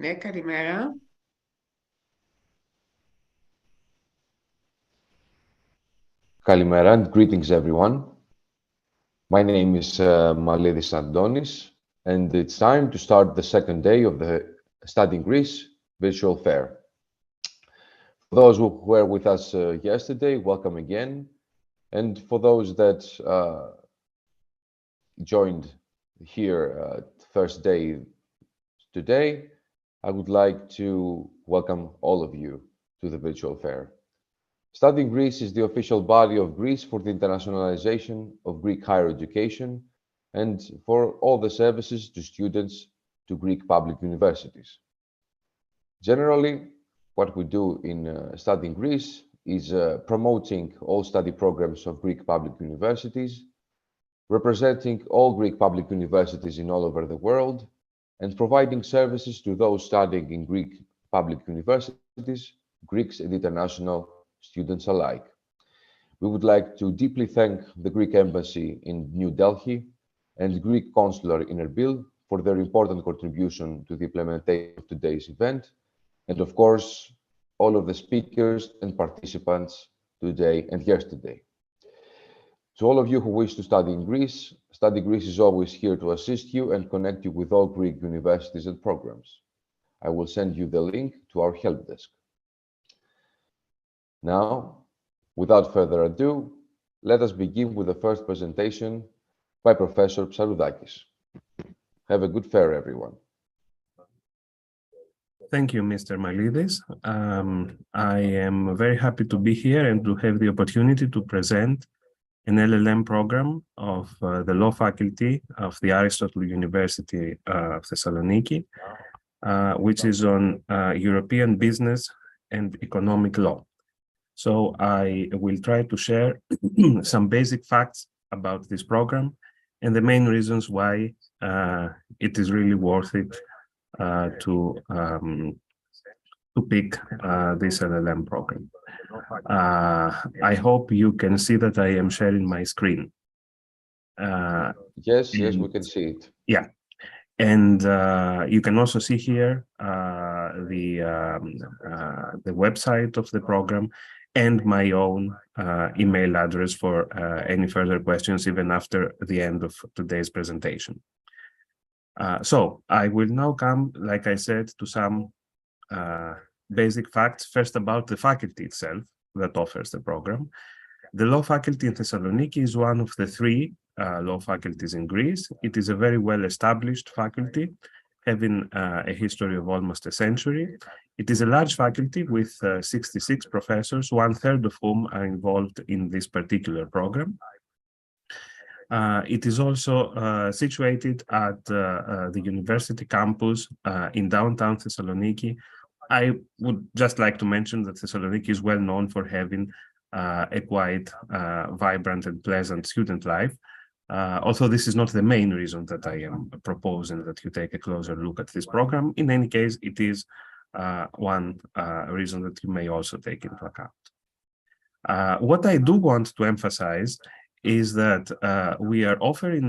Ναι, καλημέρα. Kalimera and greetings everyone. My name is Malidis Antonis, and it's time to start the second day of the Studying Greece virtual fair. For those who were with us yesterday, welcome again. And for those that joined here first day today, I would like to welcome all of you to the virtual fair. Studying Greece is the official body of Greece for the internationalization of Greek higher education and for all the services to students to Greek public universities. Generally, what we do in Studying Greece is promoting all study programs of Greek public universities, representing all Greek public universities in all over the world, and providing services to those studying in Greek public universities, Greeks and international students alike. We would like to deeply thank the Greek Embassy in New Delhi and Greek Consular in Erbil for their important contribution to the implementation of today's event, and of course, all of the speakers and participants today and yesterday. To all of you who wish to study in Greece, Study Greece is always here to assist you and connect you with all Greek universities and programs. I will send you the link to our help desk. Now, without further ado, let us begin with the first presentation by Professor Psaroudakis. Have a good fair, everyone. Thank you, Mr. Malidis. I am very happy to be here and to have the opportunity to present an LL.M program of the law faculty of the Aristotle University of Thessaloniki, which is on European business and economic law. So I will try to share some basic facts about this program and the main reasons why it is really worth it to pick this LL.M program. I hope you can see that I am sharing my screen. Yes, we can see it. Yeah, and you can also see here the website of the program and my own email address for any further questions, even after the end of today's presentation. So I will now come, like I said, to some basic facts, first about the faculty itself that offers the program. The law faculty in Thessaloniki is one of the three law faculties in Greece. It is a very well-established faculty, having a history of almost a century. It is a large faculty with 66 professors, 1/3 of whom are involved in this particular program. It is also situated at the university campus in downtown Thessaloniki. I would just like to mention that Thessaloniki is well known for having a quite vibrant and pleasant student life. Although this is not the main reason that I am proposing that you take a closer look at this program. In any case, it is one reason that you may also take into account. What I do want to emphasize is that we are offering,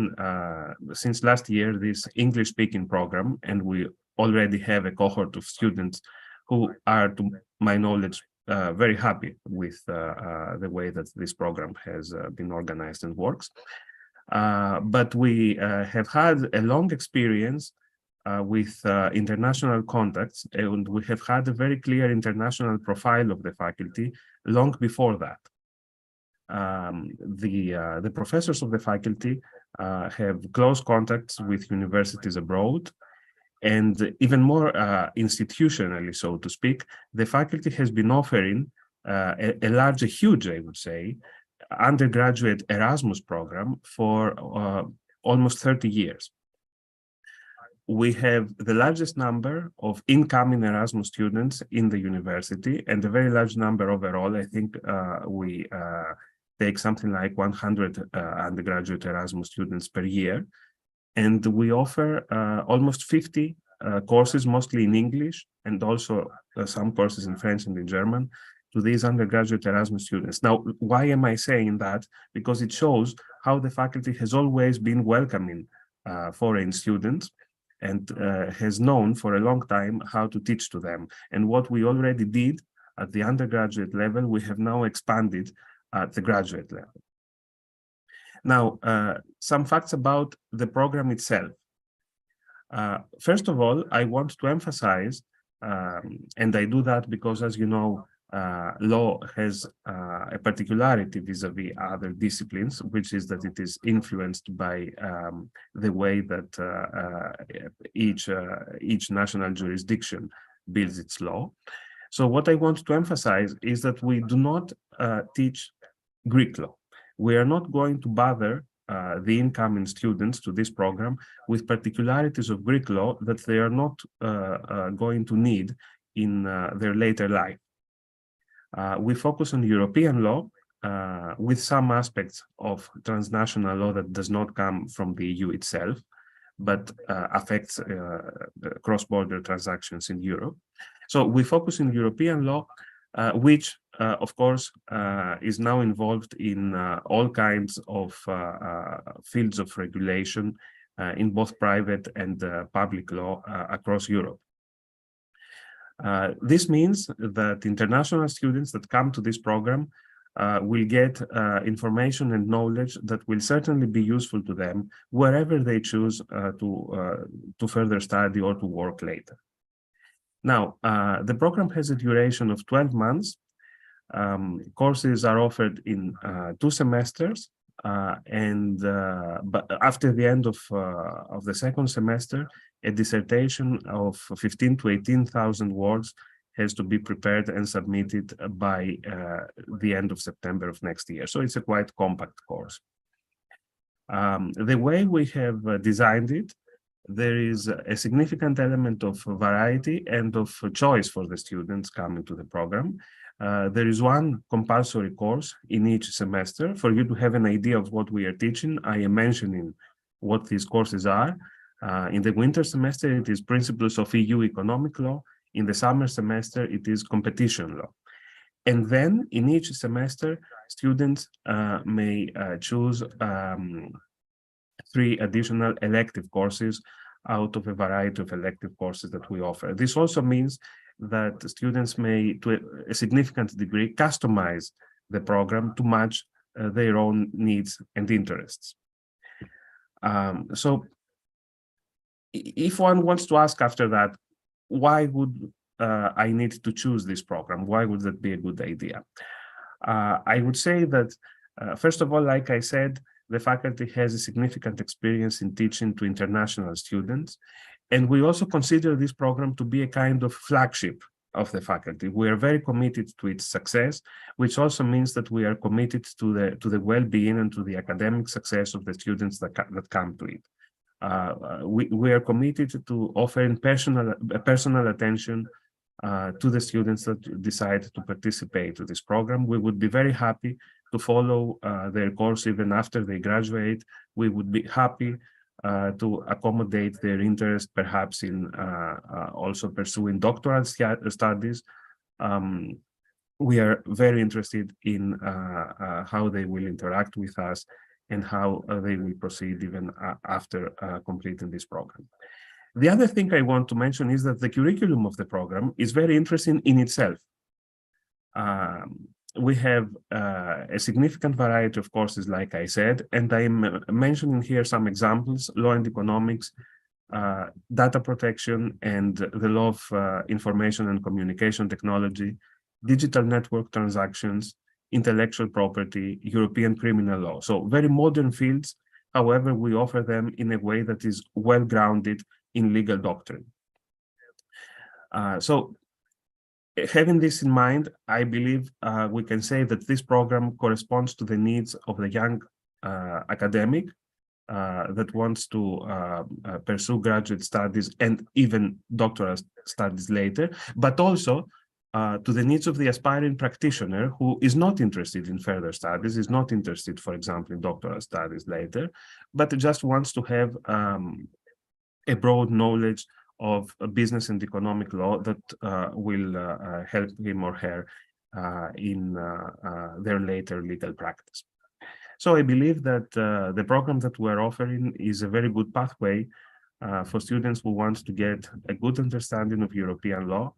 since last year, this English-speaking program, and we already have a cohort of students who are, to my knowledge, very happy with the way that this program has been organized and works. But we have had a long experience with international contacts, and we have had a very clear international profile of the faculty long before that. The professors of the faculty have close contacts with universities abroad, and even more institutionally, so to speak, the faculty has been offering a huge, I would say, undergraduate Erasmus program for almost 30 years. We have the largest number of incoming Erasmus students in the university, and a very large number overall. I think we take something like 100 undergraduate Erasmus students per year. And we offer almost 50 courses, mostly in English, and also some courses in French and in German, to these undergraduate Erasmus students. Now, why am I saying that? Because it shows how the faculty has always been welcoming foreign students, and has known for a long time how to teach to them. And what we already did at the undergraduate level, we have now expanded at the graduate level. Now, some facts about the program itself. First of all, I want to emphasize, and I do that because, as you know, law has a particularity vis-a-vis other disciplines, which is that it is influenced by the way that each national jurisdiction builds its law. So what I want to emphasize is that we do not teach Greek law. We are not going to bother the incoming students to this program with particularities of Greek law that they are not going to need in their later life. We focus on European law with some aspects of transnational law that does not come from the EU itself, but affects cross-border transactions in Europe. So we focus on European law, which, of course, is now involved in all kinds of fields of regulation in both private and public law across Europe. This means that international students that come to this program will get information and knowledge that will certainly be useful to them wherever they choose to further study or to work later. Now, the program has a duration of 12 months. Courses are offered in 2 semesters, but after the end of the second semester, a dissertation of 15 to 18,000 words has to be prepared and submitted by the end of September of next year. So it's a quite compact course. The way we have designed it, there is a significant element of variety and of choice for the students coming to the program. There is one compulsory course in each semester. For you to have an idea of what we are teaching, I am mentioning what these courses are. In the winter semester, it is Principles of EU Economic Law. In the summer semester, it is Competition Law. And then in each semester, students may choose 3 additional elective courses out of a variety of elective courses that we offer. This also means that students may, to a significant degree, customize the program to match their own needs and interests. So if one wants to ask after that, why would I need to choose this program? Why would that be a good idea? I would say that, first of all, like I said, the faculty has a significant experience in teaching to international students. And we also consider this program to be a kind of flagship of the faculty. We are very committed to its success, which also means that we are committed to the well-being and to the academic success of the students that come to it. We are committed to offering personal attention to the students that decide to participate to this program. We would be very happy to follow their course even after they graduate. We would be happy to accommodate their interest, perhaps in also pursuing doctoral studies. We are very interested in how they will interact with us and how they will proceed even after completing this program. The other thing I want to mention is that the curriculum of the program is very interesting in itself. We have a significant variety of courses, like I said, and I'm mentioning here some examples: law and economics, data protection and the law of information and communication technology, digital network transactions, intellectual property, European criminal law. So very modern fields. However, we offer them in a way that is well grounded in legal doctrine. So having this in mind, I believe we can say that this program corresponds to the needs of the young academic that wants to pursue graduate studies and even doctoral studies later, but also to the needs of the aspiring practitioner who is not interested in further studies, is not interested, for example, in doctoral studies later, but just wants to have a broad knowledge of business and economic law that will help him or her in their later legal practice. So I believe that the program that we're offering is a very good pathway for students who want to get a good understanding of European law,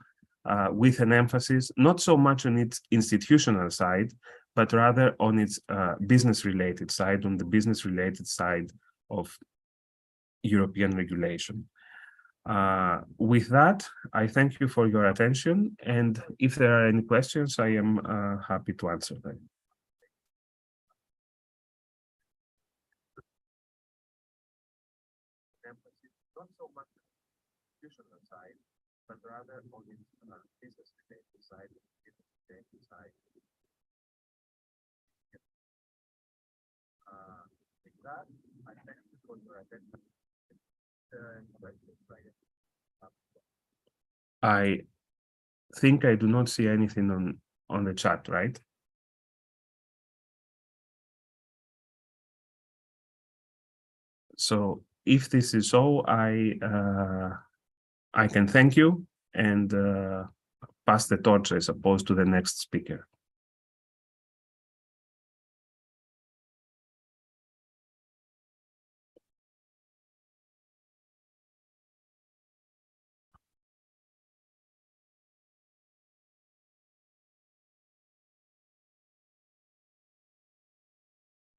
with an emphasis not so much on its institutional side, but rather on its business-related side, on the business-related side of European regulation. With that, I thank you for your attention, and if there are any questions, I am happy to answer them. Not so much on the institutional side, but rather on its business-related side. With that, I thank you for your attention. I think I do not see anything on the chat, right? So if this is so, I can thank you and pass the torch, I suppose, to the next speaker.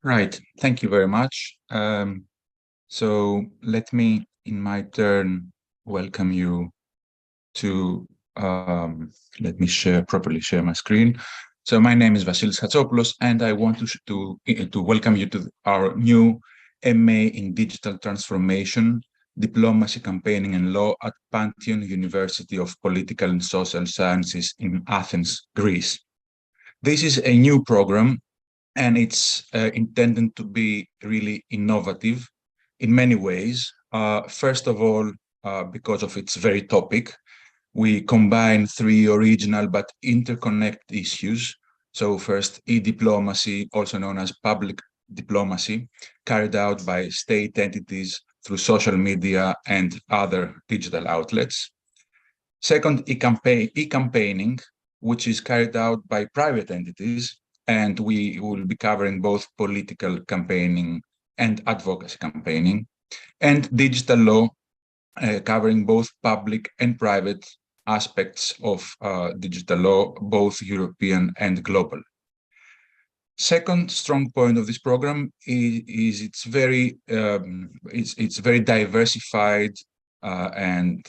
Right, thank you very much. So let me, in my turn, welcome you to, let me properly share my screen. So my name is Vasilis Hatsopoulos, and I want to welcome you to our new MA in Digital Transformation, Diplomacy, Campaigning and Law at Pantheon University of Political and Social Sciences in Athens, Greece. This is a new program, and it's intended to be really innovative in many ways. First of all, because of its very topic, we combine three original but interconnected issues. So first, e-diplomacy, also known as public diplomacy, carried out by state entities through social media and other digital outlets. Second, e-campaigning, which is carried out by private entities, and we will be covering both political campaigning and advocacy campaigning, and digital law, covering both public and private aspects of digital law, both European and global. Second strong point of this program is it's very diversified and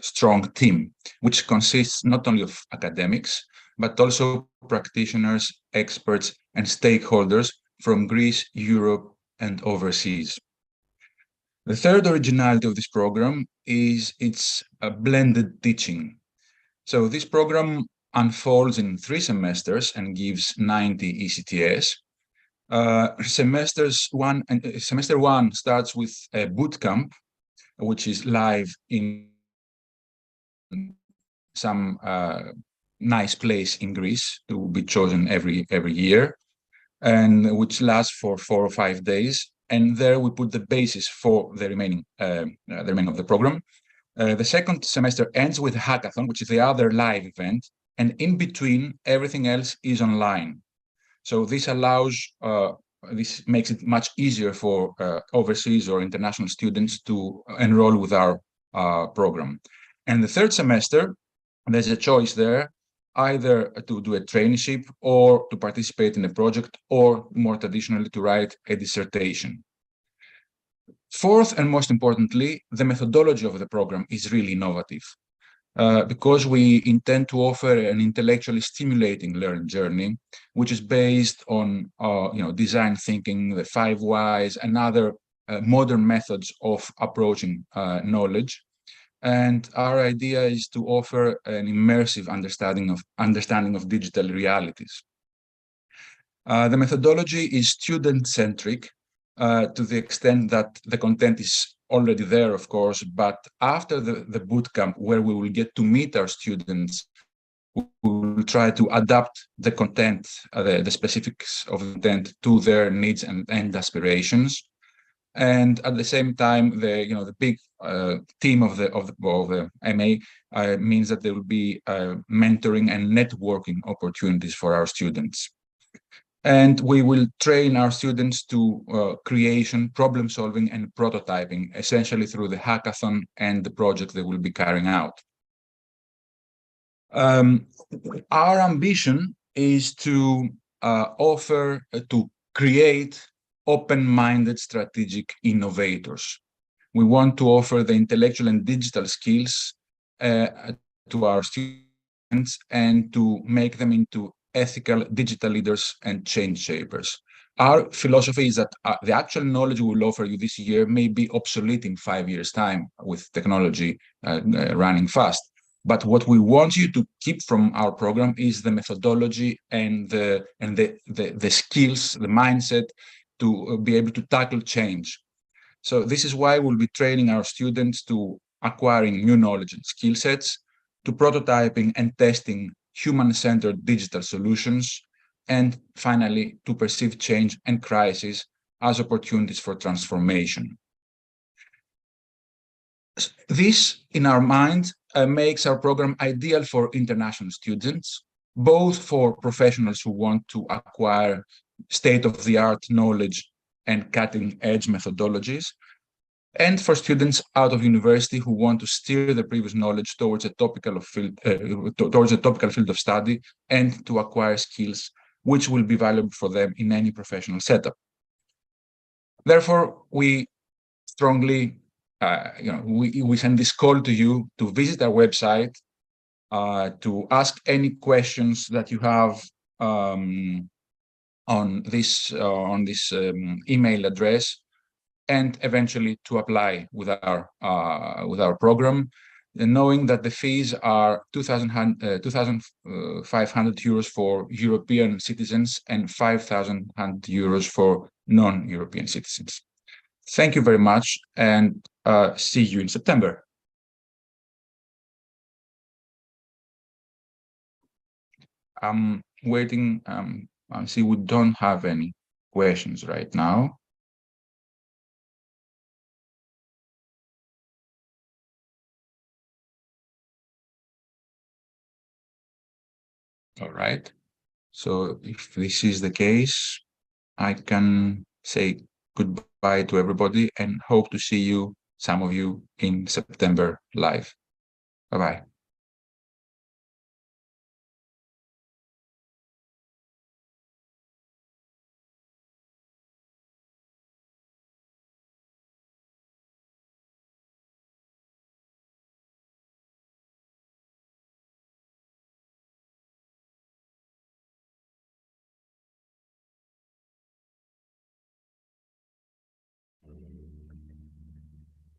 strong team, which consists not only of academics, but also practitioners, experts, and stakeholders from Greece, Europe, and overseas. The third originality of this program is its blended teaching. So this program unfolds in 3 semesters and gives 90 ECTS. Semester 1 starts with a boot camp, which is live in some nice place in Greece to be chosen every year, and which lasts for 4 or 5 days. And there we put the basis for the remaining of the program. The second semester ends with a hackathon, which is the other live event, and in between, everything else is online. So this allows, this makes it much easier for overseas or international students to enroll with our program. And the third semester, there's a choice there, either to do a traineeship or to participate in a project, or more traditionally to write a dissertation. Fourth, and most importantly, the methodology of the program is really innovative because we intend to offer an intellectually stimulating learning journey, which is based on design thinking, the 5 whys, and other modern methods of approaching knowledge. And our idea is to offer an immersive understanding of digital realities. The methodology is student-centric to the extent that the content is already there, of course, but after the bootcamp, where we will get to meet our students, we will try to adapt the content, the specifics of the content to their needs and aspirations. And at the same time, the big team of the MA means that there will be mentoring and networking opportunities for our students. And we will train our students to creation, problem solving, and prototyping, essentially through the hackathon and the project they will be carrying out. Our ambition is to to create open-minded strategic innovators. We want to offer the intellectual and digital skills to our students and to make them into ethical digital leaders and change shapers. Our philosophy is that the actual knowledge we will offer you this year may be obsolete in 5 years' time with technology running fast. But what we want you to keep from our program is the methodology and the skills, the mindset to be able to tackle change. So this is why we'll be training our students to acquiring new knowledge and skill sets, to prototyping and testing human-centered digital solutions, and finally, to perceive change and crisis as opportunities for transformation. This, in our mind, makes our program ideal for international students, both for professionals who want to acquire state-of-the-art knowledge and cutting-edge methodologies, and for students out of university who want to steer the previous knowledge towards a topical field of study and to acquire skills which will be valuable for them in any professional setup. Therefore, we strongly, we send this call to you to visit our website, to ask any questions that you have on this email address, and eventually to apply with our program, knowing that the fees are 2,500 euros for European citizens and 5,000 euros for non-European citizens. Thank you very much, and see you in September. I'm waiting. I see we don't have any questions right now. All right. So if this is the case, I can say goodbye to everybody and hope to see you, some of you, in September live. Bye-bye.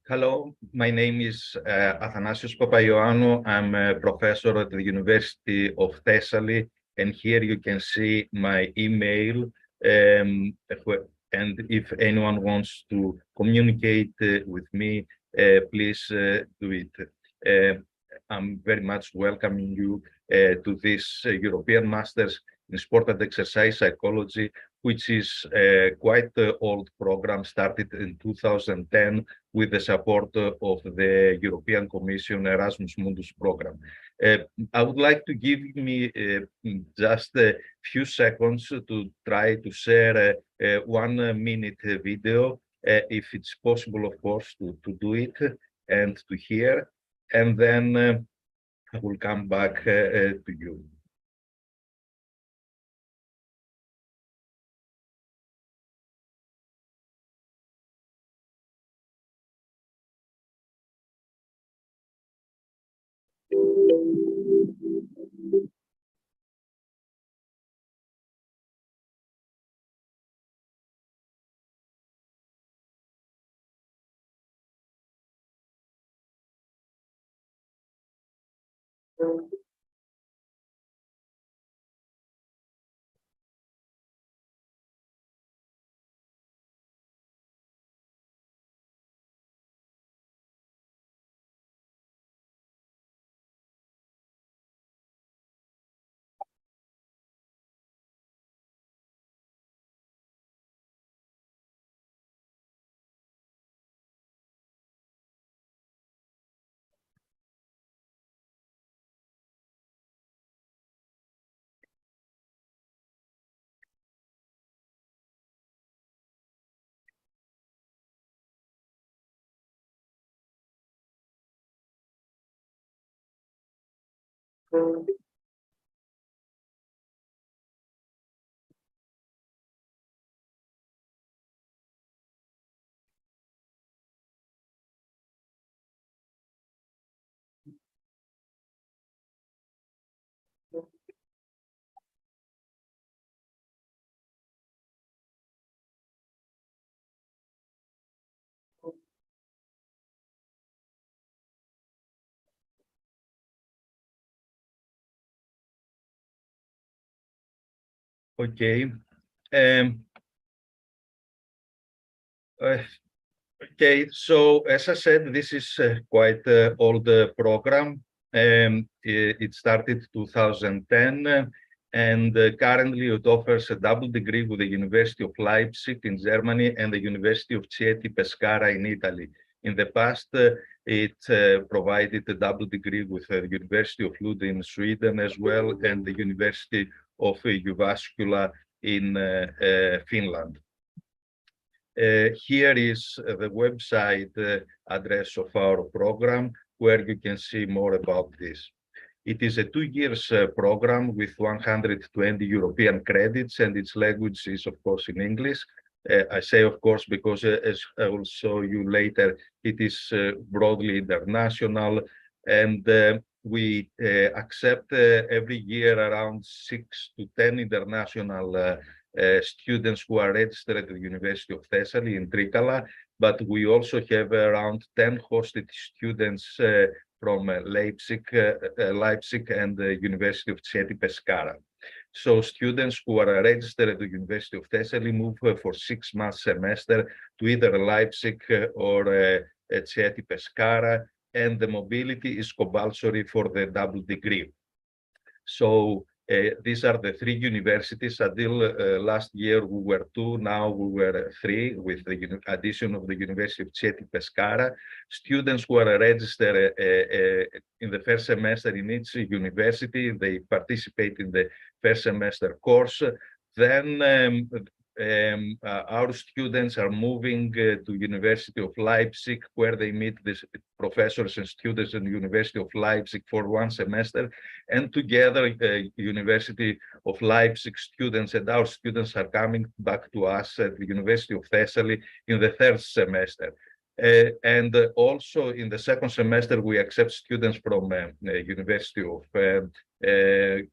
Hello, my name is Athanasios Papaioannou. I'm a professor at the University of Thessaly, and here you can see my email. And if anyone wants to communicate with me, please do it. I'm very much welcoming you to this European Masters in Sport and Exercise Psychology, which is a quite old program started in 2010 with the support of the European Commission Erasmus Mundus program. I would like to give me just a few seconds to try to share a 1 minute video, if it's possible, of course, to do it and to hear, and then I will come back to you. Okay. Okay, so as I said, this is quite old program. It started 2010, and currently it offers a double degree with the University of Leipzig in Germany and the University of Chieti Pescara in Italy. In the past, it provided a double degree with the University of Lund in Sweden as well, and the University of Jyväskylä in Finland. Here is the website address of our program, where you can see more about this. It is a 2 years program with 120 European credits, and its language is, of course, in English. I say, of course, because as I will show you later, it is broadly international, and we accept every year around 6 to 10 international students who are registered at the University of Thessaly in Trikala, but we also have around 10 hosted students from Leipzig and the University of Chieti Pescara. So students who are registered at the University of Thessaly move for 6 months semester to either Leipzig or Chieti Pescara, and the mobility is compulsory for the double degree. So these are the 3 universities. Until last year we were 2, now we were 3 with the addition of the University of Chieti Pescara. Students who are registered in the first semester in each university, they participate in the first semester course. Then our students are moving to University of Leipzig, where they meet the professors and students in the University of Leipzig for 1 semester, and together University of Leipzig students and our students are coming back to us at the University of Thessaly in the 3rd semester. And also in the 2nd semester, we accept students from University of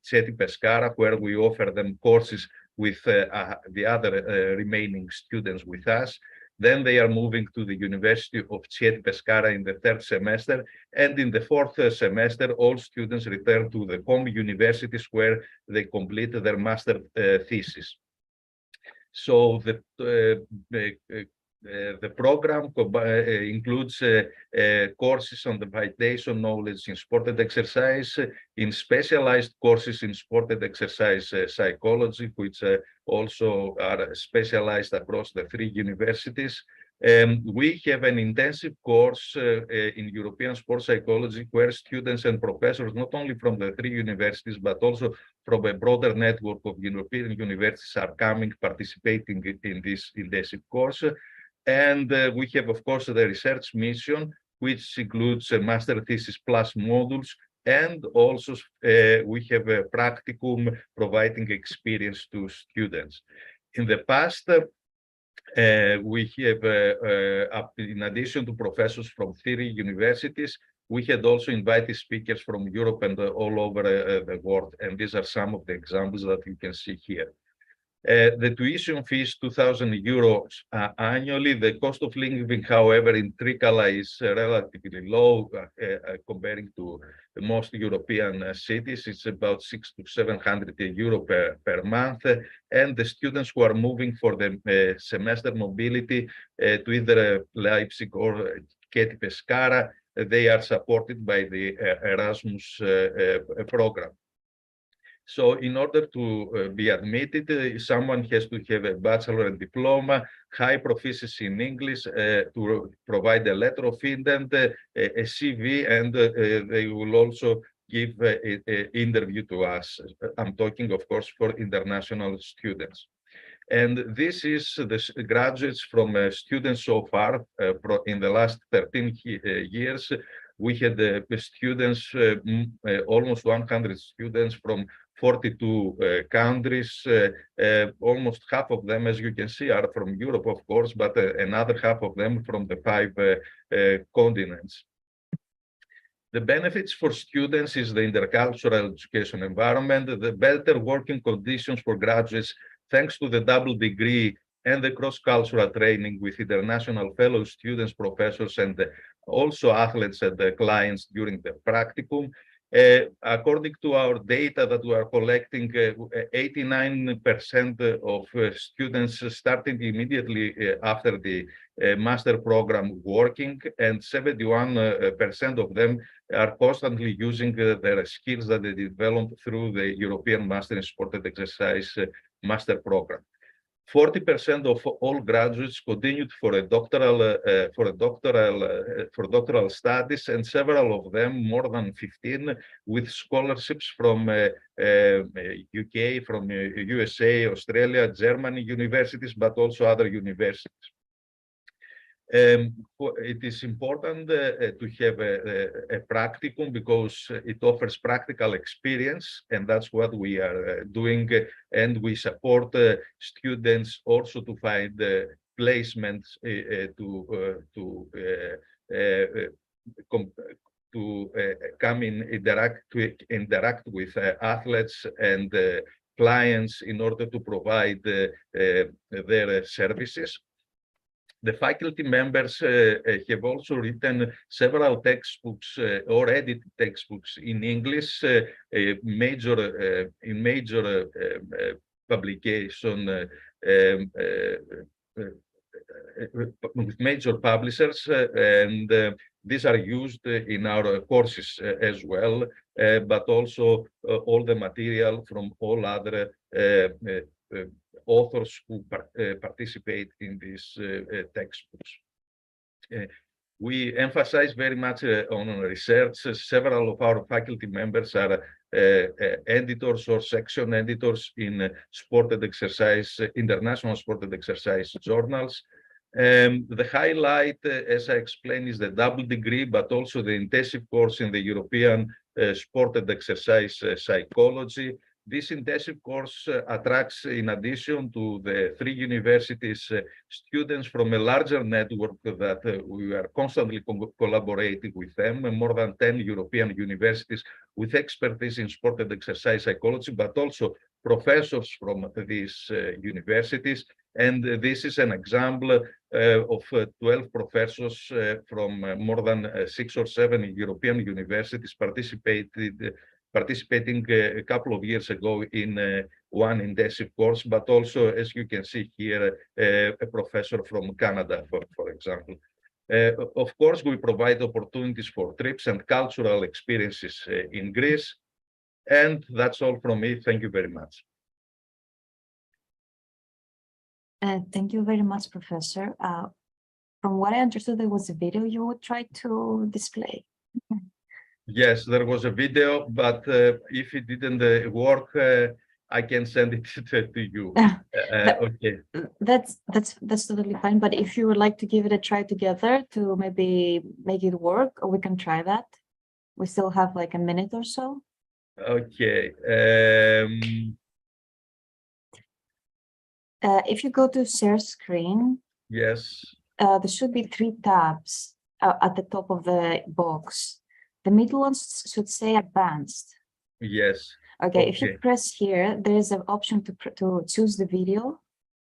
Chieti Pescara, where we offer them courses with the other remaining students with us. Then they are moving to the University of Chieti Pescara in the 3rd semester, and in the 4th semester, all students return to the home universities where they complete their master thesis. So the program includes courses on the foundation knowledge in sport and exercise, in specialized courses in sport and exercise psychology, which also are specialized across the 3 universities. We have an intensive course in European sport psychology, where students and professors, not only from the 3 universities, but also from a broader network of European universities, are coming, participating in this intensive course. And we have, of course, the research mission, which includes master thesis plus modules, and also we have a practicum providing experience to students. In the past, we have, in addition to professors from 3 universities, we had also invited speakers from Europe and all over the world, and these are some of the examples that you can see here. The tuition fee is 2,000 euros annually. The cost of living, however, in Trikala is relatively low comparing to most European cities. It's about 600 to 700 euro per month. And the students who are moving for the semester mobility to either Leipzig or Chieti Pescara, they are supported by the Erasmus program. So in order to be admitted, someone has to have a bachelor and diploma, high proficiency in English, to provide a letter of intent, a CV, and they will also give an interview to us. I'm talking, of course, for international students. And this is the graduates from students so far in the last 13 years. We had students, almost 100 students from 42 countries. Almost half of them, as you can see, are from Europe, of course, but another half of them from the 5 continents. The benefits for students is the intercultural education environment, the better working conditions for graduates, thanks to the double degree and the cross-cultural training with international fellow students, professors, and also athletes and the clients during the practicum. According to our data that we are collecting, 89% of students starting immediately after the master program working, and 71% of them are constantly using their skills that they developed through the European Master in Sport and Exercise master program. 40% of all graduates continued for doctoral studies, and several of them, more than 15, with scholarships from UK, from USA, Australia, Germany universities, but also other universities. It is important to have a practicum because it offers practical experience, and that's what we are doing. And we support students also to find placements to come in interact with athletes and clients in order to provide their services. The faculty members have also written several textbooks or edited textbooks in English, in major publication with major publishers, and these are used in our courses as well, but also all the material from all other authors who participate in these textbooks. We emphasize very much on research. Several of our faculty members are editors or section editors in sport and exercise, international sport and exercise journals. The highlight, as I explained, is the double degree, but also the intensive course in the European sport and exercise psychology. This intensive course attracts, in addition to the 3 universities, students from a larger network that we are constantly collaborating with them, more than 10 European universities with expertise in sport and exercise psychology, but also professors from these universities. And this is an example of 12 professors from more than 6 or 7 European universities participating a couple of years ago in one intensive course, but also, as you can see here, a professor from Canada, for example. Of course, we provide opportunities for trips and cultural experiences in Greece. And that's all from me. Thank you very much. Thank you very much, Professor. From what I understood, there was a video you would try to display. Yes, there was a video, but if it didn't work, I can send it to you. Okay. That's totally fine. But if you would like to give it a try together to maybe make it work, we can try that. We still have like a minute or so. Okay. If you go to share screen, Yes. there should be 3 tabs at the top of the box. The middle ones should say advanced. Yes. Okay, if you press here, there is an option to choose the video.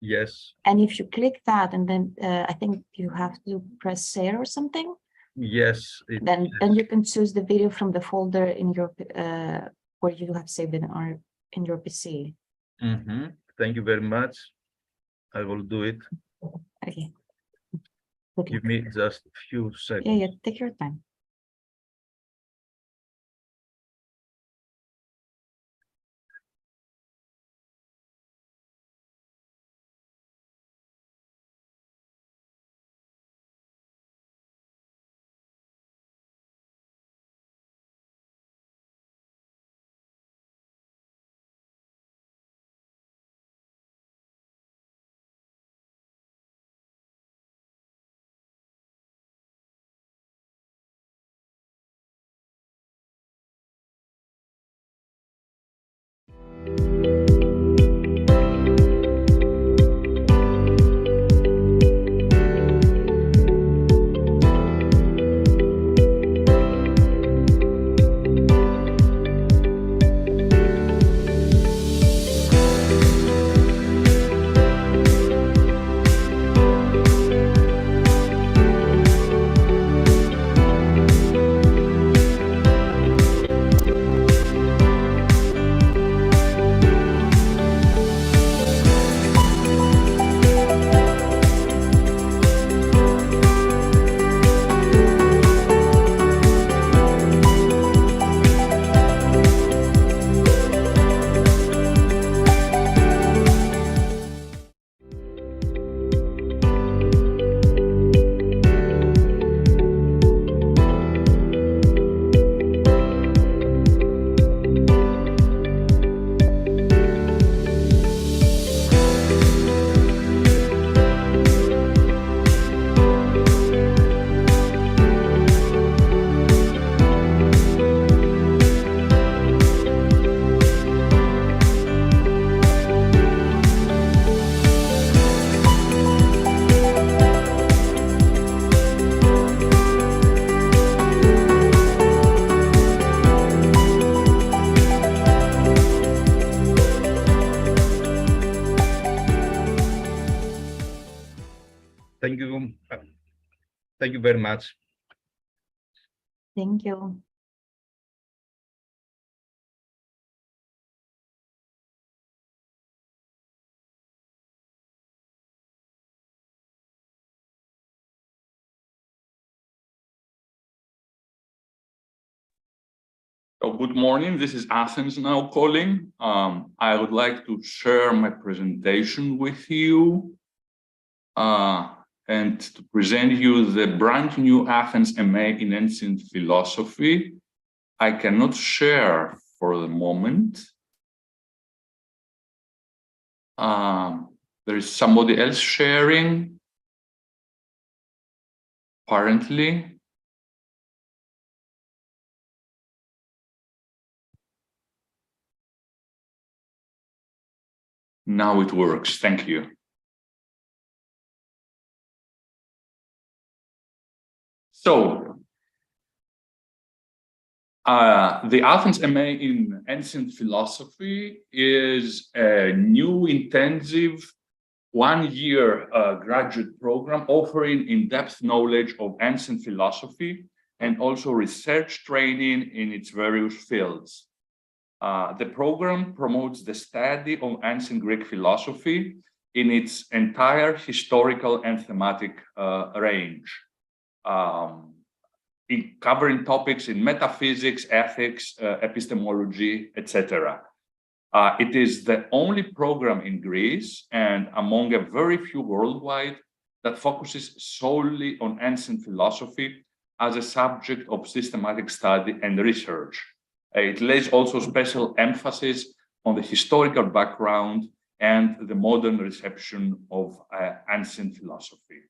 Yes. And if you click that, and then I think you have to press share or something. Yes. Then you can choose the video from the folder in your where you have saved it or in your PC. Thank you very much. I will do it. Okay. Give me just a few seconds. Yeah, take your time. Thank you. Thank you very much. Thank you. So good morning, this is Athens now calling. I would like to share my presentation with you and to present you the brand new Athens MA in Ancient Philosophy. I cannot share for the moment. There is somebody else sharing, apparently. Now it works, thank you. So, the Athens MA in Ancient Philosophy is a new intensive one-year graduate program offering in-depth knowledge of ancient philosophy and also research training in its various fields. The program promotes the study of ancient Greek philosophy in its entire historical and thematic range, covering topics in metaphysics, ethics, epistemology, etc. It is the only program in Greece and among a very few worldwide that focuses solely on ancient philosophy as a subject of systematic study and research. It lays also special emphasis on the historical background and the modern reception of ancient philosophy.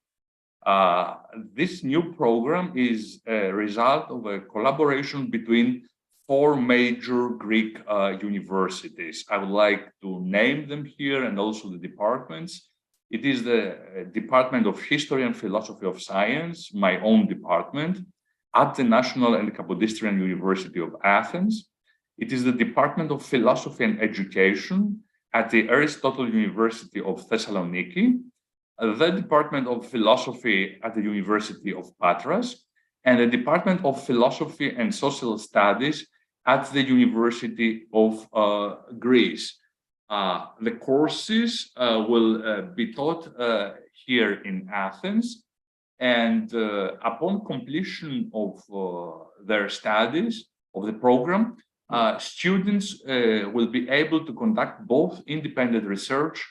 This new program is a result of a collaboration between 4 major Greek universities. I would like to name them here and also the departments. It is the Department of History and Philosophy of Science, my own department, at the National and Kapodistrian University of Athens. It is the Department of Philosophy and Education at the Aristotle University of Thessaloniki, the Department of Philosophy at the University of Patras, and the Department of Philosophy and Social Studies at the University of Greece. The courses will be taught here in Athens, and upon completion of their studies of the program, students will be able to conduct both independent research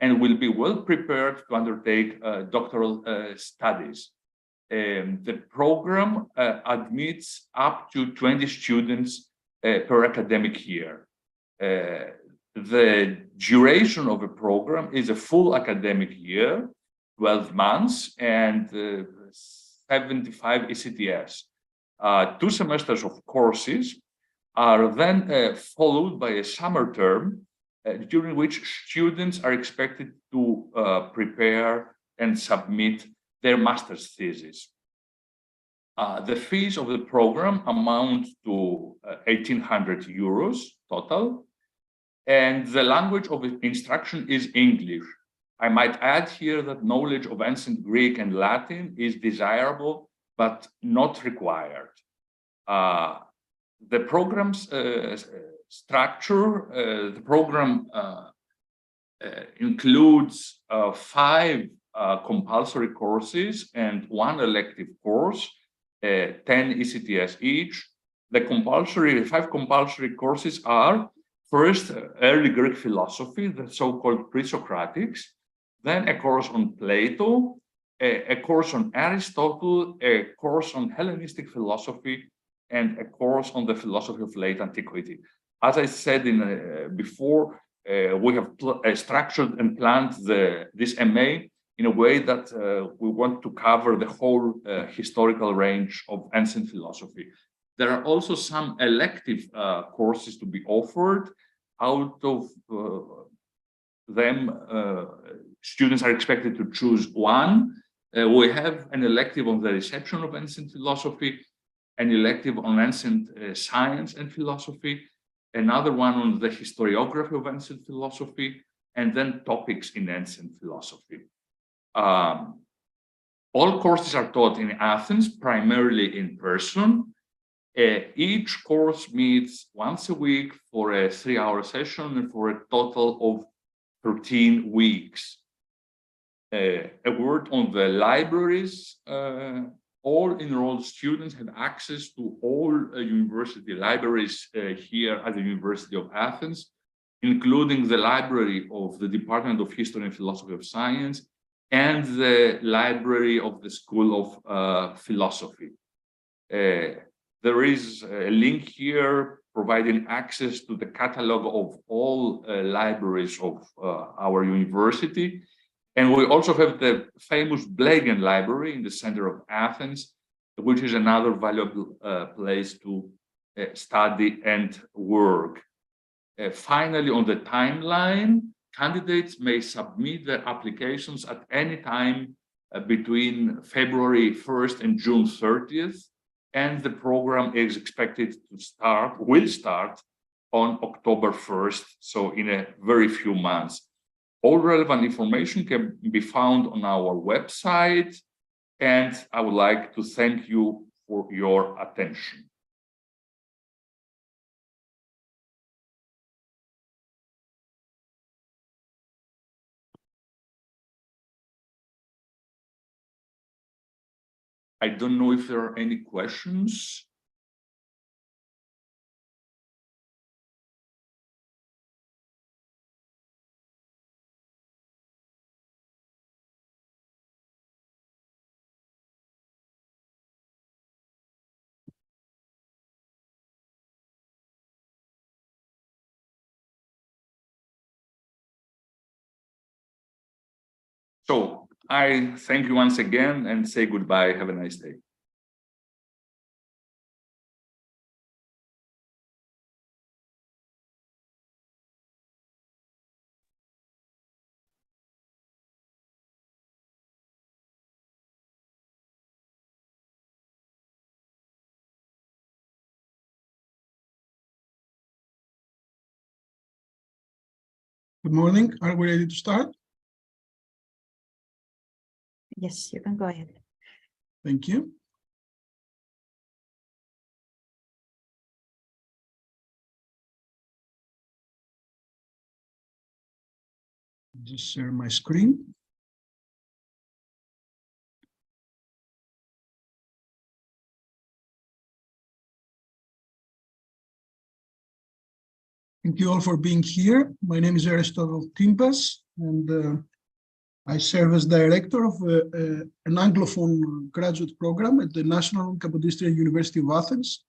and will be well prepared to undertake doctoral studies. The program admits up to 20 students per academic year. The duration of a program is a full academic year, 12 months, and 75 ECTS. 2 semesters of courses are then followed by a summer term during which students are expected to prepare and submit their master's thesis. The fees of the program amount to 1,800 euros total, and the language of instruction is English. I might add here that knowledge of ancient Greek and Latin is desirable, but not required. The program's structure, the program includes 5 compulsory courses and 1 elective course, 10 ECTS each. The 5 compulsory courses are: first, early Greek philosophy, the so-called pre-Socratics, then a course on Plato, a course on Aristotle, a course on Hellenistic philosophy, and a course on the philosophy of late antiquity. As I said before, we have structured and planned this MA in a way that we want to cover the whole historical range of ancient philosophy. There are also some elective courses to be offered. Out of them, students are expected to choose one. We have an elective on the reception of ancient philosophy, an elective on ancient science and philosophy, another one on the historiography of ancient philosophy, and then topics in ancient philosophy. All courses are taught in Athens, primarily in person. Each course meets once a week for a 3-hour session and for a total of 13 weeks. A word on the libraries. All enrolled students have access to all university libraries here at the University of Athens, including the library of the Department of History and Philosophy of Science and the library of the School of Philosophy. There is a link here providing access to the catalog of all libraries of our university. And we also have the famous Blegen Library in the center of Athens, which is another valuable place to study and work. Finally, on the timeline, candidates may submit their applications at any time between February 1st and June 30th, and the program is expected to will start on October 1st, so in a very few months. All relevant information can be found on our website, and I would like to thank you for your attention. I don't know if there are any questions. So I thank you once again and say goodbye. Have a nice day. Good morning. Are we ready to start? Yes, you can go ahead. Thank you. Just share my screen. Thank you all for being here. My name is Aristotle Timpas, and I serve as director of an Anglophone graduate program at the National Capodistria University of Athens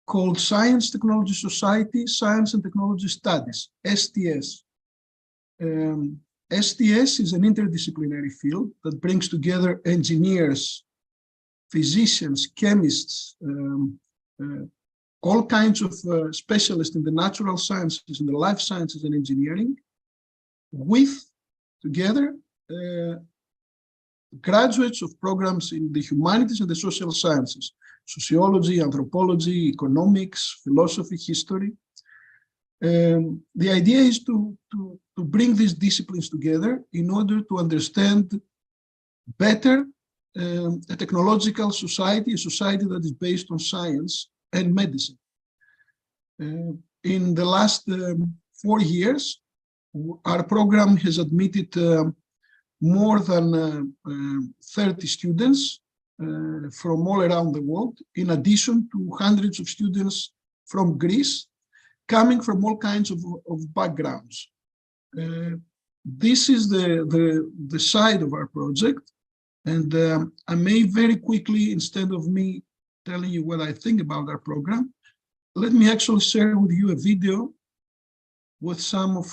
called Science Technology Society Science and Technology Studies, STS. STS is an interdisciplinary field that brings together engineers, physicians, chemists, all kinds of specialists in the natural sciences, in the life sciences and engineering, with together graduates of programs in the humanities and the social sciences, sociology, anthropology, economics, philosophy, history. The idea is to bring these disciplines together in order to understand better a technological society, a society that is based on science and medicine. In the last 4 years, our program has admitted more than 30 students from all around the world, in addition to hundreds of students from Greece, coming from all kinds of backgrounds. This is the side of our project, and I may very quickly, instead of me telling you what I think about our program, let me actually share with you a video with some of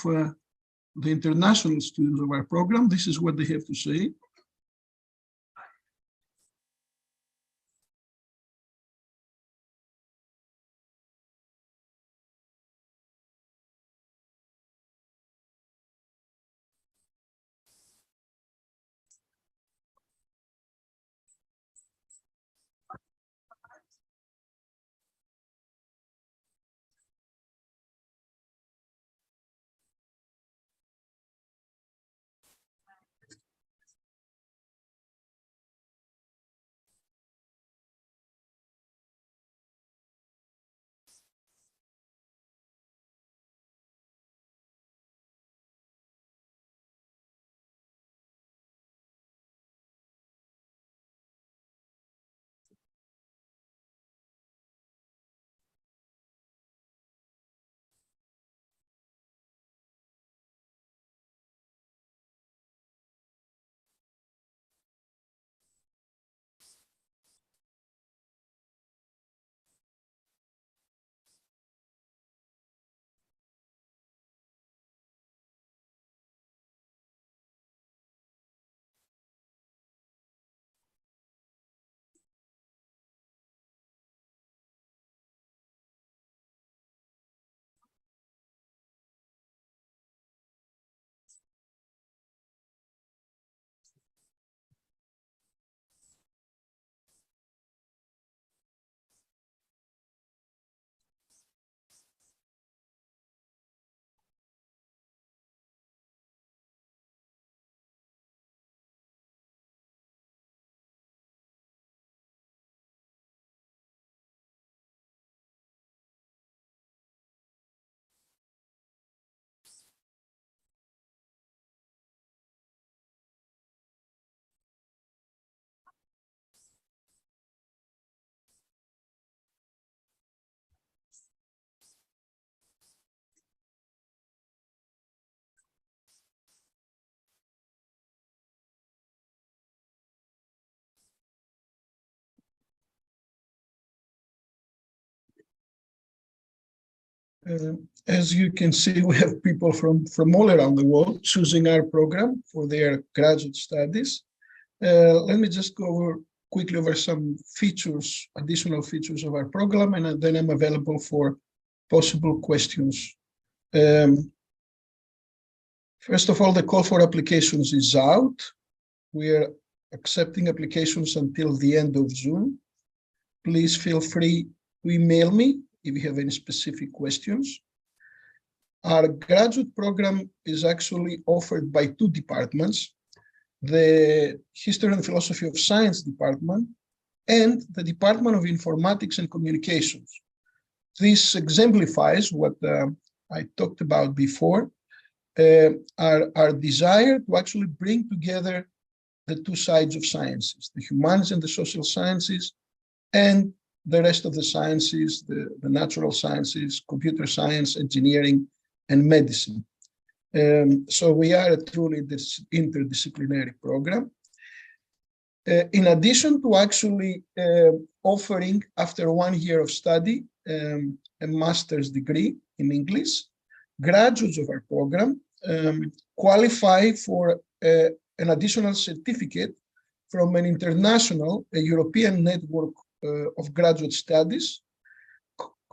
the international students of our program. This is what they have to say. As you can see, we have people from all around the world choosing our program for their graduate studies. Let me just go quickly over some features, additional features of our program, and then I'm available for possible questions. First of all, the call for applications is out. We are accepting applications until the end of June. Please feel free to email me if you have any specific questions. Our graduate program is actually offered by two departments, the History and Philosophy of Science department and the Department of Informatics and Communications. This exemplifies what I talked about before, our desire to actually bring together the two sides of sciences, the humanities and the social sciences, and the rest of the sciences, the natural sciences, computer science, engineering, and medicine. So we are a truly interdisciplinary program. In addition to actually offering, after 1 year of study, a master's degree in English, graduates of our program qualify for an additional certificate from an international, a European network of graduate studies,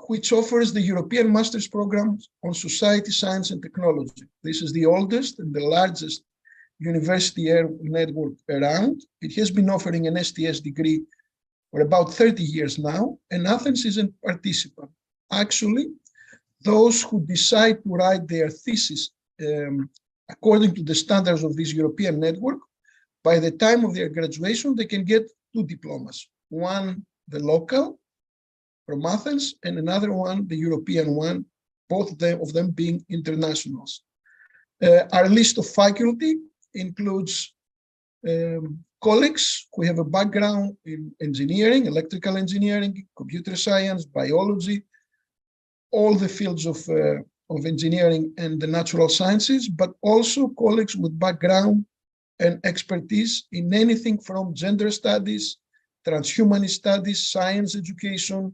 which offers the European Master's Program on Society, Science and Technology. This is the oldest and the largest university network around. It has been offering an STS degree for about 30 years now, and Athens is a participant. Actually, those who decide to write their thesis according to the standards of this European network, by the time of their graduation, they can get 2 diplomas. One, the local from Athens, and another one, the European one, both of them being internationals. Our list of faculty includes colleagues who have a background in engineering, electrical engineering, computer science, biology, all the fields of engineering and the natural sciences, but also colleagues with background and expertise in anything from gender studies, transhumanist studies, science education,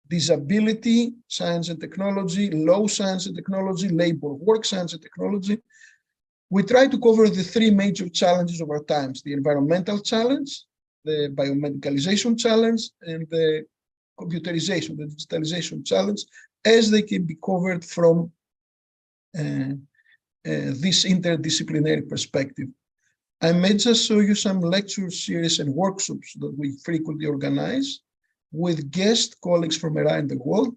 disability, science and technology, law, science and technology, labor, work, science and technology. We try to cover the 3 major challenges of our times: the environmental challenge, the biomedicalization challenge, and the computerization, the digitalization challenge, as they can be covered from this interdisciplinary perspective. I may just show you some lecture series and workshops that we frequently organize with guest colleagues from around the world.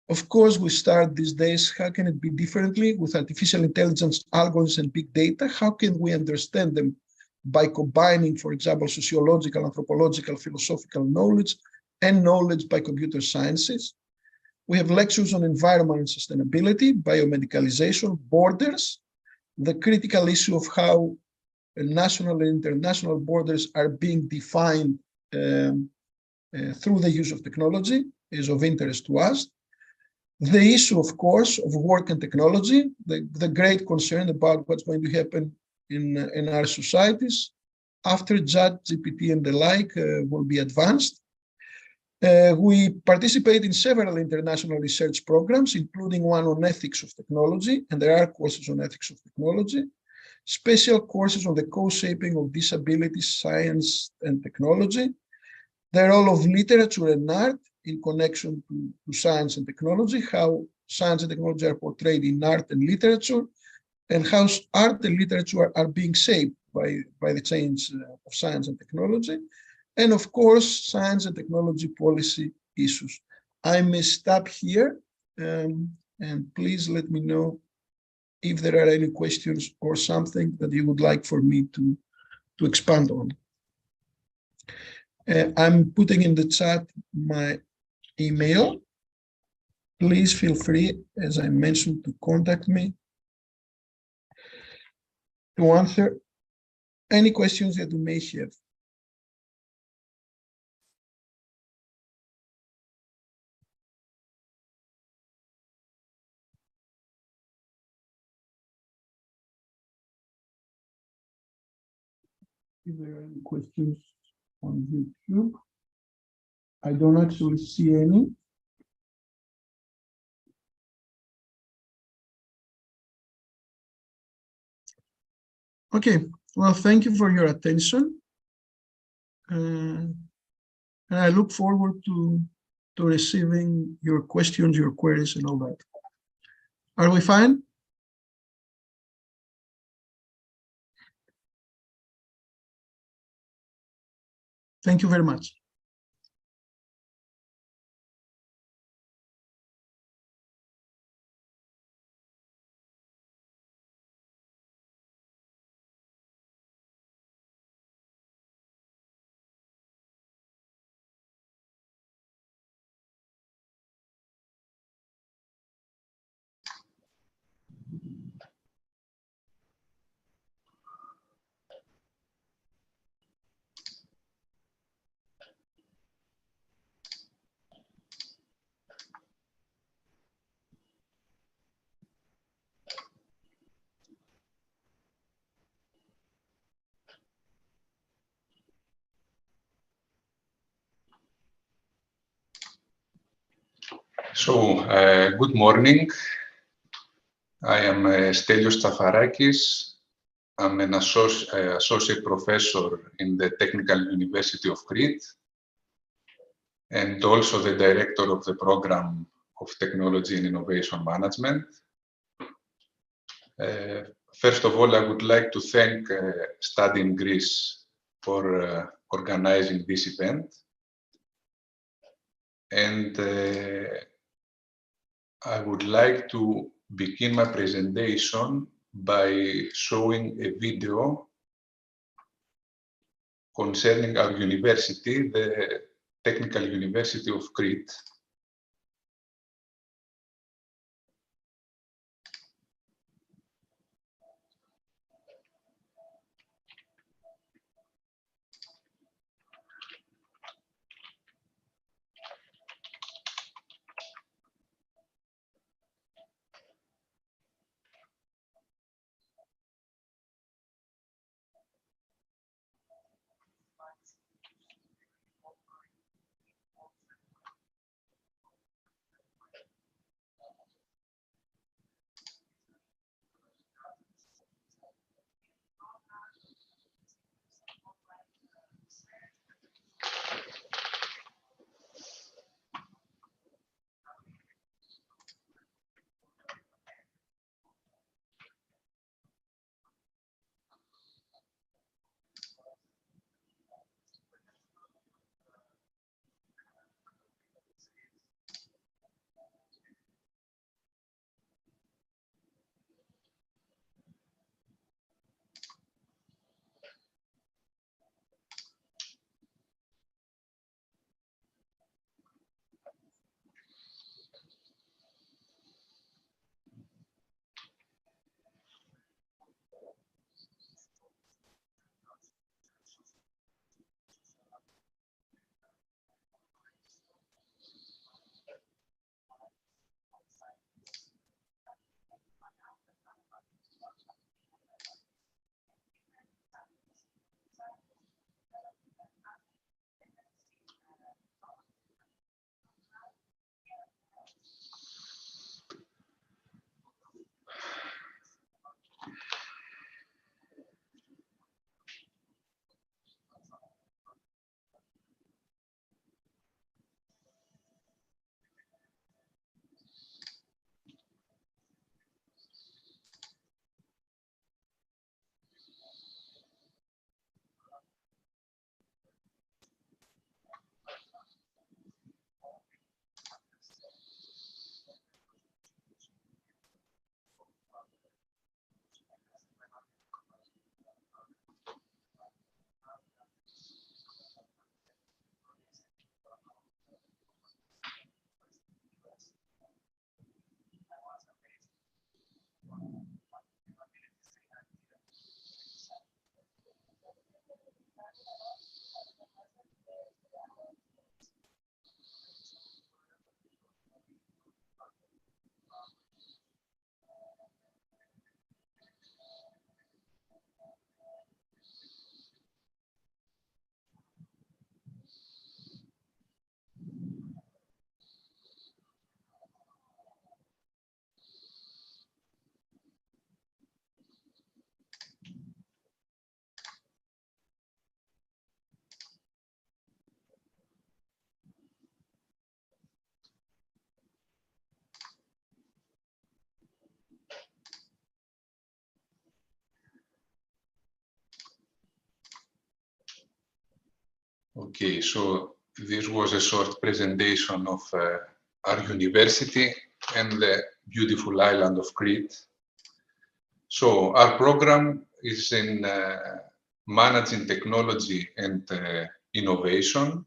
Of course, we start these days, how can it be differently with artificial intelligence, algorithms, and big data? How can we understand them by combining, for example, sociological, anthropological, philosophical knowledge and knowledge by computer sciences? We have lectures on environment and sustainability, biomedicalization, borders, the critical issue of how national and international borders are being defined through the use of technology is of interest to us. The issue, of course, of work and technology, the great concern about what's going to happen in our societies after ChatGPT and the like will be advanced. We participate in several international research programs, including one on ethics of technology, and there are courses on ethics of technology, special courses on the co-shaping of disability, science, and technology, the role of literature and art in connection to science and technology, how science and technology are portrayed in art and literature, and how art and literature are being shaped by the change of science and technology, and of course, science and technology policy issues. I may stop here, and please let me know if there are any questions or something that you would like for me to expand on. I'm putting in the chat my email. Please feel free, as I mentioned, to contact me to answer any questions that you may have. If there are any questions on YouTube, I don't actually see any. Okay, well, thank you for your attention. And I look forward to receiving your questions, your queries, and all that. Are we fine? Thank you very much. So, good morning. I am Stelios Tsafarakis. I'm an associate professor in the Technical University of Crete and also the director of the program of Technology and Innovation Management. First of all, I would like to thank Study in Greece for organizing this event. And I would like to begin my presentation by showing a video concerning our university, the Technical University of Crete. Okay, so this was a short presentation of our university and the beautiful island of Crete. So our program is in managing technology and innovation.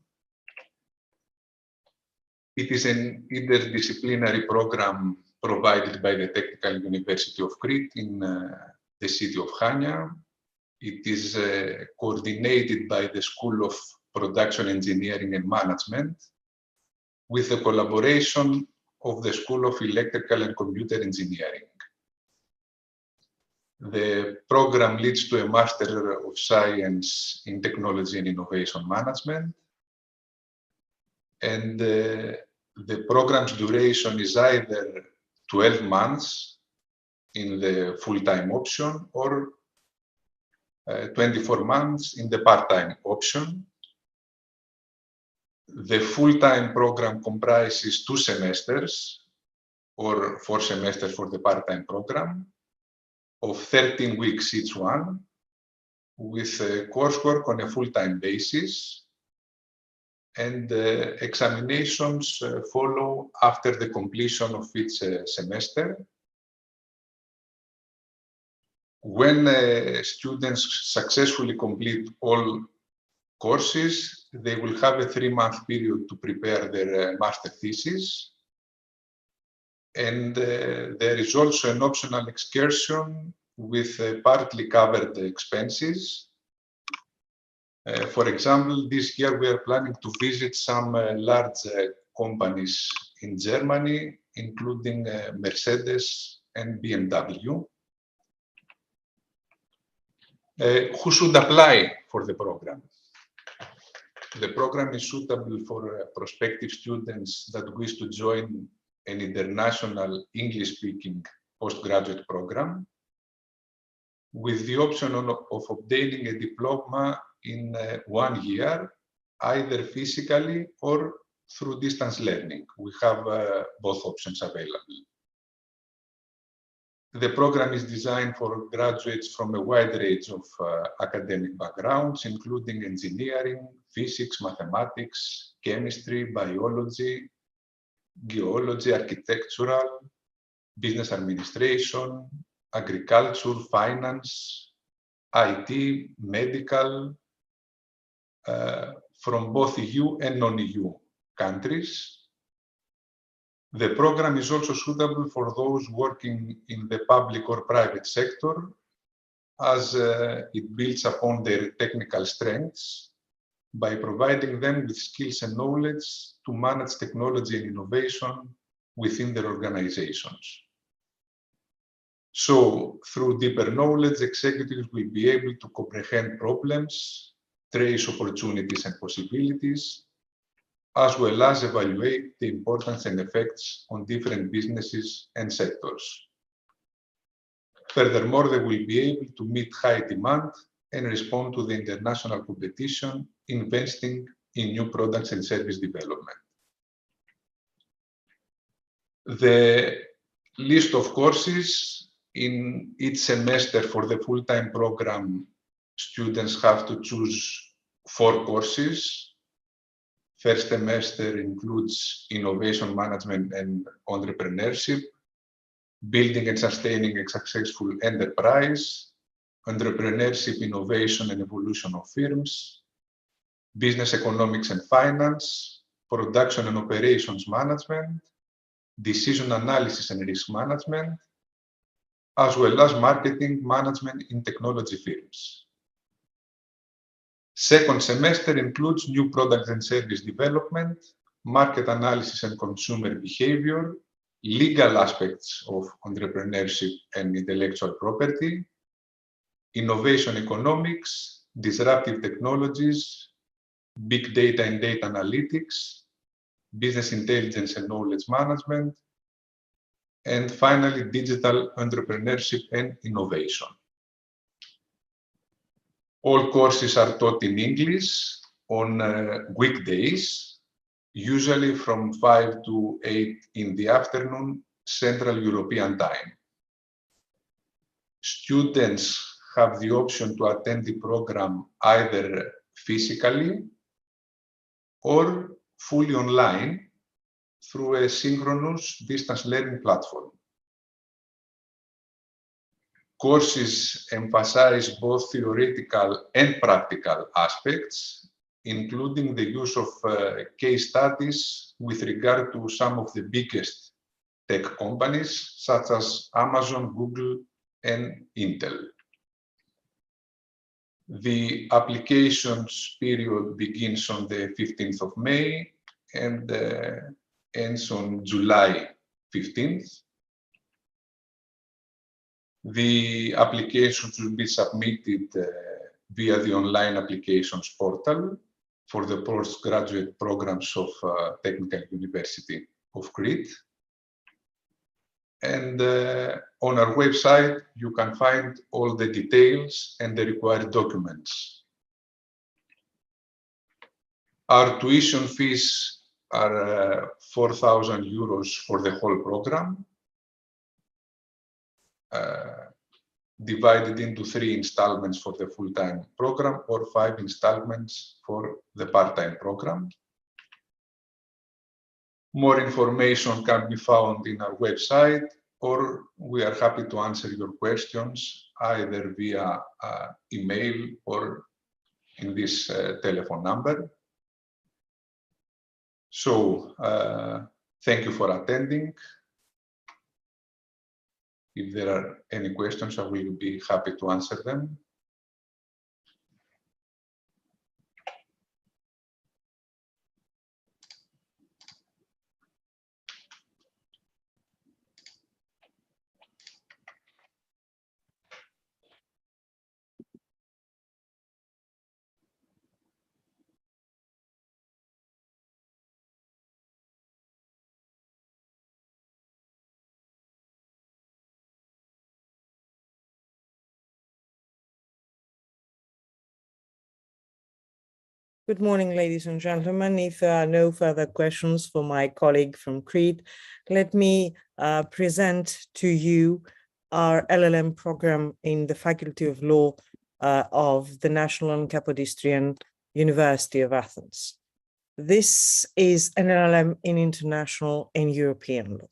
It is an interdisciplinary program provided by the Technical University of Crete in the city of Chania. It is coordinated by the School of Production Engineering and Management with the collaboration of the School of Electrical and Computer Engineering. The program leads to a Master of Science in Technology and Innovation Management. And the program's duration is either 12 months in the full-time option or 24 months in the part-time option. The full-time program comprises 2 semesters or 4 semesters for the part-time program of 13 weeks each one, with coursework on a full-time basis, and examinations follow after the completion of each semester. When students successfully complete all courses, they will have a 3-month period to prepare their master thesis. And there is also an optional excursion with partly covered expenses. For example, this year we are planning to visit some large companies in Germany, including Mercedes and BMW. Who should apply for the program? The program is suitable for prospective students that wish to join an international English-speaking postgraduate program with the option of obtaining a diploma in 1 year, either physically or through distance learning. We have both options available. The program is designed for graduates from a wide range of academic backgrounds, including engineering, physics, mathematics, chemistry, biology, geology, architectural, business administration, agriculture, finance, IT, medical, from both EU and non-EU countries. The program is also suitable for those working in the public or private sector, as it builds upon their technical strengths by providing them with skills and knowledge to manage technology and innovation within their organizations. So, through deeper knowledge, executives will be able to comprehend problems, trace opportunities and possibilities, as well as evaluate the importance and effects on different businesses and sectors. Furthermore, they will be able to meet high demand and respond to the international competition, investing in new products and service development. The list of courses in each semester for the full-time program, students have to choose 4 courses. First semester includes innovation management and entrepreneurship, building and sustaining a successful enterprise, entrepreneurship, innovation and evolution of firms, business economics and finance, production and operations management, decision analysis and risk management, as well as marketing management in technology firms. Second semester includes new product and service development, market analysis and consumer behavior, legal aspects of entrepreneurship and intellectual property, innovation economics, disruptive technologies, big data and data analytics, business intelligence and knowledge management, and finally, digital entrepreneurship and innovation. All courses are taught in English on weekdays, usually from 5 to 8 in the afternoon, Central European Time. Students have the option to attend the program either physically or fully online through a synchronous distance learning platform. Courses emphasize both theoretical and practical aspects, including the use of case studies with regard to some of the biggest tech companies, such as Amazon, Google, and Intel. The applications period begins on the 15th of May and ends on July 15th. The applications will be submitted via the online applications portal for the postgraduate programs of Technical University of Crete. And on our website, you can find all the details and the required documents. Our tuition fees are 4,000 euros for the whole program, divided into 3 installments for the full-time program or 5 installments for the part-time program. More information can be found in our website, or we are happy to answer your questions either via email or in this telephone number. So, thank you for attending. If there are any questions, I will be happy to answer them. Good morning, ladies and gentlemen. If there are no further questions for my colleague from Crete, let me present to you our LL.M program in the Faculty of Law of the National and Capodistrian University of Athens. This is an LL.M in international and European law.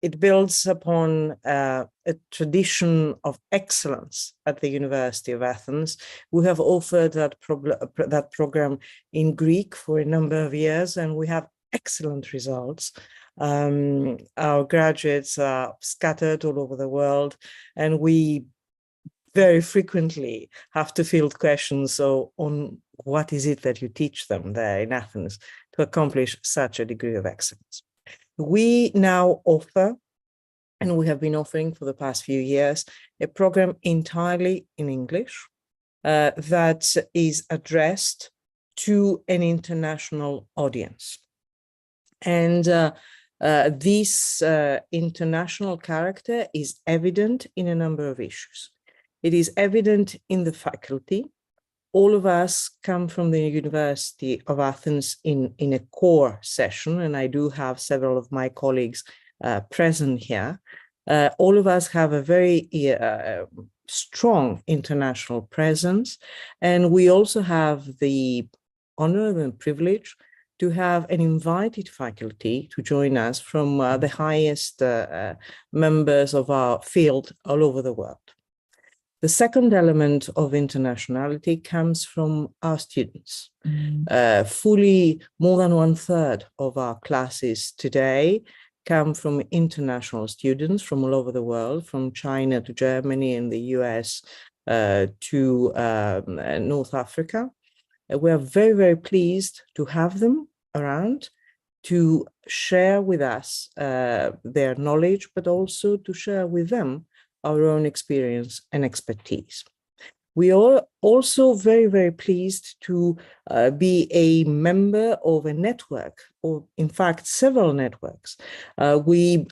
It builds upon a tradition of excellence at the University of Athens. We have offered that program in Greek for a number of years, and we have excellent results. Our graduates are scattered all over the world, and we very frequently have to field questions on what is it that you teach them there in Athens to accomplish such a degree of excellence. We now offer, and we have been offering for the past few years, a program entirely in English that is addressed to an international audience. And this international character is evident in a number of issues. It is evident in the faculty. All of us come from the University of Athens in a core session, and I do have several of my colleagues present here. All of us have a very strong international presence, and we also have the honor and privilege to have an invited faculty to join us from the highest members of our field all over the world. The second element of internationality comes from our students. Fully more than 1/3 of our classes today come from international students from all over the world, from China to Germany and the US to North Africa. We are very, very pleased to have them around to share with us their knowledge, but also to share with them our own experience and expertise. We are also very, very pleased to be a member of a network, or in fact, several networks. We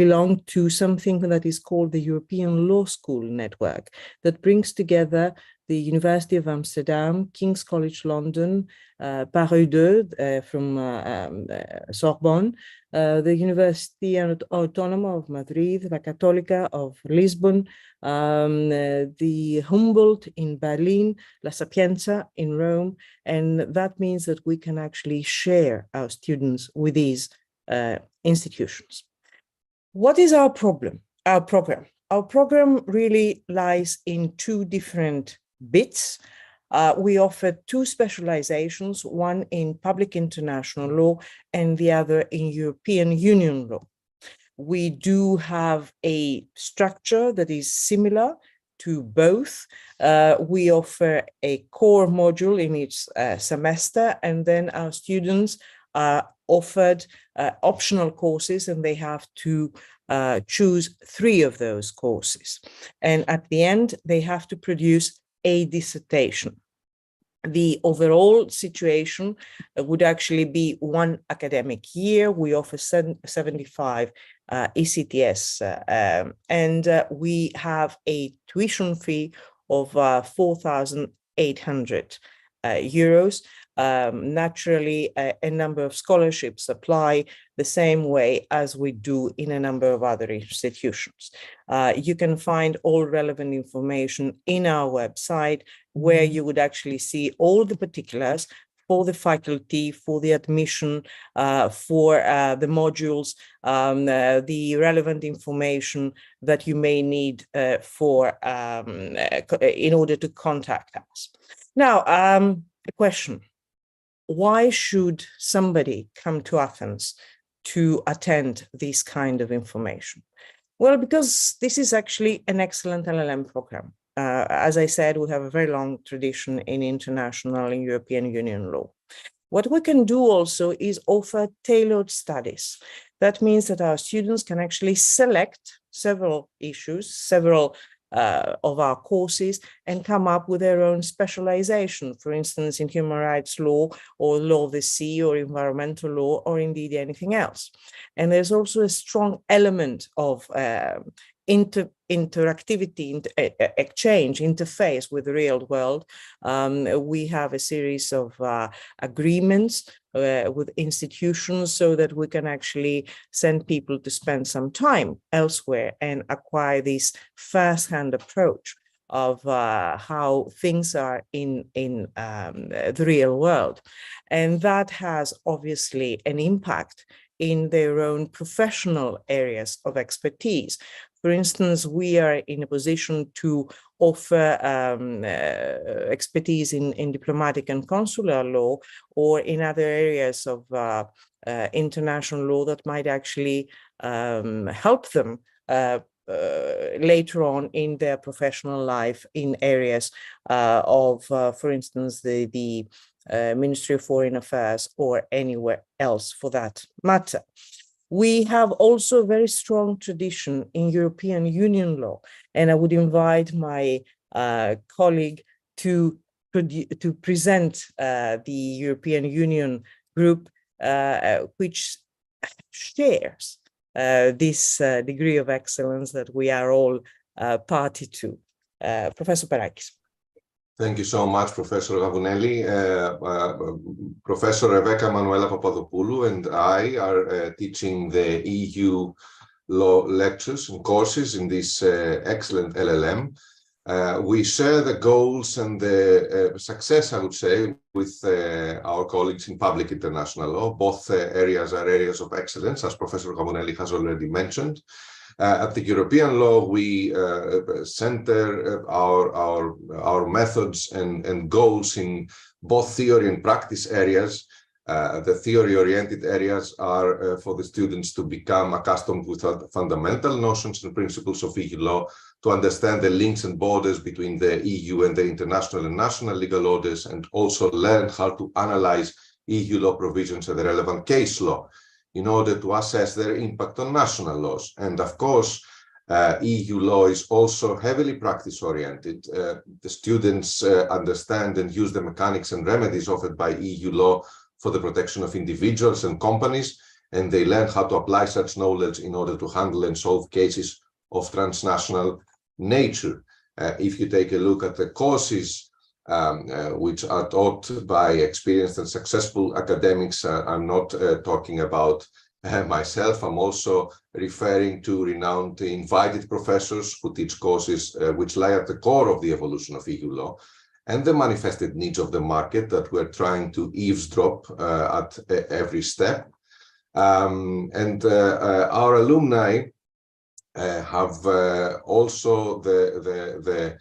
belong to something that is called the European Law School Network that brings together the University of Amsterdam, King's College London, PAEDIATRIC from Sorbonne, the University Autónoma of Madrid, La Católica of Lisbon, the Humboldt in Berlin, La Sapienza in Rome, and that means that we can actually share our students with these institutions. What is our problem? Our program really lies in two different bits. We offer two specializations, one in public international law and the other in European Union law. We do have a structure that is similar to both. We offer a core module in each semester, and then our students are offered optional courses, and they have to choose 3 of those courses. And at the end, they have to produce a dissertation. The overall situation would actually be 1 academic year. We offer 75 ECTS, and we have a tuition fee of 4,800 euros. Naturally, a number of scholarships apply the same way as we do in a number of other institutions. You can find all relevant information in our website, where you would actually see all the particulars for the faculty, for the admission, for the modules, the relevant information that you may need in order to contact us. Now, a question. Why should somebody come to Athens to attend this kind of information? Well, because this is actually an excellent LLM program. As I said, we have a very long tradition in international and European Union law. What we can do also is offer tailored studies. That means that our students can actually select several issues, several of our courses, and come up with their own specialization, for instance, in human rights law or law of the sea or environmental law, or indeed anything else. And there's also a strong element of interactivity, exchange, interface with the real world. We have a series of agreements with institutions so that we can actually send people to spend some time elsewhere and acquire this first-hand approach of how things are in the real world. And that has obviously an impact in their own professional areas of expertise. For instance, we are in a position to offer expertise in diplomatic and consular law, or in other areas of international law that might actually help them later on in their professional life in areas of, for instance, the Ministry of Foreign Affairs, or anywhere else for that matter. We have also a very strong tradition in European Union law, and I would invite my colleague to present the European Union group, which shares this degree of excellence that we are all party to. Professor Perakis. Thank you so much, Professor Gavounelli. Professor Rebecca Manuela Papadopoulou and I are teaching the EU law lectures and courses in this excellent LLM. We share the goals and the success, I would say, with our colleagues in public international law. Both areas are areas of excellence, as Professor Gavounelli has already mentioned. At the European law, we center our methods and goals in both theory and practice areas. The theory-oriented areas are for the students to become accustomed with fundamental notions and principles of EU law, to understand the links and borders between the EU and the international and national legal orders, and also learn how to analyze EU law provisions and the relevant case law in order to assess their impact on national laws. And of course, EU law is also heavily practice-oriented. The students understand and use the mechanics and remedies offered by EU law for the protection of individuals and companies, and they learn how to apply such knowledge in order to handle and solve cases of transnational nature. If you take a look at the courses which are taught by experienced and successful academics, I'm not talking about myself. I'm also referring to renowned invited professors who teach courses which lie at the core of the evolution of EU law and the manifested needs of the market that we're trying to eavesdrop at every step. Our alumni have also the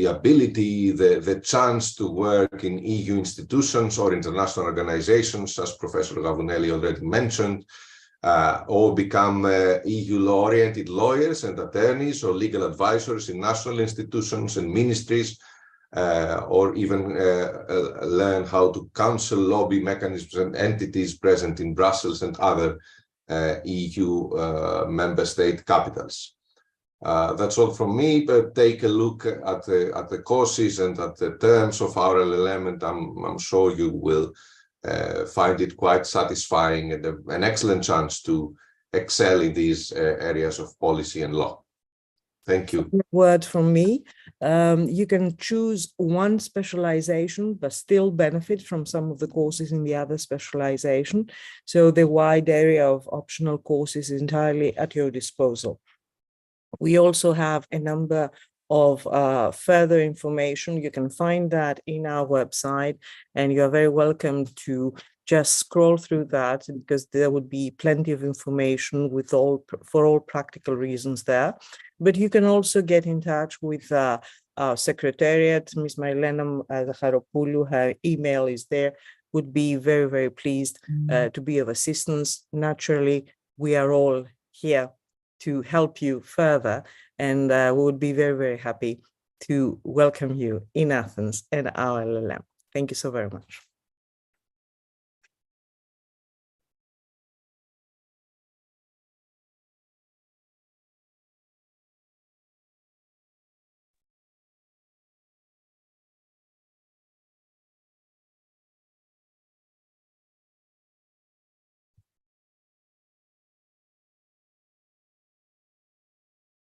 ability, the chance to work in EU institutions or international organizations, as Professor Gavunelli already mentioned, or become EU law-oriented lawyers and attorneys or legal advisors in national institutions and ministries, or even learn how to counsel lobby mechanisms and entities present in Brussels and other EU member state capitals. That's all from me, but take a look at the courses and at the terms of our LL.M, and I'm sure you will find it quite satisfying and an excellent chance to excel in these areas of policy and law. Thank you. Word from me. You can choose one specialization, but still benefit from some of the courses in the other specialization. So the wide area of optional courses is entirely at your disposal. We also have a number of further information. You can find that in our website, and you are very welcome to just scroll through that, because there would be plenty of information for all practical reasons there. But you can also get in touch with our secretariat, Ms. Marilena Zacharopoulou. Her email is there. Would be very, very pleased to be of assistance. Naturally, we are all here to help you further, and we would be very, very happy to welcome you in Athens and our LL.M. Thank you so very much.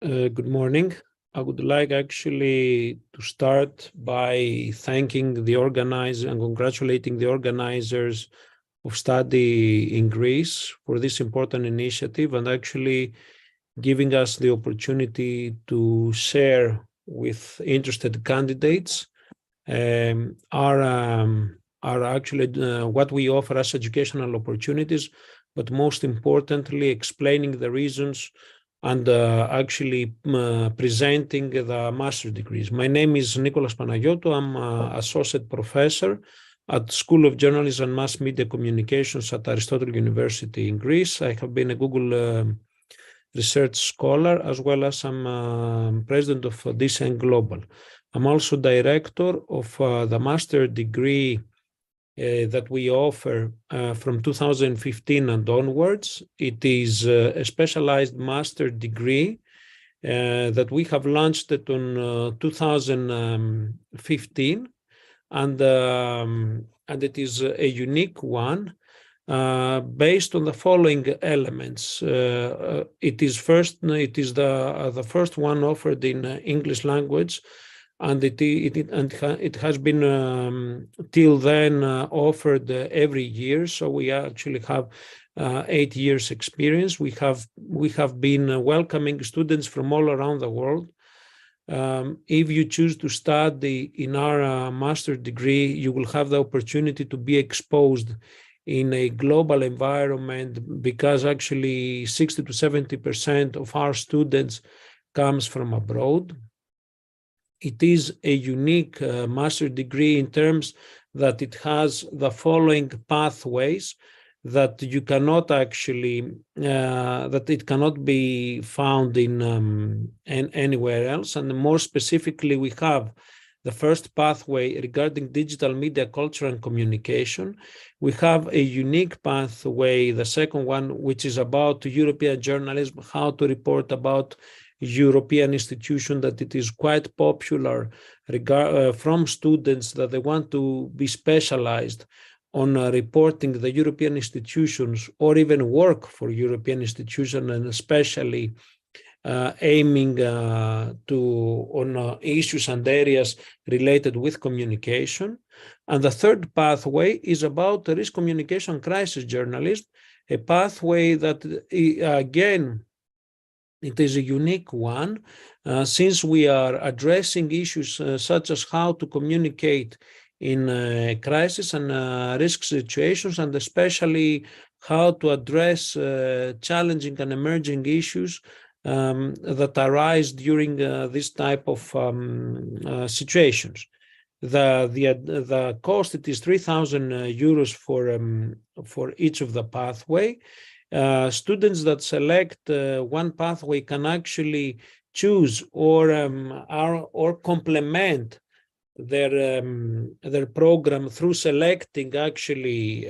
Good morning. I would like actually to start by thanking the organizer and congratulating the organizers of Study in Greece for this important initiative, and actually giving us the opportunity to share with interested candidates are actually what we offer as educational opportunities, but most importantly, explaining the reasons and actually presenting the master's degrees. My name is Nicholas Panagiotou. I'm associate professor at School of Journalism and Mass Media Communications at Aristotle University in Greece. I have been a Google research scholar, as well as I'm president of DCN Global. I'm also director of the master degree that we offer from 2015 and onwards. It is a specialized master degree that we have launched it on 2015, and it is a unique one based on the following elements. It is the first one offered in English language, and it has been till then offered every year. So we actually have 8 years experience. We have been welcoming students from all around the world. If you choose to study in our master degree, you will have the opportunity to be exposed in a global environment, because actually 60 to 70% of our students comes from abroad. It is a unique master degree in terms that it has the following pathways that you cannot actually, that it cannot be found in anywhere else. And more specifically, we have the first pathway regarding digital media, culture, and communication. We have a unique pathway, the second one, which is about European journalism, how to report about European institution, that it is quite popular from students that they want to be specialized on reporting the European institutions, or even work for European institutions, and especially aiming on issues and areas related with communication. And the third pathway is about risk communication crisis journalism, a pathway that, again, it is a unique one, since we are addressing issues such as how to communicate in crisis and risk situations, and especially how to address challenging and emerging issues that arise during this type of situations. The cost, it is 3,000 euros for each of the pathway. Students that select one pathway can actually choose or complement their program through selecting actually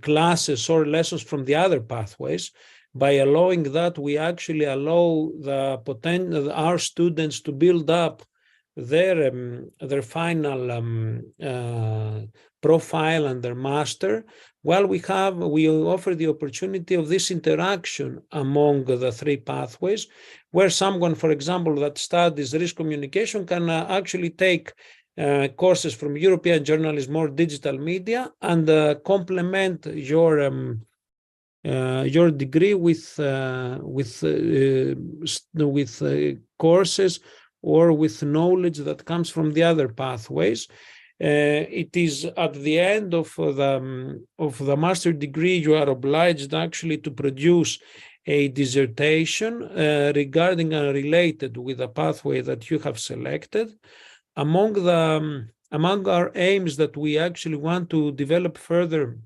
classes or lessons from the other pathways. By allowing that, we actually allow our students to build up their final profile and their master, while we offer the opportunity of this interaction among the three pathways, where someone, for example, that studies risk communication can actually take courses from European journalism or digital media and complement your degree with courses or with knowledge that comes from the other pathways. It is at the end of the master degree, you are obliged actually to produce a dissertation regarding and related with the pathway that you have selected. Among our aims that we actually want to develop further,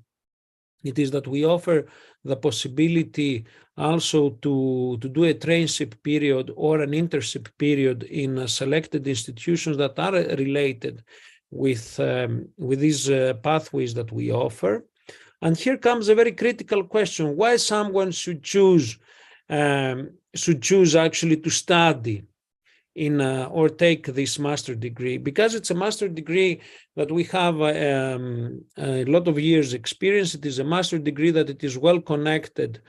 it is that we offer the possibility also to do a trainship period or an internship period in selected institutions that are related with these pathways that we offer. And here comes a very critical question: why someone should choose actually to study in or take this master degree? Because it's a master degree that we have a lot of years experience. It is a master degree that it is well connected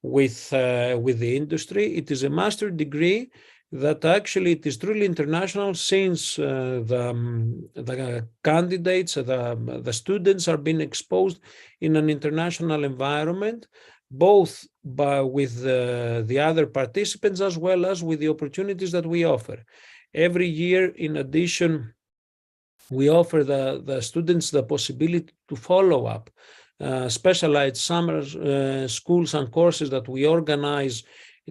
with the industry. It is a master degree that actually it is truly international, since the candidates, the students are being exposed in an international environment, both with the other participants as well as with the opportunities that we offer. Every year, in addition, we offer the students the possibility to follow up specialized summer schools and courses that we organize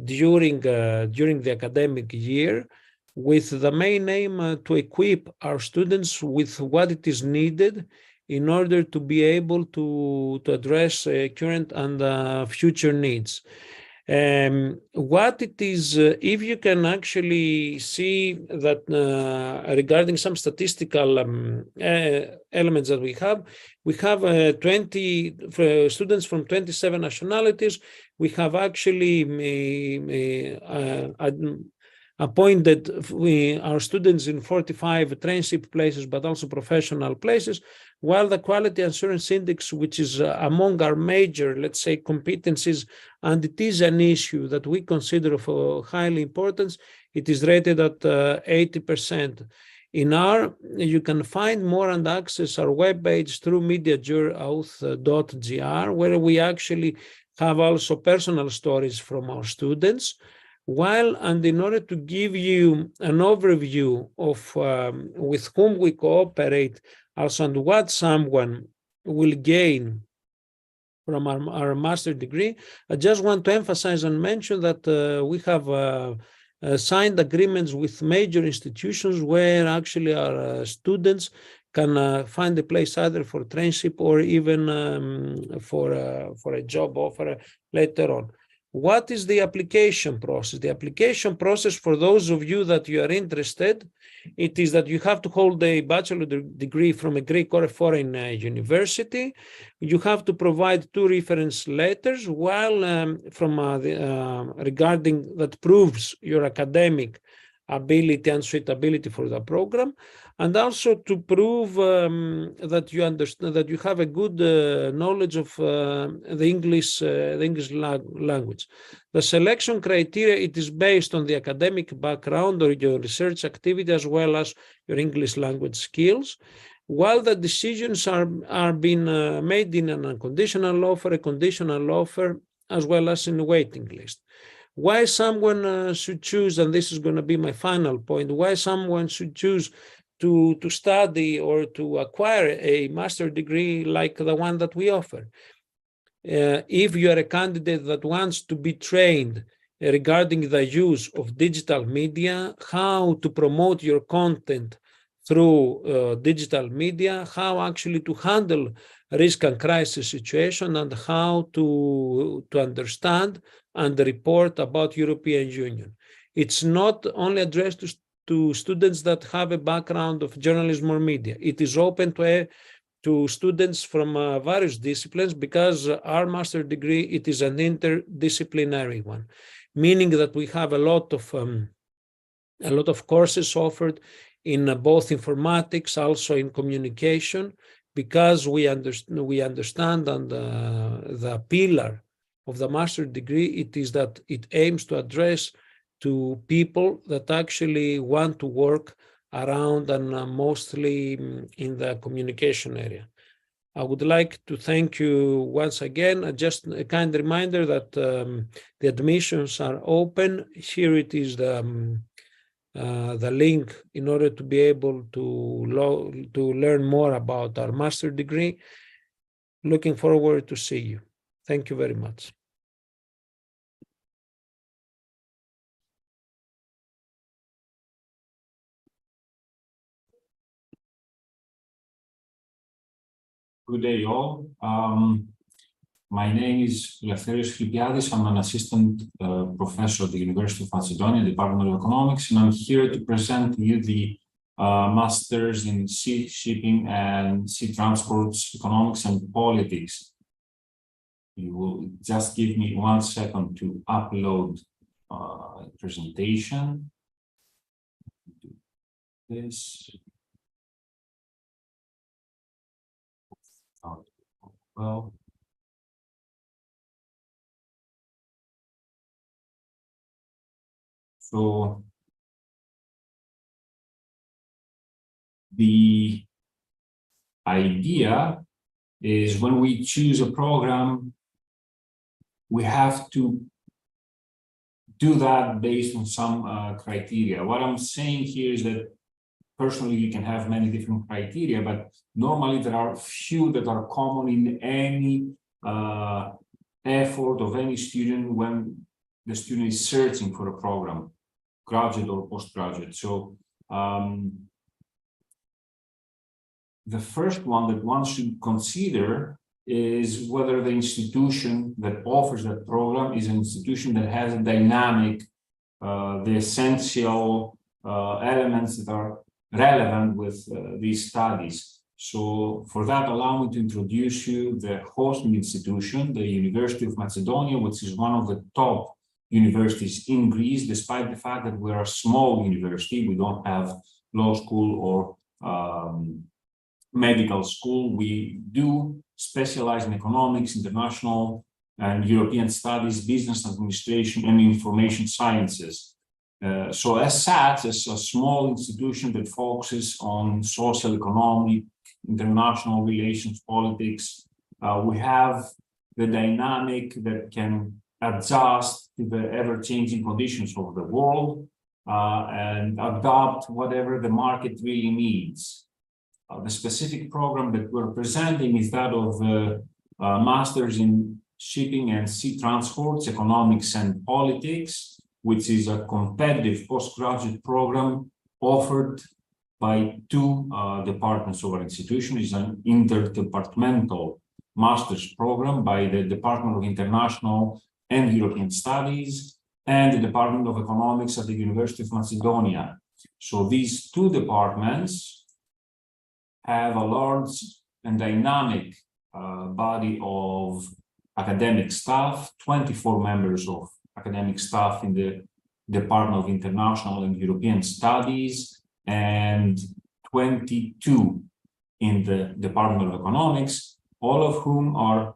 during the academic year, with the main aim to equip our students with what it is needed in order to be able to address current and future needs. What it is, if you can actually see that regarding some statistical elements that we have 20 students from 27 nationalities. We have actually appointed our students in 45 trainship places, but also professional places, while the quality assurance index, which is among our major, let's say, competencies, and it is an issue that we consider of highly importance, it is rated at 80%. You can find more and access our webpage through mediajurout.gr, where we actually have also personal stories from our students. And in order to give you an overview of with whom we cooperate, also, and what someone will gain from our master degree, I just want to emphasize and mention that we have signed agreements with major institutions where actually our students can find a place either for trainship or even for a job offer later on. What is the application process? The application process, for those of you that you are interested, it is that you have to hold a bachelor degree from a Greek or a foreign university. You have to provide 2 reference letters, while regarding that proves your academic ability and suitability for the program, and also to prove that you understand, that you have a good knowledge of the English language. The selection criteria, it is based on the academic background or your research activity as well as your English language skills, while the decisions are being made in an unconditional offer, a conditional offer, as well as in a waiting list. Why someone should choose, and this is going to be my final point, why someone should choose to study or to acquire a master's degree like the one that we offer. If you are a candidate that wants to be trained regarding the use of digital media, how to promote your content through digital media, how actually to handle risk and crisis situation, and how to understand and report about European Union. It's not only addressed to students that have a background of journalism or media. It is open to students from various disciplines, because our master's degree, it is an interdisciplinary one, meaning that we have a lot of courses offered in both informatics, also in communication, because we understand and the pillar of the master's degree, it is that it aims to address to people that actually want to work around and mostly in the communication area. I would like to thank you once again. Just a kind reminder that the admissions are open. Here it is the link in order to be able to learn more about our master's degree. Looking forward to see you. Thank you very much. Good day, all. My name is Eleftherios Philippiadis. I'm an assistant professor at the University of Macedonia, Department of Economics, and I'm here to present to you the Masters in Sea Shipping and Sea Transports, Economics and Politics. You will just give me 1 second to upload a presentation. This. Well. So the idea is when we choose a program, we have to do that based on some criteria. What I'm saying here is that personally, you can have many different criteria, but normally there are few that are common in any effort of any student when the student is searching for a program, graduate or postgraduate. So the first one that one should consider is whether the institution that offers that program is an institution that has a dynamic, the essential elements that are relevant with these studies. So for that, allow me to introduce you the hosting institution, the University of Macedonia, which is one of the top universities in Greece, despite the fact that we're a small university. We don't have law school or medical school. We do specialize in economics, international and European studies, business administration, and information sciences. So as such, as a small institution that focuses on social, economic, international relations, politics, we have the dynamic that can adjust to the ever-changing conditions of the world and adopt whatever the market really needs. The specific program that we're presenting is that of the Masters in Shipping and Sea Transports, Economics and Politics, which is a competitive postgraduate program offered by two departments of our institution. It's an interdepartmental master's program by the Department of International and European Studies and the Department of Economics at the University of Macedonia. So these two departments have a large and dynamic body of academic staff, 24 members of academic staff in the Department of International and European Studies, and 22 in the Department of Economics, all of whom are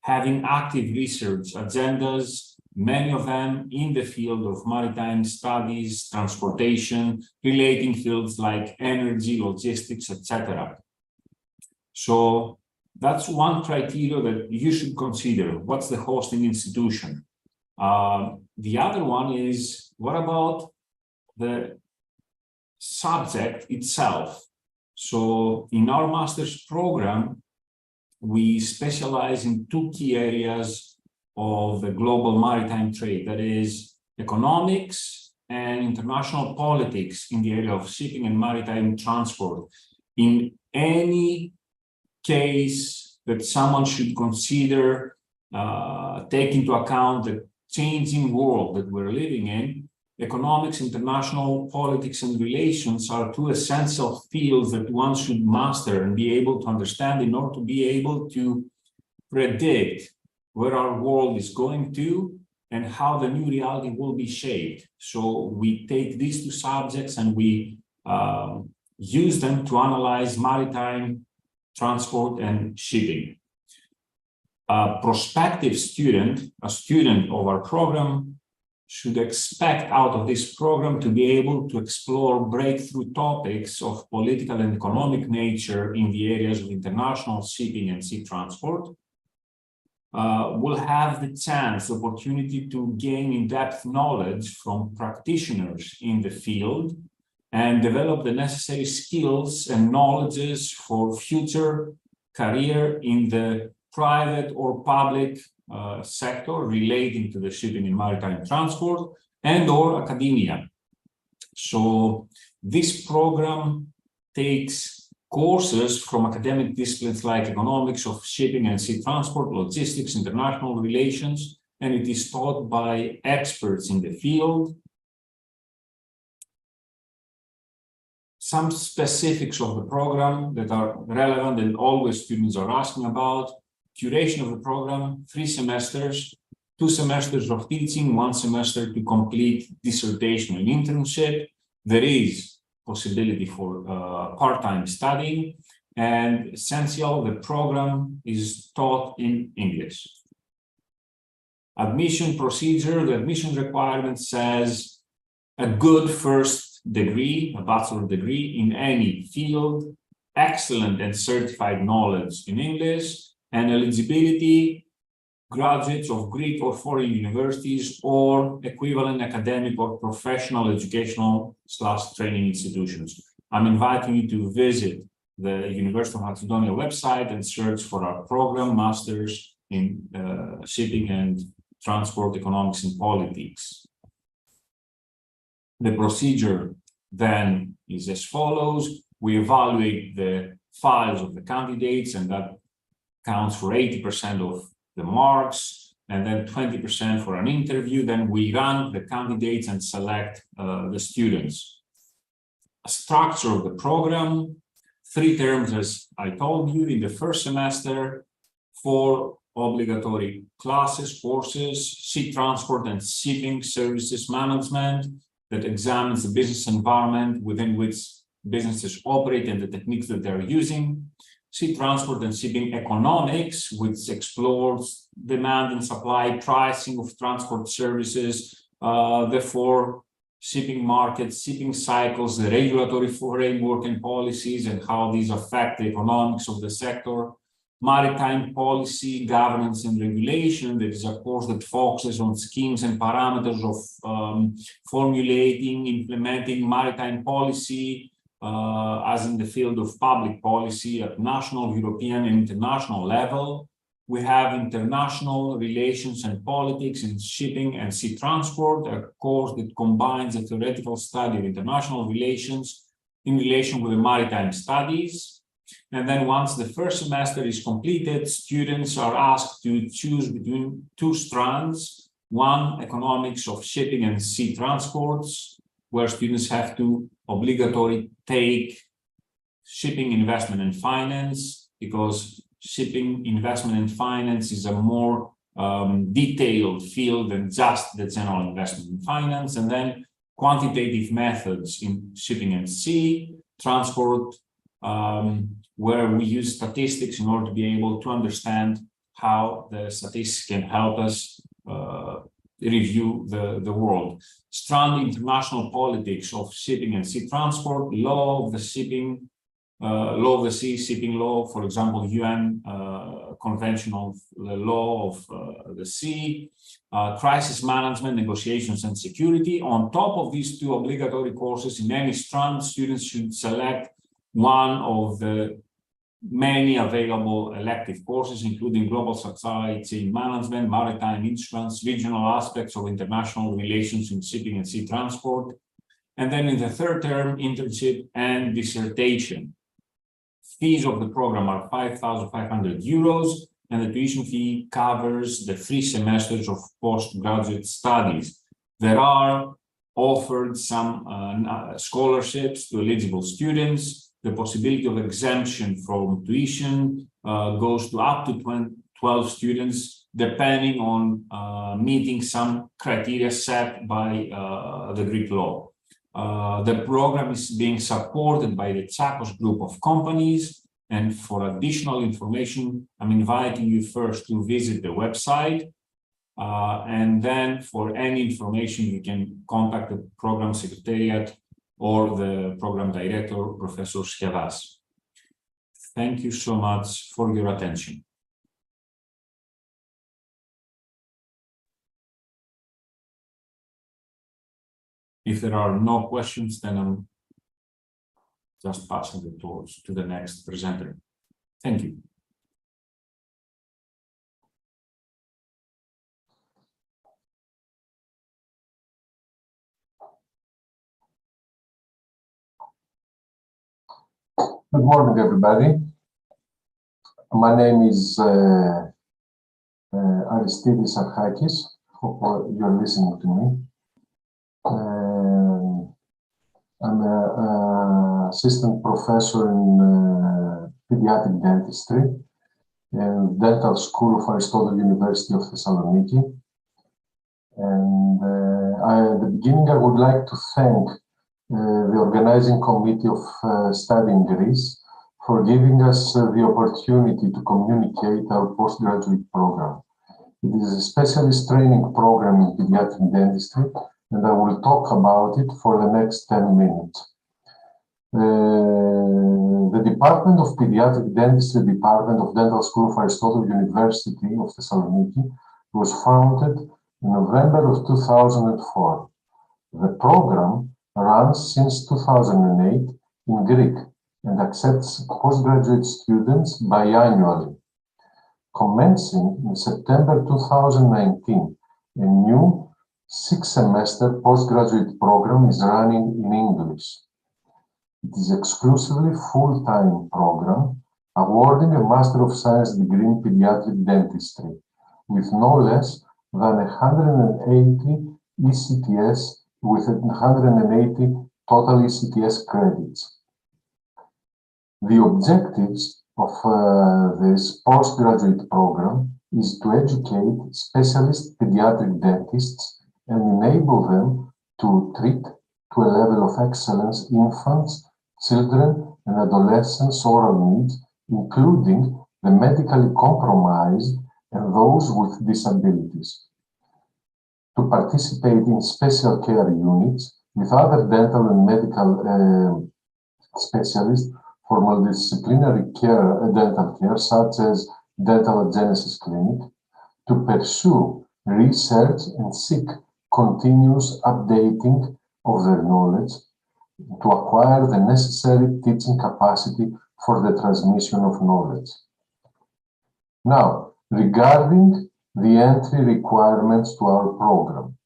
having active research agendas, many of them in the field of maritime studies, transportation, relating fields like energy, logistics, etc. So that's one criteria that you should consider. What's the hosting institution? The other one is, what about the subject itself? So in our master's program, we specialize in two key areas of the global maritime trade, that is economics and international politics in the area of shipping and maritime transport. In any case that someone should consider take into account the changing world that we're living in, economics, international politics, and relations are two essential fields that one should master and be able to understand in order to be able to predict where our world is going to and how the new reality will be shaped. So we take these two subjects and we use them to analyze maritime transport and shipping. A prospective student, a student of our program, should expect out of this program to be able to explore breakthrough topics of political and economic nature in the areas of international shipping and sea transport. Will have the chance, the opportunity to gain in-depth knowledge from practitioners in the field and develop the necessary skills and knowledges for future career in the private or public sector relating to the shipping and maritime transport and or academia. So this program takes courses from academic disciplines like economics of shipping and sea transport, logistics, international relations, and it is taught by experts in the field. Some specifics of the program that are relevant and always students are asking about: duration of the program, 3 semesters, 2 semesters of teaching, 1 semester to complete dissertation and internship. There is possibility for part-time studying, and essential, the program is taught in English. Admission procedure, the admission requirement says a good first degree, a bachelor degree in any field, excellent and certified knowledge in English, and eligibility, graduates of Greek or foreign universities or equivalent academic or professional educational / training institutions. I'm inviting you to visit the University of Macedonia website and search for our program, Masters in Shipping and Transport Economics and Politics. The procedure then is as follows. We evaluate the files of the candidates, and that counts for 80% of the marks, and then 20% for an interview. Then we rank the candidates and select the students. A structure of the program, 3 terms, as I told you, in the first semester, 4 obligatory classes, courses, sea transport and shipping services management, that examines the business environment within which businesses operate and the techniques that they're using. Sea transport and shipping economics, which explores demand and supply, pricing of transport services, therefore shipping markets, shipping cycles, the regulatory framework and policies, and how these affect the economics of the sector. Maritime policy, governance and regulation, that is a course that focuses on schemes and parameters of formulating, implementing maritime policy, as in the field of public policy at national, European, and international level. We have international relations and politics in shipping and sea transport, a course that combines a theoretical study of international relations in relation with the maritime studies. And then once the first semester is completed, students are asked to choose between 2 strands. One, economics of shipping and sea transports, where students have to obligatory take shipping investment and finance, because shipping investment and finance is a more detailed field than just the general investment in finance, and then quantitative methods in shipping and sea, transport, where we use statistics in order to be able to understand how the statistics can help us review the world. Strong international politics of shipping and sea transport, law of the shipping, law of the sea, shipping law, for example, UN Convention of the Law of the Sea, crisis management, negotiations, and security. On top of these two obligatory courses, in any strand, students should select one of the many available elective courses, including global supply chain management, maritime insurance, regional aspects of international relations in shipping and sea transport. And then in the third term, internship and dissertation. Fees of the program are 5,500 euros, and the tuition fee covers the 3 semesters of postgraduate studies. There are offered some scholarships to eligible students. The possibility of exemption from tuition goes to up to 12 students, depending on meeting some criteria set by the Greek law. The program is being supported by the Tsakos group of companies, and for additional information, I'm inviting you first to visit the website, and then for any information, you can contact the program secretariat or the program director, Professor Schevas. Thank you so much for your attention. If there are no questions, then I'm just passing the torch to the next presenter. Thank you. Good morning, everybody. My name is Aristidis Archakis. Hope you're listening to me. I'm an assistant professor in pediatric dentistry in Dental School of Aristotle University of Thessaloniki. And at the beginning, I would like to thank the organizing committee of Study in Greece for giving us the opportunity to communicate our postgraduate program. It is a specialist training program in pediatric dentistry, and I will talk about it for the next 10 minutes. The Department of Pediatric Dentistry, Department of Dental School of Aristotle University of Thessaloniki, was founded in November of 2004. The program runs since 2008 in Greek and accepts postgraduate students biannually. Commencing in September 2019, a new 6-semester postgraduate program is running in English. It is exclusively full-time program, awarding a Master of Science degree in pediatric dentistry, with no less than 180 ECTS, with 180 total ECTS credits. The objectives of this postgraduate program is to educate specialist pediatric dentists and enable them to treat to a level of excellence infants, children, and adolescents' oral needs, including the medically compromised and those with disabilities. To participate in special care units with other dental and medical specialists for multidisciplinary care, dental care, such as Dental Genesis Clinic, to pursue research and seek continuous updating of their knowledge, to acquire the necessary teaching capacity for the transmission of knowledge. Now, regarding the entry requirements to our program,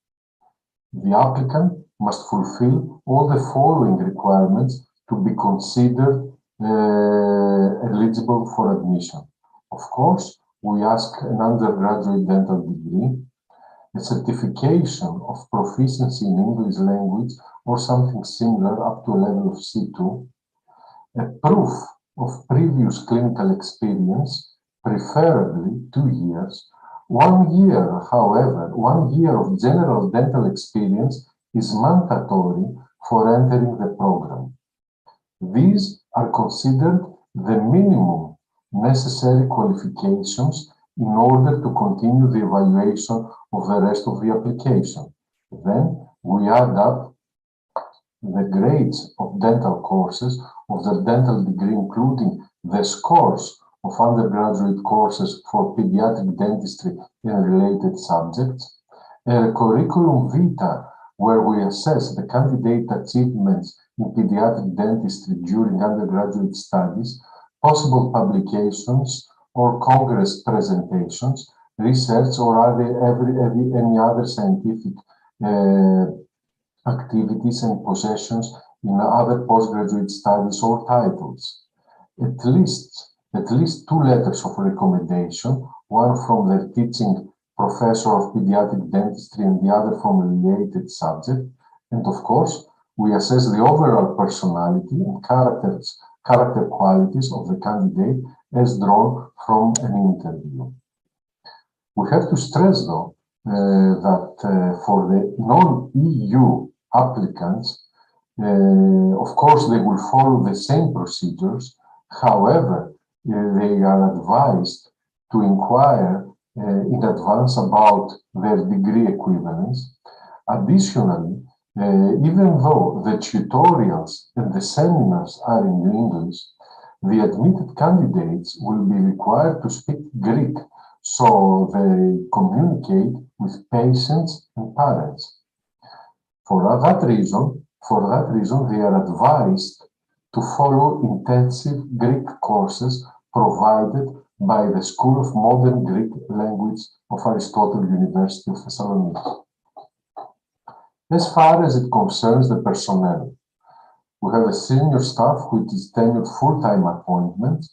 the applicant must fulfill all the following requirements to be considered eligible for admission. Of course, we ask an undergraduate dental degree, a certification of proficiency in English language or something similar up to a level of C2, a proof of previous clinical experience, preferably 2 years, 1 year, however, 1 year of general dental experience is mandatory for entering the program. These are considered the minimum necessary qualifications in order to continue the evaluation of the rest of the application. Then we add up the grades of dental courses of the dental degree, including the scores of undergraduate courses for pediatric dentistry and related subjects, a curriculum vitae where we assess the candidate achievements in pediatric dentistry during undergraduate studies, possible publications or congress presentations, research, or any other scientific activities and possessions in other postgraduate studies or titles. At least 2 letters of recommendation, one from the teaching professor of pediatric dentistry and the other from a related subject. And of course, we assess the overall personality and character qualities of the candidate as drawn from an interview. We have to stress, though, that for the non-EU applicants, of course, they will follow the same procedures. However, they are advised to inquire in advance about their degree equivalence. Additionally, even though the tutorials and the seminars are in English, the admitted candidates will be required to speak Greek, so they communicate with patients and parents. For that reason, they are advised to follow intensive Greek courses provided by the School of Modern Greek Language of Aristotle University of Thessaloniki. As far as it concerns the personnel, we have a senior staff which is tenured full-time appointment,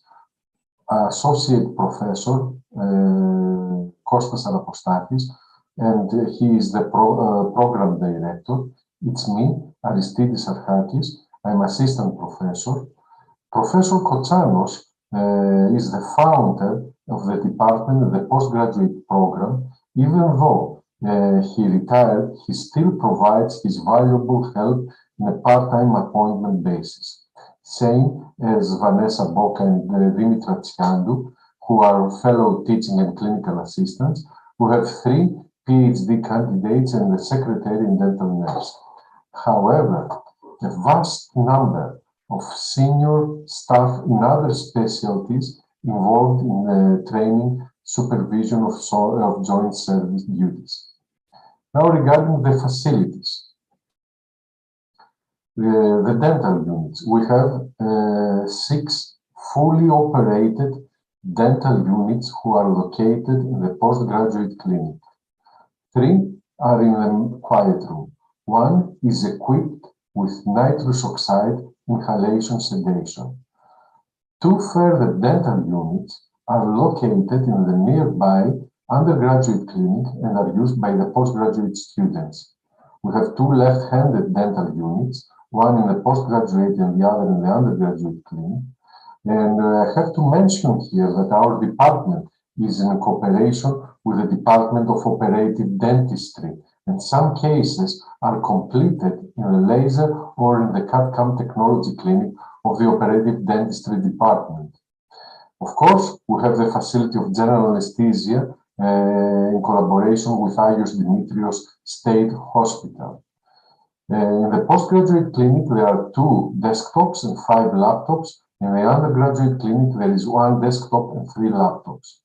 associate professor Kostas Arapostatis, and he is the program director. It's me, Aristidis Archakis. I'm assistant professor. Professor Kotsanos is the founder of the department of the postgraduate program. Even though he retired, he still provides his valuable help in a part-time appointment basis. Same as Vanessa Boca and Dimitra Tsiandou, who are fellow teaching and clinical assistants, who have 3 PhD candidates and a secretary and dental nurse. However, a vast number of senior staff in other specialties involved in the training, supervision of joint service duties. Now, regarding the facilities, the dental units, we have 6 fully operated dental units who are located in the postgraduate clinic. 3 are in the quiet room. 1 is equipped with nitrous oxide inhalation sedation. 2 further dental units are located in the nearby undergraduate clinic and are used by the postgraduate students. We have 2 left-handed dental units, one in the postgraduate and the other in the undergraduate clinic. And I have to mention here that our department is in cooperation with the Department of Operative Dentistry, and some cases are completed in the laser or in the CAD/CAM technology clinic of the Operative Dentistry Department. Of course, we have the facility of general anesthesia in collaboration with Agios Dimitrios State Hospital. In the postgraduate clinic, there are 2 desktops and 5 laptops. In the undergraduate clinic, there is 1 desktop and 3 laptops.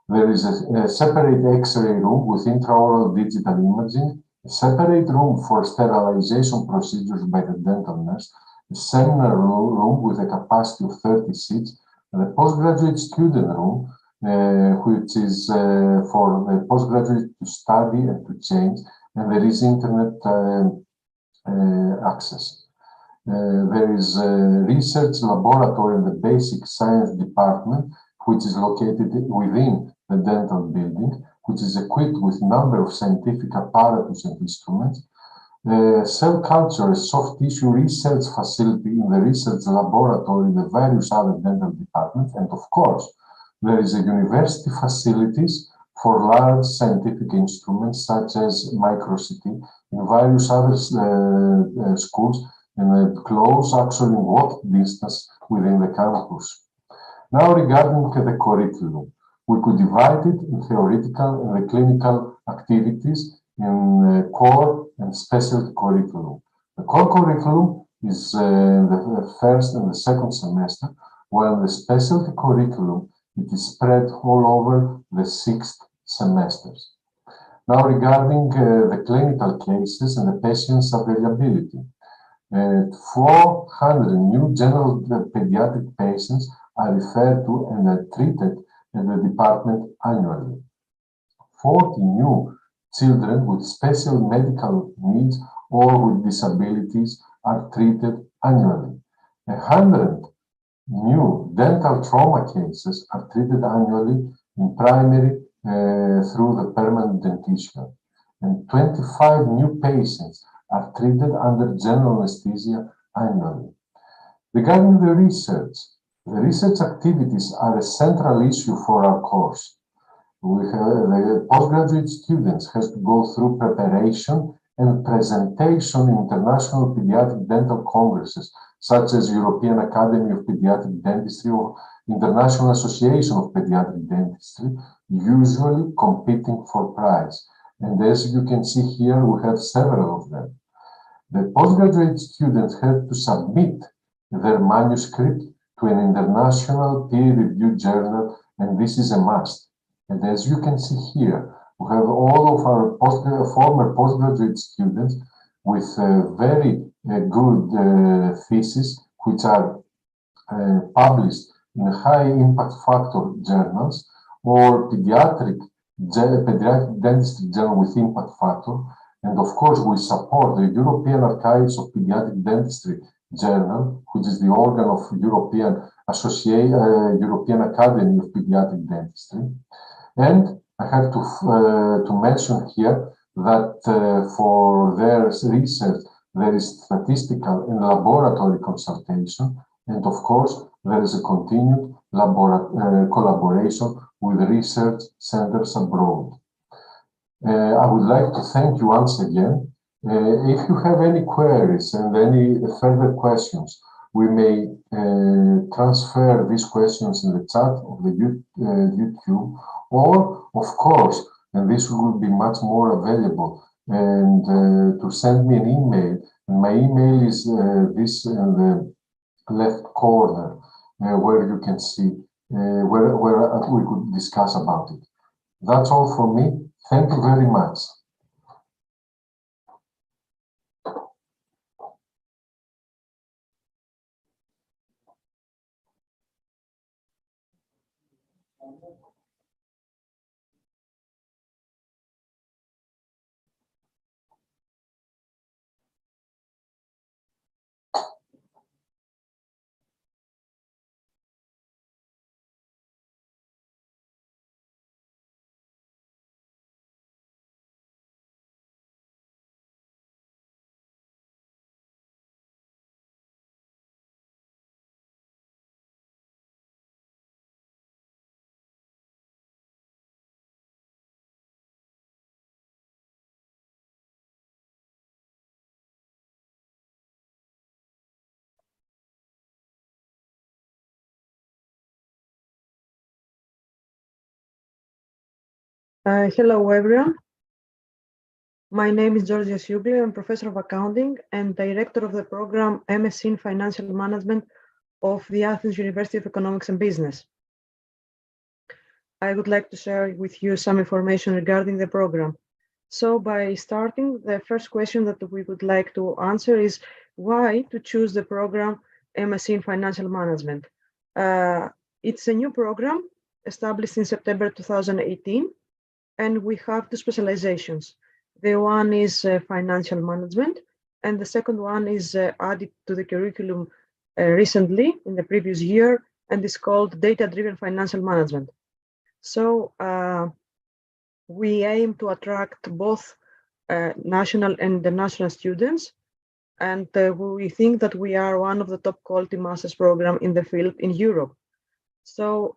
There is a separate X-ray room with intraoral digital imaging, a separate room for sterilization procedures by the dental nurse, a seminar room with a capacity of 30 seats, and a postgraduate student room, which is for the postgraduate to study and to change, and there is internet access. There is a research laboratory in the basic science department, which is located within the dental building, which is equipped with a number of scientific apparatus and instruments. Cell culture, a soft tissue research facility in the research laboratory in the various other dental departments. And of course, there is a university facilities for large scientific instruments such as microCT in various other schools and close, actually walk distance within the campus. Now, regarding the curriculum, we could divide it in theoretical and clinical activities in core and specialty curriculum. The core curriculum is the first and the second semester, while the specialty curriculum, it is spread all over the 6th semesters. Now, regarding the clinical cases and the patient's availability, 400 new general pediatric patients are referred to and are treated in the department annually. 40 new children with special medical needs or with disabilities are treated annually. 100 new dental trauma cases are treated annually in primary through the permanent dentistry. And 25 new patients are treated under general anesthesia annually. Regarding the research activities are a central issue for our course. The postgraduate students have to go through preparation and presentation in international pediatric dental congresses, such as European Academy of Pediatric Dentistry or International Association of Pediatric Dentistry, usually competing for prize. And as you can see here, we have several of them. The postgraduate students have to submit their manuscript to an international peer-reviewed journal, and this is a must. And as you can see here, we have all of our former postgraduate students with very good theses, which are published in high impact factor journals or pediatric dentistry journal with impact factor. And of course, we support the European Archives of Pediatric Dentistry journal, which is the organ of European Academy of Pediatric Dentistry. And I have to mention here that for their research, there is statistical and laboratory consultation. And of course, there is a continued collaboration with research centers abroad. I would like to thank you once again. If you have any queries and any further questions, we may transfer these questions in the chat of the YouTube, or of course, and this will be much more available, and to send me an email. And my email is this in the left corner, where you can see where we could discuss about it. That's all from me. Thank you very much. Hello, everyone. My name is Georgia Siugli. I'm professor of accounting and director of the program M.SC in Financial Management of the Athens University of Economics and Business. I would like to share with you some information regarding the program. So by starting, the first question that we would like to answer is why to choose the program M.SC in Financial Management. It's a new program established in September 2018. And we have two specializations. The one is financial management, and the second one is added to the curriculum recently in the previous year, and is called data-driven financial management. So we aim to attract both national and international students, and we think that we are one of the top quality master's program in the field in Europe. So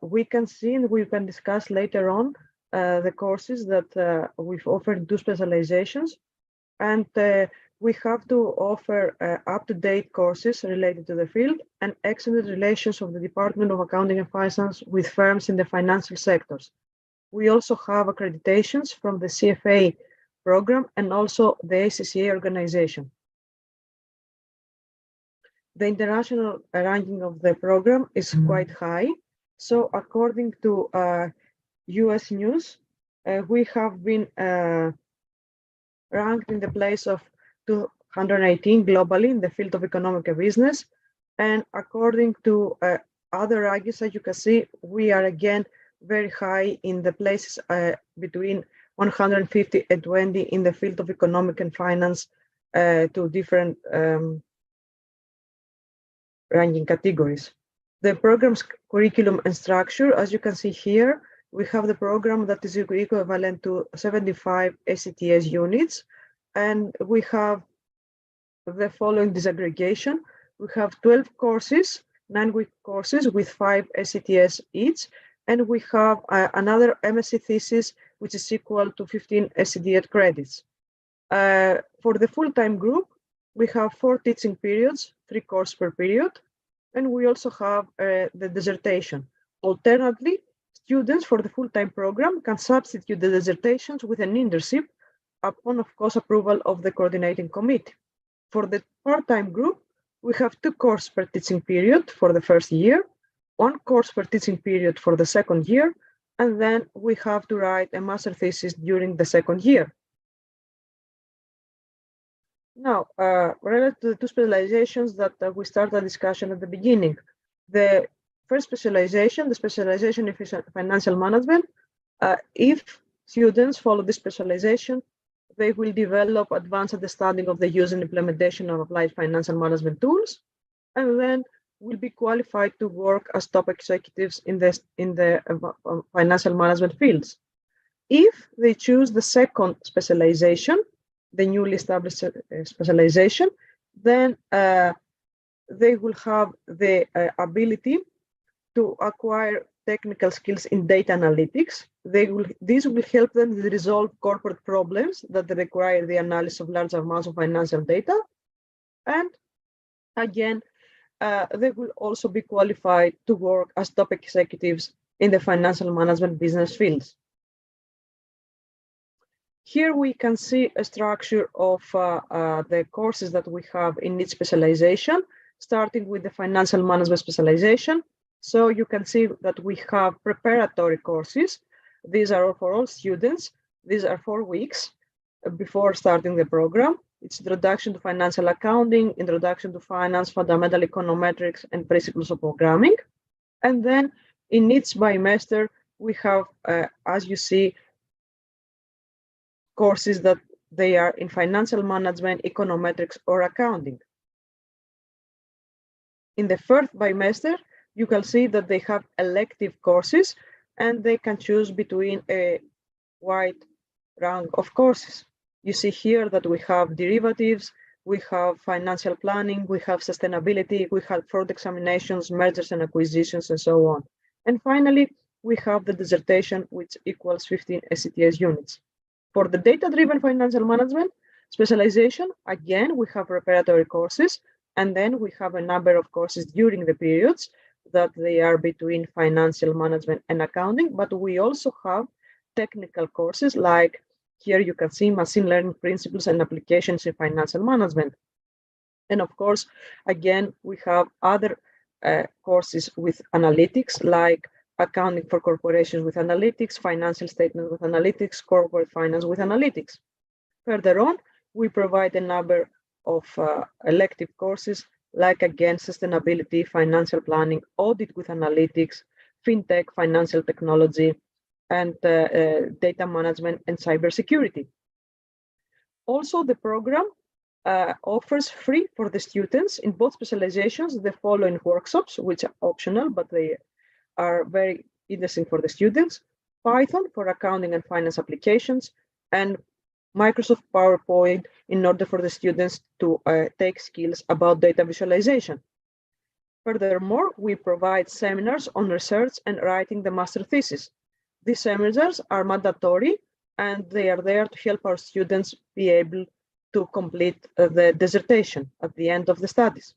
we can see and we can discuss later on the courses that we've offered in 2 specializations, and we have to offer up-to-date courses related to the field and excellent relations of the Department of Accounting and Finance with firms in the financial sectors. We also have accreditations from the CFA program and also the ACCA organization. The international ranking of the program is quite high. So according to US News, we have been ranked in the place of 218 globally in the field of economic and business. And according to other rankings, as you can see, we are again very high in the places between 150 and 20 in the field of economic and finance to different ranking categories. The program's curriculum and structure, as you can see here, we have the program that is equivalent to 75 SCTS units, and we have the following disaggregation. We have 12 courses, 9-week courses with 5 SCTS each, and we have another M.SC thesis, which is equal to 15 SCTS credits. For the full-time group, we have 4 teaching periods, 3 courses per period, and we also have the dissertation. Alternately, students for the full-time program can substitute the dissertations with an internship upon, of course, approval of the coordinating committee. For the part-time group, we have 2 courses per teaching period for the first year, 1 course per teaching period for the second year, and then we have to write a master thesis during the second year. Now, related to the 2 specializations that we started the discussion at the beginning, the first specialization, the specialization in financial management, if students follow this specialization, they will develop advanced understanding of the use and implementation of applied financial management tools, and then will be qualified to work as top executives in the financial management fields. If they choose the second specialization, the newly established specialization, then they will have the ability to acquire technical skills in data analytics. This will help them to resolve corporate problems that require the analysis of large amounts of financial data. And again, they will also be qualified to work as top executives in the financial management business fields. Here we can see a structure of the courses that we have in each specialization, starting with the financial management specialization. So you can see that we have preparatory courses. These are for all students. These are 4 weeks before starting the program. It's Introduction to Financial Accounting, Introduction to Finance, Fundamental Econometrics, and Principles of Programming. And then in each bimester, we have, as you see, courses that they are in financial management, econometrics, or accounting. In the first bimester, you can see that they have elective courses, and they can choose between a wide range of courses. You see here that we have derivatives, we have financial planning, we have sustainability, we have fraud examinations, mergers and acquisitions, and so on. And finally, we have the dissertation, which equals 15 SCTS units. For the data-driven financial management specialization, again, we have preparatory courses, and then we have a number of courses during the periods that they are between financial management and accounting, but we also have technical courses like here you can see machine learning principles and applications in financial management. And of course, again, we have other courses with analytics like accounting for corporations with analytics, financial statements with analytics, corporate finance with analytics. Further on, we provide a number of elective courses like, again, sustainability, financial planning, audit with analytics, fintech, financial technology, and data management and cybersecurity. Also, the program offers free for the students in both specializations the following workshops, which are optional, but they are very interesting for the students: Python for accounting and finance applications, and Microsoft PowerPoint in order for the students to take skills about data visualization. Furthermore, we provide seminars on research and writing the master thesis. These seminars are mandatory and they are there to help our students be able to complete the dissertation at the end of the studies.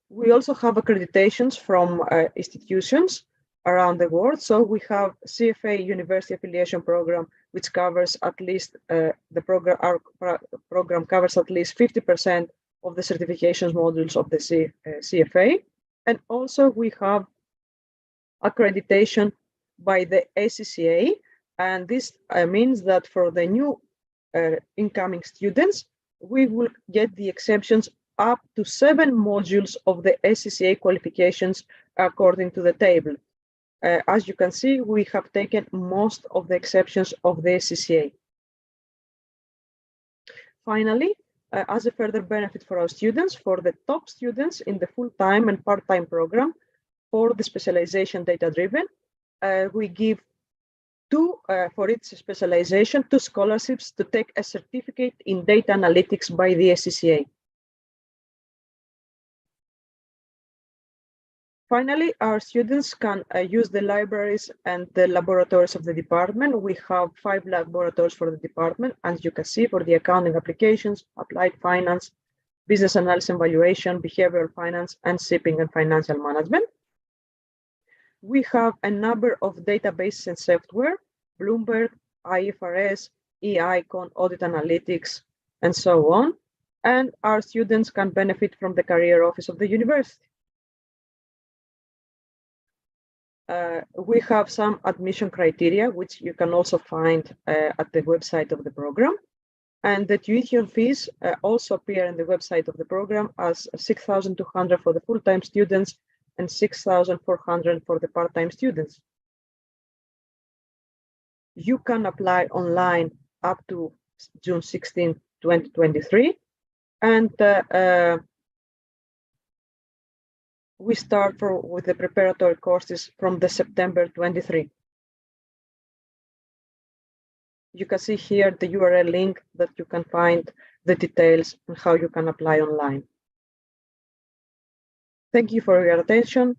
We also have accreditations from institutions around the world. So we have CFA University Affiliation Program, which covers at least our program covers at least 50% of the certifications modules of the CFA. And also we have accreditation by the ACCA. And this means that for the new incoming students, we will get the exemptions up to 7 modules of the ACCA qualifications according to the table. As you can see, we have taken most of the exceptions of the ACCA. Finally, as a further benefit for our students, for the top students in the full-time and part-time program for the specialization data-driven, we give for each specialization 2 scholarships to take a certificate in data analytics by the ACCA. Finally, our students can use the libraries and the laboratories of the department. We have 5 laboratories for the department, as you can see, for the accounting applications, applied finance, business analysis and valuation, behavioral finance, and shipping and financial management. We have a number of databases and software, Bloomberg, IFRS, eIcon, Audit Analytics, and so on. And our students can benefit from the career office of the university. We have some admission criteria, which you can also find at the website of the program. And the tuition fees also appear in the website of the program as 6,200 for the full-time students and 6,400 for the part-time students. You can apply online up to June 16, 2023. And we start with the preparatory courses from the September 23. You can see here the URL link that you can find the details on how you can apply online. Thank you for your attention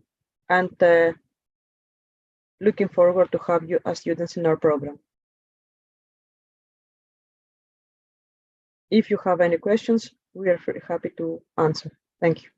and looking forward to have you as students in our program. If you have any questions, we are very happy to answer. Thank you.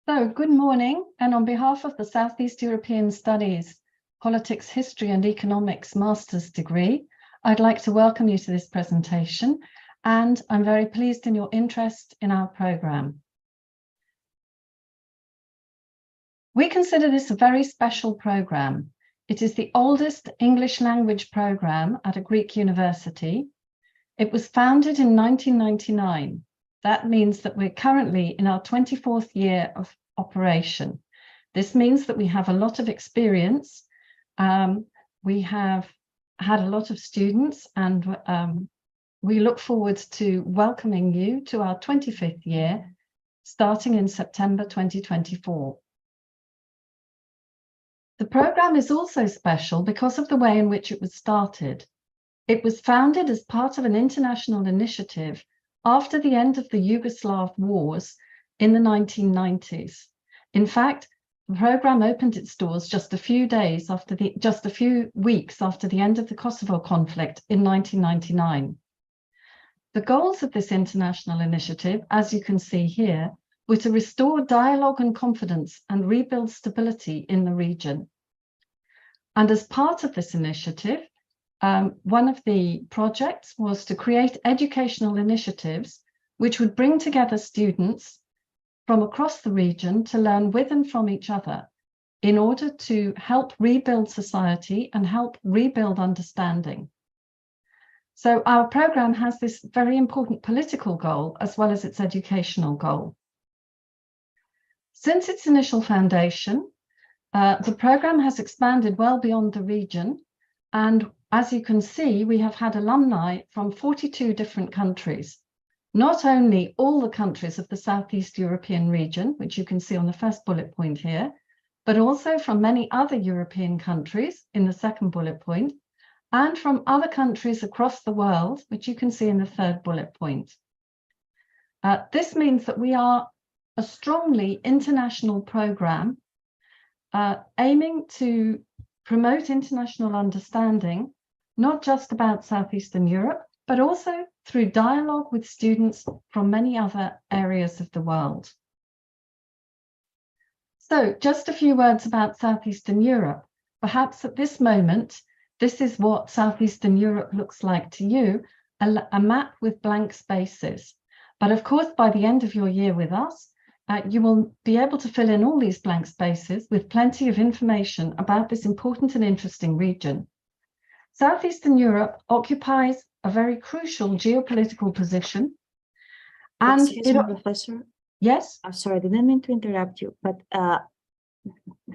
So, good morning, and on behalf of the Southeast European Studies, Politics, History and Economics Master's degree, I'd like to welcome you to this presentation, and I'm very pleased in your interest in our programme. We consider this a very special programme. It is the oldest English language programme at a Greek university. It was founded in 1999. That means that we're currently in our 24th year of operation. This means that we have a lot of experience. We have had a lot of students, and we look forward to welcoming you to our 25th year, starting in September 2024. The programme is also special because of the way in which it was started. It was founded as part of an international initiative after the end of the Yugoslav wars in the 1990s. In fact, the programme opened its doors just a few weeks after the end of the Kosovo conflict in 1999. The goals of this international initiative, as you can see here, were to restore dialogue and confidence and rebuild stability in the region. And as part of this initiative, one of the projects was to create educational initiatives which would bring together students from across the region to learn with and from each other in order to help rebuild society and help rebuild understanding. So our program has this very important political goal as well as its educational goal. Since its initial foundation, the program has expanded well beyond the region. And as you can see, we have had alumni from 42 different countries. Not only all the countries of the Southeast European region, which you can see on the first bullet point here, but also from many other European countries in the second bullet point, and from other countries across the world, which you can see in the third bullet point. This means that we are a strongly international program aiming to promote international understanding, not just about Southeastern Europe, but also through dialogue with students from many other areas of the world. So just a few words about Southeastern Europe. Perhaps at this moment, this is what Southeastern Europe looks like to you, a map with blank spaces. But of course, by the end of your year with us, you will be able to fill in all these blank spaces with plenty of information about this important and interesting region. Southeastern Europe occupies a very crucial geopolitical position. And excuse me, Professor. Yes? I'm sorry, I didn't mean to interrupt you, but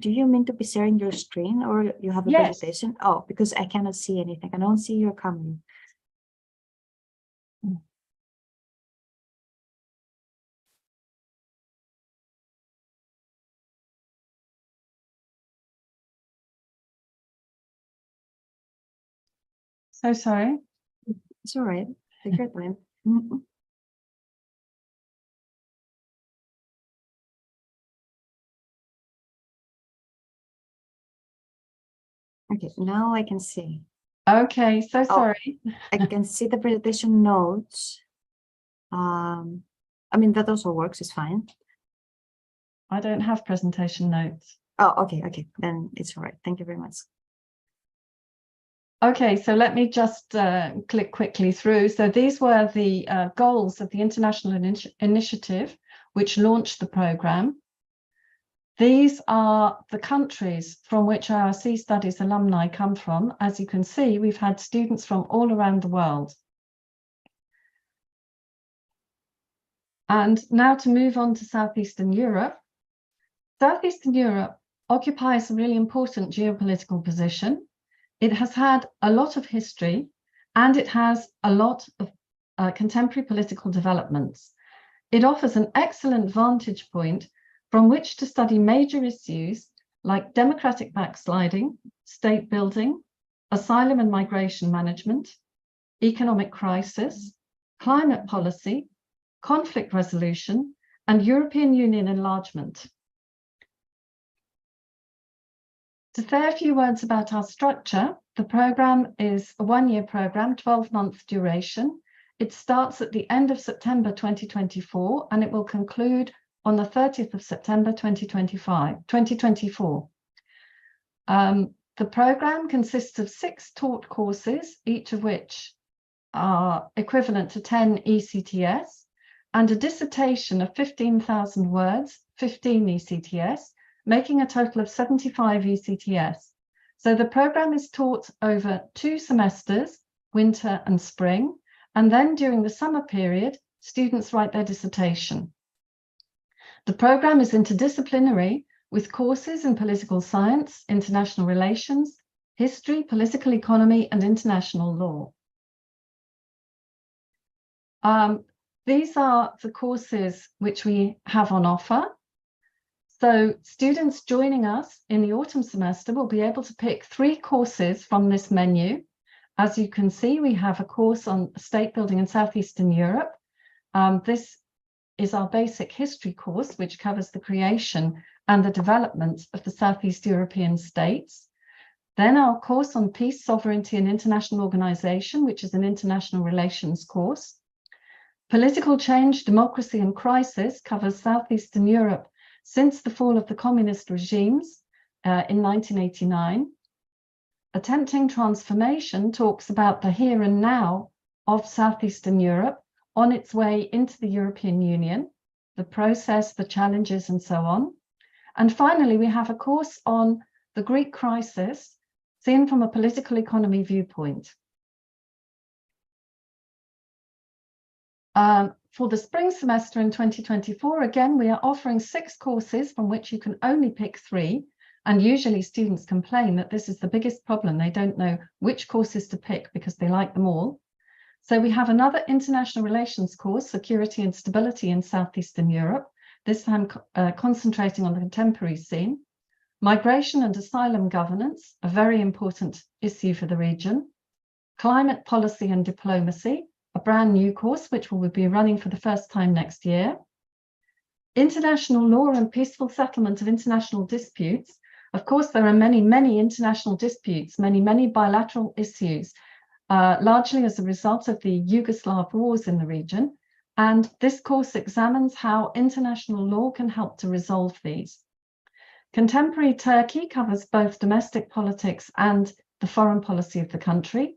do you mean to be sharing your screen or you have a presentation? Oh, because I cannot see anything. I don't see your camera. So sorry. It's all right. Take your time. Okay, now I can see. Okay, so sorry. I can see the presentation notes. I mean, that also works, it's fine. I don't have presentation notes. Oh, okay, then it's all right. Thank you very much. Okay, so let me just click quickly through. So these were the goals of the International Initiative, which launched the program. These are the countries from which our Sea Studies alumni come from. As you can see, we've had students from all around the world. And now to move on to Southeastern Europe. Southeastern Europe occupies a really important geopolitical position. It has had a lot of history and it has a lot of contemporary political developments. It offers an excellent vantage point from which to study major issues like democratic backsliding, state building, asylum and migration management, economic crisis, climate policy, conflict resolution, and European Union enlargement. To say a few words about our structure, the program is a one-year program, 12-month duration. It starts at the end of September 2024, and it will conclude on the 30th of September 2024. The program consists of 6 taught courses, each of which are equivalent to 10 ECTS, and a dissertation of 15,000 words, 15 ECTS, making a total of 75 ECTS. So the program is taught over 2 semesters, winter and spring, and then during the summer period, students write their dissertation. The program is interdisciplinary with courses in political science, international relations, history, political economy, and international law. These are the courses which we have on offer. So students joining us in the autumn semester will be able to pick 3 courses from this menu. As you can see, we have a course on state building in Southeastern Europe. This is our basic history course, which covers the creation and the development of the Southeast European states. Then our course on peace, sovereignty, and international organization, which is an international relations course. Political change, democracy, and crisis covers Southeastern Europe since the fall of the communist regimes in 1989. Attempting Transformation talks about the here and now of Southeastern Europe on its way into the European Union, the process, the challenges, and so on. And finally, we have a course on the Greek crisis seen from a political economy viewpoint. For the spring semester in 2024, again, we are offering 6 courses from which you can only pick 3. And usually students complain that this is the biggest problem. They don't know which courses to pick because they like them all. So we have another international relations course, Security and Stability in Southeastern Europe, this time concentrating on the contemporary scene. Migration and asylum governance, a very important issue for the region. Climate policy and diplomacy, a brand new course which will be running for the first time next year. International law and peaceful settlement of international disputes. Of course, there are many, many international disputes, many bilateral issues, largely as a result of the Yugoslav wars in the region. And this course examines how international law can help to resolve these. Contemporary Turkey covers both domestic politics and the foreign policy of the country.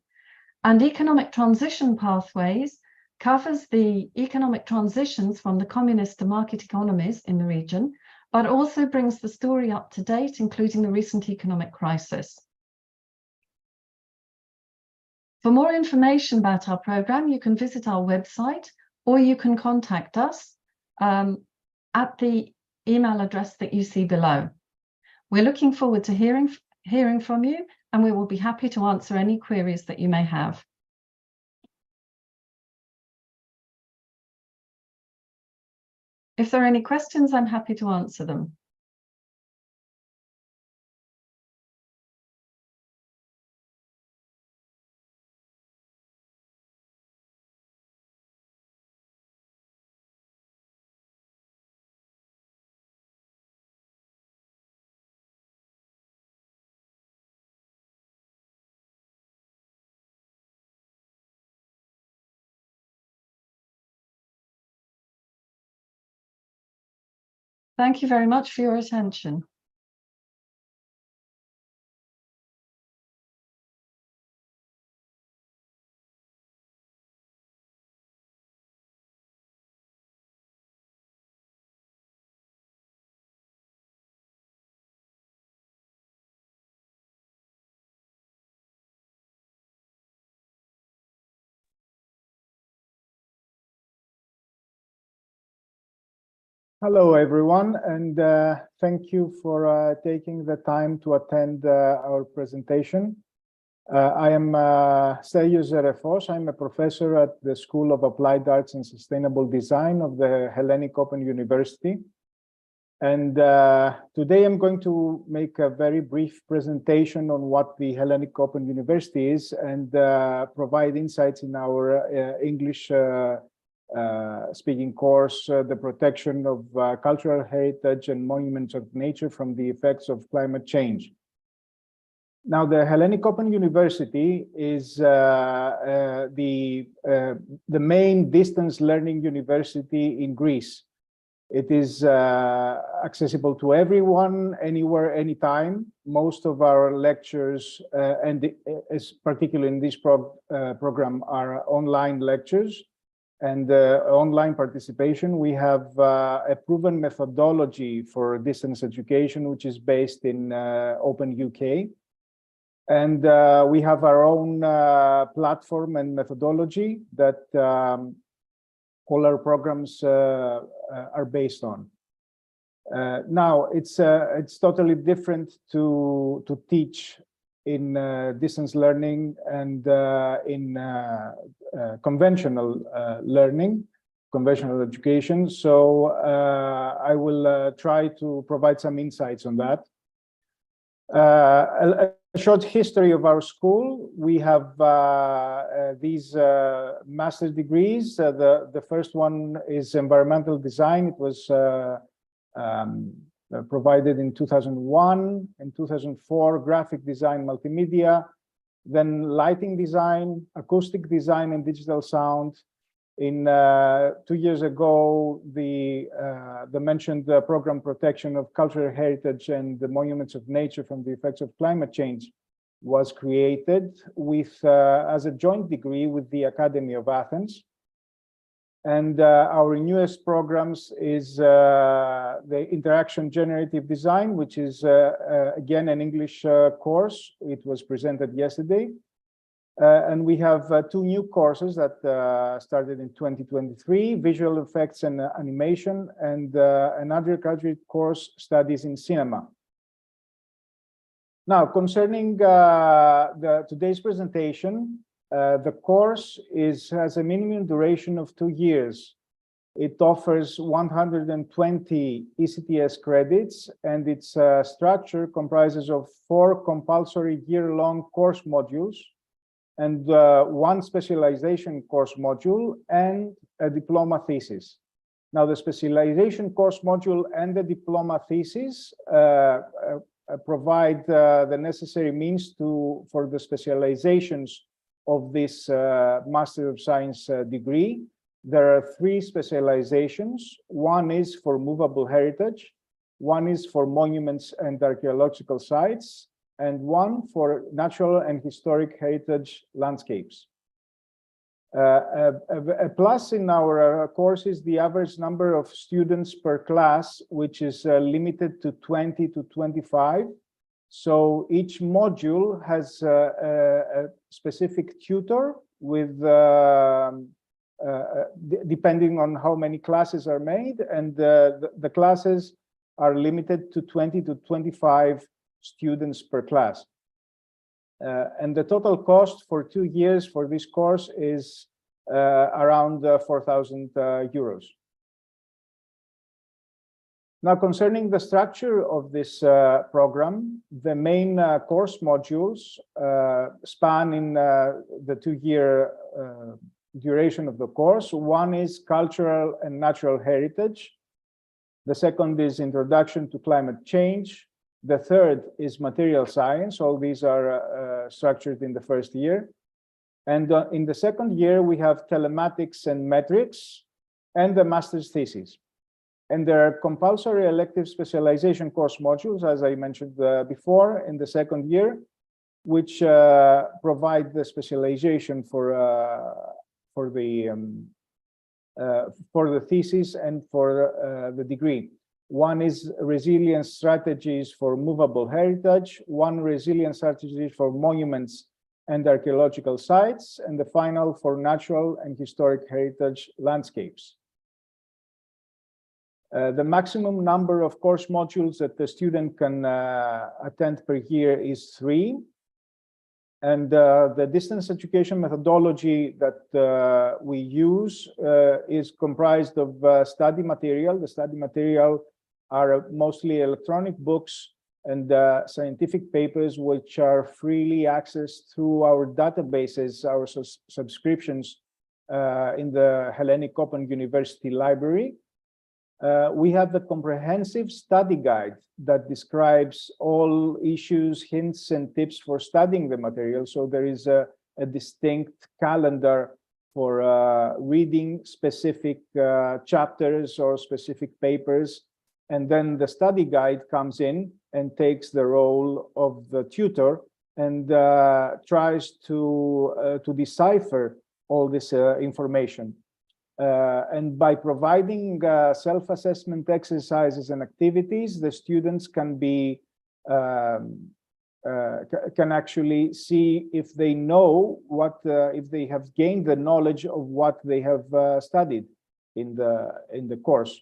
And economic transition pathways covers the economic transitions from the communist to market economies in the region, but also brings the story up to date, including the recent economic crisis. For more information about our program, you can visit our website or you can contact us at the email address that you see below. We're looking forward to hearing from you, and we will be happy to answer any queries that you may have. If there are any questions, I'm happy to answer them. Thank you very much for your attention. Hello, everyone, and thank you for taking the time to attend our presentation. I am Stelios Zerefos. I'm a professor at the School of Applied Arts and Sustainable Design of the Hellenic Open University. And today I'm going to make a very brief presentation on what the Hellenic Open University is and provide insights in our English speaking course, the protection of cultural heritage and monuments of nature from the effects of climate change. Now, the Hellenic Open University is the main distance learning university in Greece. It is accessible to everyone, anywhere, anytime. Most of our lectures, particularly in this program, are online lectures and online participation. We have a proven methodology for distance education, which is based in Open UK. And we have our own platform and methodology that all our programs are based on. Now, it's totally different to teach in distance learning and in conventional learning, conventional education. So I will try to provide some insights on that. A short history of our school. We have these master's degrees. The first one is environmental design. It was provided in 2001. In 2004, graphic design, multimedia, then lighting design, acoustic design, and digital sound. In 2 years ago, the mentioned program protection of cultural heritage and the monuments of nature from the effects of climate change was created with as a joint degree with the Academy of Athens. And our newest programs is the interaction generative design, which is again an English course. It was presented yesterday. And we have two new courses that started in 2023, visual effects and animation, and an undergraduate course, studies in cinema. Now, concerning today's presentation, the course has a minimum duration of 2 years. It offers 120 ECTS credits, and its structure comprises of 4 compulsory year-long course modules and 1 specialization course module and a diploma thesis. Now, the specialization course module and the diploma thesis provide the necessary means for the specializations of this Master of Science degree. There are 3 specializations. One is for movable heritage, one is for monuments and archaeological sites, and one for natural and historic heritage landscapes. A plus in our course is the average number of students per class, which is limited to 20 to 25. So each module has a specific tutor with, depending on how many classes are made, and the classes are limited to 20 to 25 students per class. And the total cost for 2 years for this course is around 4,000 euros. Now, concerning the structure of this program, the main course modules span in the 2-year duration of the course. One is cultural and natural heritage. The second is introduction to climate change. The third is material science. All these are structured in the first year. And in the second year, we have telematics and metrics and the master's thesis. And there are compulsory elective specialization course modules, as I mentioned before, in the second year, which provide the specialization for the thesis and for the degree. One is resilience strategies for movable heritage, one resilience strategy for monuments and archaeological sites, and the final for natural and historic heritage landscapes. The maximum number of course modules that the student can attend per year is 3. And the distance education methodology that we use is comprised of study material. The study material are mostly electronic books and scientific papers, which are freely accessed through our databases, our subscriptions in the Hellenic Open University Library. We have the comprehensive study guide that describes all issues, hints, and tips for studying the material. So there is a distinct calendar for reading specific chapters or specific papers. And then the study guide comes in and takes the role of the tutor and tries to decipher all this information. And by providing self-assessment exercises and activities, the students can actually see if they know what, if they have gained the knowledge of what they have studied in the course.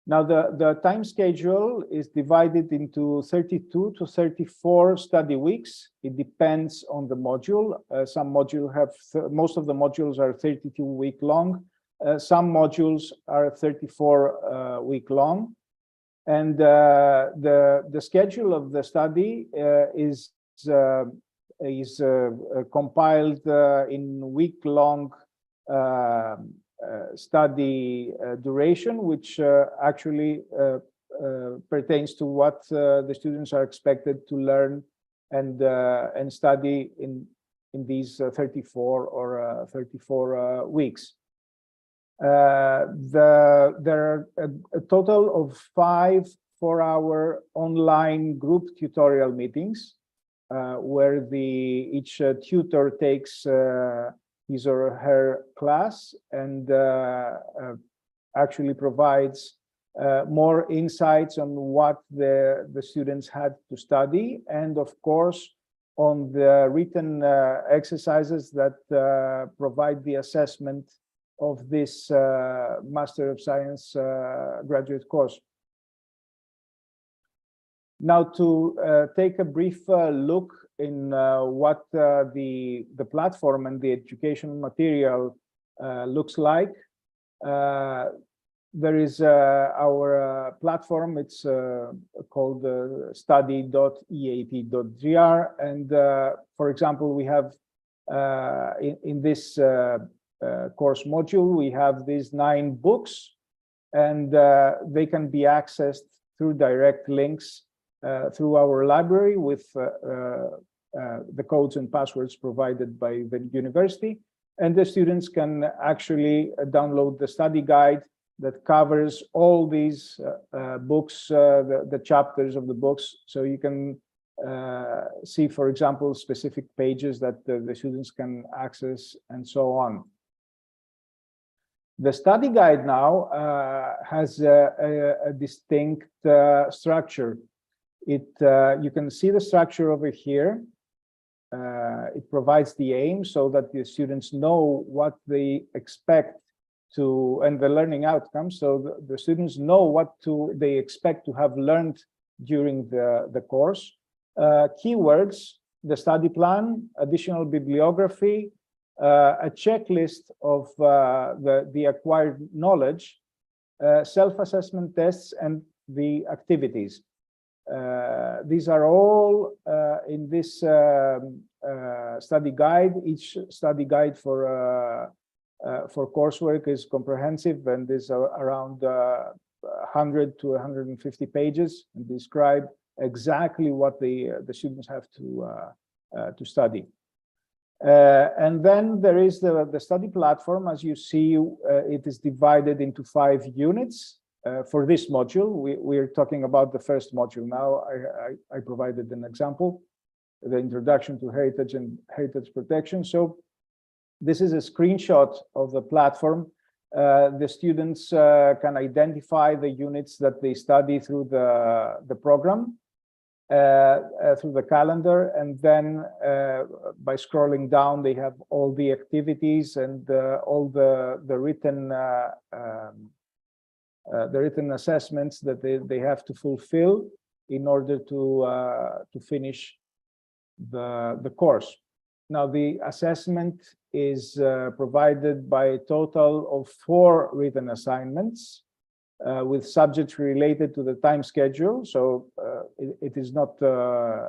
Now, the time schedule is divided into 32 to 34 study weeks. It depends on the module. Some modules have, most of the modules are 32 week long. Some modules are 34 week long. And the schedule of the study is compiled in week-long study duration, which actually pertains to what the students are expected to learn and study in these 34 or 34 weeks. There are a total of 5 4-hour online group tutorial meetings where each tutor takes his or her class and actually provides more insights on what the students had to study, and of course on the written exercises that provide the assessment of this Master of Science graduate course. Now, to take a brief look in what the platform and the educational material looks like. There is our platform. It's called study.eap.gr, and for example, we have in this course module, we have these 9 books, and they can be accessed through direct links through our library with the codes and passwords provided by the university, and the students can actually download the study guide that covers all these books, the chapters of the books, so you can see, for example, specific pages that the students can access and so on. The study guide now has a distinct structure. You can see the structure over here. It provides the aim so that the students know what they expect to, and the learning outcomes, so the students know what they expect to have learned during the course. Keywords, the study plan, additional bibliography, a checklist of the acquired knowledge, self-assessment tests, and the activities. These are all in this study guide. Each study guide for coursework is comprehensive and is around 100 to 150 pages and describe exactly what the students have to study. And then there is the study platform. As you see, it is divided into 5 units. For this module, we're talking about the first module now. I provided an example, the introduction to heritage and heritage protection. So this is a screenshot of the platform. The students can identify the units that they study through the program, through the calendar, and then by scrolling down, they have all the activities and all the written assessments that they have to fulfill in order to finish the course. Now, the assessment is provided by a total of 4 written assignments with subjects related to the time schedule. So it is not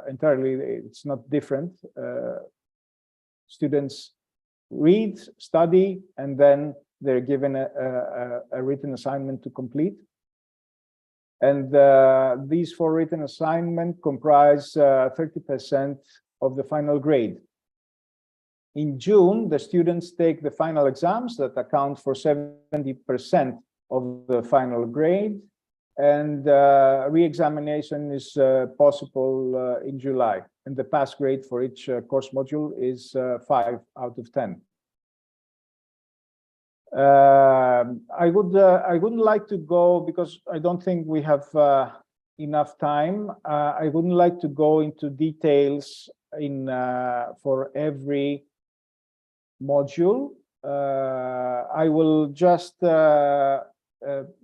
entirely, it's not different. Students read, study, and then they're given a written assignment to complete. And these 4 written assignments comprise 30% of the final grade. In June, the students take the final exams that account for 70% of the final grade, and re-examination is possible in July. And the pass grade for each course module is 5 out of 10. I wouldn't like to go, because I don't think we have enough time. I wouldn't like to go into details for every module. I will just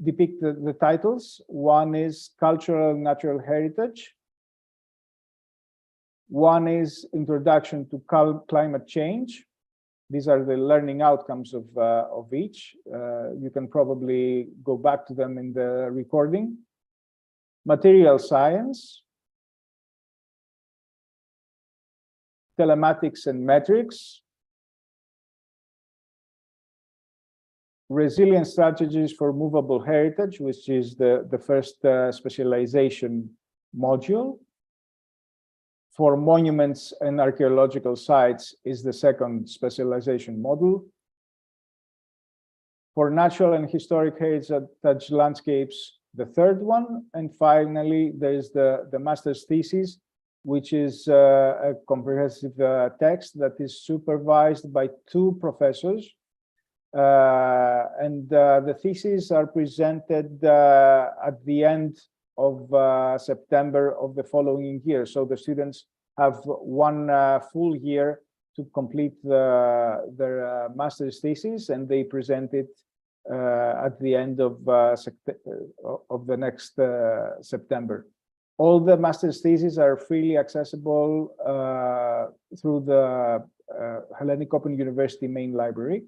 depict the titles. One is Cultural and Natural Heritage. One is Introduction to Climate Change. These are the learning outcomes of each. You can probably go back to them in the recording. Material Science, Telematics and Metrics, Resilient Strategies for Movable Heritage, which is the first specialization module. For Monuments and Archaeological Sites is the second specialization module. For Natural and Historic Heritage Landscapes, the third one. And finally, there's the master's thesis, which is a comprehensive text that is supervised by 2 professors. And the theses are presented at the end of September of the following year. So the students have one full year to complete their master's thesis, and they present it at the end of the next September. All the master's theses are freely accessible through the Hellenic Open University main library.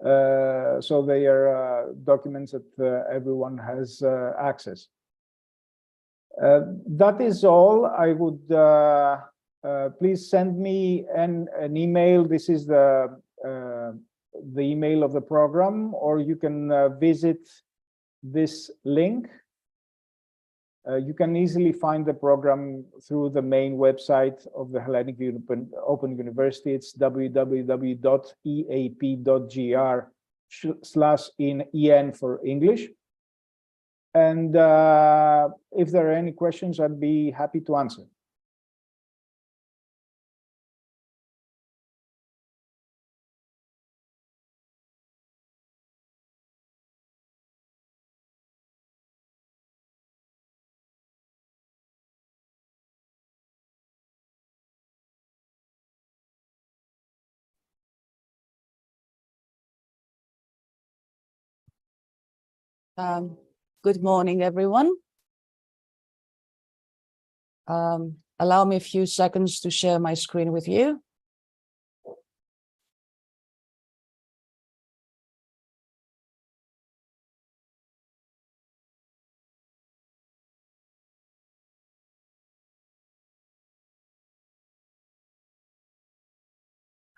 So they are documents that everyone has access. That is all. I would please send me an email. This is the email of the program, or you can visit this link. You can easily find the program through the main website of the Hellenic Open University. It's www.eap.gr/en for English. And if there are any questions, I'd be happy to answer. Good morning, everyone. Allow me a few seconds to share my screen with you.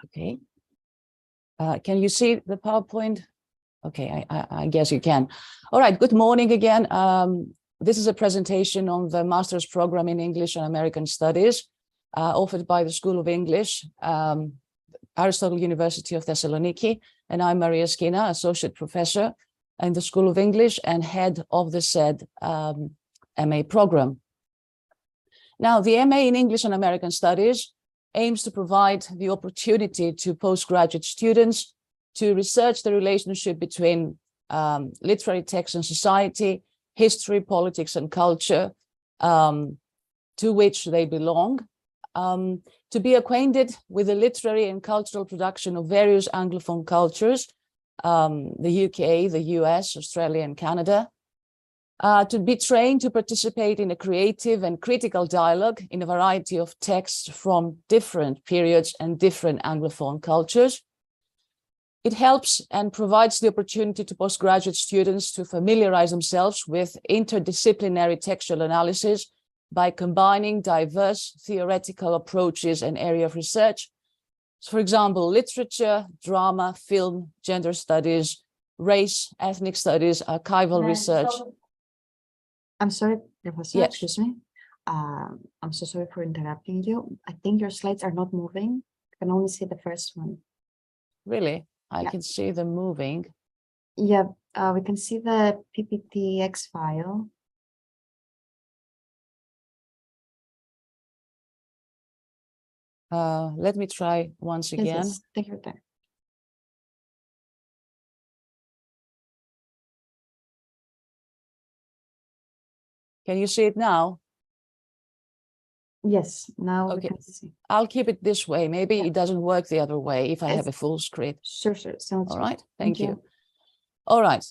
Okay. Can you see the PowerPoint? Okay, I guess you can. All right, good morning again. This is a presentation on the master's program in English and American Studies offered by the School of English, Aristotle University of Thessaloniki, and I'm Maria Skina, Associate Professor in the School of English and head of the said MA program. Now, the MA in English and American Studies aims to provide the opportunity to postgraduate students to research the relationship between literary text and society, history, politics, and culture, to which they belong, to be acquainted with the literary and cultural production of various Anglophone cultures, the UK, the US, Australia, and Canada, to be trained to participate in a creative and critical dialogue in a variety of texts from different periods and different Anglophone cultures. It helps and provides the opportunity to postgraduate students to familiarize themselves with interdisciplinary textual analysis by combining diverse theoretical approaches and area of research. So, for example, literature, drama, film, gender studies, race, ethnic studies, archival research. I'm sorry, Professor, Yes. excuse me. I'm so sorry for interrupting you. I think your slides are not moving. I can only see the first one. Really? I Yeah. can see them moving. Yeah, we can see the PPTX file. Let me try once Yes, again. yes, take your time. Can you see it now? Yes, now Okay. we can see. I'll keep it this way. Maybe it doesn't work the other way if I have a full screen. Sure, sure. Sounds All good. right, thank you. All right.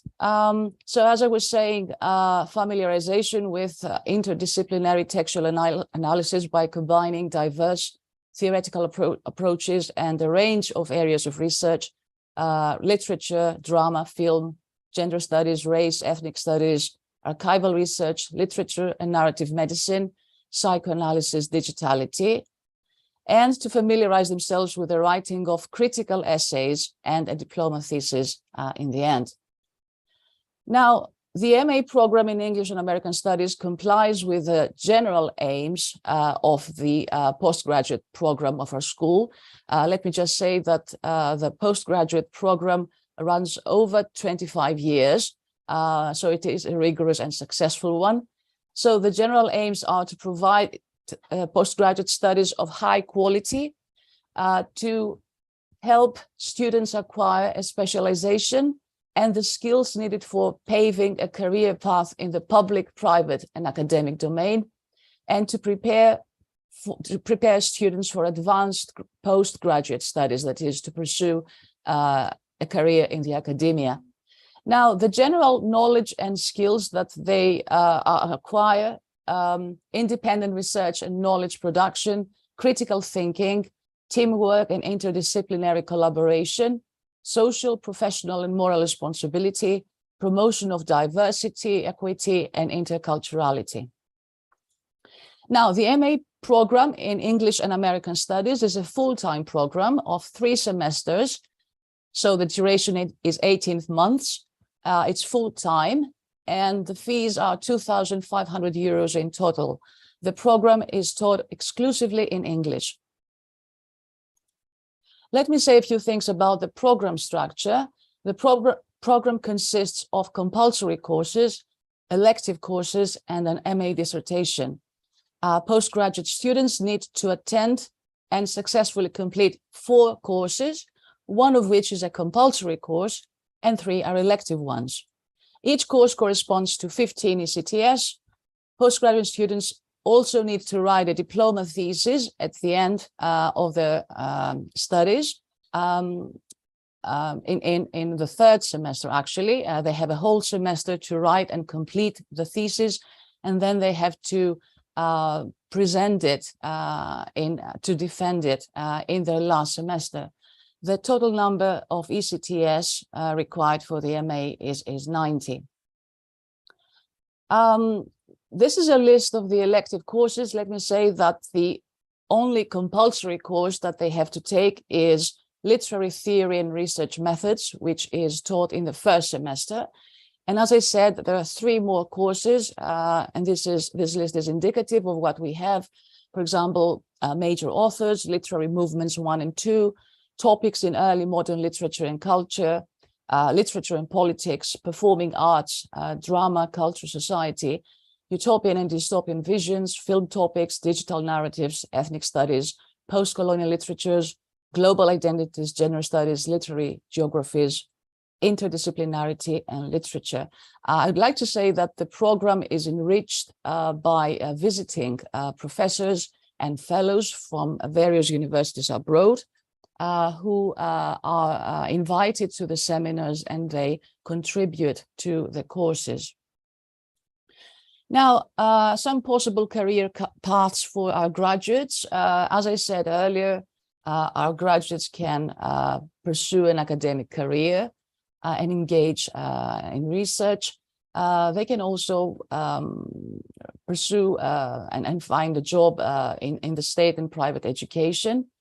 So as I was saying, familiarization with interdisciplinary textual analysis by combining diverse theoretical approaches and a range of areas of research, literature, drama, film, gender studies, race, ethnic studies, archival research, literature and narrative medicine, psychoanalysis, digitality, and to familiarize themselves with the writing of critical essays and a diploma thesis in the end. Now, the MA program in English and American Studies complies with the general aims of the postgraduate program of our school. Let me just say that the postgraduate program runs over 25 years, so it is a rigorous and successful one. So the general aims are to provide postgraduate studies of high quality to help students acquire a specialization and the skills needed for paving a career path in the public, private, and academic domain, and to prepare to prepare students for advanced postgraduate studies, that is, to pursue a career in the academia. Now, the general knowledge and skills that they acquire, independent research and knowledge production, critical thinking, teamwork and interdisciplinary collaboration, social, professional and moral responsibility, promotion of diversity, equity, and interculturality. Now, the MA program in English and American Studies is a full-time program of 3 semesters. So the duration is 18 months. It's full-time, and the fees are 2,500 euros in total. The program is taught exclusively in English. Let me say a few things about the program structure. The program consists of compulsory courses, elective courses, and an MA dissertation. Postgraduate students need to attend and successfully complete 4 courses, one of which is a compulsory course, and 3 are elective ones. Each course corresponds to 15 ECTS. Postgraduate students also need to write a diploma thesis at the end of their studies. In the 3rd semester, actually, they have a whole semester to write and complete the thesis, and then they have to present it to defend it in their last semester. The total number of ECTS required for the MA is 90. This is a list of the elective courses. Let me say that the only compulsory course that they have to take is Literary Theory and Research Methods, which is taught in the 1st semester. And as I said, there are 3 more courses, and this list is indicative of what we have. For example, major authors, literary movements 1 and 2, topics in early modern literature and culture, literature and politics, performing arts, drama, culture, society, utopian and dystopian visions, film topics, digital narratives, ethnic studies, post-colonial literatures, global identities, gender studies, literary geographies, interdisciplinarity, and literature. I'd like to say that the program is enriched by visiting professors and fellows from various universities abroad who are invited to the seminars, and they contribute to the courses. Now, some possible career paths for our graduates. As I said earlier, our graduates can pursue an academic career and engage in research. They can also pursue and find a job in the state and private education,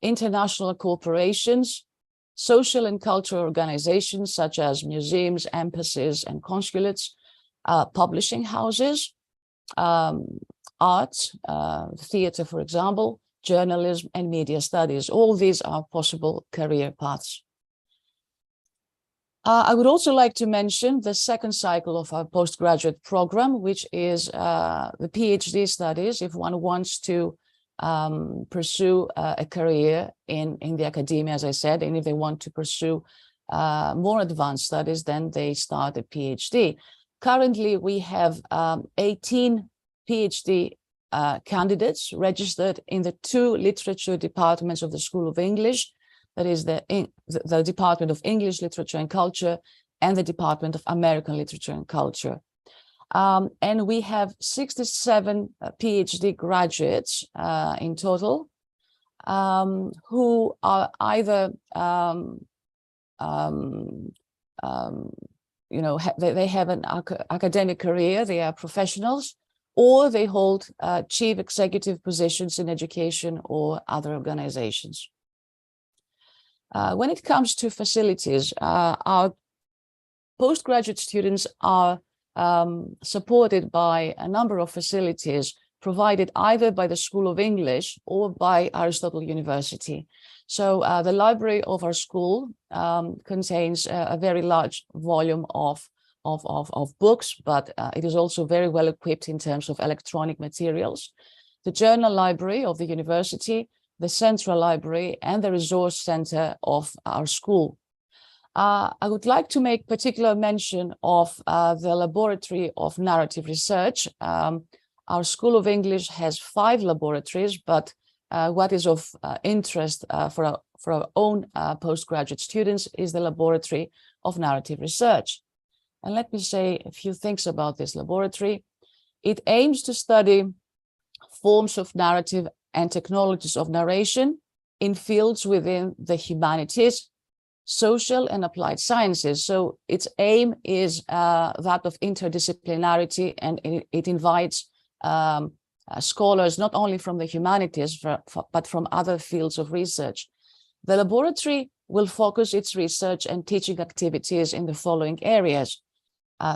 international corporations, social and cultural organizations such as museums, embassies, and consulates, publishing houses, art, theater, for example, journalism, and media studies. All these are possible career paths. I would also like to mention the 2nd cycle of our postgraduate program, which is the PhD studies. If one wants to pursue a career in the academia, as I said, and if they want to pursue more advanced studies, then they start a PhD. Currently, we have 18 PhD candidates registered in the 2 literature departments of the School of English, that is the Department of English, Literature and Culture, and the Department of American Literature and Culture. And we have 67 PhD graduates in total, who are either, they have an academic career, they are professionals, or they hold chief executive positions in education or other organizations. When it comes to facilities, our postgraduate students are supported by a number of facilities provided either by the School of English or by Aristotle University. So the library of our school contains a very large volume of books, but it is also very well equipped in terms of electronic materials. The journal library of the university, the central library, and the resource center of our school. I would like to make particular mention of the laboratory of narrative research. Our School of English has 5 laboratories, but what is of interest for our own postgraduate students is the Laboratory of Narrative Research. And let me say a few things about this laboratory. It aims to study forms of narrative and technologies of narration in fields within the humanities, social and applied sciences. So its aim is that of interdisciplinarity, and it invites scholars not only from the humanities, but from other fields of research. The laboratory will focus its research and teaching activities in the following areas: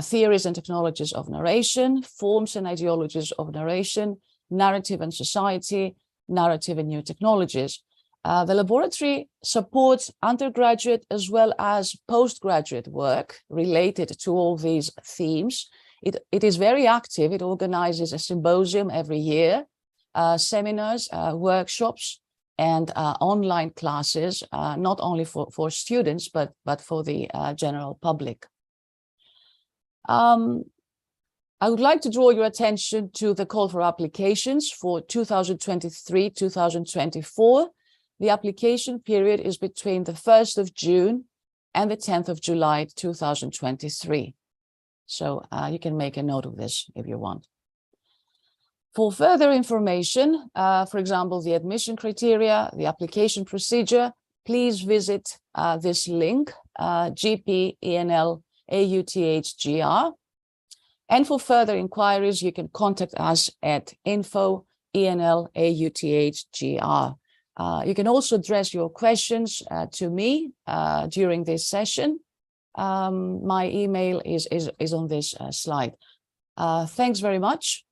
theories and technologies of narration, forms and ideologies of narration, narrative and society, narrative and new technologies. The laboratory supports undergraduate as well as postgraduate work related to all these themes. It is very active. It organizes a symposium every year, seminars, workshops, and online classes, not only for students, but for the general public. I would like to draw your attention to the call for applications for 2023-2024. The application period is between the 1st of June and the 10th of July 2023. So you can make a note of this if you want. For further information, for example, the admission criteria, the application procedure, please visit this link, GPENLAUTHGR. And for further inquiries, you can contact us at info@ENLAUTHGR. You can also address your questions to me during this session. My email is on this slide. Thanks very much,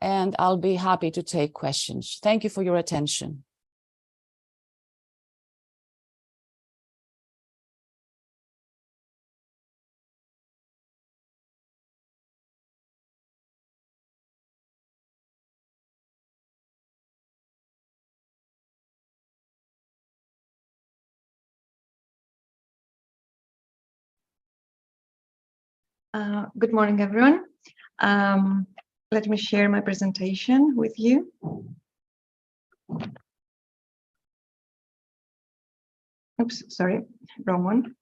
and I'll be happy to take questions. Thank you for your attention. Good morning, everyone. Let me share my presentation with you. Oops, sorry, wrong one.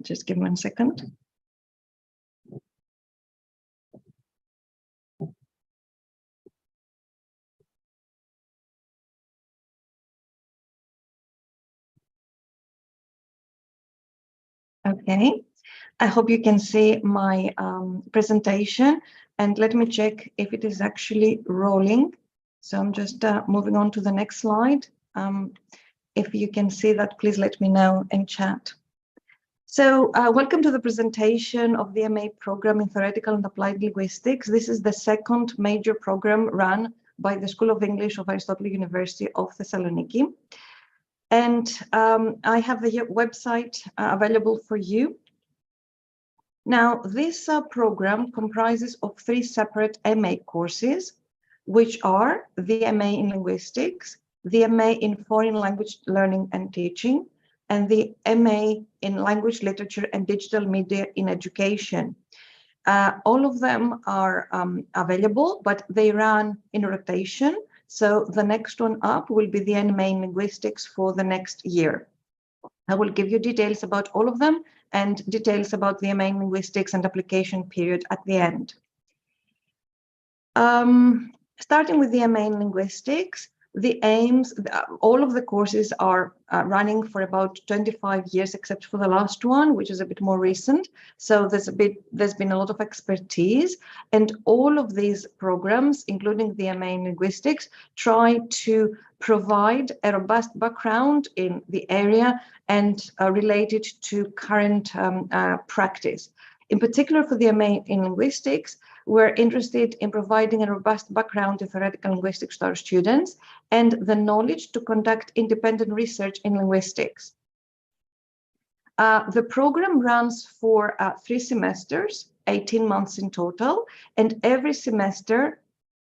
Just give me 1 second. Okay. I hope you can see my presentation, and let me check if it is actually rolling. So I'm just moving on to the next slide. If you can see that, please let me know in chat. So welcome to the presentation of the MA program in Theoretical and Applied Linguistics. This is the second major program run by the School of English of Aristotle University of Thessaloniki. And I have the website available for you. Now, this program comprises of 3 separate MA courses, which are the MA in Linguistics, the MA in Foreign Language Learning and Teaching, and the MA in Language, Literature, and Digital Media in Education. All of them are available, but they run in rotation. So the next one up will be the MA in Linguistics for the next year. I will give you details about all of them and details about the MA in Linguistics and application period at the end. Starting with the MA in Linguistics, the aims, all of the courses are running for about 25 years, except for the last one, which is a bit more recent. So there's been a lot of expertise, and all of these programs, including the MA in Linguistics, try to provide a robust background in the area and related to current practice. In particular, for the MA in Linguistics, we're interested in providing a robust background in theoretical linguistics to our students and the knowledge to conduct independent research in linguistics. The program runs for 3 semesters, 18 months in total, and every semester,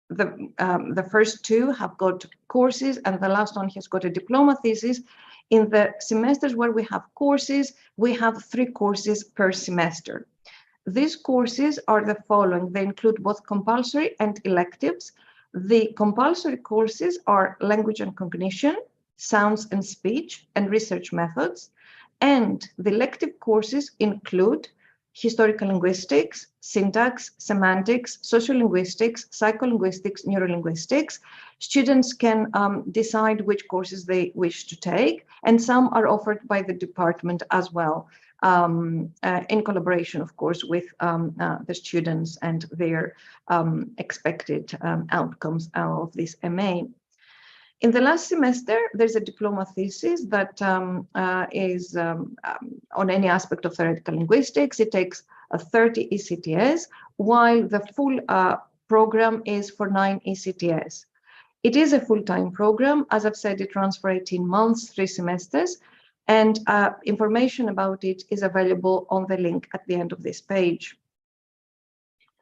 the first 2 have got courses and the last one has got a diploma thesis. In the semesters where we have courses, we have 3 courses per semester. These courses are the following. They include both compulsory and electives. The compulsory courses are language and cognition, sounds and speech, and research methods. And the elective courses include historical linguistics, syntax, semantics, sociolinguistics, psycholinguistics, neurolinguistics. Students can decide which courses they wish to take, and some are offered by the department as well, in collaboration, of course, with the students and their expected outcomes of this MA. In the last semester, there's a diploma thesis that is on any aspect of theoretical linguistics. It takes 30 ECTS, while the full program is for 9 ECTS. It is a full-time program. As I've said, it runs for 18 months, 3 semesters, and information about it is available on the link at the end of this page.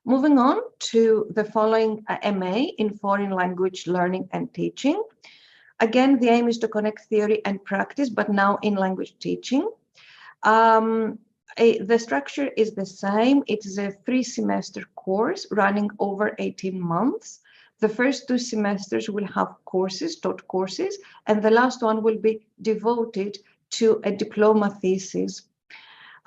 Moving on to the following MA in Foreign Language Learning and Teaching. Again, the aim is to connect theory and practice, but now in language teaching. The structure is the same. It is a 3-semester course running over 18 months. The first 2 semesters will have courses, taught courses, and the last one will be devoted to a diploma thesis.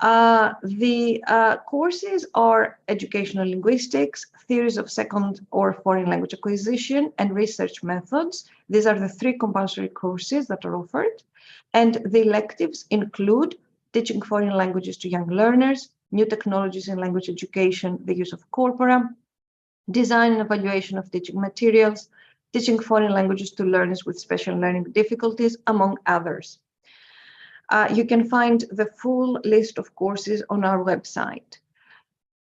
The courses are educational linguistics, theories of second or foreign language acquisition, and research methods. These are the 3 compulsory courses that are offered. And the electives include teaching foreign languages to young learners, new technologies in language education, the use of corpora, design and evaluation of teaching materials, teaching foreign languages to learners with special learning difficulties, among others. You can find the full list of courses on our website.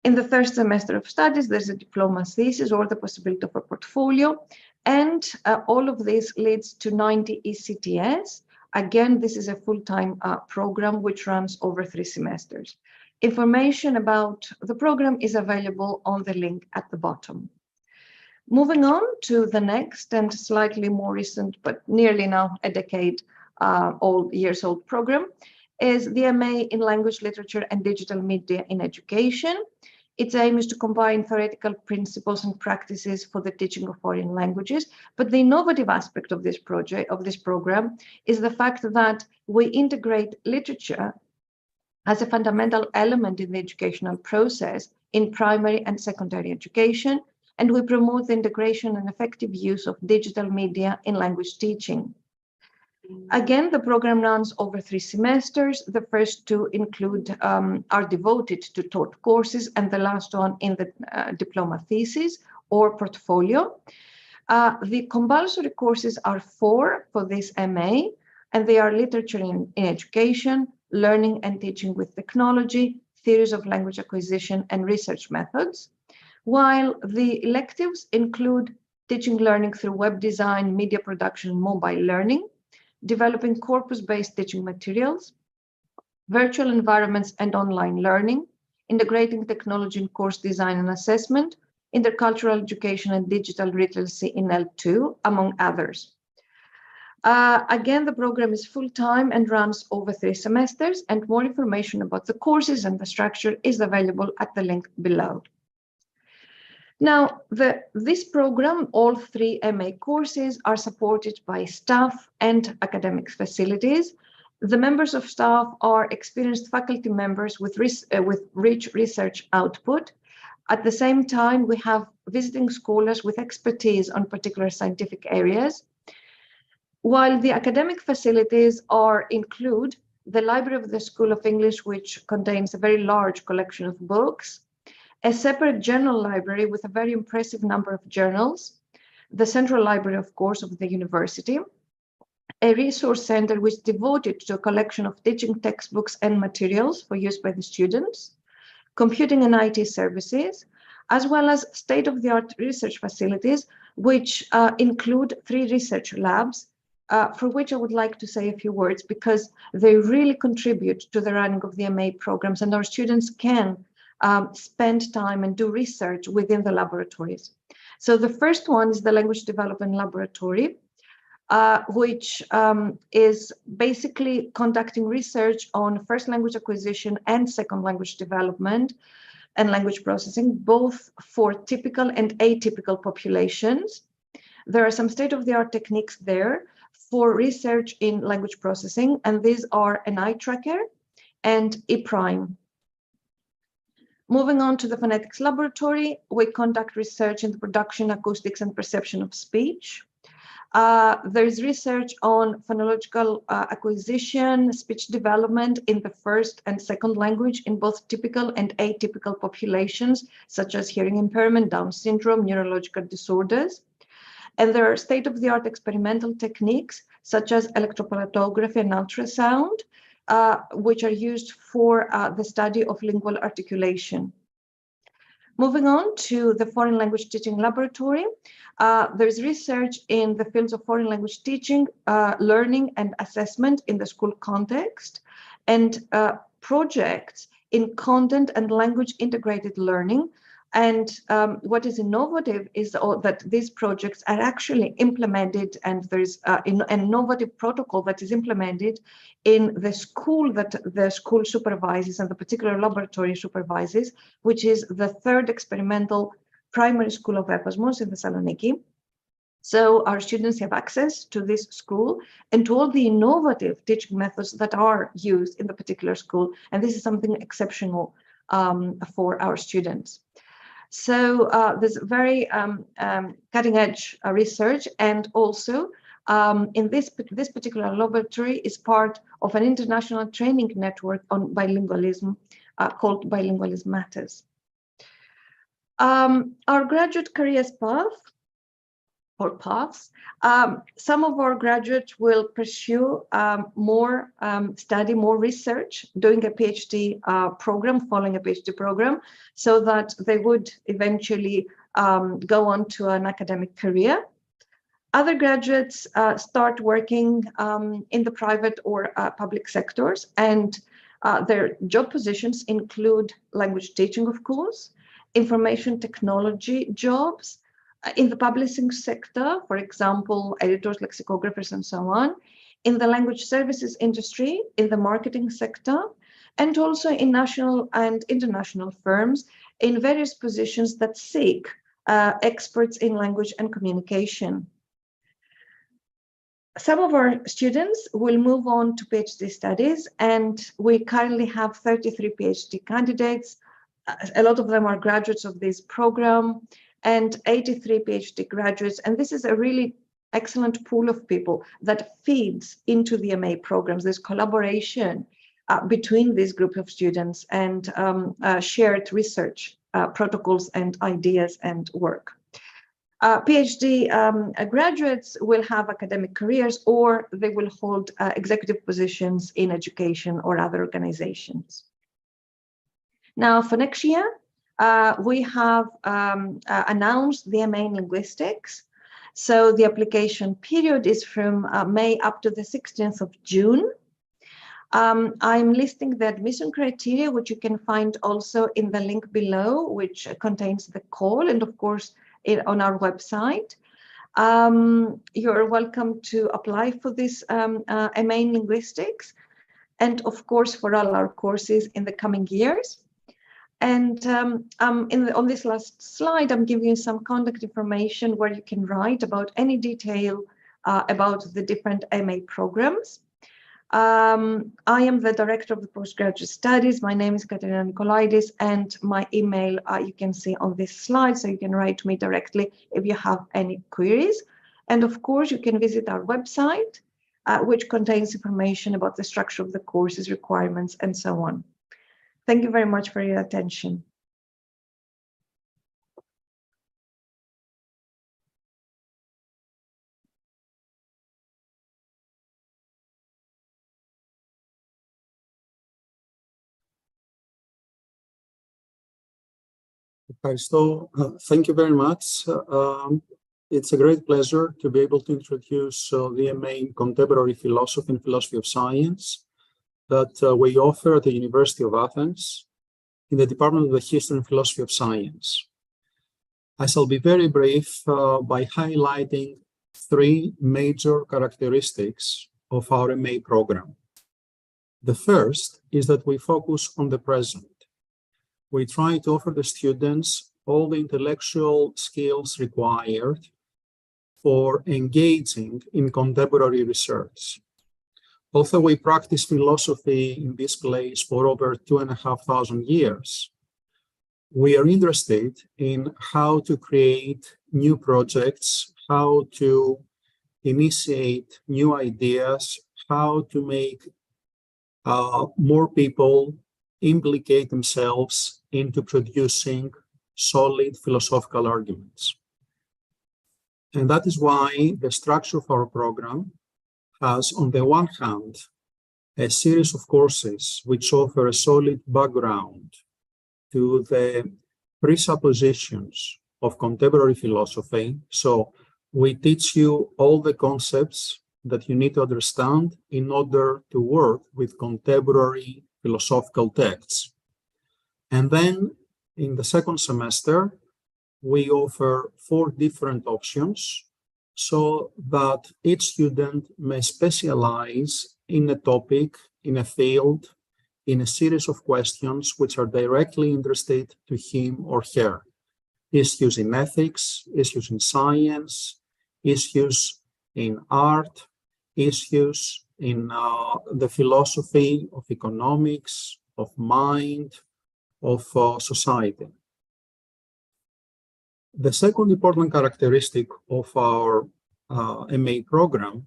In the first semester of studies, there's a diploma thesis or the possibility of a portfolio, and all of this leads to 90 ECTS. Again, this is a full-time program which runs over 3 semesters. Information about the program is available on the link at the bottom. Moving on to the next and slightly more recent, but nearly now a decade years old program, is the MA in Language, Literature and Digital Media in Education. Its aim is to combine theoretical principles and practices for the teaching of foreign languages. But the innovative aspect of this program, is the fact that we integrate literature as a fundamental element in the educational process in primary and secondary education, and we promote the integration and effective use of digital media in language teaching. Again, the program runs over 3 semesters. The first 2 are devoted to taught courses, and the last one in the diploma thesis or portfolio. The compulsory courses are 4 for this MA, and they are literature in education, learning and teaching with technology, theories of language acquisition, and research methods, while the electives include teaching learning through web design, media production, mobile learning, developing corpus-based teaching materials, virtual environments and online learning, integrating technology in course design and assessment, intercultural education and digital literacy in L2, among others. Again, the program is full-time and runs over 3 semesters, and more information about the courses and the structure is available at the link below. Now, this program, all 3 MA courses are supported by staff and academic facilities. The members of staff are experienced faculty members with rich research output. At the same time, we have visiting scholars with expertise on particular scientific areas, while the academic facilities include the Library of the School of English, which contains a very large collection of books, a separate journal library with a very impressive number of journals, the central library, of course, of the university, a resource center which is devoted to a collection of teaching textbooks and materials for use by the students, computing and IT services, as well as state-of-the-art research facilities, which include 3 research labs, for which I would like to say a few words, because they really contribute to the running of the MA programs, and our students can spend time and do research within the laboratories. So the first one is the Language Development Laboratory, which is basically conducting research on first language acquisition and second language development, and language processing, both for typical and atypical populations. There are some state-of-the-art techniques there for research in language processing, and these are an eye tracker and ePrime. Moving on to the phonetics laboratory, we conduct research in the production, acoustics, and perception of speech. There is research on phonological acquisition, speech development in the first and second language in both typical and atypical populations, such as hearing impairment, Down syndrome, neurological disorders. And there are state-of-the-art experimental techniques, such as electropalattography and ultrasound, which are used for the study of lingual articulation. Moving on to the foreign language teaching laboratory, there's research in the fields of foreign language teaching, learning and assessment in the school context, and projects in content and language integrated learning. And what is innovative is that these projects are actually implemented, and there's an innovative protocol that is implemented in the school that the school supervises and the particular laboratory supervises, which is the third experimental primary school of Epasmos in Thessaloniki. So our students have access to this school and to all the innovative teaching methods that are used in the particular school. And this is something exceptional for our students. So there's very cutting edge research, and also in this particular laboratory is part of an international training network on bilingualism called Bilingualism Matters. Our graduate careers path, or paths, some of our graduates will pursue more study, more research, doing a PhD program, following a PhD program, so that they would eventually go on to an academic career. Other graduates start working in the private or public sectors, and their job positions include language teaching, of course, information technology jobs, in the publishing sector, for example, editors, lexicographers, and so on, in the language services industry, in the marketing sector, and also in national and international firms in various positions that seek experts in language and communication. Some of our students will move on to PhD studies, and we currently have 33 PhD candidates. A lot of them are graduates of this program, and 83 PhD graduates. And this is a really excellent pool of people that feeds into the MA programs. There's collaboration between this group of students and shared research protocols and ideas and work. PhD graduates will have academic careers, or they will hold executive positions in education or other organizations. Now, for next year, we have announced the MA in Linguistics. So the application period is from May up to the 16th of June. I'm listing the admission criteria, which you can find also in the link below, which contains the call, and of course, on our website. You're welcome to apply for this MA in Linguistics, and of course, for all our courses in the coming years. And on this last slide, I'm giving you some contact information where you can write about any detail about the different MA programs. I am the director of the postgraduate studies. My name is Katerina Nikolaidis, and my email you can see on this slide, so you can write to me directly if you have any queries. And of course, you can visit our website, which contains information about the structure of the courses, requirements, and so on. Thank you very much for your attention. Thank you very much. It's a great pleasure to be able to introduce the MA in Contemporary Philosophy and Philosophy of Science that we offer at the University of Athens in the Department of the History and Philosophy of Science. I shall be very brief by highlighting three major characteristics of our MA program. The first is that we focus on the present. we try to offer the students all the intellectual skills required for engaging in contemporary research. Although we practice philosophy in this place for over 2,500 years, we are interested in how to create new projects, how to initiate new ideas, how to make more people implicate themselves into producing solid philosophical arguments. And that is why the structure of our program has, on the one hand, a series of courses which offer a solid background to the presuppositions of contemporary philosophy. So we teach you all the concepts that you need to understand in order to work with contemporary philosophical texts. And then in the second semester, we offer 4 different options so that each student may specialize in a topic, in a field, in a series of questions which are directly interested to him or her. Issues in ethics, issues in science, issues in art, issues in the philosophy of economics, of mind, of society. The second important characteristic of our MA program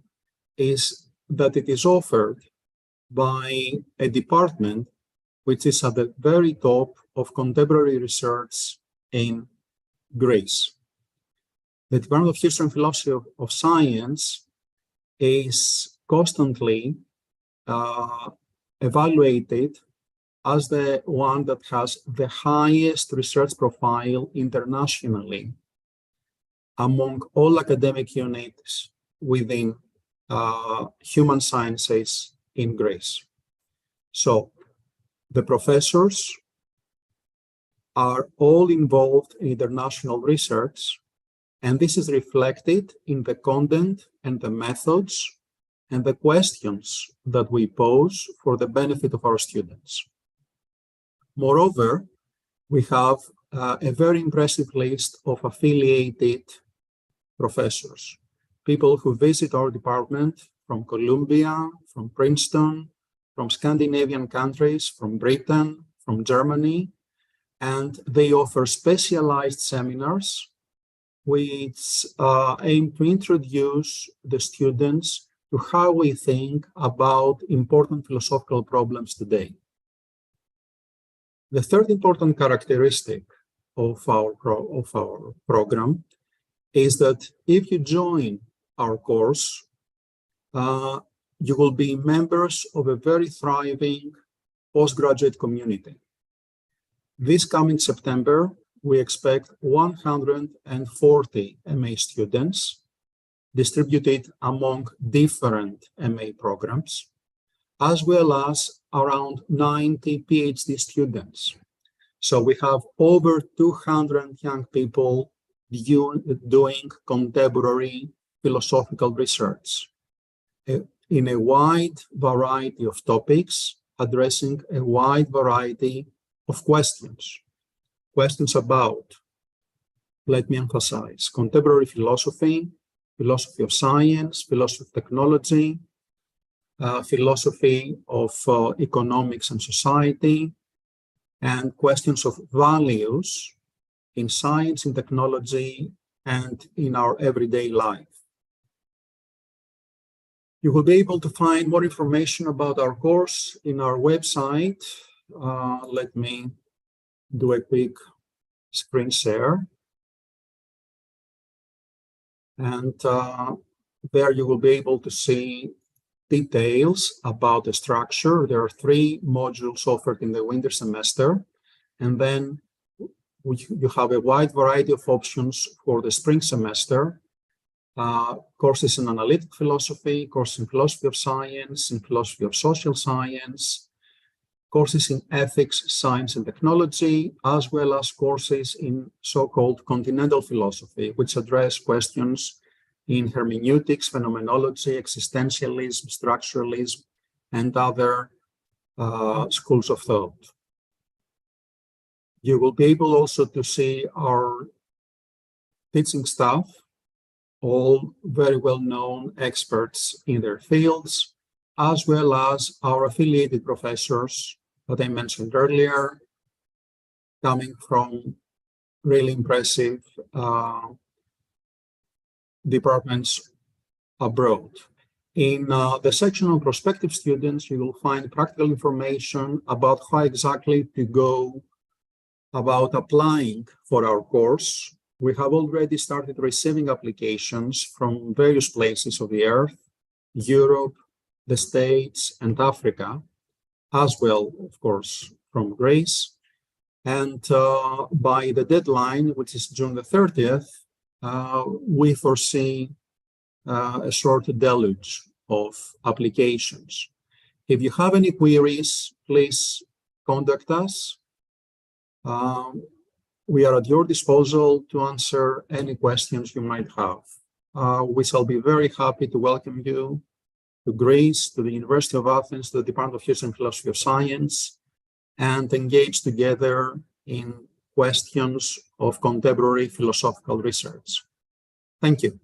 is that it is offered by a department which is at the very top of contemporary research in Greece. The Department of History and Philosophy of Science is constantly evaluated as the one that has the highest research profile internationally among all academic units within human sciences in Greece. So the professors are all involved in international research, and this is reflected in the content and the methods and the questions that we pose for the benefit of our students. Moreover, we have a very impressive list of affiliated professors, people who visit our department from Columbia, from Princeton, from Scandinavian countries, from Britain, from Germany, and they offer specialized seminars which aim to introduce the students to how we think about important philosophical problems today. The third important characteristic of our program is that if you join our course, you will be members of a very thriving postgraduate community. This coming September, we expect 140 MA students distributed among different MA programs, as well as around 90 PhD students. So we have over 200 young people doing contemporary philosophical research in a wide variety of topics, addressing a wide variety of questions. Questions about, let me emphasize, contemporary philosophy, philosophy of science, philosophy of technology, philosophy of economics and society, and questions of values in science, in technology, and in our everyday life. You will be able to find more information about our course in our website. Let me do a quick screen share. And there you will be able to see details about the structure. There are 3 modules offered in the winter semester, and then you have a wide variety of options for the spring semester. Courses in analytic philosophy, courses in philosophy of science, in philosophy of social science, courses in ethics, science, and technology, as well as courses in so-called continental philosophy, which address questions in hermeneutics, phenomenology, existentialism, structuralism, and other schools of thought. You will be able also to see our teaching staff, all very well-known experts in their fields, as well as our affiliated professors that I mentioned earlier, coming from really impressive departments abroad. In the section on prospective students, you will find practical information about how exactly to go about applying for our course. We have already started receiving applications from various places of the earth, Europe, the States, and Africa, as well, of course, from Greece. And by the deadline, which is June the 30th, we foresee a short deluge of applications. If you have any queries, please contact us. We are at your disposal to answer any questions you might have. We shall be very happy to welcome you to Greece, to the University of Athens, to the Department of History and Philosophy of Science, and engage together in questions of contemporary philosophical research. Thank you.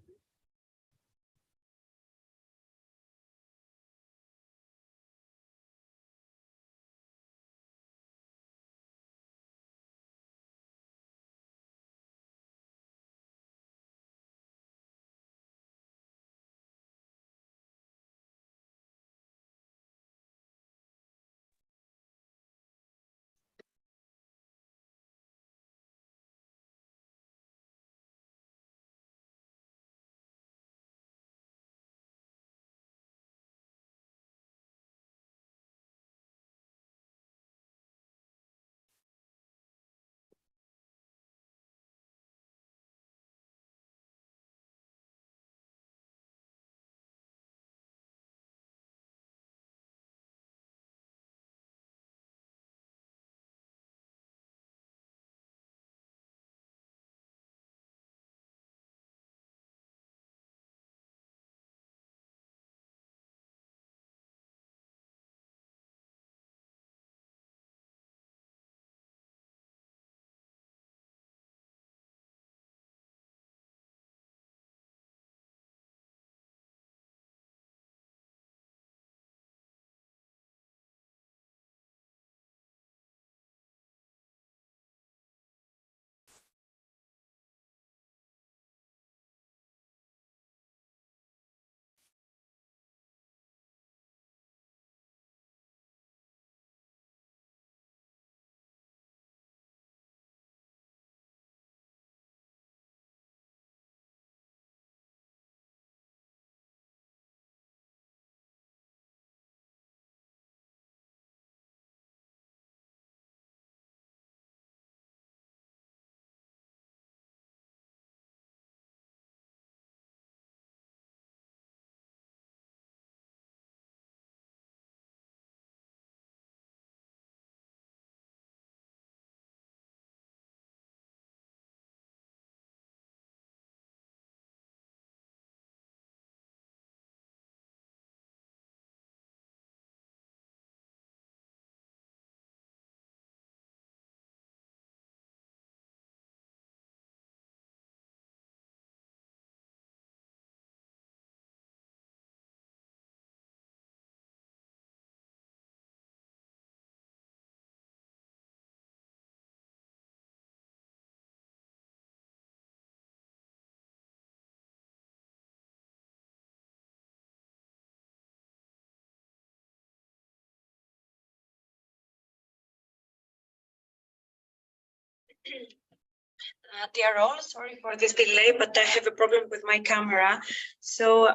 Dear all, sorry for this delay, but I have a problem with my camera. So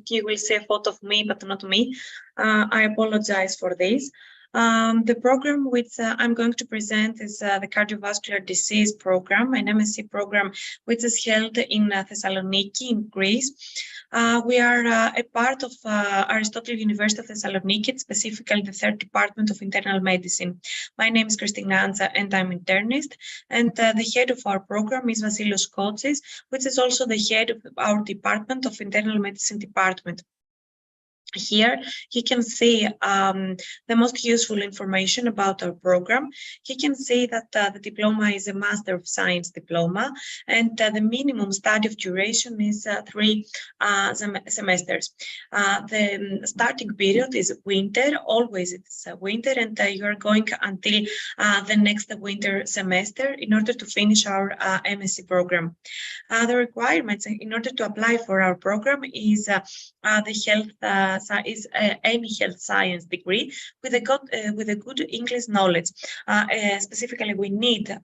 you will see a photo of me, but not me. I apologize for this. The program which I'm going to present is the cardiovascular disease program, an M.SC program which is held in Thessaloniki in Greece. We are a part of Aristotle University of Thessaloniki, specifically the third department of internal medicine. My name is Christina Anza and I'm internist. And the head of our program is Vasilios Kotsis, which is also the head of our department of internal medicine department. Here you can see the most useful information about our program. You can see that the diploma is a Master of Science diploma, and the minimum study of duration is 3 semesters. The starting period is winter, always it's winter, and you are going until the next winter semester in order to finish our MSc program. The requirements in order to apply for our program is any health science degree with a good English knowledge. Specifically, we need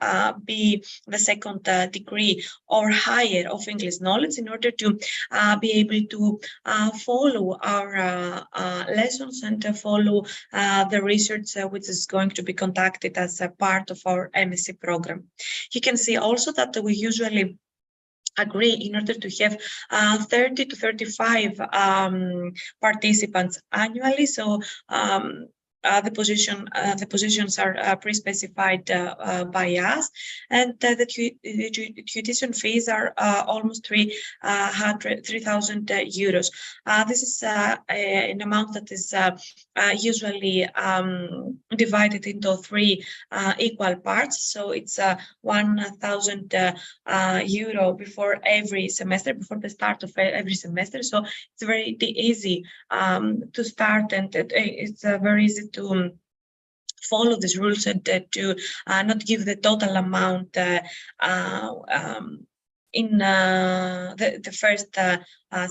be the second degree or higher of English knowledge in order to be able to follow our lessons and follow the research which is going to be conducted as a part of our MSc program. You can see also that we usually agree in order to have 30 to 35 participants annually. So the positions are pre-specified by us, and the tuition fees are almost 3,000 euros. This is an amount that is usually divided into 3 equal parts. So it's 1,000 euro before every semester, before the start of every semester. So it's very easy to start, and it's very easy to follow these rules and to not give the total amount in the first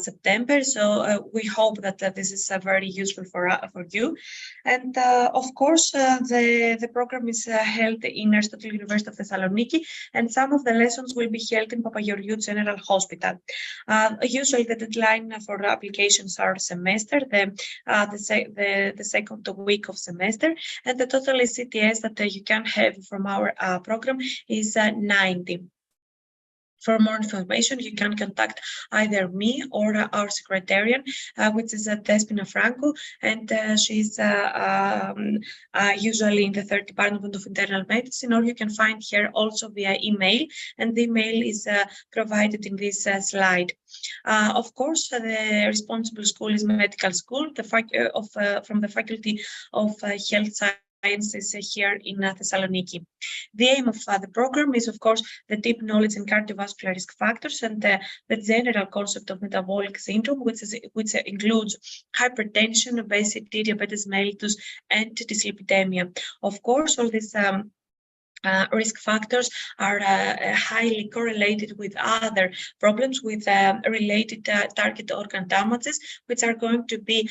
September. So we hope that this is very useful for you. And of course, the program is held in Aristotle University of Thessaloniki, and some of the lessons will be held in Papageorgiou General Hospital. Usually the deadline for applications are semester, the second week of semester, and the total CTS that you can have from our program is 90. For more information, you can contact either me or our secretarian, which is Despina Franco, and she's usually in the third department of internal medicine, or you can find her also via email, and the email is provided in this slide. Of course, the responsible school is medical school, from the Faculty of Health Sciences here in Thessaloniki. The aim of the program is, of course, the deep knowledge in cardiovascular risk factors and the general concept of metabolic syndrome, which includes hypertension, obesity, diabetes mellitus, and dyslipidemia. Of course, all these risk factors are highly correlated with other problems with related target organ damages, which are going to be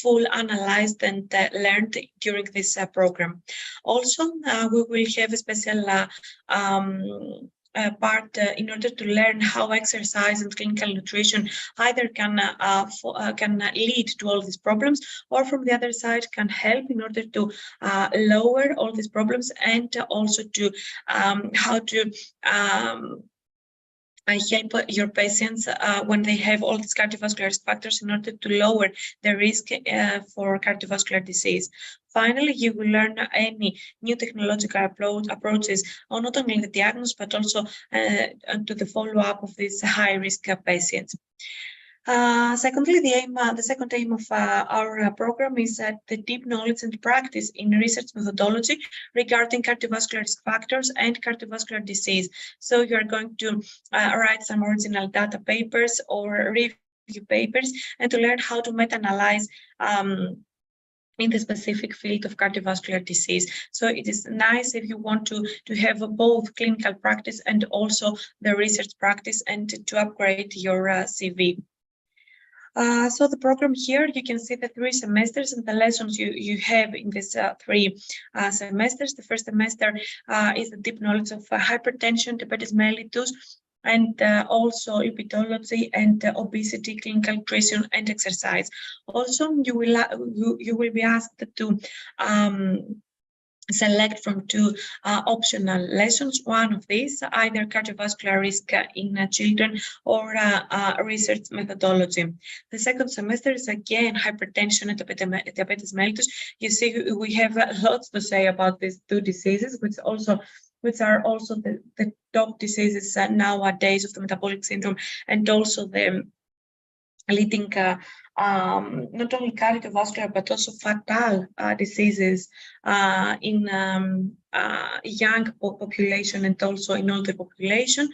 full analyzed and learned during this program. Also, we will have a special part in order to learn how exercise and clinical nutrition either can lead to all these problems, or from the other side can help in order to lower all these problems, and also to how to help your patients when they have all these cardiovascular risk factors in order to lower the risk for cardiovascular disease. Finally, you will learn any new technological approaches on not only the diagnosis, but also to the follow-up of these high-risk patients. Secondly, the second aim of our program is the deep knowledge and practice in research methodology regarding cardiovascular risk factors and cardiovascular disease. So you are going to write some original data papers or review papers, and to learn how to meta-analyze in the specific field of cardiovascular disease. So it is nice if you want to have both clinical practice and also the research practice, and to upgrade your CV. So the program here, you can see the 3 semesters and the lessons you have in these 3 semesters. The first semester is the deep knowledge of hypertension, diabetes mellitus, and also lipidology and obesity, clinical nutrition, and exercise. Also, you will be asked to select from 2 optional lessons. One of these, either cardiovascular risk in children or research methodology. The second semester is again hypertension and diabetes mellitus. You see, we have lots to say about these 2 diseases, which are also the top diseases nowadays of the metabolic syndrome, and also the leading not only cardiovascular but also fatal diseases in young population and also in older population.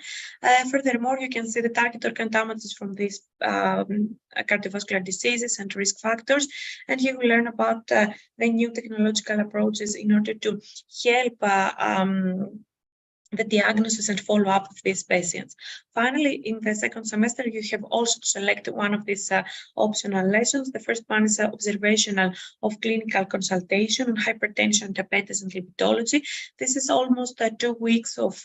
Furthermore, you can see the target organ damages from these cardiovascular diseases and risk factors, and you will learn about the new technological approaches in order to help the diagnosis and follow-up of these patients. Finally, in the second semester, you have also to select one of these optional lessons. The first one is observational of clinical consultation on hypertension, diabetes, and lipidology. This is almost 2 weeks of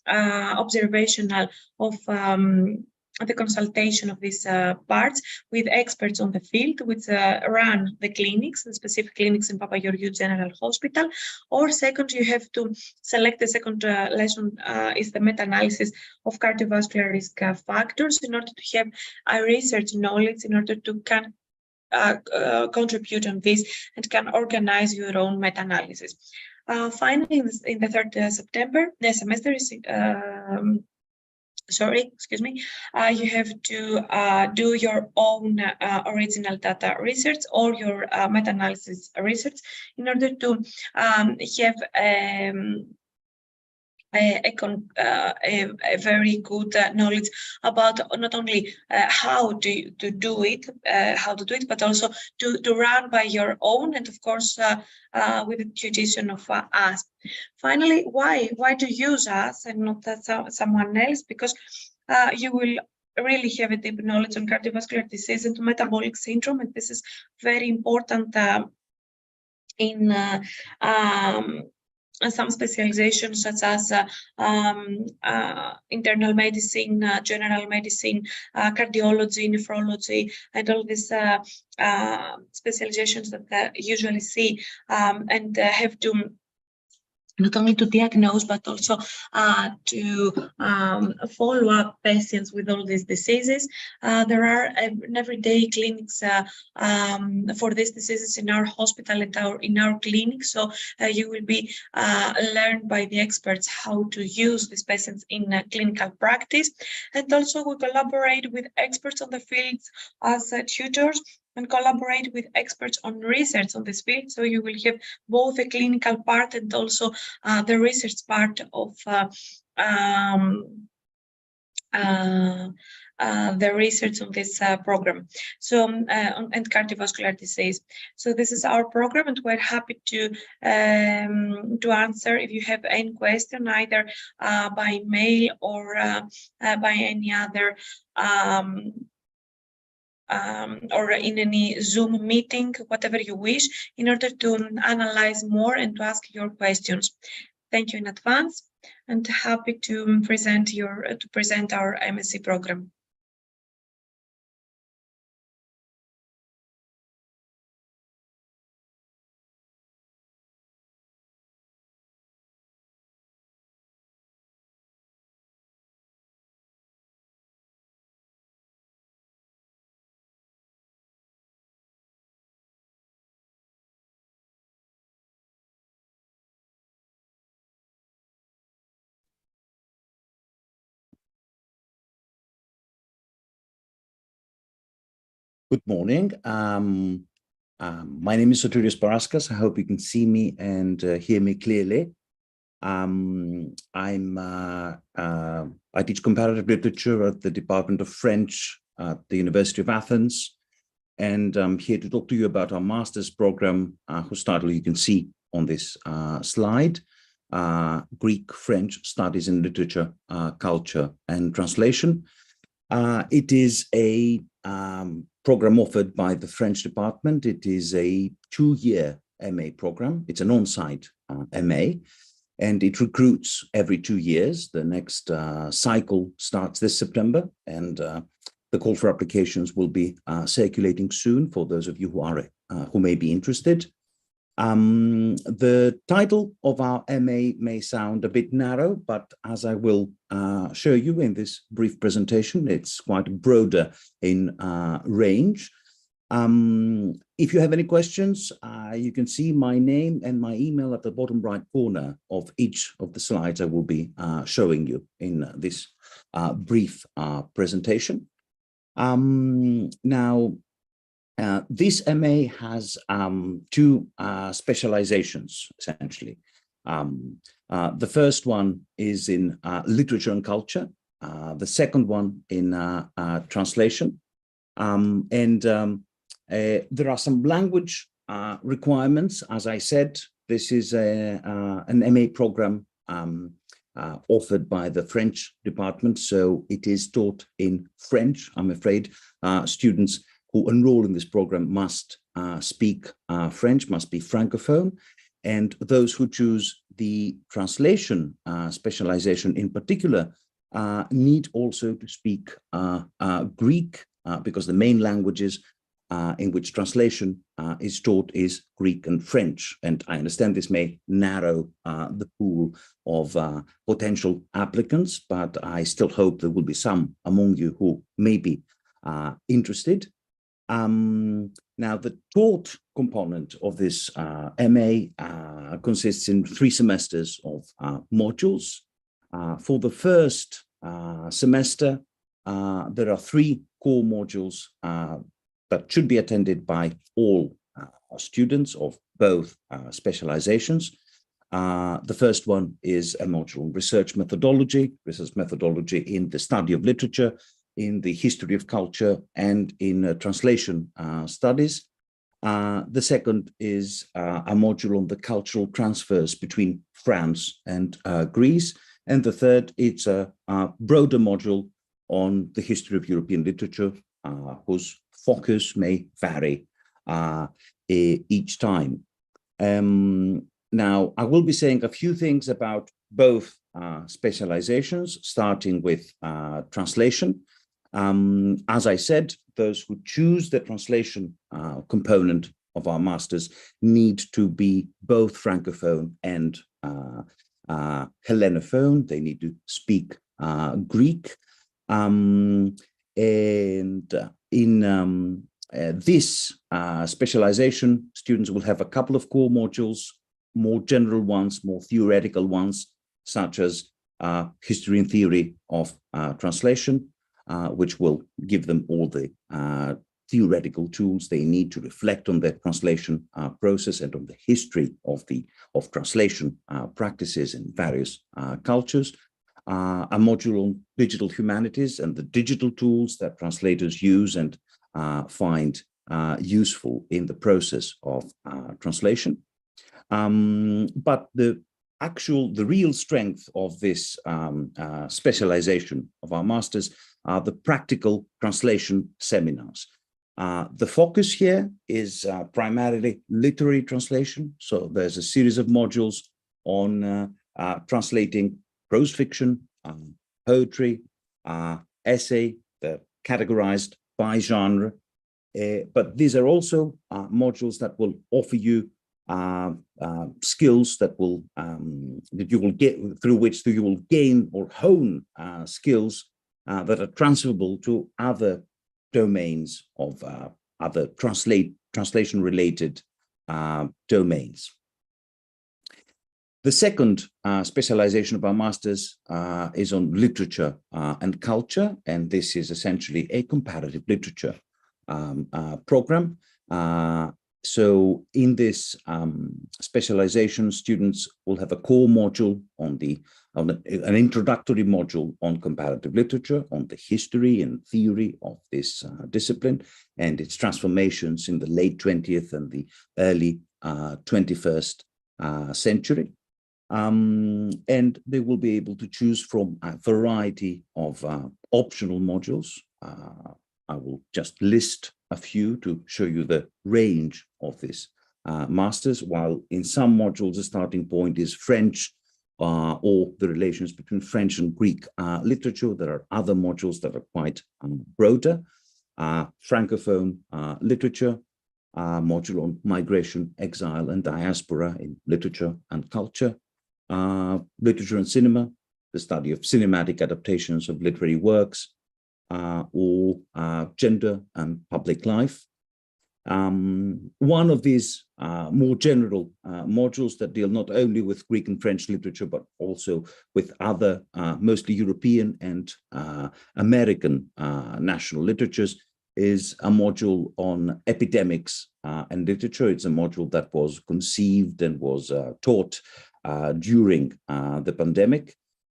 observational of the consultation of these parts with experts on the field, which run the clinics, the specific clinics in Papa Georgiou General Hospital. Or second, you have to select the second lesson is the meta-analysis of cardiovascular risk factors in order to have a research knowledge, in order to contribute on this and can organize your own meta-analysis. Finally, in the third semester is you have to do your own original data research or your meta-analysis research in order to have a very good knowledge about not only how to do it, but also to run by your own, and of course with the tuition of us. Finally, why to use us and not someone else? Because you will really have a deep knowledge on cardiovascular disease and metabolic syndrome, and this is very important in some specializations such as internal medicine, general medicine, cardiology, nephrology, and all these specializations that usually see and have to not only to diagnose, but also to follow up patients with all these diseases. There are everyday clinics for these diseases in our hospital and in our clinic. So you will be learned by the experts how to use these patients in clinical practice. And also we collaborate with experts on the fields as tutors, and collaborate with experts on research on this field. So you will have both the clinical part and also the research part of the research on this program. So and cardiovascular disease. So this is our program, and we're happy to answer if you have any question, either by mail or by any other or in any Zoom meeting, whatever you wish, in order to analyze more and to ask your questions. Thank you in advance, and happy to present our MSc program. Good morning. My name is Sotirios Paraskas. I hope you can see me and hear me clearly. I teach comparative literature at the Department of French at the University of Athens, and I'm here to talk to you about our master's program, whose title you can see on this slide, Greek French Studies in Literature, Culture and Translation. It is a program offered by the French department. It is a 2-year MA program. It's an on-site MA, and it recruits every 2 years. The next cycle starts this September, and the call for applications will be circulating soon for those of you who may be interested. The title of our MA may sound a bit narrow, but as I will show you in this brief presentation, it's quite broader in range. If you have any questions, you can see my name and my email at the bottom right corner of each of the slides I will be showing you in this brief presentation. Now, this MA has two specializations, essentially. The first one is in literature and culture, the second one in translation. There are some language requirements. As I said, this is an MA program offered by the French department, so it is taught in French. I'm afraid students who enroll in this program must speak French, must be Francophone, and those who choose the translation specialization in particular need also to speak Greek, because the main languages in which translation is taught is Greek and French. And I understand this may narrow the pool of potential applicants, but I still hope there will be some among you who may be interested. Now, the taught component of this MA consists in 3 semesters of modules. For the first semester, there are 3 core modules that should be attended by all students of both specializations. The first one is a module on research methodology in the study of literature, in the history of culture, and in translation studies. The second is a module on the cultural transfers between France and Greece. And the third, it's a broader module on the history of European literature, whose focus may vary each time. Now, I will be saying a few things about both specializations, starting with translation. As I said, those who choose the translation component of our masters need to be both Francophone and Hellenophone. They need to speak Greek. And in this specialization, students will have a couple of core modules, more general ones, more theoretical ones, such as history and theory of translation, which will give them all the theoretical tools they need to reflect on the translation process and on the history of translation practices in various cultures. A module on digital humanities and the digital tools that translators use and find useful in the process of translation. But the real strength of this specialization of our masters are the practical translation seminars. The focus here is primarily literary translation. So there's a series of modules on translating prose fiction, poetry, essay. They're categorized by genre. But these are also modules that will offer you skills that you will get, through which you will gain or hone skills that are transferable to other domains of other translation-related domains. The second specialization of our masters is on literature and culture, and this is essentially a comparative literature program. So in this specialization, students will have a core module on an introductory module on comparative literature, on the history and theory of this discipline and its transformations in the late 20th and the early 21st century. And they will be able to choose from a variety of optional modules. I will just list a few to show you the range of this masters, while in some modules the starting point is French or the relations between French and Greek literature. There are other modules that are quite broader. Francophone literature, module on migration, exile, and diaspora in literature and culture. Literature and cinema, the study of cinematic adaptations of literary works, or gender and public life. One of these more general modules that deal not only with Greek and French literature, but also with other, mostly European and American national literatures, is a module on epidemics and literature. It's a module that was conceived and was taught during the pandemic.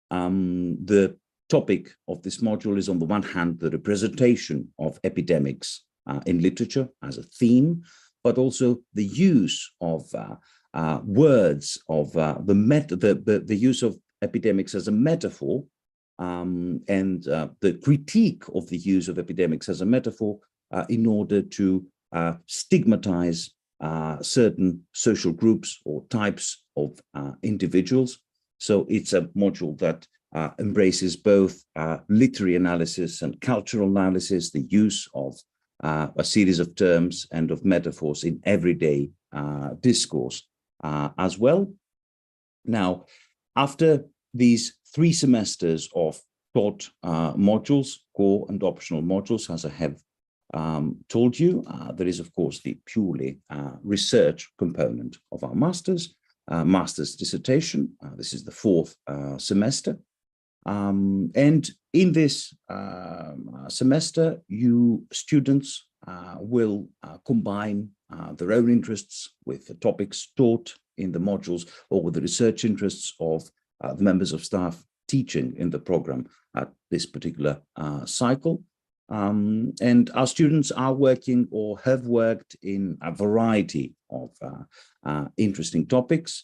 The topic of this module is, on the one hand, the representation of epidemics in literature as a theme, but also the use of words, of the use of epidemics as a metaphor, and the critique of the use of epidemics as a metaphor in order to stigmatize certain social groups or types of individuals. So it's a module that embraces both literary analysis and cultural analysis, the use of a series of terms and of metaphors in everyday discourse as well. Now, after these 3 semesters of taught modules, core and optional modules, as I have told you, there is, of course, the purely research component of our master's dissertation. This is the 4th semester. And in this semester, you students will combine their own interests with the topics taught in the modules, or with the research interests of the members of staff teaching in the program at this particular cycle. And our students are working or have worked in a variety of interesting topics,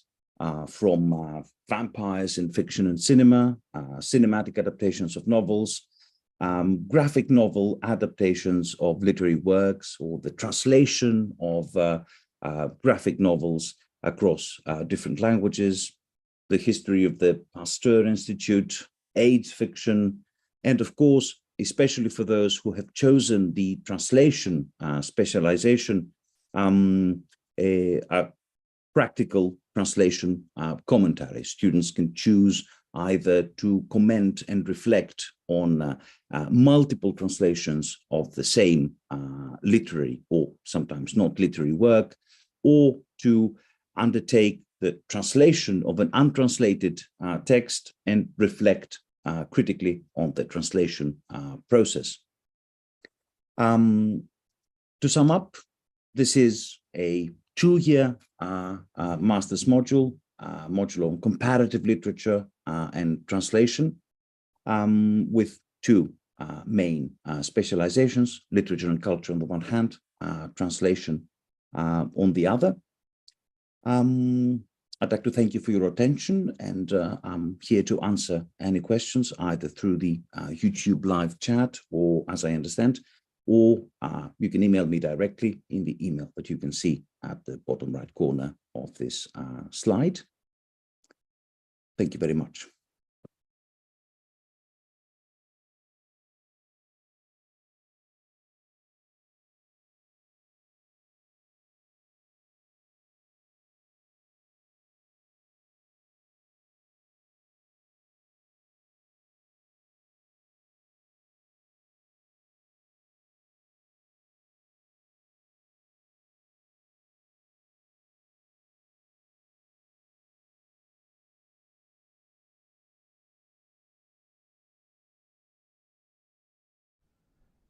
from vampires in fiction and cinema, cinematic adaptations of novels, graphic novel adaptations of literary works, or the translation of graphic novels across different languages, the history of the Pasteur Institute, AIDS fiction, and of course, especially for those who have chosen the translation specialization, a practical translation commentary. Students can choose either to comment and reflect on multiple translations of the same literary or sometimes not literary work, or to undertake the translation of an untranslated text and reflect critically on the translation process. To sum up, this is a 2-year master's module on comparative literature and translation, with 2 main specializations: literature and culture on the one hand, translation on the other. I'd like to thank you for your attention, and I'm here to answer any questions either through the YouTube live chat, or, as I understand, or you can email me directly in the email that you can see at the bottom right corner of this slide. Thank you very much.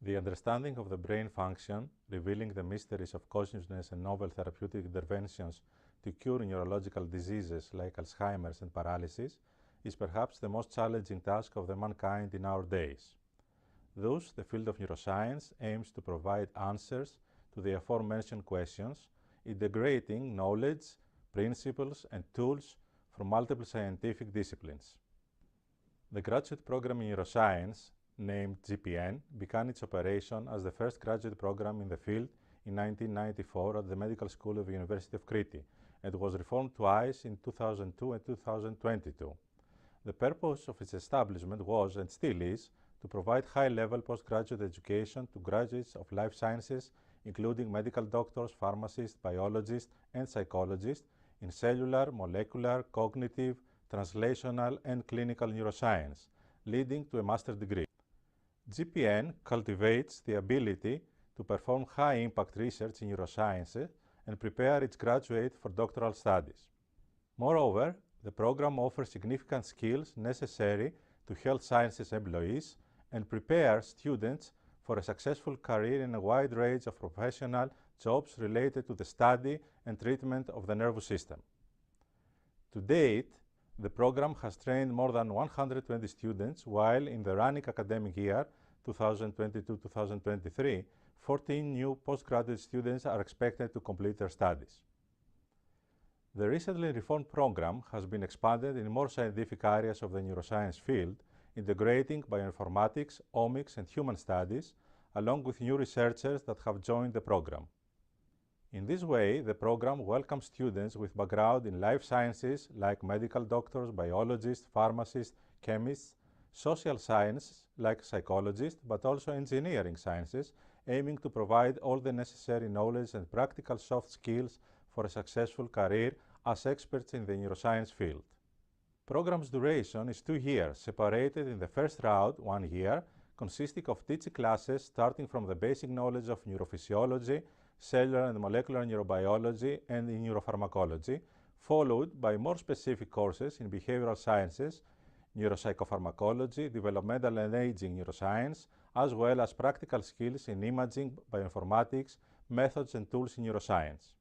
The understanding of the brain function, revealing the mysteries of consciousness and novel therapeutic interventions to cure neurological diseases like Alzheimer's and paralysis, is perhaps the most challenging task of the mankind in our days. Thus, the field of neuroscience aims to provide answers to the aforementioned questions, integrating knowledge, principles, and tools from multiple scientific disciplines. The graduate program in neuroscience, named GPN, began its operation as the first graduate program in the field in 1994 at the Medical School of the University of Crete, and was reformed twice in 2002 and 2022. The purpose of its establishment was, and still is, to provide high-level postgraduate education to graduates of life sciences, including medical doctors, pharmacists, biologists, and psychologists in cellular, molecular, cognitive, translational, and clinical neuroscience, leading to a master's degree. GPN cultivates the ability to perform high-impact research in neurosciences and prepare its graduates for doctoral studies. Moreover, the program offers significant skills necessary to health sciences employees and prepares students for a successful career in a wide range of professional jobs related to the study and treatment of the nervous system. To date, the program has trained more than 120 students, while in the running academic year 2022-2023, 14 new postgraduate students are expected to complete their studies. The recently reformed program has been expanded in more scientific areas of the neuroscience field, integrating bioinformatics, omics, and human studies, along with new researchers that have joined the program. In this way, the program welcomes students with background in life sciences like medical doctors, biologists, pharmacists, chemists, social sciences like psychologists, but also engineering sciences, aiming to provide all the necessary knowledge and practical soft skills for a successful career as experts in the neuroscience field. Program's duration is 2 years, separated in the first round, 1 year, consisting of teaching classes starting from the basic knowledge of neurophysiology, cellular and molecular neurobiology, and in neuropharmacology, followed by more specific courses in behavioral sciences, neuropsychopharmacology, developmental and aging neuroscience, as well as practical skills in imaging, bioinformatics, methods and tools in neuroscience.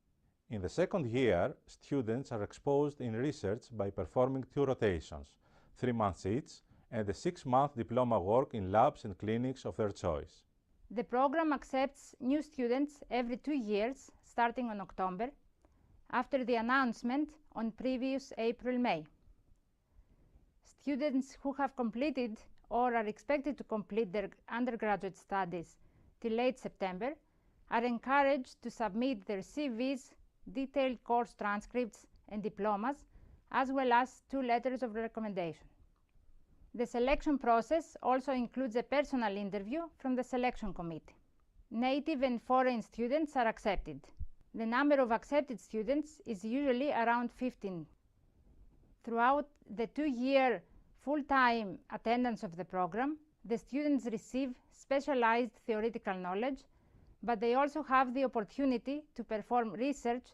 In the second year, students are exposed in research by performing 2 rotations, 3 months each, and a 6-month diploma work in labs and clinics of their choice. The program accepts new students every 2 years, starting in October, after the announcement on previous April-May. Students who have completed or are expected to complete their undergraduate studies till late September are encouraged to submit their CVs, detailed course transcripts, and diplomas, as well as 2 letters of recommendation. The selection process also includes a personal interview from the selection committee. Native and foreign students are accepted. The number of accepted students is usually around 15. Throughout the 2-year full-time attendance of the program, the students receive specialized theoretical knowledge, but they also have the opportunity to perform research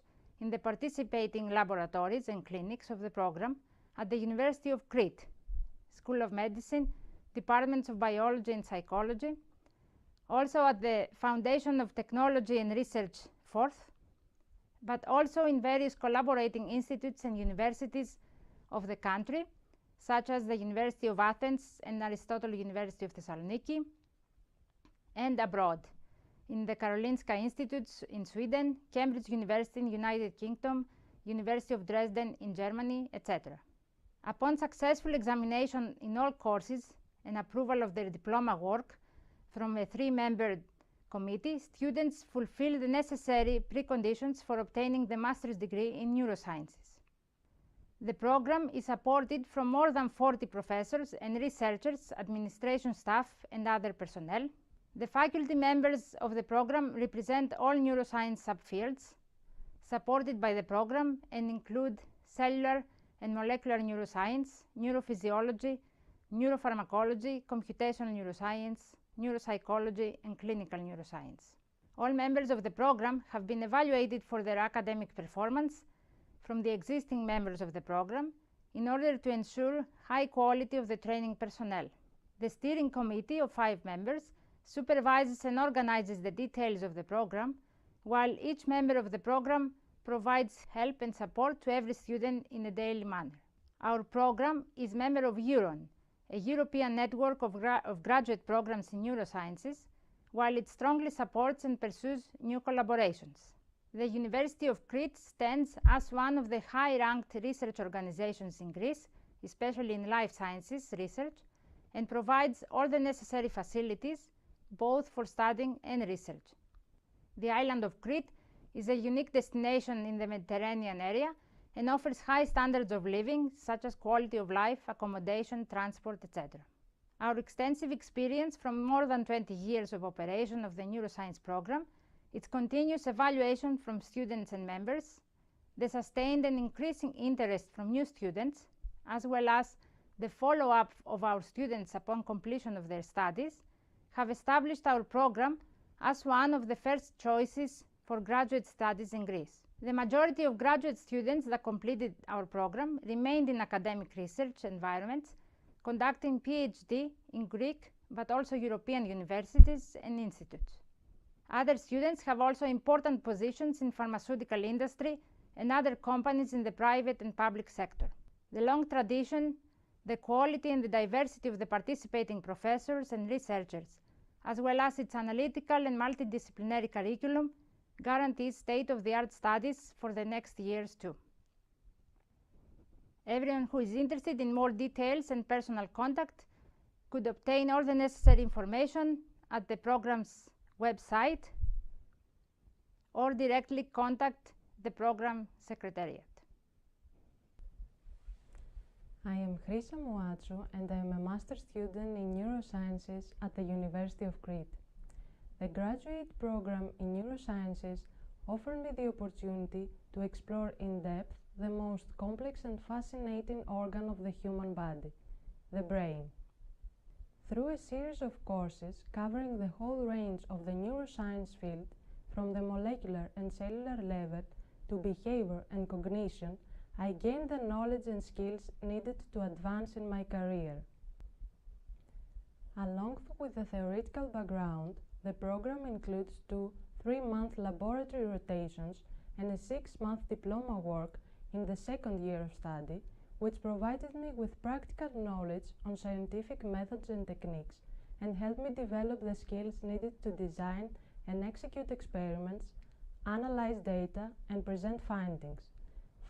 in the participating laboratories and clinics of the program at the University of Crete, School of Medicine, Departments of Biology and Psychology, also at the Foundation of Technology and Research, Forth, but also in various collaborating institutes and universities of the country, such as the University of Athens and Aristotle University of Thessaloniki, and abroad, in the Karolinska Institutes in Sweden, Cambridge University in the United Kingdom, University of Dresden in Germany, etc. Upon successful examination in all courses and approval of their diploma work from a 3-member committee, students fulfill the necessary preconditions for obtaining the master's degree in neurosciences. The program is supported from more than 40 professors and researchers, administration staff, and other personnel. The faculty members of the program represent all neuroscience subfields supported by the program and include cellular and molecular neuroscience, neurophysiology, neuropharmacology, computational neuroscience, neuropsychology, and clinical neuroscience. All members of the program have been evaluated for their academic performance from the existing members of the program in order to ensure high quality of the training personnel. The steering committee of 5 members supervises and organizes the details of the program, while each member of the program provides help and support to every student in a daily manner. Our program is member of EURON, a European network of graduate programs in neurosciences, while it strongly supports and pursues new collaborations. The University of Crete stands as one of the high-ranked research organizations in Greece, especially in life sciences research, and provides all the necessary facilities both for studying and research. The island of Crete is a unique destination in the Mediterranean area and offers high standards of living, such as quality of life, accommodation, transport, etc. Our extensive experience from more than 20 years of operation of the neuroscience program, its continuous evaluation from students and members, the sustained and increasing interest from new students, as well as the follow-up of our students upon completion of their studies, have established our program as one of the first choices for graduate studies in Greece. The majority of graduate students that completed our program remained in academic research environments, conducting PhD in Greek, but also European universities and institutes. Other students have also important positions in pharmaceutical industry and other companies in the private and public sector. The long tradition, the quality and the diversity of the participating professors and researchers, as well as its analytical and multidisciplinary curriculum, guarantees state-of-the-art studies for the next years too. Everyone who is interested in more details and personal contact could obtain all the necessary information at the program's website or directly contact the program secretariat. I am Chryssia Mouatsou and I am a master's student in neurosciences at the University of Crete. The graduate program in neurosciences offered me the opportunity to explore in depth the most complex and fascinating organ of the human body, the brain. Through a series of courses covering the whole range of the neuroscience field, from the molecular and cellular level to behavior and cognition, I gained the knowledge and skills needed to advance in my career. Along with the theoretical background, the program includes 2 3-month laboratory rotations and a 6-month diploma work in the second year of study, which provided me with practical knowledge on scientific methods and techniques and helped me develop the skills needed to design and execute experiments, analyze data, and present findings,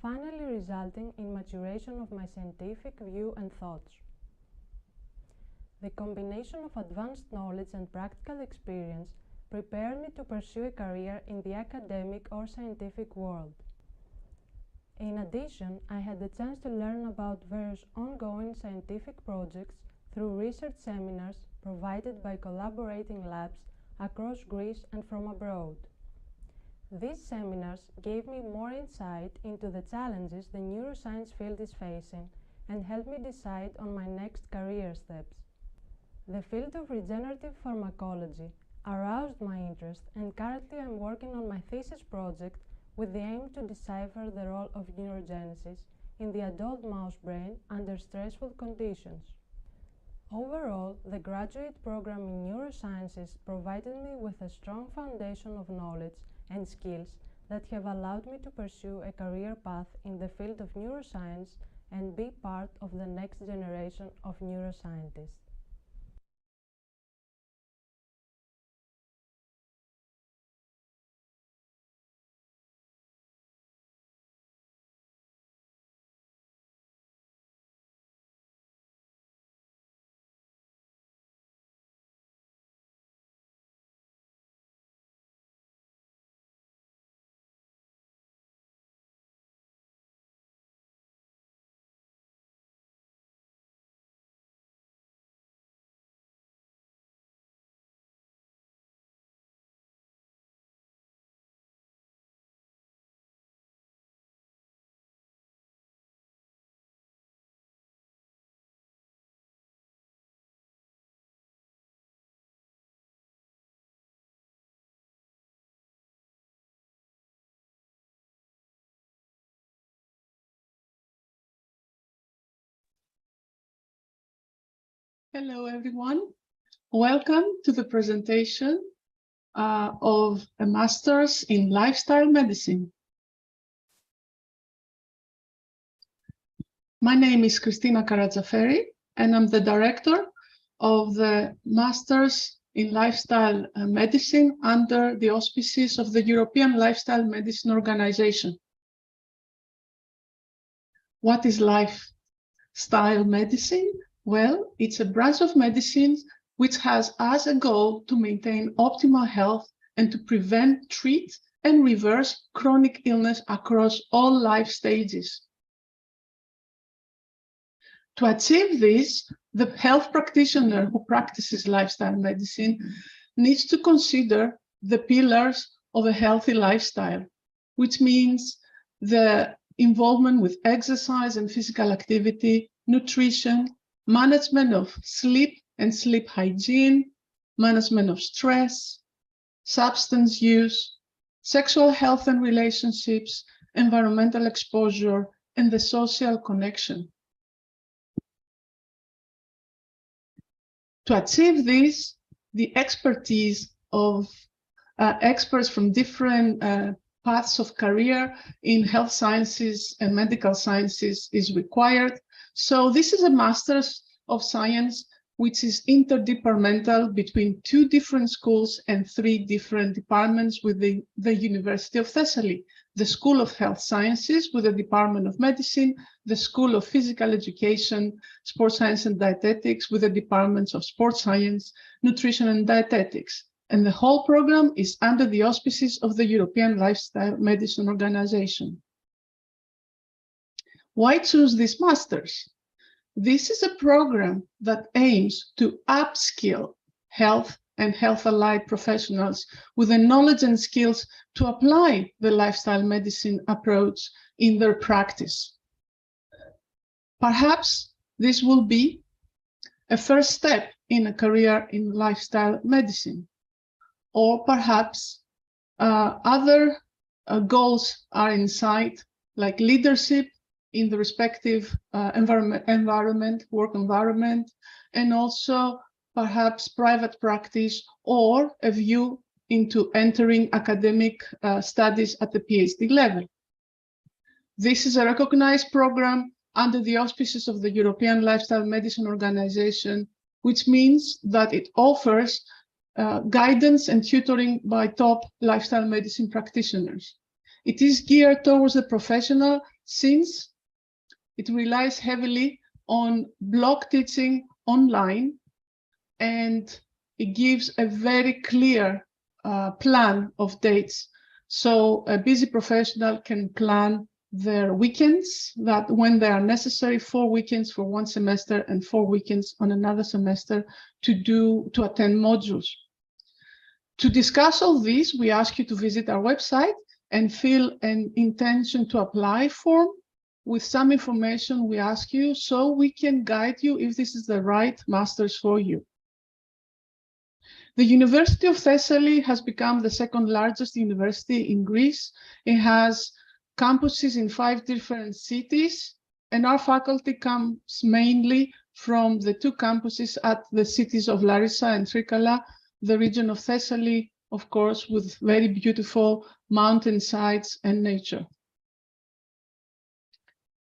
finally resulting in maturation of my scientific view and thoughts. The combination of advanced knowledge and practical experience prepared me to pursue a career in the academic or scientific world. In addition, I had the chance to learn about various ongoing scientific projects through research seminars provided by collaborating labs across Greece and from abroad. These seminars gave me more insight into the challenges the neuroscience field is facing and helped me decide on my next career steps. The field of regenerative pharmacology aroused my interest, and currently I'm working on my thesis project with the aim to decipher the role of neurogenesis in the adult mouse brain under stressful conditions. Overall, the graduate program in neurosciences provided me with a strong foundation of knowledge and skills that have allowed me to pursue a career path in the field of neuroscience and be part of the next generation of neuroscientists. Hello, everyone. Welcome to the presentation of a master's in lifestyle medicine. My name is Christina Karatzaferi, and I'm the director of the Master's in Lifestyle Medicine under the auspices of the European Lifestyle Medicine Organization. What is lifestyle medicine? Well, it's a branch of medicine which has as a goal to maintain optimal health and to prevent, treat, and reverse chronic illness across all life stages. To achieve this, the health practitioner who practices lifestyle medicine needs to consider the pillars of a healthy lifestyle, which means the involvement with exercise and physical activity, nutrition, management of sleep and sleep hygiene, management of stress, substance use, sexual health and relationships, environmental exposure, and the social connection. To achieve this, the expertise of experts from different paths of career in health sciences and medical sciences is required. So this is a Master's of Science, which is interdepartmental between 2 different schools and 3 different departments within the University of Thessaly. The School of Health Sciences with the Department of Medicine, the School of Physical Education, Sports Science and Dietetics with the Departments of Sports Science, Nutrition and Dietetics. And the whole program is under the auspices of the European Lifestyle Medicine Organization. Why choose this Masters? This is a program that aims to upskill health and health-allied professionals with the knowledge and skills to apply the lifestyle medicine approach in their practice. Perhaps this will be a first step in a career in lifestyle medicine, or perhaps other goals are in sight, like leadership in the respective work environment, and also perhaps private practice or a view into entering academic studies at the PhD level. This is a recognized program under the auspices of the European Lifestyle Medicine Organization, which means that it offers guidance and tutoring by top lifestyle medicine practitioners. It is geared towards the professional since it relies heavily on block teaching online, and it gives a very clear plan of dates. So a busy professional can plan their weekends, that when they are necessary, 4 weekends for one semester and 4 weekends on another semester to attend modules. To discuss all this, we ask you to visit our website and fill an intention to apply form with some information we ask you, so we can guide you if this is the right Masters for you. The University of Thessaly has become the 2nd largest university in Greece. It has campuses in 5 different cities, and our faculty comes mainly from the 2 campuses at the cities of Larissa and Trikala, the region of Thessaly, of course, with very beautiful mountain sides and nature.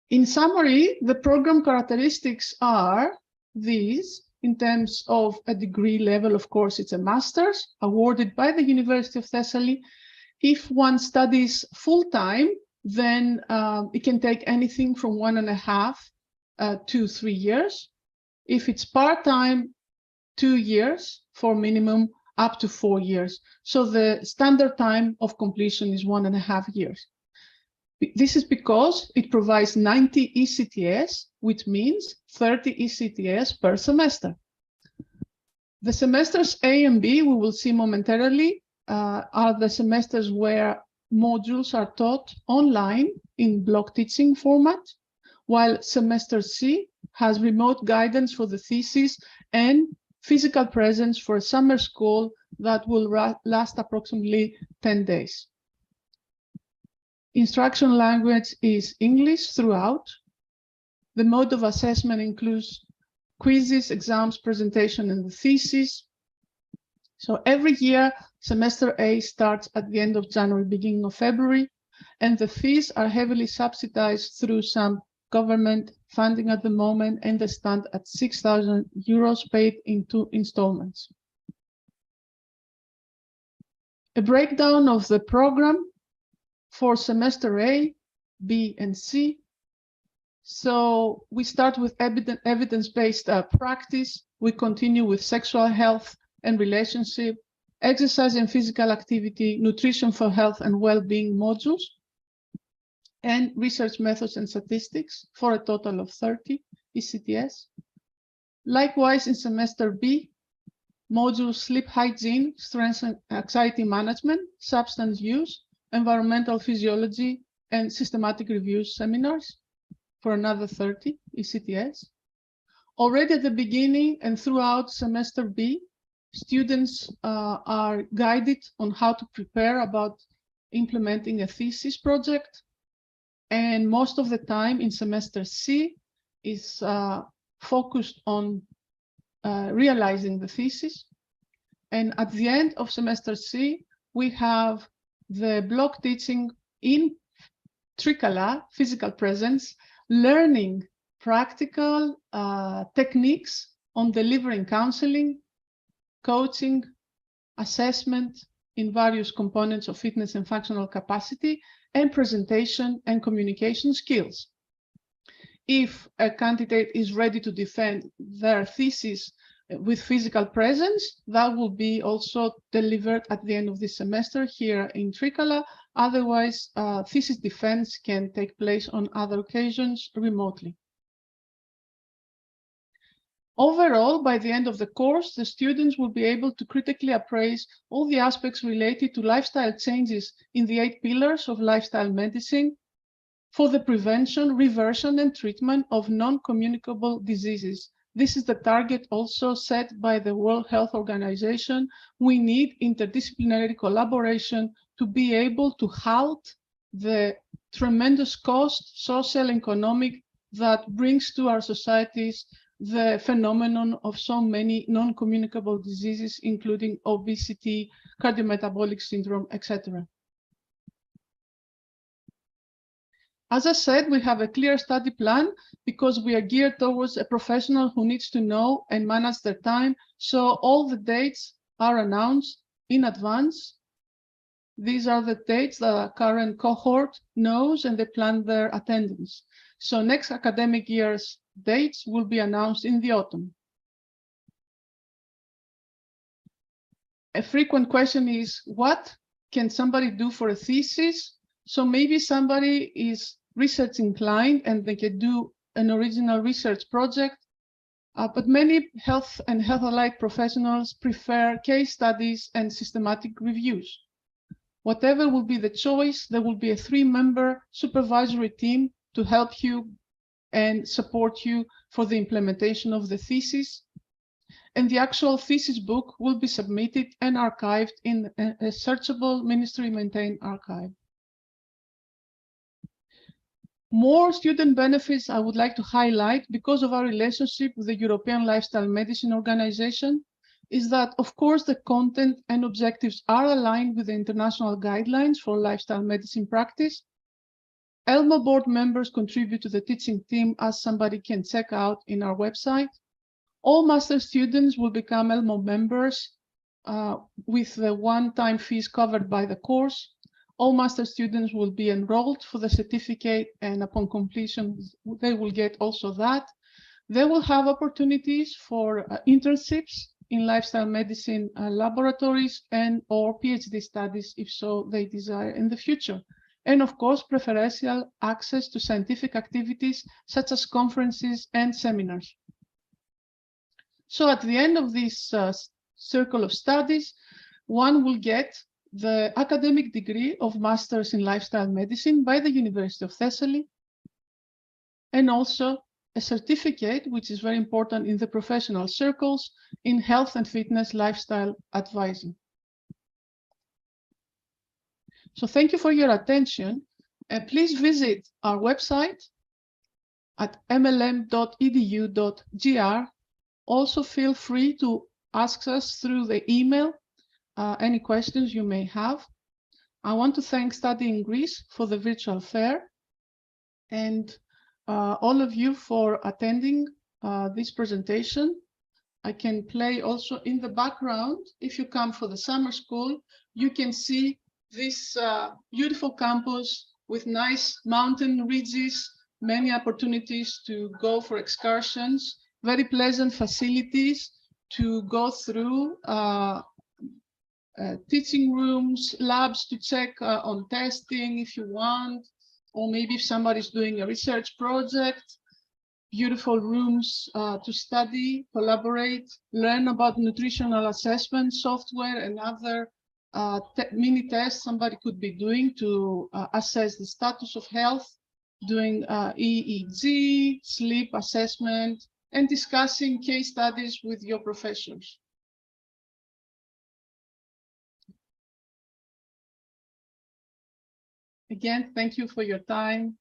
In summary, the program characteristics are these. In terms of a degree level, of course, it's a master's awarded by the University of Thessaly. If one studies full-time, then it can take anything from 1.5 to 3 years. If it's part-time, 2 years for minimum, up to 4 years. So the standard time of completion is 1.5 years. This is because it provides 90 ECTS, which means 30 ECTS per semester. The semesters A and B, we will see momentarily, are the semesters where modules are taught online in block teaching format, while semester C has remote guidance for the thesis and physical presence for a summer school that will last approximately 10 days. Instruction language is English throughout. The mode of assessment includes quizzes, exams, presentation, and the thesis. So every year, semester A starts at the end of January, beginning of February, and the fees are heavily subsidized through some government funding at the moment, and they stand at 6,000 euros paid in 2 installments. A breakdown of the program for semester A, B, and C. So we start with evidence-based practice. We continue with sexual health and relationship, exercise and physical activity, nutrition for health and well-being modules, and research methods and statistics for a total of 30 ECTS. Likewise, in semester B, modules sleep hygiene, stress and anxiety management, substance use, environmental physiology, and systematic reviews seminars for another 30 ECTS. Already at the beginning and throughout semester B, students are guided on how to prepare about implementing a thesis project. And most of the time in semester C is focused on realizing the thesis. And at the end of semester C, we have the block teaching in Trikala, physical presence, learning practical techniques on delivering counseling, coaching, assessment in various components of fitness and functional capacity, and presentation and communication skills. If a candidate is ready to defend their thesis with physical presence, that will be also delivered at the end of this semester here in Trikala. Otherwise, thesis defense can take place on other occasions remotely. Overall, by the end of the course, the students will be able to critically appraise all the aspects related to lifestyle changes in the 8 pillars of lifestyle medicine for the prevention, reversion, and treatment of non-communicable diseases. This is the target also set by the World Health Organization. We need interdisciplinary collaboration to be able to halt the tremendous cost, social, economic, that brings to our societies the phenomenon of so many non-communicable diseases, including obesity, cardiometabolic syndrome, etc. As I said, we have a clear study plan because we are geared towards a professional who needs to know and manage their time. So all the dates are announced in advance. These are the dates that our current cohort knows, and they plan their attendance. So next academic year's dates will be announced in the autumn. A frequent question is, what can somebody do for a thesis? So maybe somebody is research inclined and they can do an original research project, but many health and health allied professionals prefer case studies and systematic reviews. Whatever will be the choice, there will be a 3-member supervisory team to help you and support you for the implementation of the thesis. And the actual thesis book will be submitted and archived in a searchable ministry-maintained archive. More student benefits I would like to highlight because of our relationship with the European Lifestyle Medicine Organization is that, of course, the content and objectives are aligned with the international guidelines for lifestyle medicine practice. ELMO board members contribute to the teaching team, as somebody can check out in our website. All master students will become ELMO members with the one-time fees covered by the course. All master students will be enrolled for the certificate, and upon completion, they will get also that. They will have opportunities for internships in lifestyle medicine laboratories and or PhD studies, if so they desire in the future. And of course, preferential access to scientific activities such as conferences and seminars. So at the end of this circle of studies, one will get the academic degree of Masters in Lifestyle Medicine by the University of Thessaly, and also a certificate, which is very important in the professional circles, in health and fitness lifestyle advising. So thank you for your attention. Please visit our website at mlm.edu.gr. Also feel free to ask us through the email any questions you may have. I want to thank Study in Greece for the virtual fair, and all of you for attending this presentation. I can play also in the background. If you come for the summer school, you can see this beautiful campus with nice mountain ridges, many opportunities to go for excursions, very pleasant facilities to go through, teaching rooms, labs to check on testing if you want, or maybe if somebody's doing a research project, beautiful rooms to study, collaborate, learn about nutritional assessment software and other mini tests somebody could be doing to assess the status of health, doing EEG, sleep assessment, and discussing case studies with your professors. Again, thank you for your time.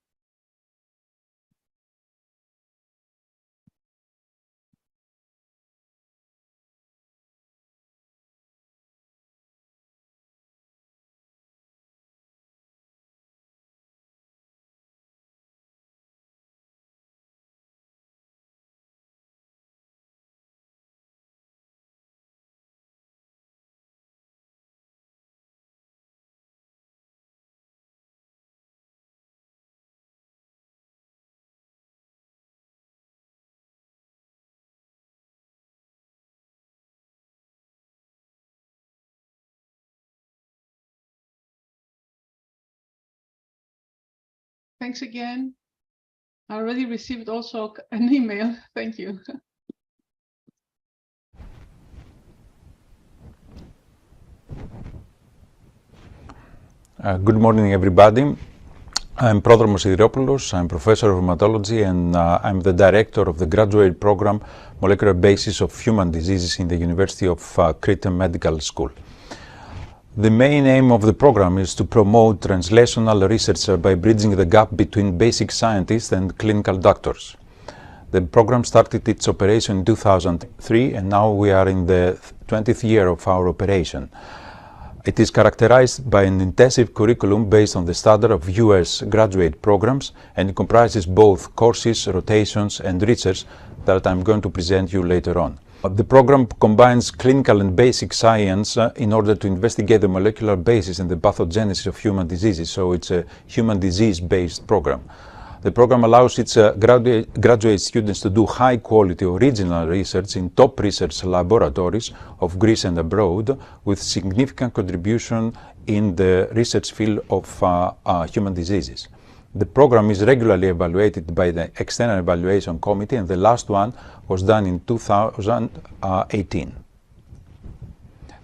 Thanks again. I already received also an email. Thank you. Good morning, everybody. I'm Prodromos Sidiropoulos. I'm professor of hematology, and I'm the director of the graduate program Molecular Basis of Human Diseases in the University of Crete Medical School. The main aim of the program is to promote translational research by bridging the gap between basic scientists and clinical doctors. The program started its operation in 2003, and now we are in the 20th year of our operation. It is characterized by an intensive curriculum based on the standard of US graduate programs, and it comprises both courses, rotations, and research that I'm going to present you later on. The program combines clinical and basic science in order to investigate the molecular basis and the pathogenesis of human diseases, so it's a human disease-based program. The program allows its graduate students to do high-quality original research in top research laboratories of Greece and abroad, with significant contribution in the research field of human diseases. The program is regularly evaluated by the External Evaluation Committee, and the last one was done in 2018.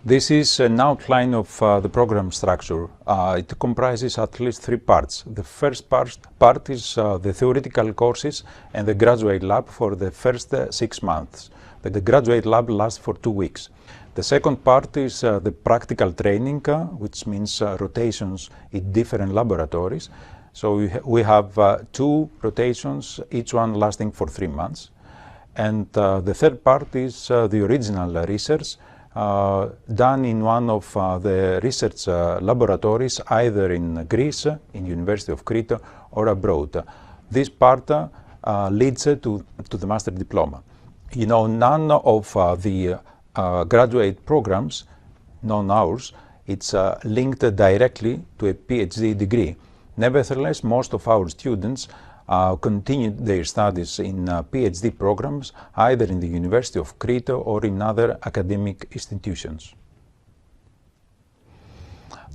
This is an outline of the program structure. It comprises at least 3 parts. The first part is the theoretical courses and the graduate lab for the first 6 months. The graduate lab lasts for 2 weeks. The second part is the practical training, which means rotations in different laboratories. So we have 2 rotations, each one lasting for 3 months. And the third part is the original research done in one of the research laboratories, either in Greece, in University of Crete, or abroad. This part leads to the master diploma. You know, none of the graduate programs, none ours, it's linked directly to a PhD degree. Nevertheless, most of our students continued their studies in PhD programs, either in the University of Crete or in other academic institutions.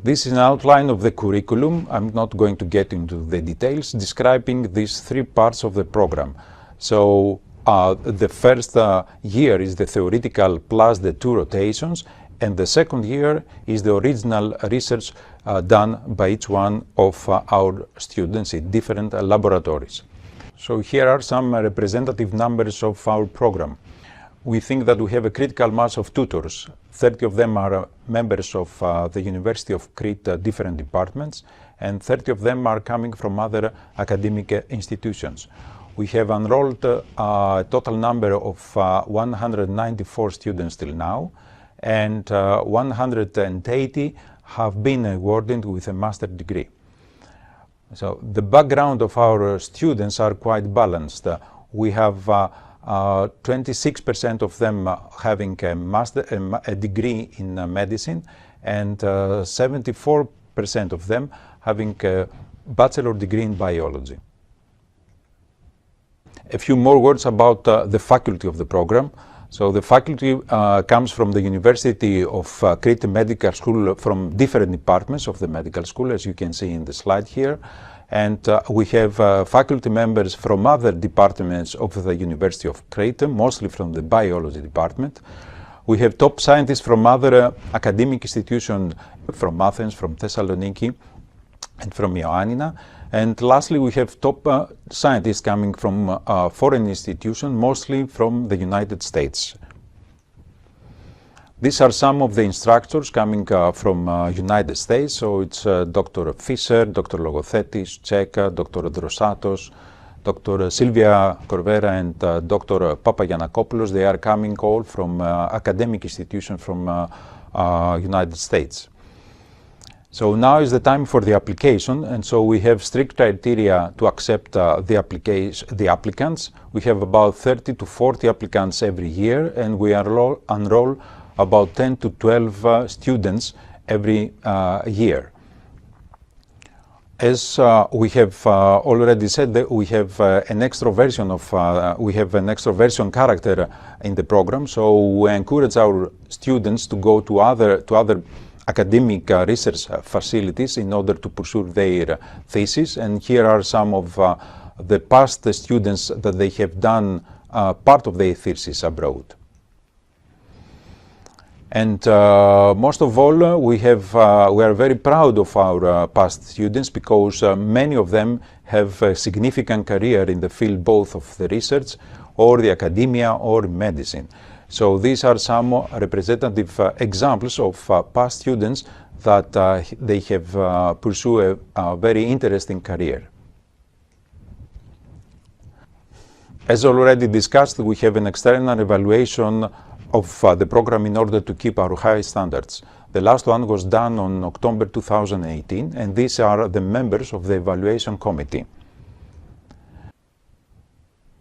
This is an outline of the curriculum. I'm not going to get into the details, describing these 3 parts of the program. So the first year is the theoretical plus the 2 rotations, and the second year is the original research done by each one of our students in different laboratories. So here are some representative numbers of our program. We think that we have a critical mass of tutors. 30 of them are members of the University of Crete different departments, and 30 of them are coming from other academic institutions. We have enrolled a total number of 194 students till now, and 180 have been awarded with a master's degree. So the background of our students are quite balanced. We have 26% of them having a degree in medicine, and 74% of them having a bachelor degree in biology. A few more words about the faculty of the program. So the faculty comes from the University of Crete Medical School, from different departments of the medical school, as you can see in the slide here. And we have faculty members from other departments of the University of Crete, mostly from the biology department. We have top scientists from other academic institutions, from Athens, from Thessaloniki, and from Ioannina. And lastly, we have top scientists coming from foreign institutions, mostly from the United States. These are some of the instructors coming from United States. So it's Dr. Fisher, Dr. Logothetis, Cheka, Dr. Drosatos, Dr. Silvia Corvera, and Dr. Papagiannakopoulos. They are coming all from academic institutions from United States. So now is the time for the application, and so we have strict criteria to accept the applicants. We have about 30 to 40 applicants every year, and we enroll about 10 to 12 students every year. As we have already said, that we have an extroversion character in the program. So we encourage our students to go to other academic research facilities in order to pursue their thesis. And here are some of the past students that they have done part of their thesis abroad. And most of all, we are very proud of our past students because many of them have a significant career in the field both of the research or the academia or medicine. So these are some representative examples of past students that they have pursued a very interesting career. As already discussed, we have an external evaluation of the program in order to keep our high standards. The last one was done on October 2018, and these are the members of the evaluation committee.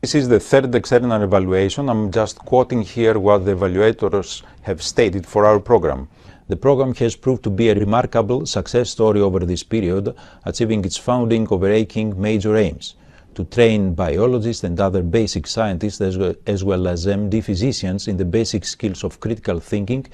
This is the third external evaluation. I'm just quoting here what the evaluators have stated for our program. The program has proved to be a remarkable success story over this period, achieving its founding overarching major aims: to train biologists and other basic scientists as well as MD physicians in the basic skills of critical thinking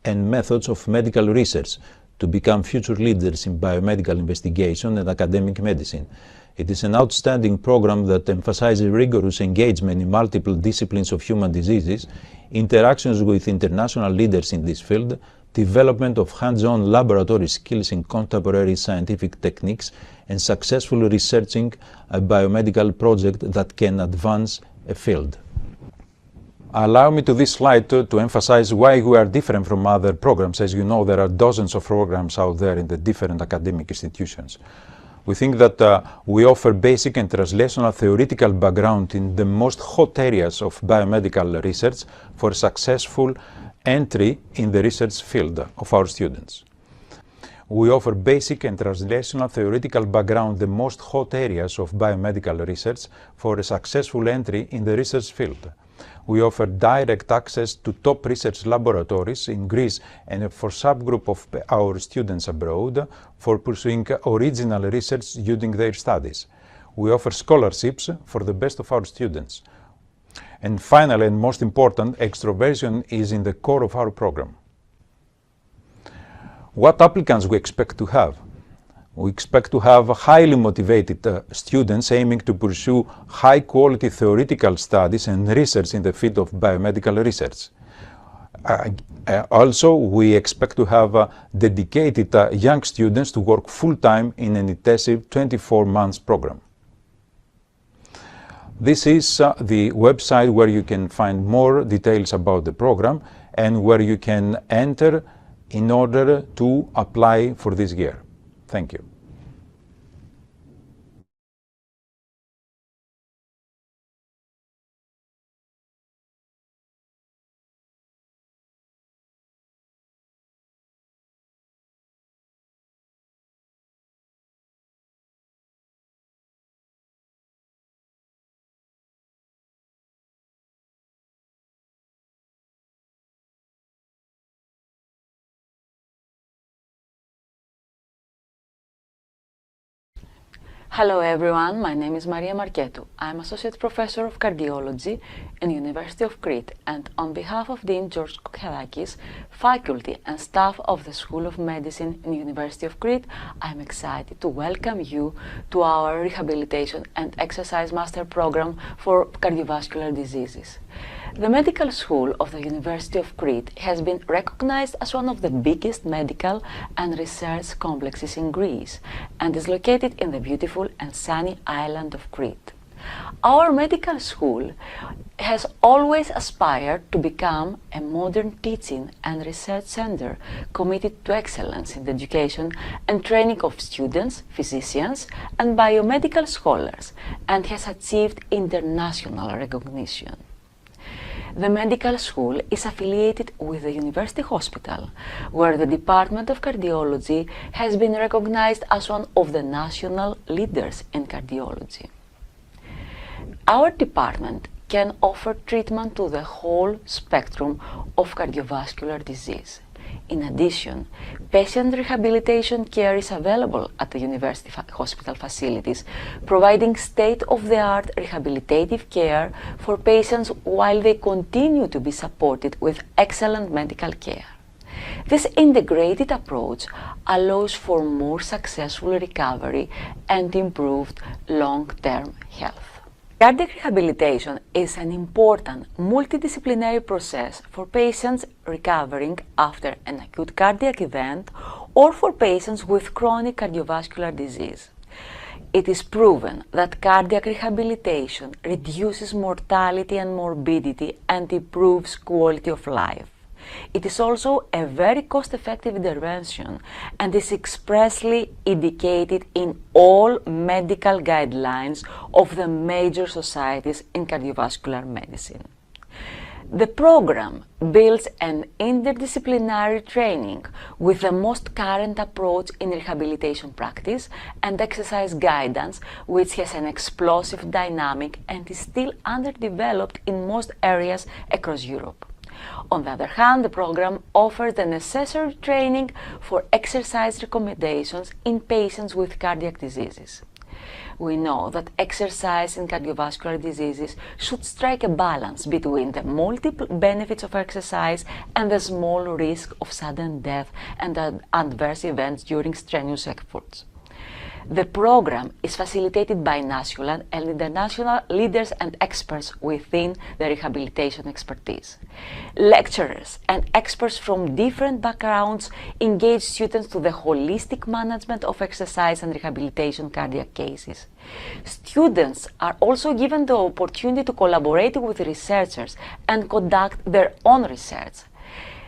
and methods of medical research, to become future leaders in biomedical investigation and academic medicine. It is an outstanding program that emphasizes rigorous engagement in multiple disciplines of human diseases, interactions with international leaders in this field, development of hands-on laboratory skills in contemporary scientific techniques, and successfully researching a biomedical project that can advance a field. Allow me to this slide to emphasize why we are different from other programs. As you know, there are dozens of programs out there in the different academic institutions. We think that we offer basic and translational theoretical background in the most hot areas of biomedical research for successful entry in the research field of our students. We offer basic and translational theoretical background in the most hot areas of biomedical research for a successful entry in the research field. We offer direct access to top research laboratories in Greece and for subgroup of our students abroad for pursuing original research during their studies. We offer scholarships for the best of our students. And finally, and most important, extroversion is in the core of our program. What applicants we expect to have? We expect to have highly motivated students aiming to pursue high-quality theoretical studies and research in the field of biomedical research. Also, we expect to have dedicated young students to work full-time in an intensive 24 months program. This is the website where you can find more details about the program and where you can enter in order to apply for this year. Thank you. Hello everyone, my name is Maria Marketou. I'm Associate Professor of Cardiology in University of Crete, and on behalf of Dean George Kokhalakis, faculty and staff of the School of Medicine in University of Crete, I'm excited to welcome you to our Rehabilitation and Exercise Master Program for Cardiovascular Diseases. The Medical School of the University of Crete has been recognized as one of the biggest medical and research complexes in Greece and is located in the beautiful and sunny island of Crete. Our medical school has always aspired to become a modern teaching and research center committed to excellence in the education and training of students, physicians, and biomedical scholars, and has achieved international recognition. The medical school is affiliated with the University Hospital, where the Department of Cardiology has been recognized as one of the national leaders in cardiology. Our department can offer treatment to the whole spectrum of cardiovascular disease. In addition, patient rehabilitation care is available at the university hospital facilities, providing state-of-the-art rehabilitative care for patients while they continue to be supported with excellent medical care. This integrated approach allows for more successful recovery and improved long-term health. Cardiac rehabilitation is an important multidisciplinary process for patients recovering after an acute cardiac event or for patients with chronic cardiovascular disease. It is proven that cardiac rehabilitation reduces mortality and morbidity and improves quality of life. It is also a very cost-effective intervention and is expressly indicated in all medical guidelines of the major societies in cardiovascular medicine. The program builds an interdisciplinary training with the most current approach in rehabilitation practice and exercise guidance, which has an explosive dynamic and is still underdeveloped in most areas across Europe. On the other hand, the program offers the necessary training for exercise recommendations in patients with cardiac diseases. We know that exercise in cardiovascular diseases should strike a balance between the multiple benefits of exercise and the small risk of sudden death and adverse events during strenuous efforts. The program is facilitated by national and international leaders and experts within the rehabilitation expertise. Lecturers and experts from different backgrounds engage students to the holistic management of exercise and rehabilitation cardiac cases. Students are also given the opportunity to collaborate with researchers and conduct their own research.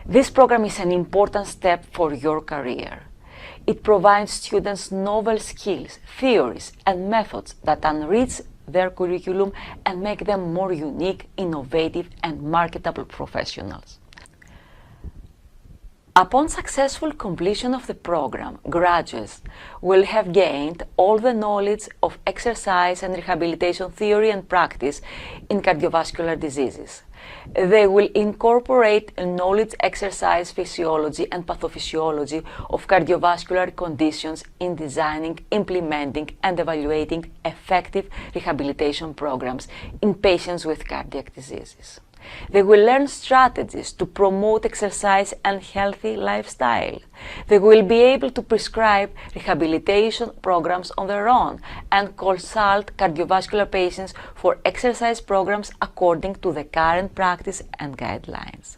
This program is an important step for your career. It provides students novel skills, theories, and methods that enrich their curriculum and make them more unique, innovative, and marketable professionals. Upon successful completion of the program, graduates will have gained all the knowledge of exercise and rehabilitation theory and practice in cardiovascular diseases. They will incorporate knowledge, exercise, physiology, and pathophysiology of cardiovascular conditions in designing, implementing, and evaluating effective rehabilitation programs in patients with cardiac diseases. They will learn strategies to promote exercise and healthy lifestyle. They will be able to prescribe rehabilitation programs on their own and consult cardiovascular patients for exercise programs according to the current practice and guidelines.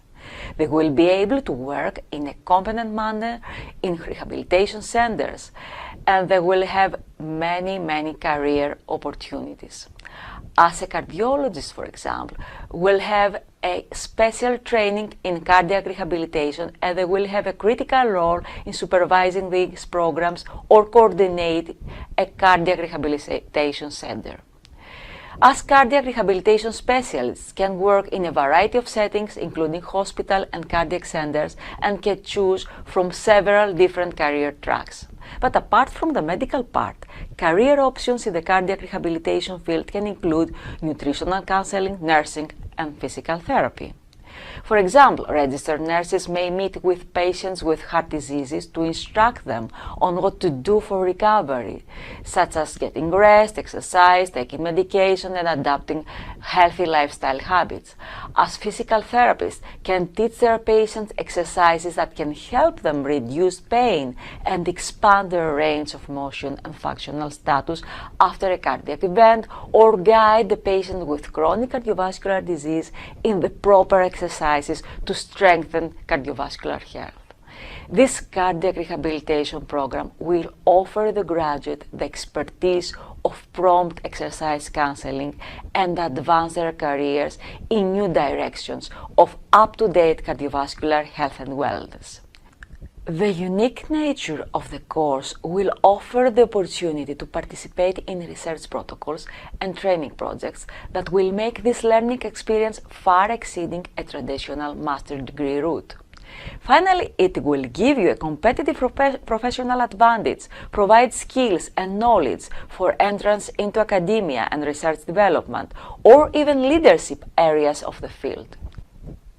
They will be able to work in a competent manner in rehabilitation centers, and they will have many career opportunities. As a cardiologist, for example, will have a special training in cardiac rehabilitation, and they will have a critical role in supervising these programs or coordinate a cardiac rehabilitation center. As cardiac rehabilitation specialists can work in a variety of settings, including hospital and cardiac centers, and can choose from several different career tracks. But apart from the medical part, career options in the cardiac rehabilitation field can include nutritional counseling, nursing, and physical therapy. For example, registered nurses may meet with patients with heart diseases to instruct them on what to do for recovery, such as getting rest, exercise, taking medication, and adopting healthy lifestyle habits. As physical therapists can teach their patients exercises that can help them reduce pain and expand their range of motion and functional status after a cardiac event, or guide the patient with chronic cardiovascular disease in the proper exercises to strengthen cardiovascular health. This cardiac rehabilitation program will offer the graduate the expertise of prompt exercise counseling and advance their careers in new directions of up-to-date cardiovascular health and wellness. The unique nature of the course will offer the opportunity to participate in research protocols and training projects that will make this learning experience far exceeding a traditional master's degree route. Finally, it will give you a competitive professional advantage, provide skills and knowledge for entrance into academia and research development, or even leadership areas of the field.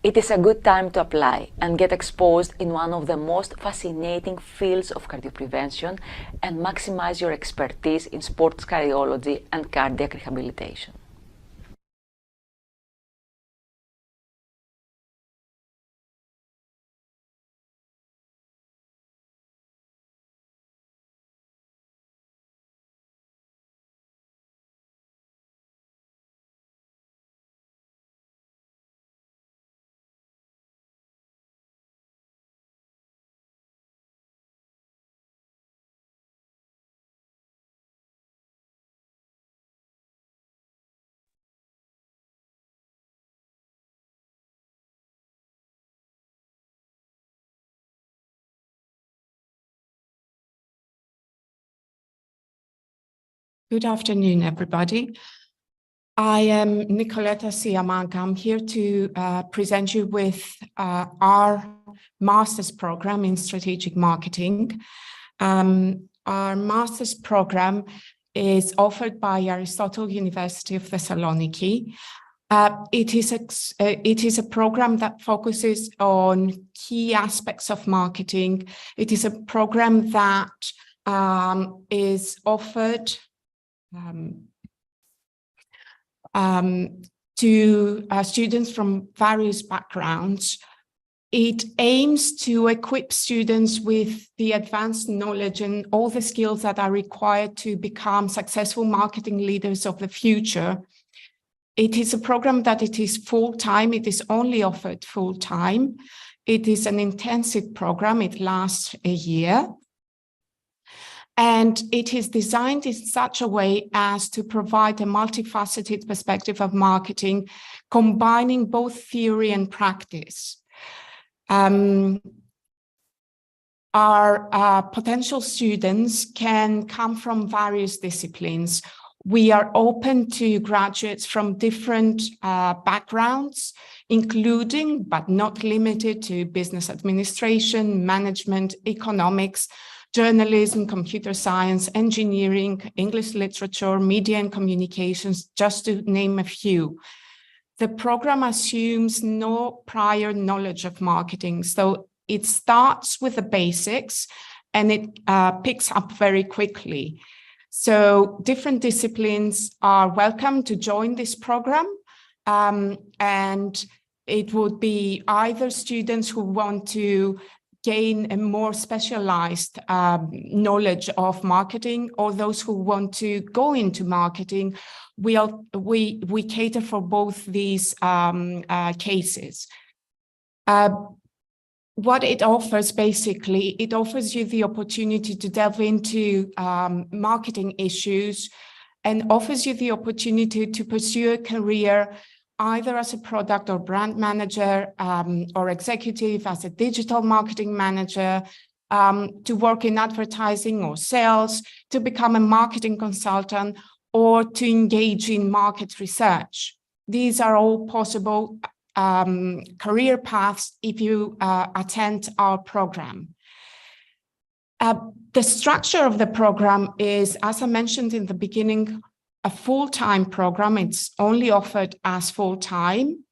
It is a good time to apply and get exposed in one of the most fascinating fields of cardioprevention and maximize your expertise in sports cardiology and cardiac rehabilitation. Good afternoon, everybody. I am Nicoletta Siamaga. I'm here to present you with our master's program in strategic marketing. Our master's program is offered by Aristotle University of Thessaloniki. It is a program that focuses on key aspects of marketing. It is a program that is offered to students from various backgrounds. It aims to equip students with the advanced knowledge and all the skills that are required to become successful marketing leaders of the future. It is a program that it is full-time. It is only offered full-time. It is an intensive program. It lasts a year. And it is designed in such a way as to provide a multifaceted perspective of marketing, combining both theory and practice. Our potential students can come from various disciplines. We are open to graduates from different backgrounds, including, but not limited to, business administration, management, economics, journalism, computer science, engineering, English literature, media and communications, just to name a few. The program assumes no prior knowledge of marketing, so it starts with the basics and it picks up very quickly. So different disciplines are welcome to join this program, and it would be either students who want to gain a more specialized knowledge of marketing, or those who want to go into marketing. We cater for both these cases. What it offers, basically, it offers you the opportunity to delve into marketing issues and offers you the opportunity to pursue a career either as a product or brand manager or executive, as a digital marketing manager, to work in advertising or sales, to become a marketing consultant, or to engage in market research. These are all possible career paths if you attend our program. The structure of the program is, as I mentioned in the beginning, a full-time program. It's only offered as full-time.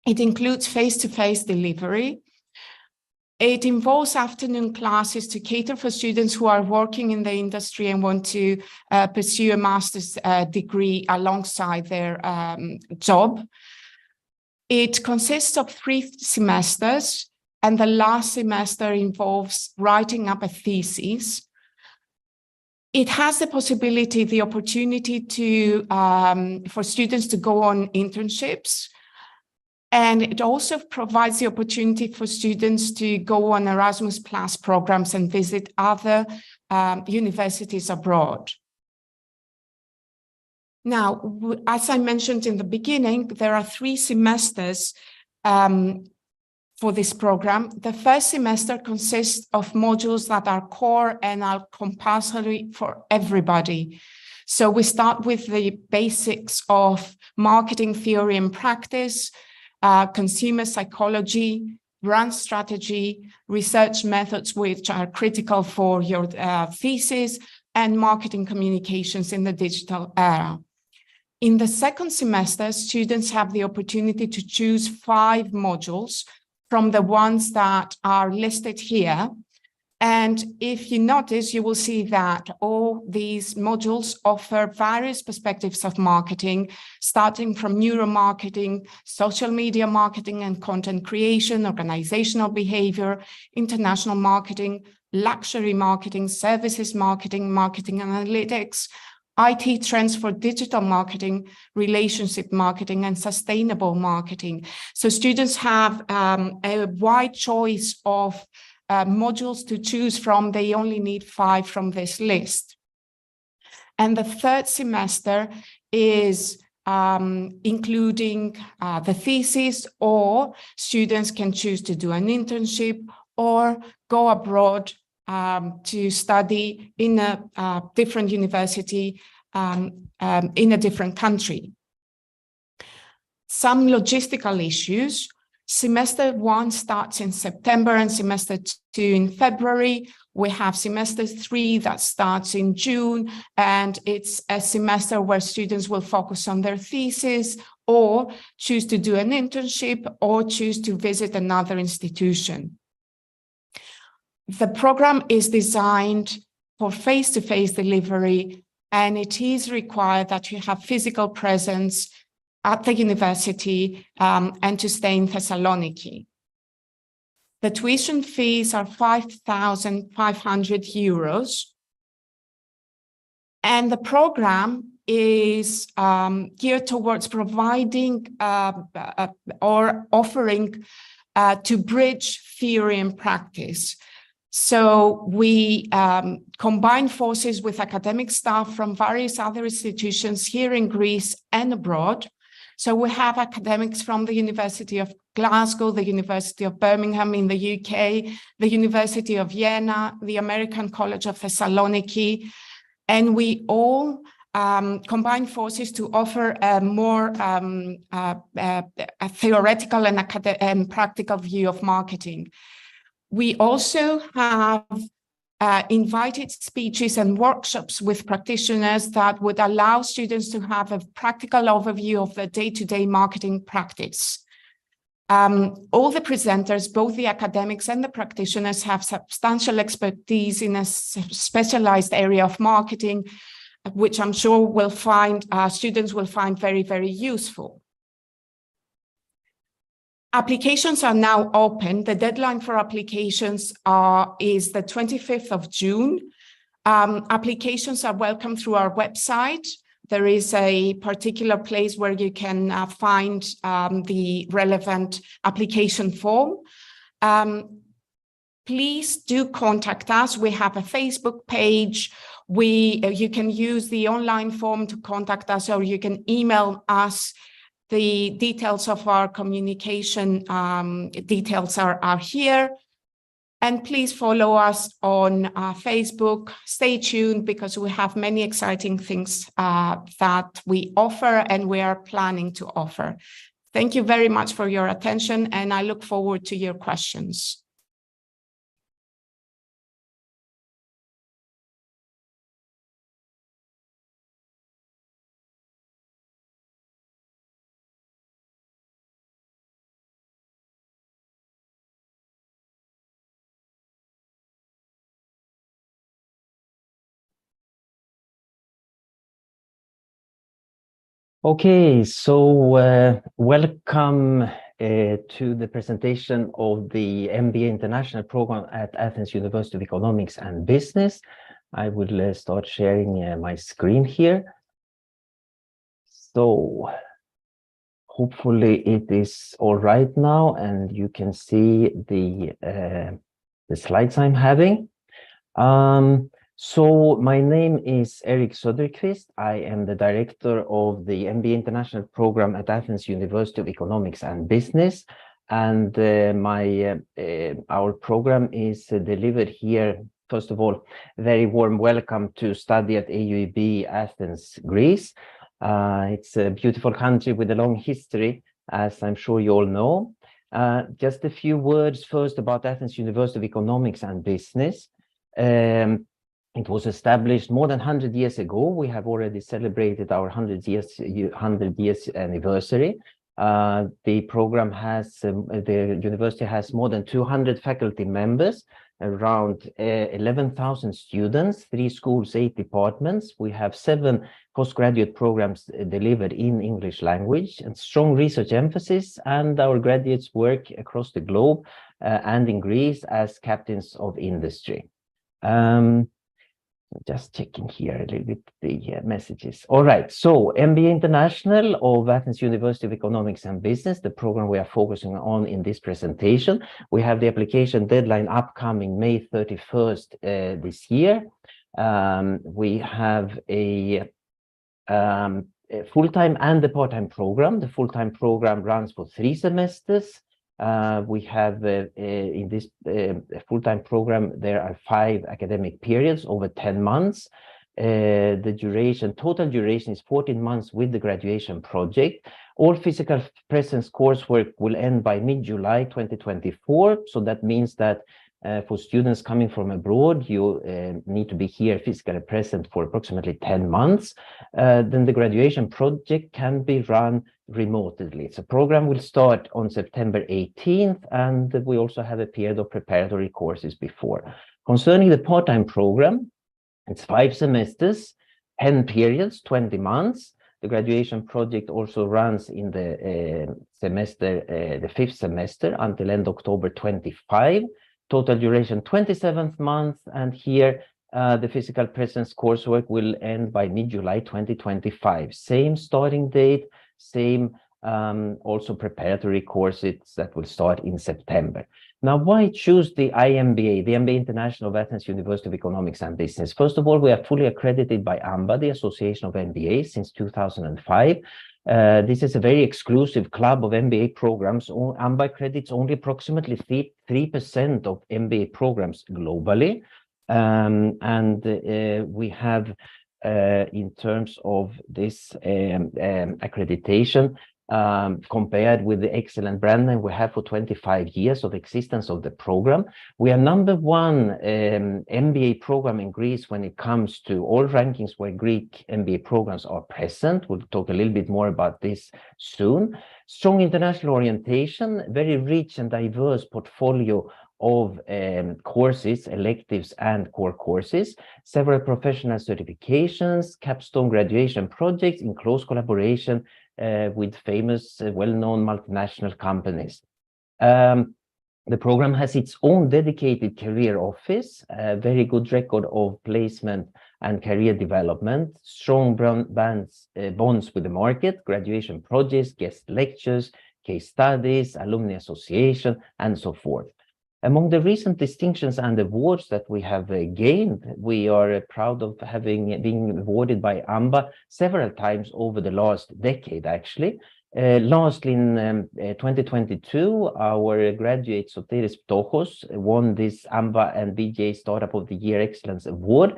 It includes face-to-face delivery. It involves afternoon classes to cater for students who are working in the industry and want to pursue a master's degree alongside their job. It consists of 3 semesters, and the last semester involves writing up a thesis. It has the possibility, the opportunity to for students to go on internships. And it also provides the opportunity for students to go on Erasmus Plus programs and visit other universities abroad. Now, as I mentioned in the beginning, there are 3 semesters for this program. The first semester consists of modules that are core and are compulsory for everybody. So we start with the basics of marketing theory and practice, consumer psychology, brand strategy, research methods which are critical for your thesis, and marketing communications in the digital era. In the second semester, students have the opportunity to choose 5 modules from the ones that are listed here. And if you notice, you will see that all these modules offer various perspectives of marketing, starting from neuromarketing, social media marketing and content creation, organizational behavior, international marketing, luxury marketing, services marketing, marketing analytics, IT trends for digital marketing, relationship marketing, and sustainable marketing. So students have a wide choice of modules to choose from. They only need 5 from this list. And the third semester is including the thesis, or students can choose to do an internship or go abroad to study in a different university in a different country. Some logistical issues. Semester 1 starts in September and semester 2 in February. We have semester 3 that starts in June, and it's a semester where students will focus on their thesis or choose to do an internship or choose to visit another institution. The program is designed for face-to-face delivery, and it is required that you have physical presence at the university and to stay in Thessaloniki. The tuition fees are 5,500 euros. And the program is geared towards providing or offering to bridge theory and practice. So we combine forces with academic staff from various other institutions here in Greece and abroad. So we have academics from the University of Glasgow, the University of Birmingham in the UK, the University of Vienna, the American College of Thessaloniki, and we all combine forces to offer a more a theoretical and practical view of marketing. We also have invited speeches and workshops with practitioners that would allow students to have a practical overview of the day-to-day marketing practice. All the presenters, both the academics and the practitioners, have substantial expertise in a specialized area of marketing, which I'm sure will find students will find very, very useful. Applications are now open. The deadline for applications is the 25th of June. Applications are welcome through our website. There is a particular place where you can find the relevant application form. Please do contact us. We have a Facebook page. You can use the online form to contact us, or you can email us. The details of our communication details are here. And please follow us on Facebook. Stay tuned, because we have many exciting things that we offer and we are planning to offer. Thank you very much for your attention, and I look forward to your questions. Okay, so welcome to the presentation of the MBA International Program at Athens University of Economics and Business. I will start sharing my screen here. So hopefully it is all right now, and you can see the slides I'm having. So my name is Erik Söderqvist. I am the director of the MBA International Program at Athens University of Economics and Business. And our program is delivered here. First of all, very warm welcome to study at AUEB Athens, Greece. It's a beautiful country with a long history, as I'm sure you all know. Just a few words first about Athens University of Economics and Business. It was established more than 100 years ago. We have already celebrated our 100 years anniversary. The program has, the university has more than 200 faculty members, around 11,000 students, 3 schools, 8 departments. We have 7 postgraduate programs delivered in English language and strong research emphasis, and our graduates work across the globe and in Greece as captains of industry. Just checking here a little bit the messages. All right, so MBA International of Athens University of Economics and Business, the program we are focusing on in this presentation. We have the application deadline upcoming May 31st this year. We have a full-time and a part-time program. The full-time program runs for 3 semesters. We have in this full-time program, there are 5 academic periods over 10 months. The duration, total duration is 14 months with the graduation project. All physical presence coursework will end by mid-July 2024. So that means that for students coming from abroad, you need to be here physically present for approximately 10 months. Then the graduation project can be run remotely. So program will start on September 18th, and we also have a period of preparatory courses before. Concerning the part-time program, it's 5 semesters, 10 periods, 20 months. The graduation project also runs in the the 5th semester until end October 25. Total duration 27th month, and here the physical presence coursework will end by mid-July 2025. Same starting date, same also preparatory courses that will start in September. Now, why choose the IMBA, the MBA International of Athens University of Economics and Business? First of all, we are fully accredited by AMBA, the Association of MBAs, since 2005. This is a very exclusive club of MBA programs. AMBA accredits only approximately 3% of MBA programs globally. We have, in terms of this accreditation, compared with the excellent brand name we have for 25 years of existence of the program, we are #1 MBA program in Greece when it comes to all rankings where Greek MBA programs are present. We'll talk a little bit more about this soon. Strong international orientation, very rich and diverse portfolio of courses, electives and core courses, several professional certifications, capstone graduation projects in close collaboration with famous, well-known multinational companies. The program has its own dedicated career office, a very good record of placement and career development, strong bonds with the market, graduation projects, guest lectures, case studies, alumni association, and so forth. Among the recent distinctions and awards that we have gained, we are proud of being awarded by AMBA several times over the last decade, actually. Lastly, in 2022, our graduate Sotiris Ptochos won this AMBA and BJ Startup of the Year Excellence Award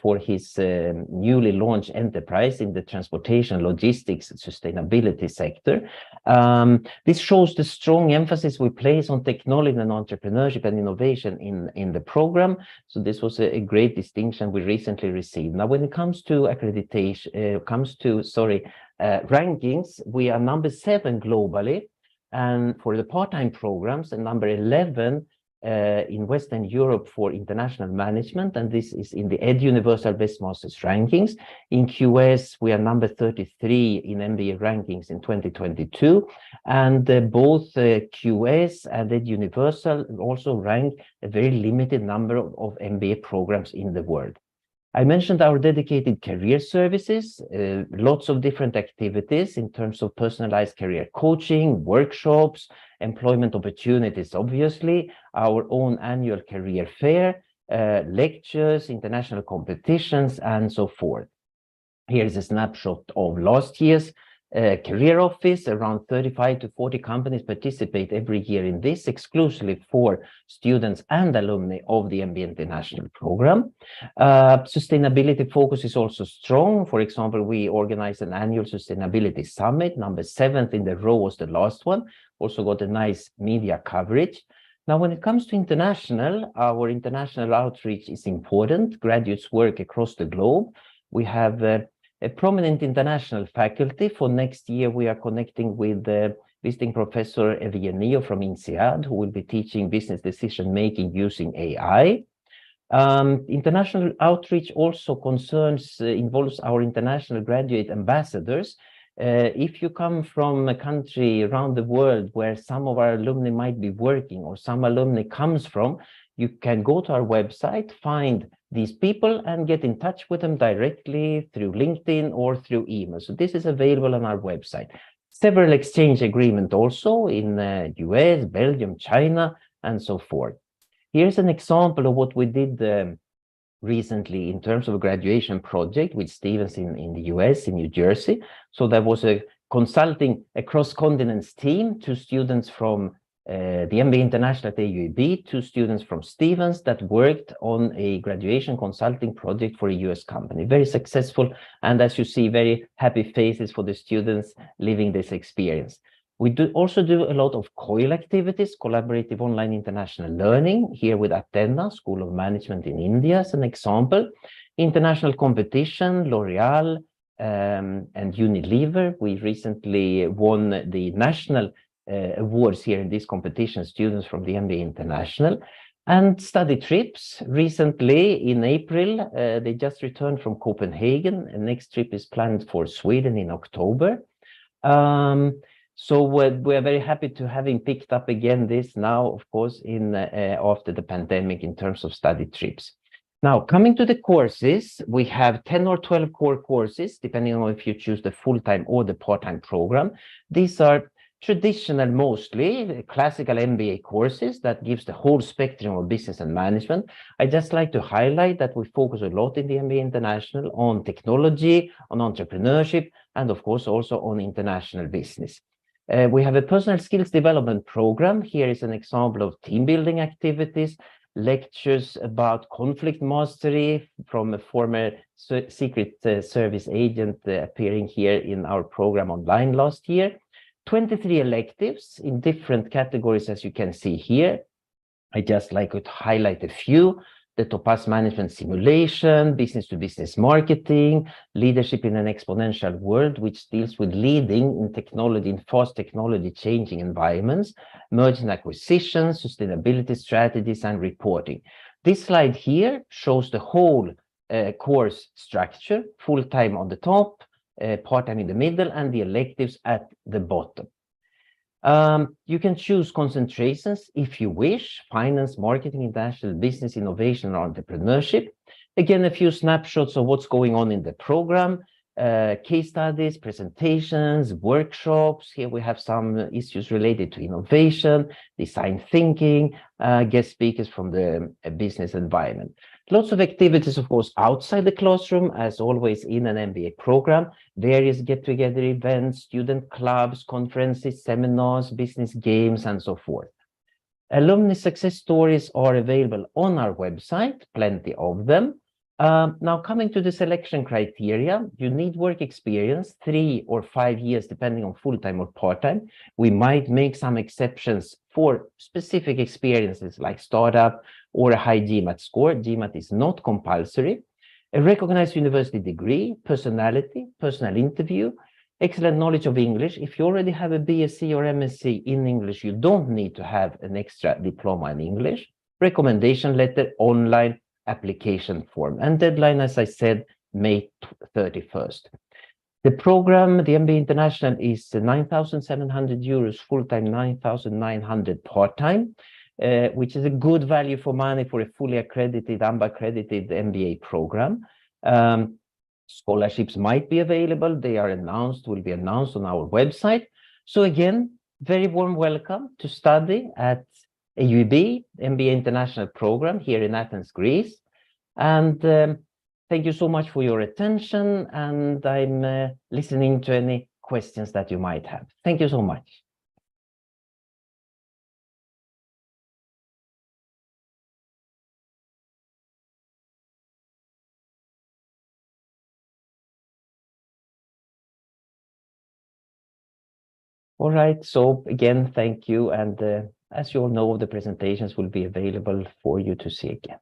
for his newly launched enterprise in the transportation, logistics, and sustainability sector. This shows the strong emphasis we place on technology and entrepreneurship and innovation in the program. So this was a great distinction we recently received. Now, when it comes to accreditation, rankings, we are #7 globally, and for the part-time programs, and #11 in Western Europe for international management, and this is in the Universal Best Masters rankings. In QS, we are #33 in MBA rankings in 2022, and both QS and Universal also rank a very limited number of MBA programs in the world. I mentioned our dedicated career services, lots of different activities in terms of personalized career coaching, workshops, employment opportunities, obviously, our own annual career fair, lectures, international competitions, and so forth. Here's a snapshot of last year's career office. Around 35 to 40 companies participate every year in this, exclusively for students and alumni of the MBA International program. Sustainability focus is also strong. For example, we organize an annual sustainability summit. Number 7th in the row was the last one. Also got a nice media coverage. Now, when it comes to international, our international outreach is important. Graduates work across the globe. We have a prominent international faculty. For next year, we are connecting with visiting Professor Evgenio from INSEAD, who will be teaching business decision making using AI. International outreach also involves our international graduate ambassadors. If you come from a country around the world where some of our alumni might be working or some alumni comes from, you can go to our website, find these people and get in touch with them directly through LinkedIn or through email. So this is available on our website. Several exchange agreements also in US, Belgium, China, and so forth. Here's an example of what we did recently in terms of a graduation project with Stevens in the US, in New Jersey. So there was a consulting across continents team, 2 students from the MBA International at AUB, 2 students from Stevens that worked on a graduation consulting project for a US company. Very successful, and as you see, very happy faces for the students living this experience. We also do a lot of COIL activities, collaborative online international learning, here with ATHENS, School of Management in India as an example. International competition, L'Oreal and Unilever. We recently won the national awards here in this competition, students from the MBA International. And study trips. Recently, in April, they just returned from Copenhagen. The next trip is planned for Sweden in October. So we're very happy to having picked up again this now, of course, after the pandemic in terms of study trips. Now, coming to the courses, we have 10 or 12 core courses, depending on if you choose the full-time or the part-time program. These are traditional, mostly classical MBA courses that gives the whole spectrum of business and management. I just like to highlight that we focus a lot in the MBA International on technology, on entrepreneurship, and of course also on international business. We have a personal skills development program. Here is an example of team building activities, lectures about conflict mastery from a former Secret Service agent appearing here in our program online last year. 23 electives in different categories, as you can see here. I just like to highlight a few: the Topaz Management Simulation, business-to-business marketing, leadership in an exponential world, which deals with leading in technology, in fast technology changing environments, mergers and acquisitions, sustainability strategies, and reporting. This slide here shows the whole course structure, full-time on the top, part-time in the middle, and the electives at the bottom. You can choose concentrations if you wish: finance, marketing, international business, innovation, or entrepreneurship. Again, a few snapshots of what's going on in the program: case studies, presentations, workshops. Here we have some issues related to innovation, design thinking, guest speakers from the business environment. Lots of activities, of course, outside the classroom, as always in an MBA program. Various get-together events, student clubs, conferences, seminars, business games, and so forth. Alumni success stories are available on our website, plenty of them. Now, coming to the selection criteria, you need work experience, 3 or 5 years, depending on full-time or part-time. We might make some exceptions for specific experiences like startup or a high GMAT score. GMAT is not compulsory. A recognized university degree, personality, personal interview, excellent knowledge of English. If you already have a BSc or MSc in English, you don't need to have an extra diploma in English. Recommendation letter, online application form, and deadline, as I said, May 31st. The program, the MBA International, is 9,700 euros full-time, 9,900 part-time, which is a good value for money for a fully accredited, AMBA accredited MBA program. Scholarships might be available. They are announced, will be announced on our website. So again, very warm welcome to study at AUB, MBA International Program here in Athens, Greece. And thank you so much for your attention, and I'm listening to any questions that you might have. Thank you so much. All right, so again, thank you. And as you all know, the presentations will be available for you to see again.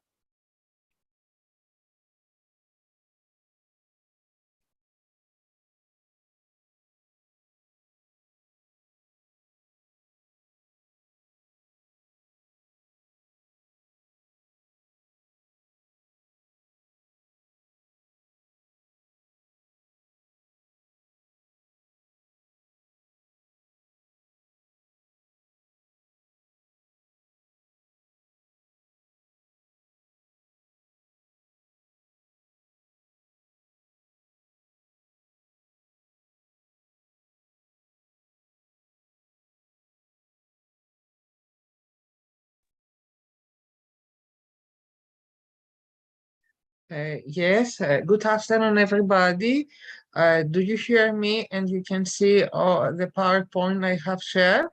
Yes, good afternoon, everybody. Do you hear me and you can see the PowerPoint I have shared?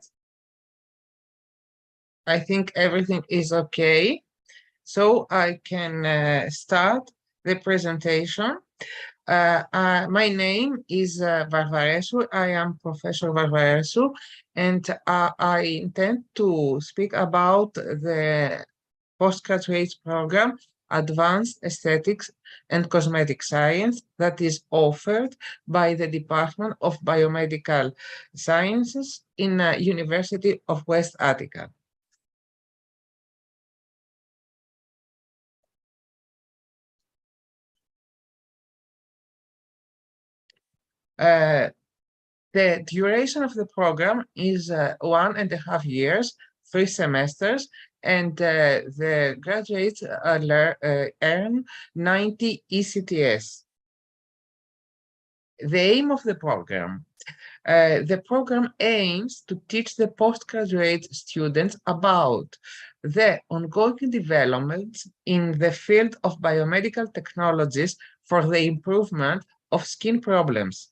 I think everything is okay. So I can start the presentation. My name is Varvaresou. I am Professor Varvaresou, and I intend to speak about the postgraduate program Advanced Aesthetics and Cosmetic Science that is offered by the Department of Biomedical Sciences in University of West Attica. The duration of the program is 1.5 years, 3 semesters, and the graduates earn 90 ECTS. The aim of the program aims to teach the postgraduate students about the ongoing developments in the field of biomedical technologies for the improvement of skin problems.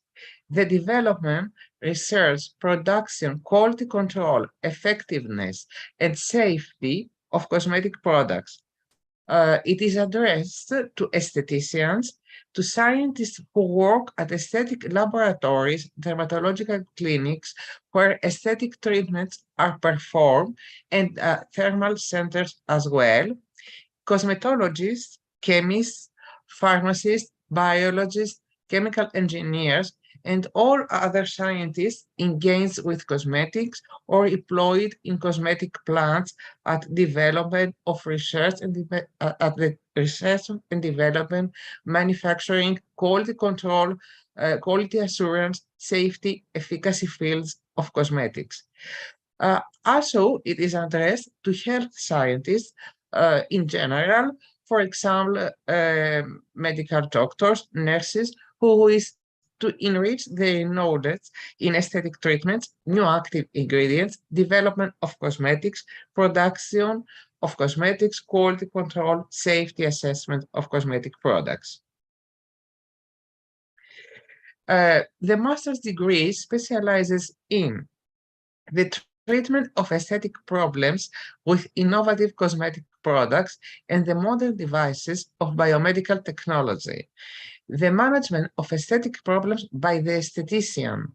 The development, research, production, quality control, effectiveness, and safety of cosmetic products. It is addressed to aestheticians, to scientists who work at aesthetic laboratories, dermatological clinics, where aesthetic treatments are performed, and thermal centers as well, cosmetologists, chemists, pharmacists, biologists, chemical engineers, and all other scientists engaged with cosmetics or employed in cosmetic plants at development of research and at the research and development, manufacturing, quality control, quality assurance, safety, efficacy fields of cosmetics. Also, it is addressed to health scientists in general, for example, medical doctors, nurses, who is to enrich their knowledge in aesthetic treatments, new active ingredients, development of cosmetics, production of cosmetics, quality control, safety assessment of cosmetic products. The master's degree specializes in the treatment of aesthetic problems with innovative cosmetic products and the modern devices of biomedical technology, the management of aesthetic problems by the aesthetician,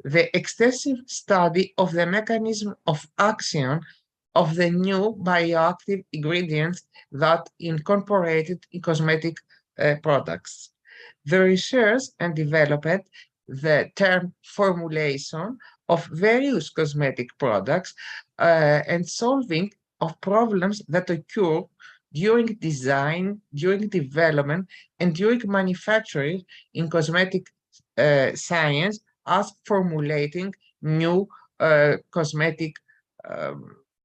the extensive study of the mechanism of action of the new bioactive ingredients that incorporated in cosmetic products, the research and development, the term formulation of various cosmetic products, and solving of problems that occur during design, during development, and during manufacturing in cosmetic science as formulating new cosmetic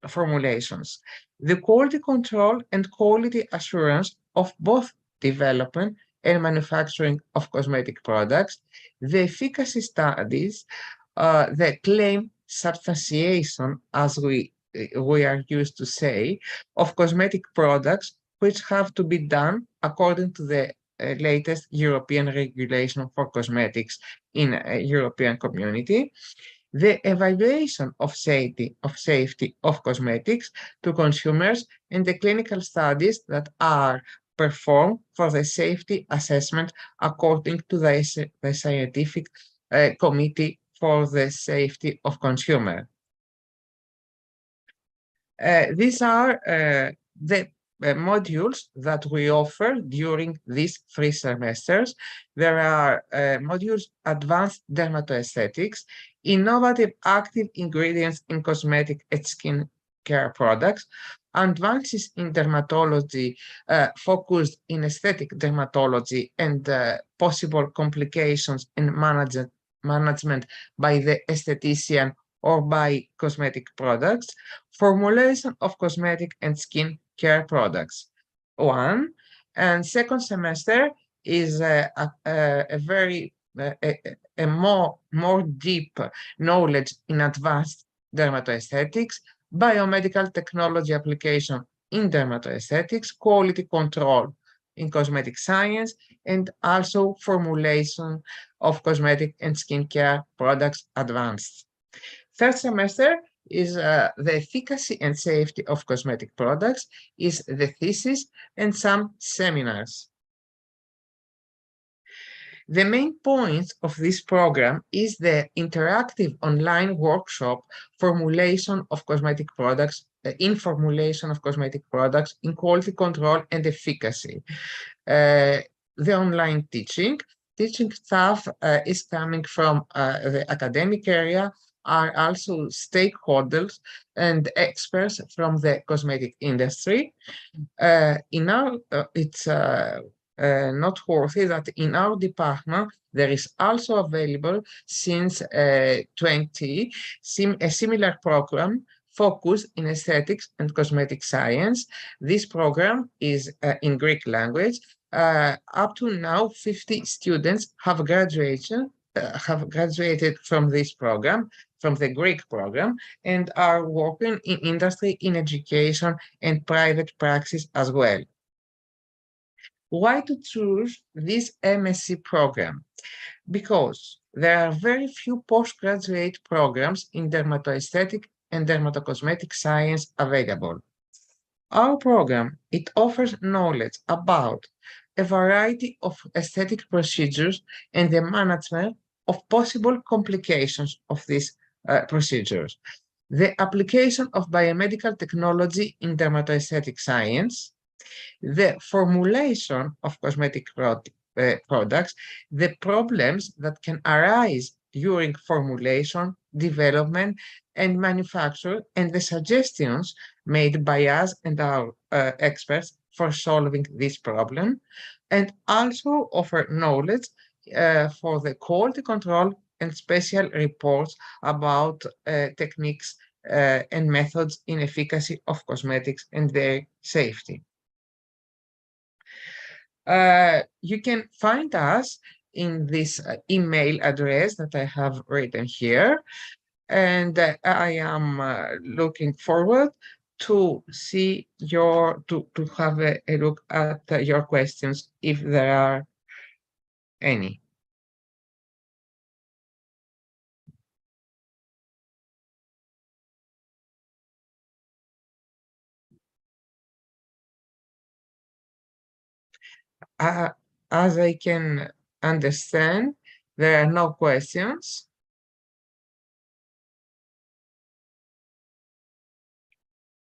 formulations. The quality control and quality assurance of both development and manufacturing of cosmetic products, the efficacy studies, the claim substantiation, as we we are used to say, of cosmetic products which have to be done according to the latest European regulation for cosmetics in a European community. The evaluation of safety of cosmetics to consumers and the clinical studies that are performed for the safety assessment according to the scientific committee for the safety of consumer. These are the modules that we offer during these 3 semesters. There are modules Advanced Dermatoaesthetics, Innovative Active Ingredients in Cosmetic and Skin Care Products, Advances in Dermatology focused in aesthetic dermatology and possible complications in management by the aesthetician or by cosmetic products, formulation of cosmetic and skin care products. 1 and 2nd semester is a more deep knowledge in advanced dermatoaesthetics, biomedical technology application in dermatoaesthetics, quality control in cosmetic science, and also formulation of cosmetic and skincare products advanced. 3rd semester is the efficacy and safety of cosmetic products, is the thesis and some seminars. The main point of this program is the interactive online workshop formulation of cosmetic products, in formulation of cosmetic products in quality control and efficacy. The online teaching staff is coming from the academic area, are also stakeholders and experts from the cosmetic industry. It's noteworthy that in our department there is also available since 20 a similar program focused in aesthetics and cosmetic science. This program is in Greek language. Up to now, 50 students have graduated from this program, from the Greek program, and are working in industry, in education, and private practice as well. Why to choose this M.SC program? Because there are very few postgraduate programs in dermatoaesthetic and dermatocosmetic science available. Our program, it offers knowledge about a variety of aesthetic procedures and the management of possible complications of these procedures. The application of biomedical technology in dermatoaesthetic science, the formulation of cosmetic products, the problems that can arise during formulation, development, and manufacture, and the suggestions made by us and our experts for solving this problem, and also offer knowledge for the quality control and special reports about techniques and methods in efficacy of cosmetics and their safety. You can find us in this email address that I have written here, and I am looking forward to see to have a look at your questions if there are any. As I can understand, there are no questions.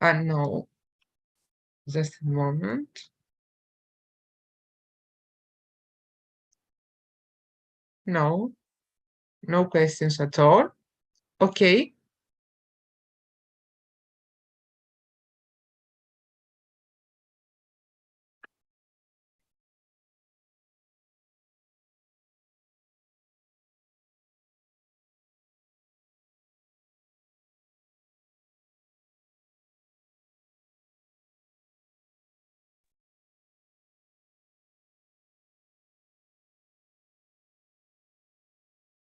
No, just a moment. No, no questions at all. Okay.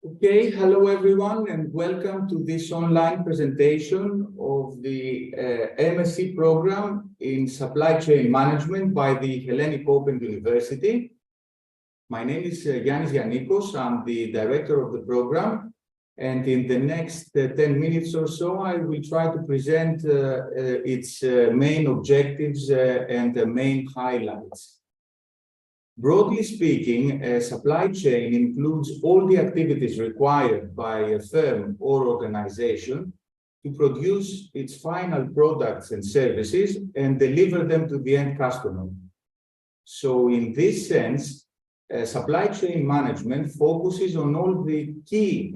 Okay, hello everyone and welcome to this online presentation of the M.SC program in supply chain management by the Hellenic Open University. My name is Yannis Yannikos, I'm the director of the program, and in the next 10 minutes or so I will try to present its main objectives and the main highlights. Broadly speaking, a supply chain includes all the activities required by a firm or organization to produce its final products and services and deliver them to the end customer. So in this sense, supply chain management focuses on all the key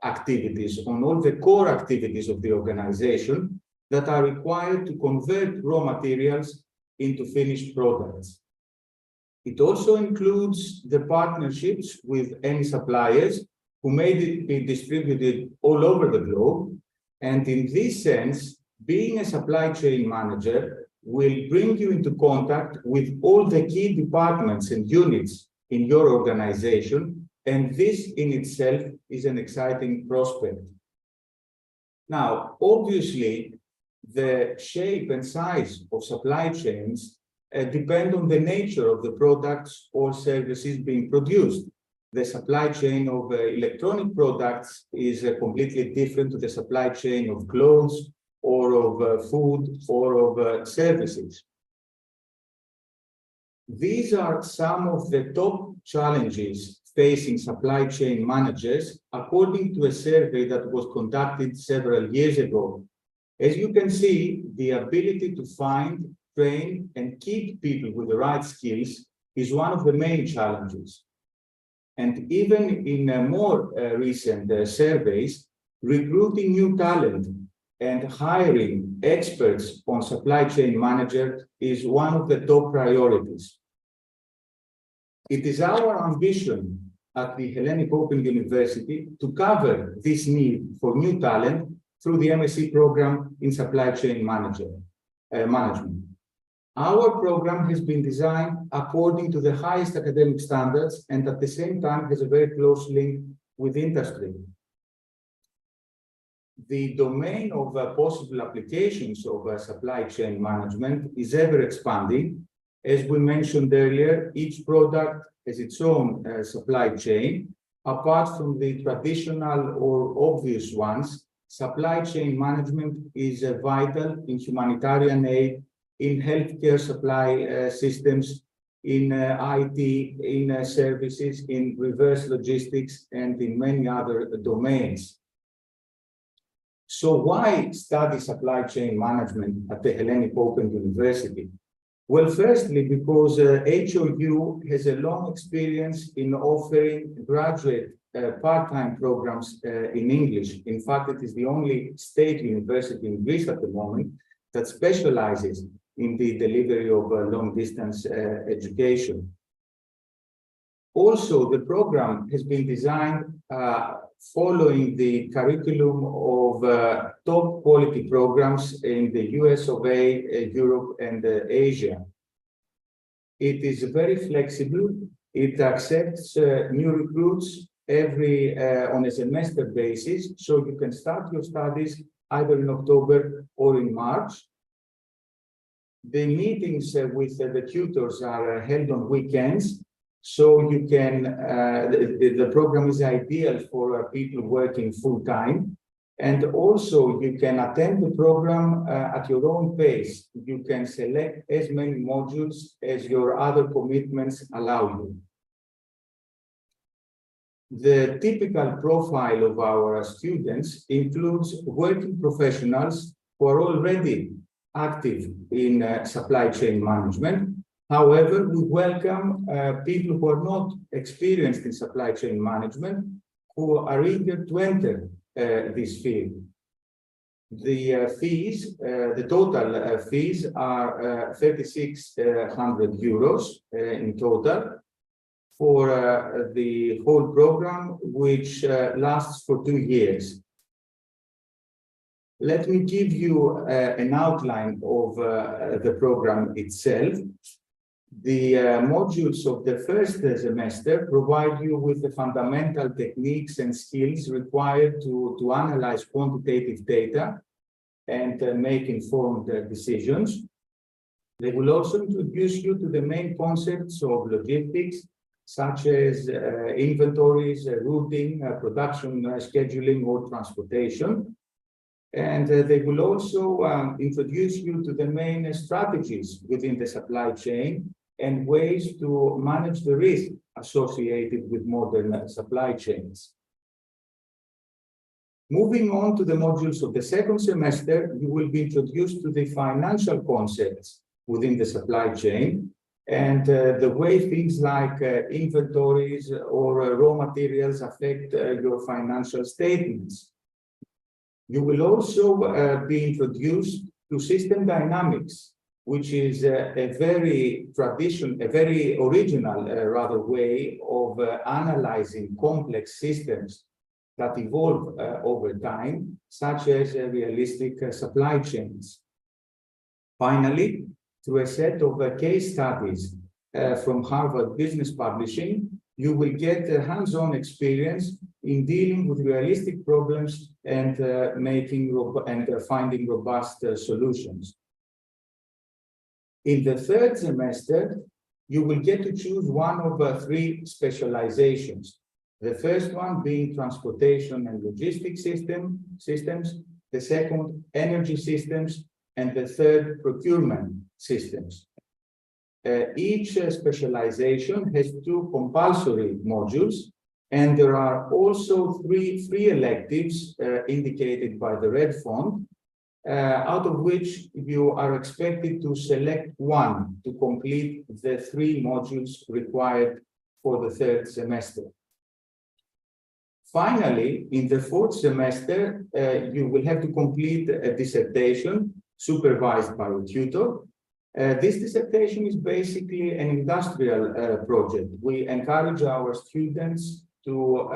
activities, on all the core activities of the organization that are required to convert raw materials into finished products. It also includes the partnerships with any suppliers who may be distributed all over the globe. And in this sense, being a supply chain manager will bring you into contact with all the key departments and units in your organization. And this in itself is an exciting prospect. Now, obviously, the shape and size of supply chains depend on the nature of the products or services being produced. The supply chain of electronic products is completely different to the supply chain of clothes or of food or of services. These are some of the top challenges facing supply chain managers according to a survey that was conducted several years ago. As you can see, the ability to find, train and keep people with the right skills is one of the main challenges. And even in more recent surveys, recruiting new talent and hiring experts on supply chain managers is one of the top priorities. It is our ambition at the Hellenic Open University to cover this need for new talent through the M.SC program in supply chain management. Our program has been designed according to the highest academic standards and at the same time has a very close link with industry. The domain of possible applications of supply chain management is ever expanding. As we mentioned earlier, each product has its own supply chain. Apart from the traditional or obvious ones, supply chain management is vital in humanitarian aid, in healthcare supply systems, in IT, in services, in reverse logistics, and in many other domains. So why study supply chain management at the Hellenic Open University? Well, firstly, because HOU has a long experience in offering graduate part-time programs in English. In fact, it is the only state university in Greece at the moment that specializes in the delivery of long-distance education. Also, the program has been designed following the curriculum of top quality programs in the US of A, Europe, and Asia. It is very flexible. It accepts new recruits on a semester basis, so you can start your studies either in October or in March. The meetings with the tutors are held on weekends, so you can, the program is ideal for people working full-time. And also you can attend the program at your own pace. You can select as many modules as your other commitments allow you. The typical profile of our students includes working professionals who are already active in supply chain management. However, we welcome people who are not experienced in supply chain management, who are eager to enter this field. The fees, the total fees are 3,600 euros in total for the whole program, which lasts for 2 years. Let me give you an outline of the program itself. The modules of the first semester provide you with the fundamental techniques and skills required to analyze quantitative data and make informed decisions. They will also introduce you to the main concepts of logistics, such as inventories, routing, production scheduling, or transportation. And they will also introduce you to the main strategies within the supply chain and ways to manage the risk associated with modern supply chains. Moving on to the modules of the second semester, you will be introduced to the financial concepts within the supply chain and the way things like inventories or raw materials affect your financial statements. You will also be introduced to system dynamics, which is a very original way of analyzing complex systems that evolve over time, such as realistic supply chains. Finally, through a set of case studies from Harvard Business Publishing, you will get hands-on experience in dealing with realistic problems and finding robust solutions. In the third semester, you will get to choose one of three specializations. The first one being transportation and logistics systems, the second, energy systems, and the third, procurement systems. Each specialization has two compulsory modules, and there are also three free electives indicated by the red font, out of which you are expected to select one to complete the three modules required for the third semester. Finally, in the fourth semester, you will have to complete a dissertation supervised by a tutor. This dissertation is basically an industrial project. We encourage our students to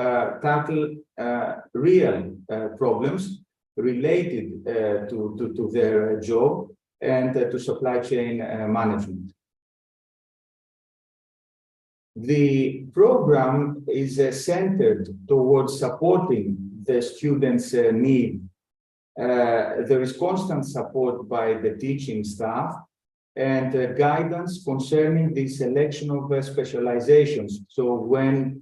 tackle real problems related to their job and to supply chain management. The program is centered towards supporting the students' need. There is constant support by the teaching staff and guidance concerning the selection of specializations. So when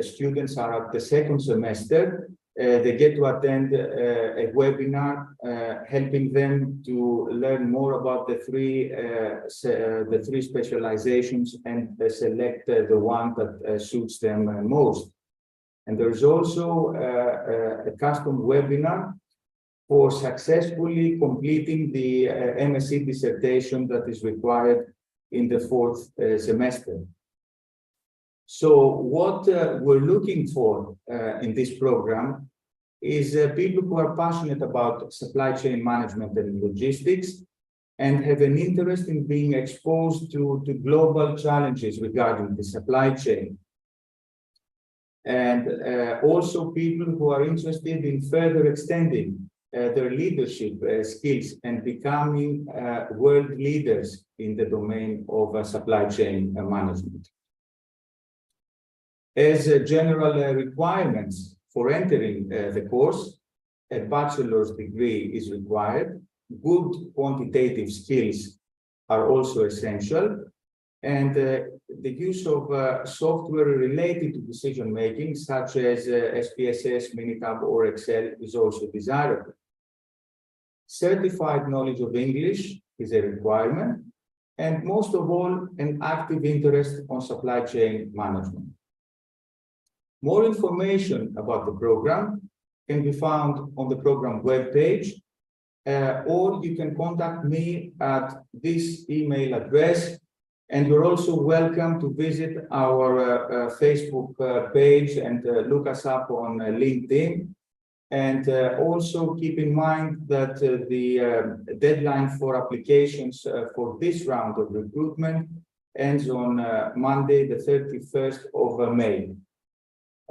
students are at the second semester, they get to attend a webinar helping them to learn more about the three specializations and select the one that suits them most. And there's also a custom webinar for successfully completing the M.SC dissertation that is required in the fourth semester. So what we're looking for in this program is people who are passionate about supply chain management and logistics and have an interest in being exposed to global challenges regarding the supply chain. And also people who are interested in further extending their leadership skills and becoming world leaders in the domain of supply chain management. As general requirements for entering the course, a bachelor's degree is required. Good quantitative skills are also essential. And the use of software related to decision-making, such as SPSS, Minikub, or Excel, is also desirable. Certified knowledge of English is a requirement, and most of all, an active interest on supply chain management. More information about the program can be found on the program webpage, or you can contact me at this email address, and you're also welcome to visit our Facebook page and look us up on LinkedIn. And also keep in mind that the deadline for applications for this round of recruitment ends on Monday, the 31st of May.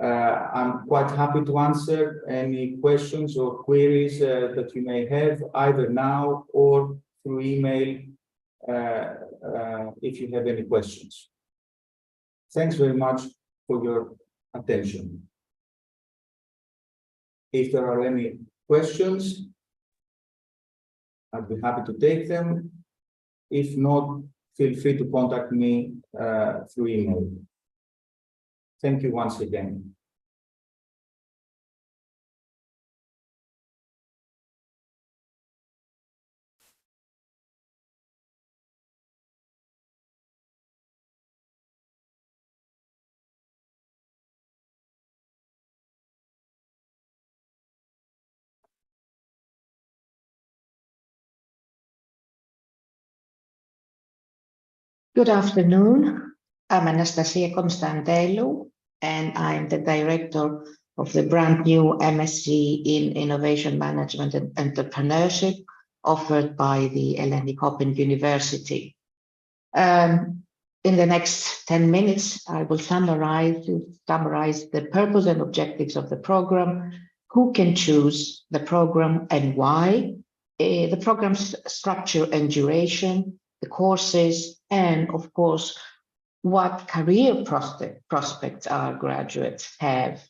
I'm quite happy to answer any questions or queries that you may have, either now or through email if you have any questions. Thanks very much for your attention. If there are any questions, I'd be happy to take them. If not, feel free to contact me through email. Thank you once again. Good afternoon. I'm Anastasia Constantelou, and I'm the director of the brand new M.SC in Innovation Management and Entrepreneurship offered by the Hellenic Open University. In the next 10 minutes, I will summarize the purpose and objectives of the program, who can choose the program and why, the program's structure and duration, the courses, and of course, what career prospects our graduates have.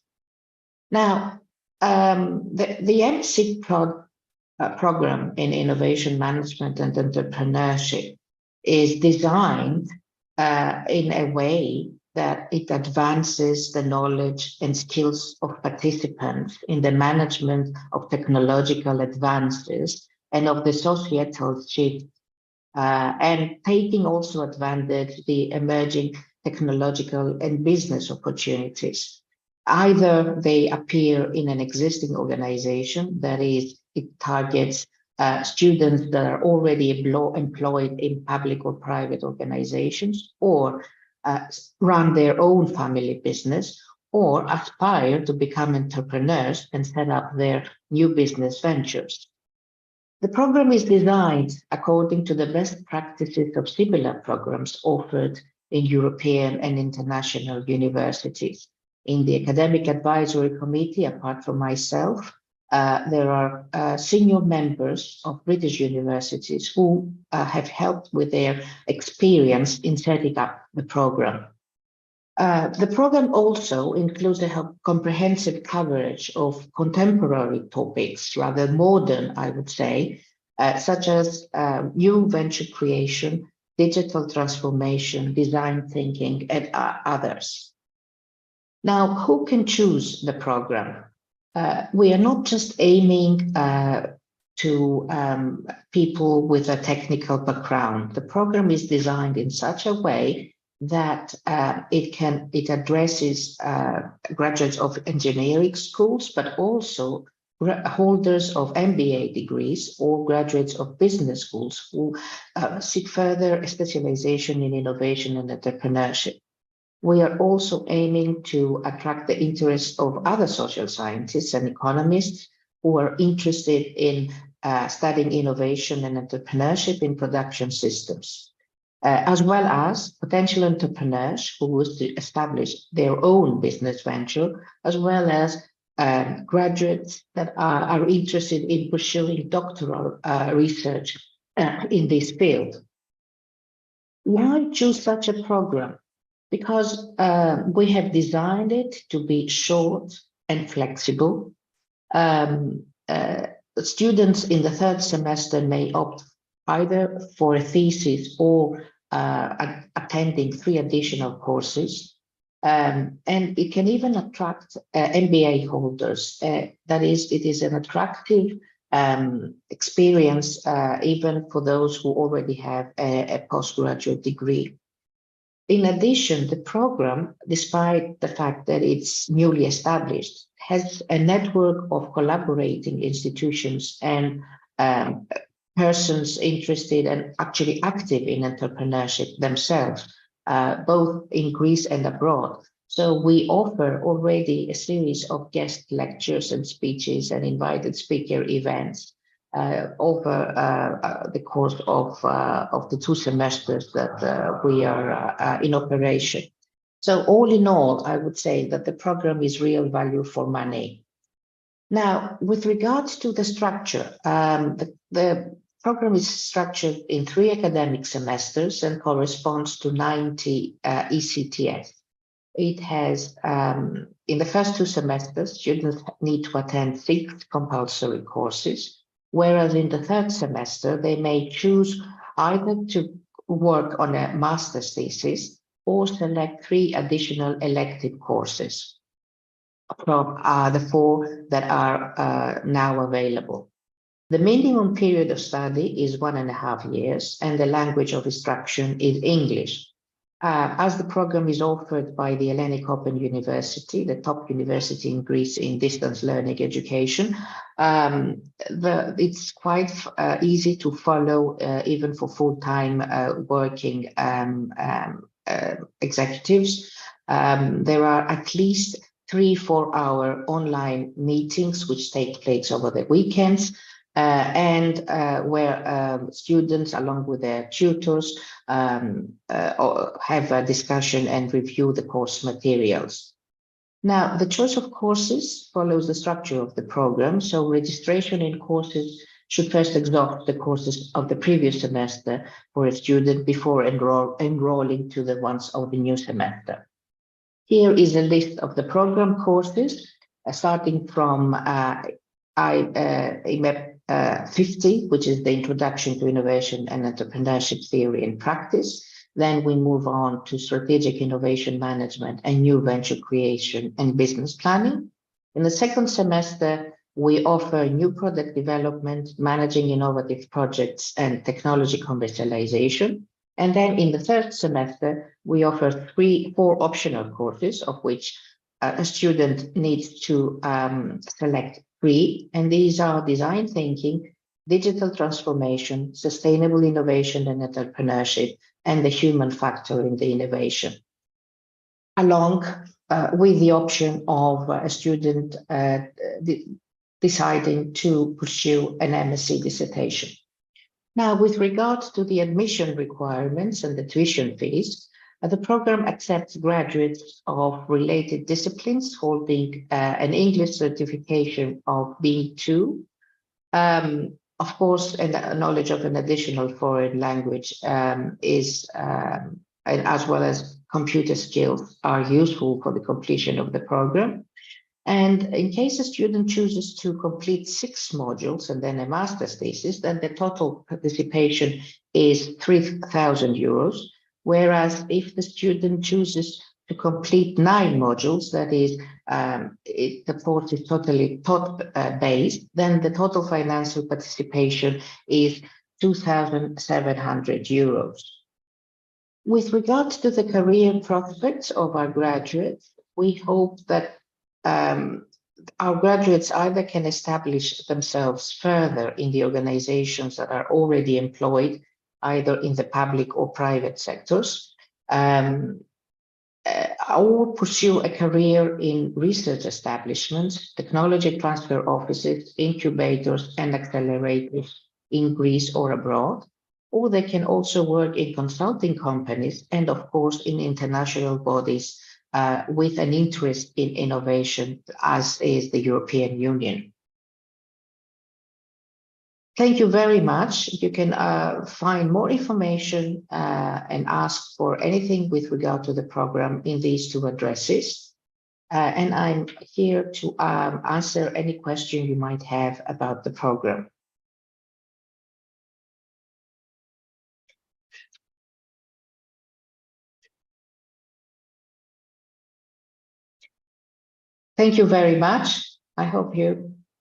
Now, the M.SC program in Innovation Management and Entrepreneurship is designed in a way that it advances the knowledge and skills of participants in the management of technological advances and of the societal shift, and taking also advantage the emerging technological and business opportunities. Either they appear in an existing organization, that is, it targets students that are already employed in public or private organizations, or run their own family business, or aspire to become entrepreneurs and set up their new business ventures. The program is designed according to the best practices of similar programs offered in European and international universities. In the Academic Advisory Committee, apart from myself, there are senior members of British universities who have helped with their experience in setting up the program. The program also includes a comprehensive coverage of contemporary topics, rather modern, I would say, such as new venture creation, digital transformation, design thinking, and others. Now, who can choose the program? We are not just aiming to people with a technical background. The program is designed in such a way that it addresses graduates of engineering schools, but also holders of MBA degrees or graduates of business schools who seek further specialization in innovation and entrepreneurship. We are also aiming to attract the interest of other social scientists and economists who are interested in studying innovation and entrepreneurship in production systems. As well as potential entrepreneurs who wish to establish their own business venture, as well as graduates that are interested in pursuing doctoral research in this field. Why choose such a program? Because we have designed it to be short and flexible. Students in the third semester may opt either for a thesis or attending 3 additional courses. And it can even attract MBA holders. That is, it is an attractive experience even for those who already have a postgraduate degree. In addition, the program, despite the fact that it's newly established, has a network of collaborating institutions and persons interested and actually active in entrepreneurship themselves, both in Greece and abroad. So we offer already a series of guest lectures and speeches and invited speaker events over the course of the 2 semesters that we are in operation. So all in all, I would say that the program is real value for money. Now, with regards to the structure, the program is structured in 3 academic semesters and corresponds to 90 ECTS. It has, in the first 2 semesters, students need to attend 6 compulsory courses, whereas in the 3rd semester, they may choose either to work on a master's thesis or select 3 additional elective courses from the 4 that are now available. The minimum period of study is 1.5 years, and the language of instruction is English. As the program is offered by the Hellenic Open University, the top university in Greece in distance learning education, it's quite easy to follow even for full-time working executives. There are at least 3-4 hour online meetings which take place over the weekends, and where students, along with their tutors, have a discussion and review the course materials. Now, the choice of courses follows the structure of the program, so registration in courses should first exhaust the courses of the previous semester for a student before enrolling to the ones of the new semester. Here is a list of the program courses, starting from IMEP 50, which is the Introduction to Innovation and Entrepreneurship Theory and Practice. Then we move on to Strategic Innovation Management and New Venture Creation and Business Planning. In the 2nd semester, we offer New Product Development, Managing Innovative Projects, and Technology Commercialization. And then in the 3rd semester, we offer 4 optional courses, of which a student needs to select 3, and these are Design Thinking, Digital Transformation, Sustainable Innovation and Entrepreneurship, and the Human Factor in the Innovation, along with the option of a student deciding to pursue an M.SC dissertation. Now, with regards to the admission requirements and the tuition fees, the program accepts graduates of related disciplines holding an English certification of B2. Of course, and a knowledge of an additional foreign language as well as computer skills are useful for the completion of the program. And in case a student chooses to complete 6 modules and then a master's thesis, then the total participation is 3,000 euros. Whereas if the student chooses to complete 9 modules, that is, the course is totally based, then the total financial participation is 2,700 euros. With regards to the career prospects of our graduates, we hope that our graduates either can establish themselves further in the organizations that are already employed, either in the public or private sectors, or pursue a career in research establishments, technology transfer offices, incubators, and accelerators in Greece or abroad. Or they can also work in consulting companies and, of course, in international bodies with an interest in innovation, as is the European Union. Thank you very much. You can find more information and ask for anything with regard to the program in these 2 addresses. And I'm here to answer any question you might have about the program. Thank you very much. I hope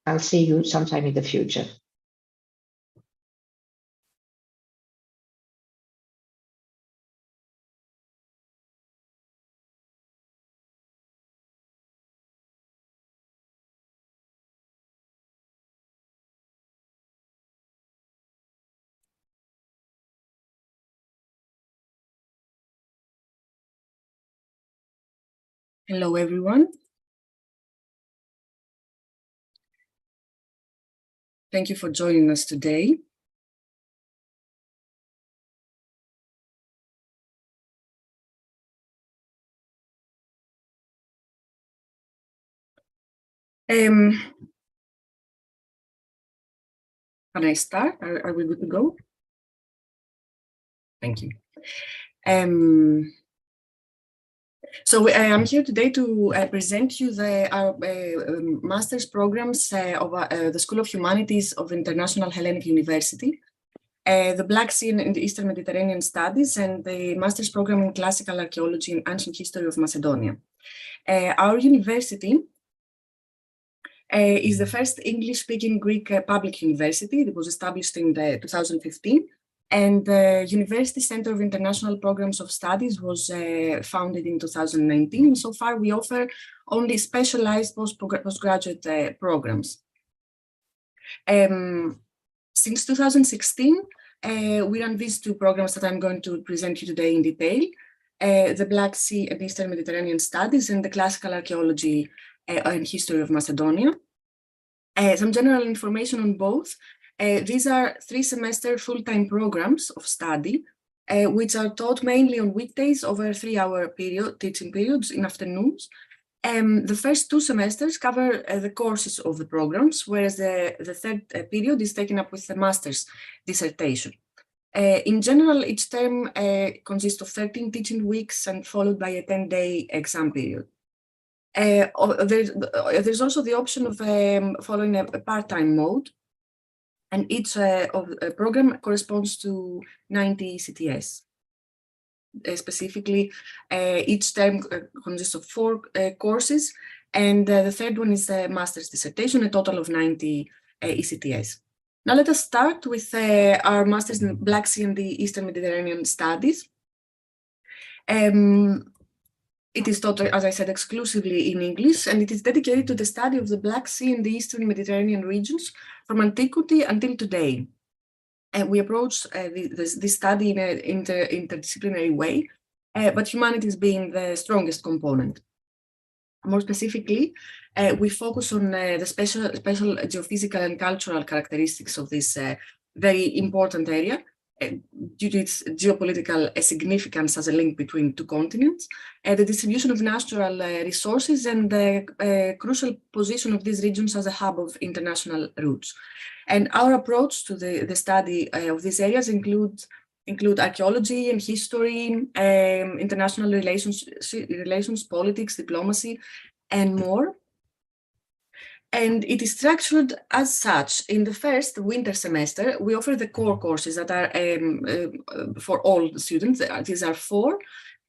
I'll see you sometime in the future. Hello, everyone. Thank you for joining us today. Can I start? Are we good to go? Thank you. So I'm here today to present you our master's programs of the School of Humanities of International Hellenic University, the Black Sea and the Eastern Mediterranean Studies, and the master's program in Classical Archaeology and Ancient History of Macedonia. Our university is the first English-speaking Greek public university. It was established in 2015. And the University Center of International Programs of Studies was founded in 2019. So far, we offer only specialized postgraduate programs. Since 2016, we run these two programs that I'm going to present you today in detail, the Black Sea and Eastern Mediterranean Studies and the Classical Archaeology and History of Macedonia. Some general information on both. These are 3-semester full-time programs of study, which are taught mainly on weekdays over 3-hour teaching periods in afternoons. The first 2 semesters cover the courses of the programs, whereas the third period is taken up with the master's dissertation. In general, each term consists of 13 teaching weeks and followed by a 10-day exam period. There's also the option of following a part-time mode, and each program corresponds to 90 CTS. Specifically, each term consists of 4 courses, and the third one is the master's dissertation, a total of 90 ECTS. Now let us start with our master's in Black Sea and the Eastern Mediterranean Studies. It is taught, as I said, exclusively in English, and it is dedicated to the study of the Black Sea and the Eastern Mediterranean regions from antiquity until today. And we approach this study in an interdisciplinary way, but humanities being the strongest component. More specifically, we focus on the special geophysical and cultural characteristics of this very important area, due to its geopolitical significance as a link between 2 continents, the distribution of natural resources, and the crucial position of these regions as a hub of international routes. And our approach to the study of these areas include archaeology and history, international relations, politics, diplomacy, and more. And it is structured as such. In the first winter semester, we offer the core courses that are for all the students. These are 4,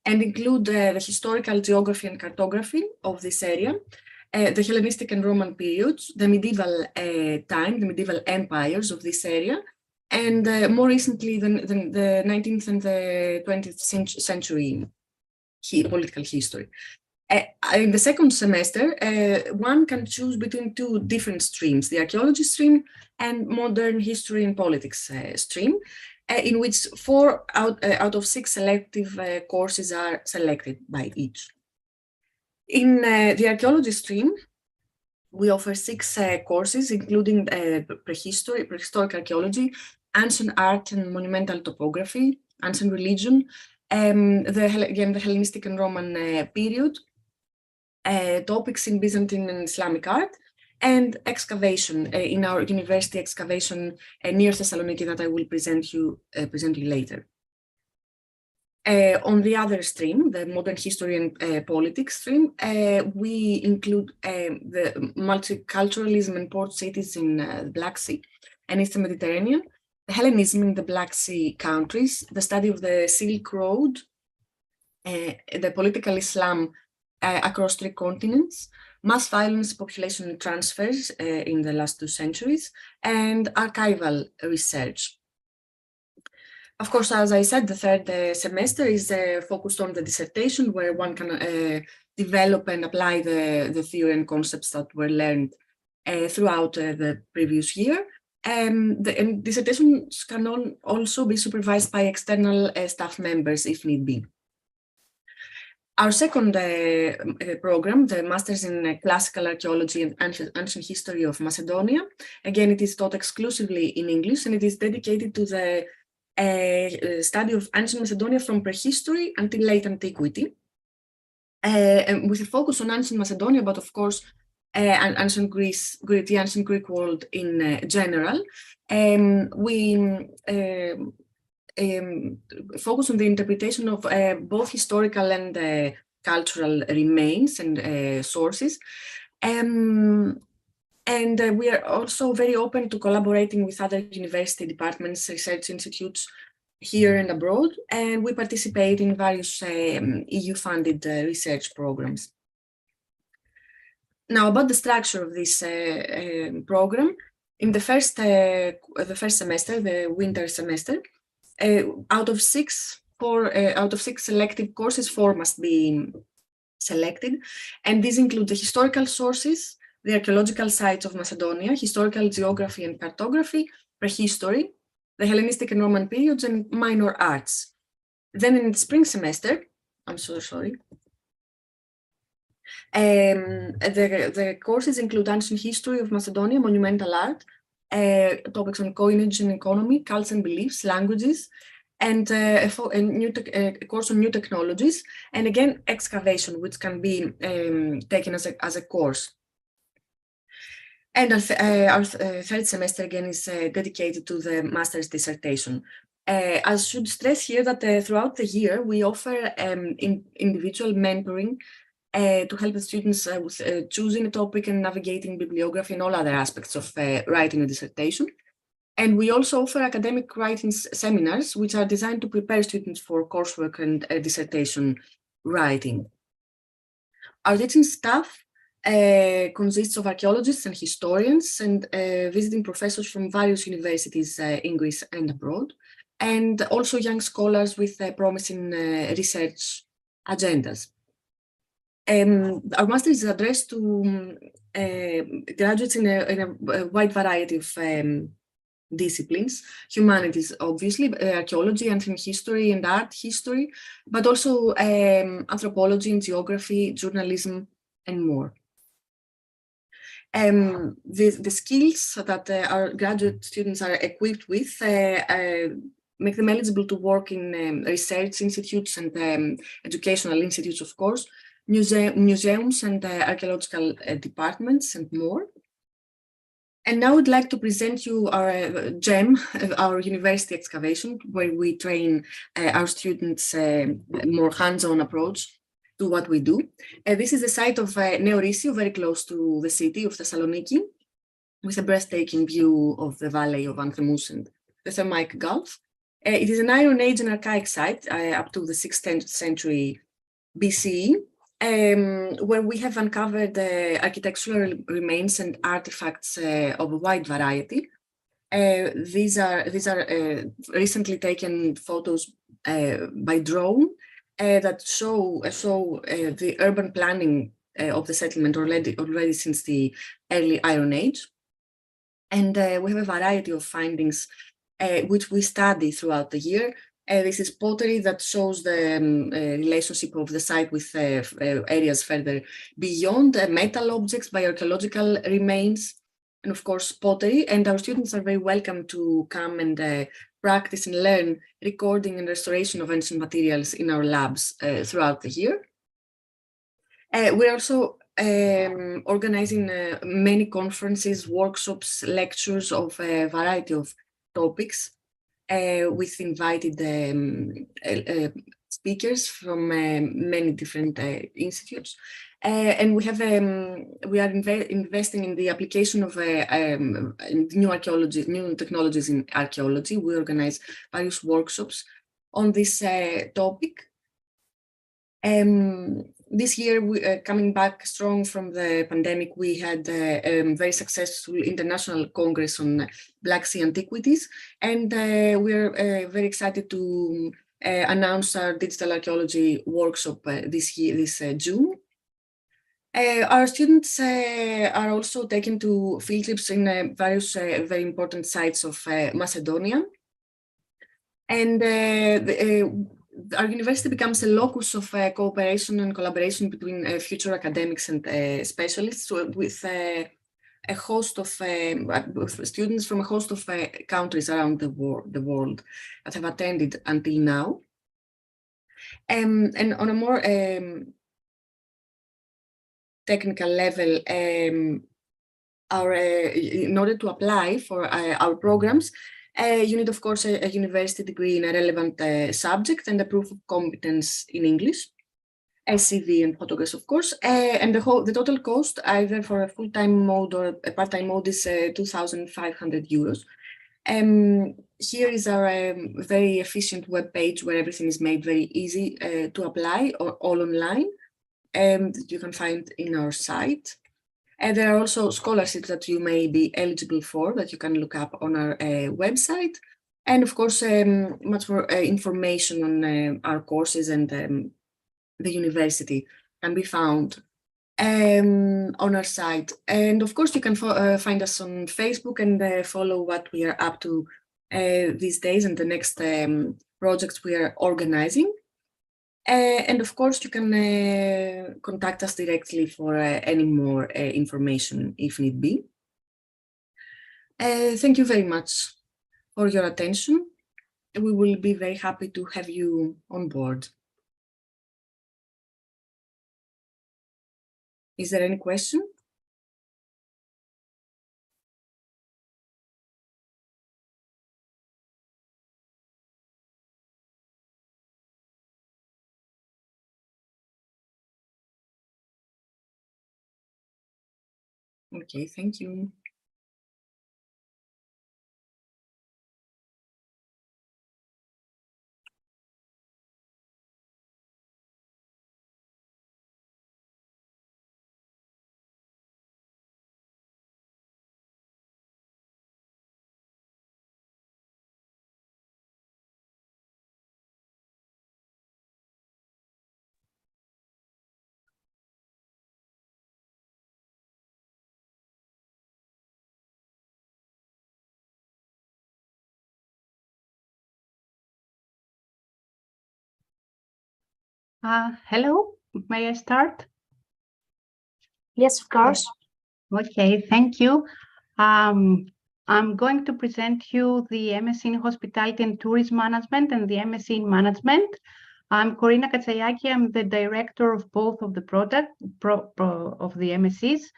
and include the historical geography and cartography of this area, the Hellenistic and Roman periods, the medieval time, the medieval empires of this area, and more recently the 19th and the 20th century political history. In the second semester, one can choose between 2 different streams, the archaeology stream and modern history and politics stream, in which 4 out of 6 selective courses are selected by each. In the archaeology stream, we offer 6 courses, including prehistoric archaeology, ancient art and monumental topography, ancient religion, the Hellenistic and Roman period, topics in Byzantine and Islamic art, and excavation in our university excavation near Thessaloniki that I will present you later. On the other stream, the modern history and politics stream, we include the multiculturalism and port cities in the Black Sea and Eastern Mediterranean, the Hellenism in the Black Sea countries, the study of the Silk Road, the political Islam across 3 continents, mass violence, population transfers in the last 2 centuries, and archival research. Of course, as I said, the third semester is focused on the dissertation, where one can develop and apply the theory and concepts that were learned throughout the previous year. And dissertations can also be supervised by external staff members if need be. Our second program, the Masters in Classical Archaeology and Ancient History of Macedonia, again, it is taught exclusively in English, and it is dedicated to the study of ancient Macedonia from prehistory until late antiquity, and with a focus on ancient Macedonia, but of course and ancient Greece, the ancient Greek world in general. We focus on the interpretation of both historical and cultural remains and sources. And we are also very open to collaborating with other university departments, research institutes here and abroad, and we participate in various EU-funded research programs. Now, about the structure of this program, in the first semester, the winter semester, out of six selective courses, 4 must be selected, and these include the historical sources, the archaeological sites of Macedonia, historical geography and cartography, prehistory, the Hellenistic and Roman periods, and minor arts. Then in the spring semester, I'm so sorry, the courses include ancient history of Macedonia, monumental art, topics on coinage and economy, culture and beliefs, languages, and a course on new technologies, and again, excavation, which can be taken as a course. And our third semester, again, is dedicated to the master's dissertation. I should stress here that throughout the year, we offer individual mentoring to help the students with choosing a topic and navigating bibliography and all other aspects of writing a dissertation. And we also offer academic writing seminars, which are designed to prepare students for coursework and dissertation writing. Our teaching staff consists of archaeologists and historians and visiting professors from various universities in Greece and abroad, and also young scholars with promising research agendas. Our master is addressed to graduates in a wide variety of disciplines, humanities, obviously, archaeology, ancient history and art history, but also anthropology and geography, journalism, and more. The skills that our graduate students are equipped with make them eligible to work in research institutes and educational institutes, of course, museums and archaeological departments and more. And now I'd like to present you our GEM, our university excavation, where we train our students more hands-on approach to what we do. This is the site of NEUROSCIENCES, very close to the city of Thessaloniki, with a breathtaking view of the valley of Anthemos and the Thermaic Gulf. It is an Iron Age and archaic site up to the 6th century BCE, where we have uncovered architectural remains and artifacts of a wide variety. These are recently taken photos by drone that show the urban planning of the settlement already since the early Iron Age. And we have a variety of findings which we study throughout the year. This is pottery that shows the relationship of the site with areas further beyond, metal objects, bioarchaeological remains, and of course pottery. And our students are very welcome to come and practice and learn recording and restoration of ancient materials in our labs throughout the year. We're also organizing many conferences, workshops, lectures of a variety of topics with invited speakers from many different institutes. And we are investing in the application of new technologies in archaeology. We organize various workshops on this topic. This year, coming back strong from the pandemic, we had a very successful international congress on Black Sea antiquities, and we're very excited to announce our digital archaeology workshop this June. Our students are also taken to field trips in various very important sites of Macedonia, and our university becomes a locus of cooperation and collaboration between future academics and specialists, with a host of students from a host of countries around the world that have attended until now. And on a more technical level, in order to apply for our programs, you need, of course, a university degree in a relevant subject and a proof of competence in English, a CV and photographs, of course. And the total cost, either for a full-time mode or a part-time mode, is 2,500 euros. Here is our very efficient web page where everything is made very easy to apply, or all online, and you can find in our site. And there are also scholarships that you may be eligible for that you can look up on our website. And of course, much more information on our courses and the university can be found on our site. And of course, you can find us on Facebook and follow what we are up to these days and the next projects we are organizing. And of course, you can contact us directly for any more information if need be. Thank you very much for your attention. We will be very happy to have you on board. Is there any question? Okay, thank you. Hello, may I start? Yes, of course. Okay, thank you. I'm going to present you the MSc in Hospitality and Tourism Management and the MSc in Management. I'm Corina Katsayaki. I'm the director of both of the of the MScs.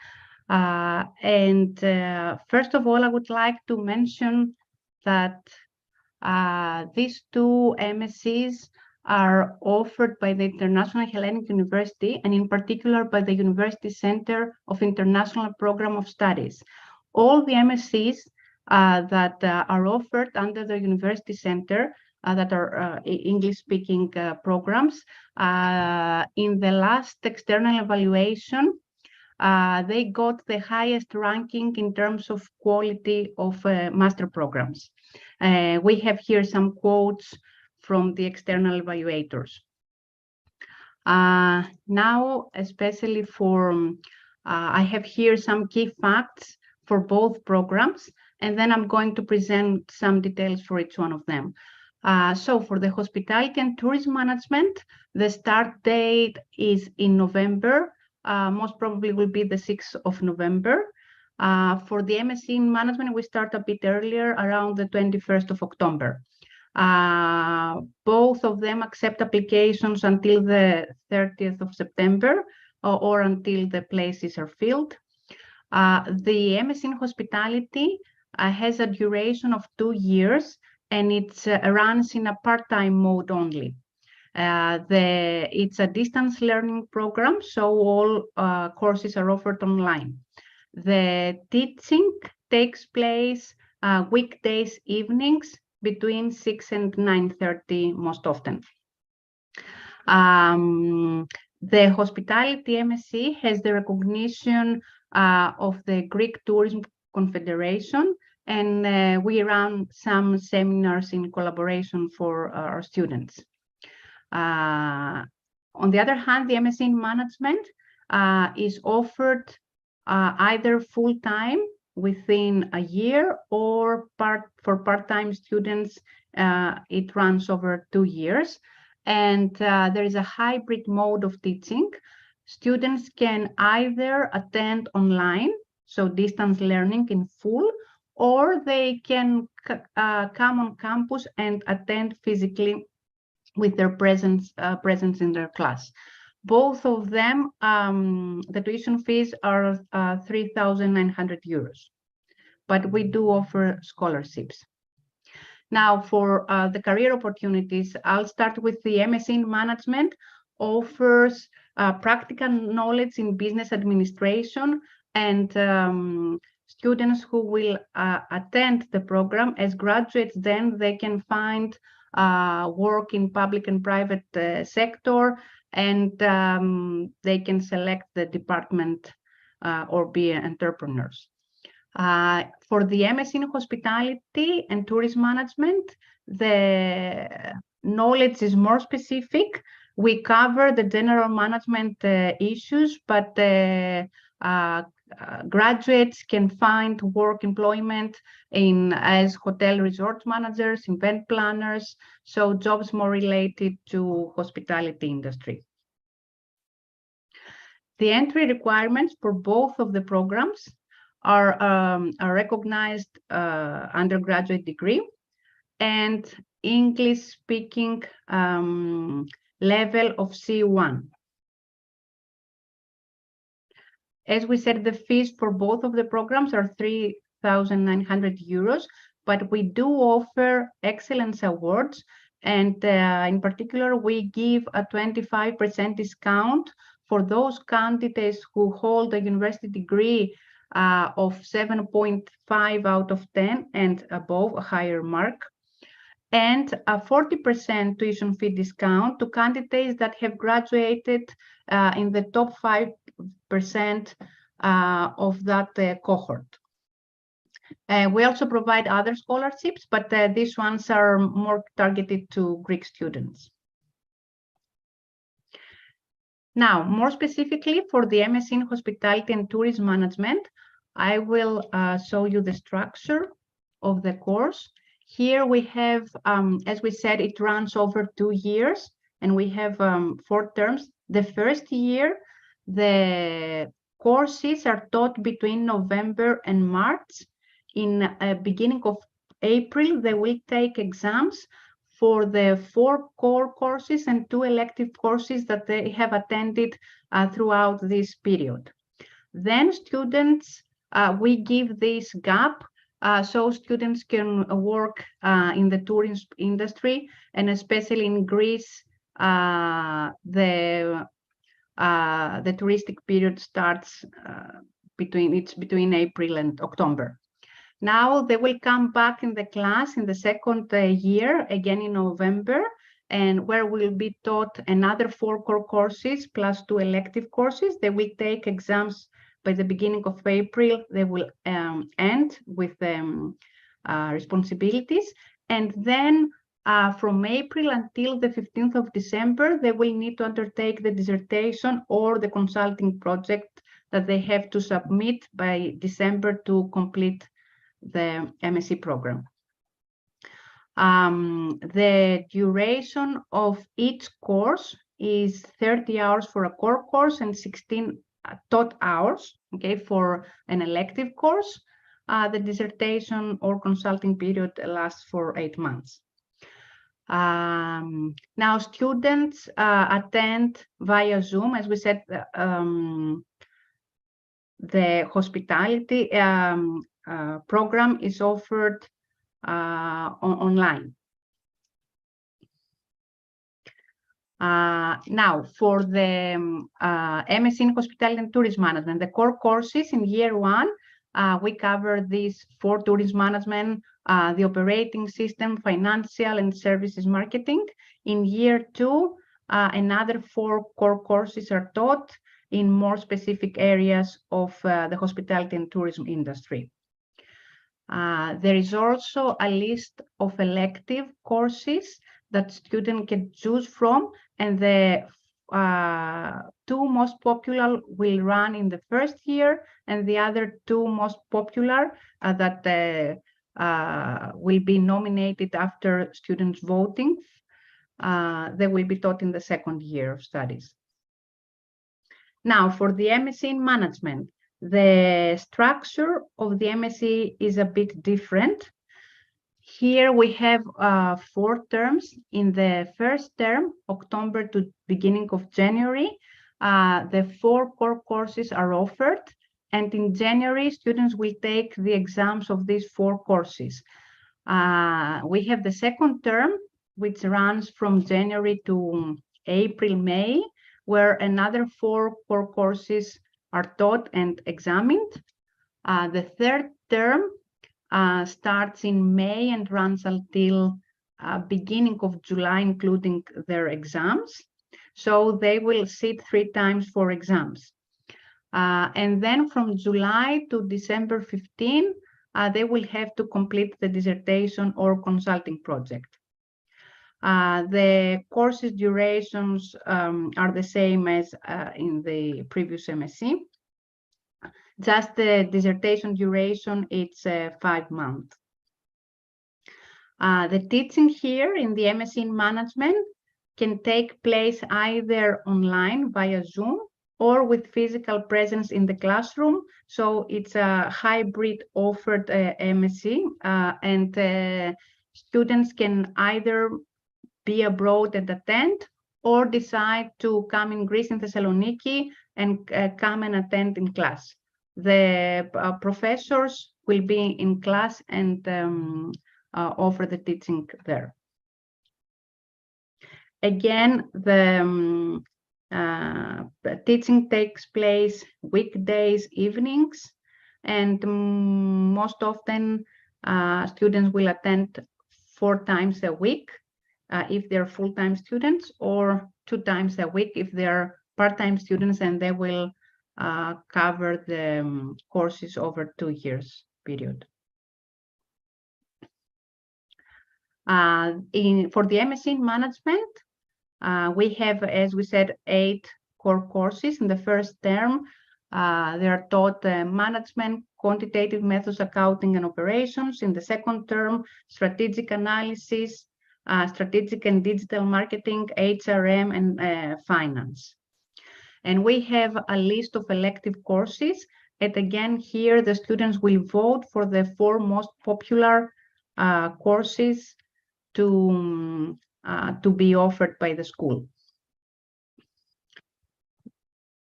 First of all, I would like to mention that these two MScs are offered by the International Hellenic University, and in particular by the University Center of International Program of Studies. All the MScs that are offered under the University Center that are English-speaking programs, in the last external evaluation, they got the highest ranking in terms of quality of master programs. We have here some quotes from the external evaluators. Now, especially for, I have here some key facts for both programs, and then I'm going to present some details for each one of them. So for the Hospitality and Tourism Management, the start date is in November, most probably will be the 6th of November. For the MSc in Management, we start a bit earlier, around the 21st of October. Both of them accept applications until the 30th of September or until the places are filled. The MSc in Hospitality has a duration of 2 years, and it runs in a part-time mode only. It's a distance learning program, so all courses are offered online. The teaching takes place weekdays, evenings, between 6 and 9:30 most often. The Hospitality MSc has the recognition of the Greek Tourism Confederation, and we run some seminars in collaboration for our students. On the other hand, the MSc in Management is offered either full-time within a year, or for part-time students, it runs over 2 years. And there is a hybrid mode of teaching. Students can either attend online, so distance learning in full, or they can come on campus and attend physically with their presence in their class. Both of them, the tuition fees are 3,900 euros, but we do offer scholarships. Now, for the career opportunities, I'll start with the MSc in Management, offers practical knowledge in business administration, and students who will attend the program as graduates, then they can find work in public and private sector, and they can select the department or be entrepreneurs. For the MSc in Hospitality and Tourism Management, the knowledge is more specific. We cover the general management issues, but graduates can find work employment as hotel resort managers, event planners, so jobs more related to hospitality industry. The entry requirements for both of the programs are a recognized undergraduate degree and English speaking level of C1. As we said, the fees for both of the programs are 3,900 euros, but we do offer excellence awards, and in particular, we give a 25% discount for those candidates who hold a university degree of 7.5 out of 10 and above, a higher mark, and a 40% tuition fee discount to candidates that have graduated in the top 5% of that cohort. We also provide other scholarships, but these ones are more targeted to Greek students. Now, more specifically for the MSc in Hospitality and Tourism Management, I will show you the structure of the course. Here we have, as we said, it runs over 2 years, and we have 4 terms. The first year, the courses are taught between November and March. In beginning of April, they will take exams for the 4 core courses and 2 elective courses that they have attended throughout this period. Then students, we give this gap so students can work in the tourism industry, and especially in Greece, the touristic period starts between April and October. Now they will come back in the class in the second year, again in November, and where will be taught another 4 core courses plus 2 elective courses. They will take exams by the beginning of April. They will end with responsibilities, and then from April until the 15th of December, they will need to undertake the dissertation or the consulting project that they have to submit by December to complete the MSc program. The duration of each course is 30 hours for a core course and 16 taught hours, okay, for an elective course. The dissertation or consulting period lasts for 8 months. Now students attend via Zoom. As we said, the hospitality program is offered online. Now, for the MSc in Hospitality and Tourism Management, the core courses in year 1, we cover these 4 tourism management, the operating system, financial and services marketing. In year 2, another 4 core courses are taught in more specific areas of the hospitality and tourism industry. There is also a list of elective courses that students can choose from, and the 2 most popular will run in the first year, and the other 2 most popular that will be nominated after students voting, they will be taught in the second year of studies. Now, for the MSc in Management, the structure of the MSc is a bit different. Here we have 4 terms. In the first term, October to beginning of January, the 4 core courses are offered, and in January, students will take the exams of these 4 courses. We have the second term, which runs from January to April, May, where another 4 core courses are taught and examined. The third term starts in May and runs until beginning of July, including their exams. So they will sit 3 times for exams. And then from July to December 15, they will have to complete the dissertation or consulting project. The courses durations are the same as in the previous MSc. Just the dissertation duration, it's 5 months. The teaching here in the MSc in Management can take place either online via Zoom or with physical presence in the classroom. So it's a hybrid offered MSc, and students can either be abroad and attend, or decide to come in Greece, in Thessaloniki, and come and attend in class. The professors will be in class and offer the teaching there. Again, the teaching takes place weekdays, evenings, and most often students will attend 4 times a week if they're full-time students, or 2 times a week if they're part-time students, and they will cover the courses over 2 years period. For the MSc in Management, we have, as we said, 8 core courses. In the first term, they are taught management, quantitative methods, accounting, and operations. In the second term, strategic analysis, strategic and digital marketing, HRM, and finance. And we have a list of elective courses. And again, here the students will vote for the 4 most popular courses to be offered by the school.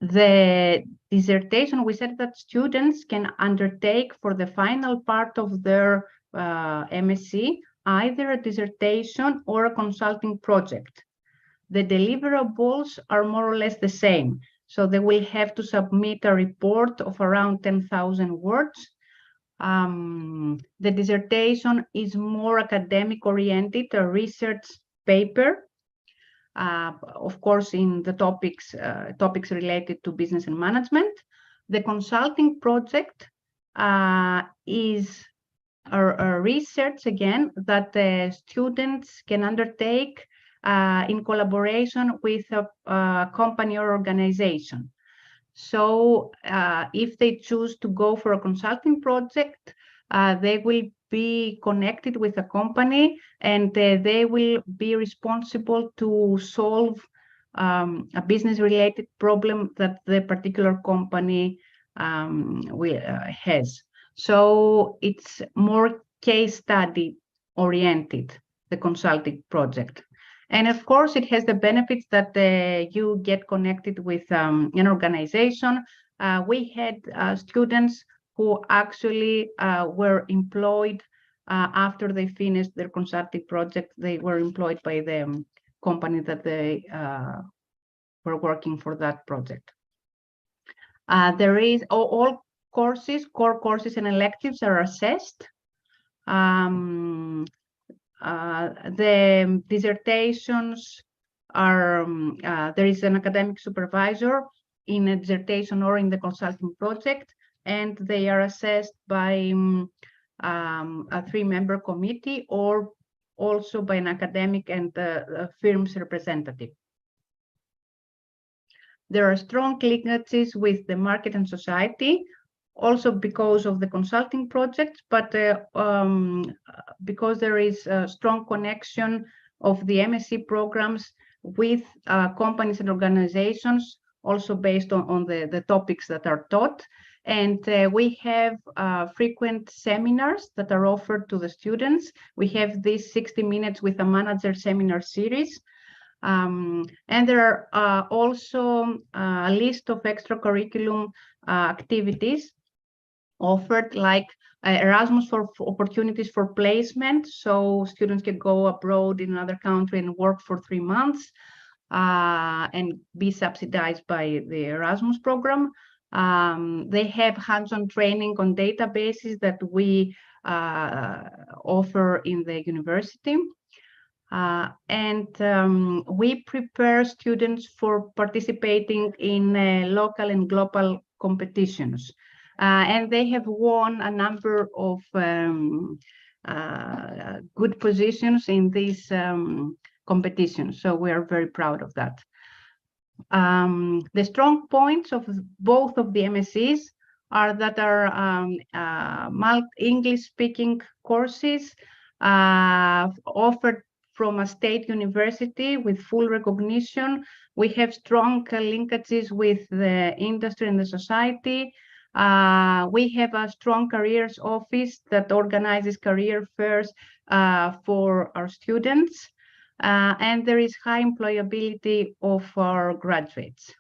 The dissertation, we said that students can undertake for the final part of their MSc either a dissertation or a consulting project. The deliverables are more or less the same. So they will have to submit a report of around 10,000 words. The dissertation is more academic oriented, a research paper, of course, in the topics related to business and management. The consulting project is a research, again, that the students can undertake in collaboration with a company or organization. So if they choose to go for a consulting project, they will be connected with a company, and they will be responsible to solve a business-related problem that the particular company has. So it's more case study oriented, the consulting project. And of course, it has the benefits that you get connected with an organization. We had students who actually were employed after they finished their consulting project. They were employed by the company that they were working for that project. There is all courses, core courses and electives are assessed. The dissertations are, there is an academic supervisor in a dissertation or in the consulting project, and they are assessed by a 3-member committee, or also by an academic and a firm's representative. There are strong linkages with the market and society, also because of the consulting project, but because there is a strong connection of the MSc programs with companies and organizations, also based on the topics that are taught. And we have frequent seminars that are offered to the students. We have this 60 minutes with a manager seminar series. And there are also a list of extracurriculum activities offered, like Erasmus for opportunities for placement, so students can go abroad in another country and work for 3 months and be subsidized by the Erasmus program. They have hands-on training on databases that we offer in the university. We prepare students for participating in local and global competitions. And they have won a number of good positions in these competitions. So we are very proud of that. The strong points of both of the MSCs are that are English-speaking courses offered from a state university with full recognition. We have strong linkages with the industry and the society. We have a strong careers office that organizes career fairs for our students. And there is high employability of our graduates.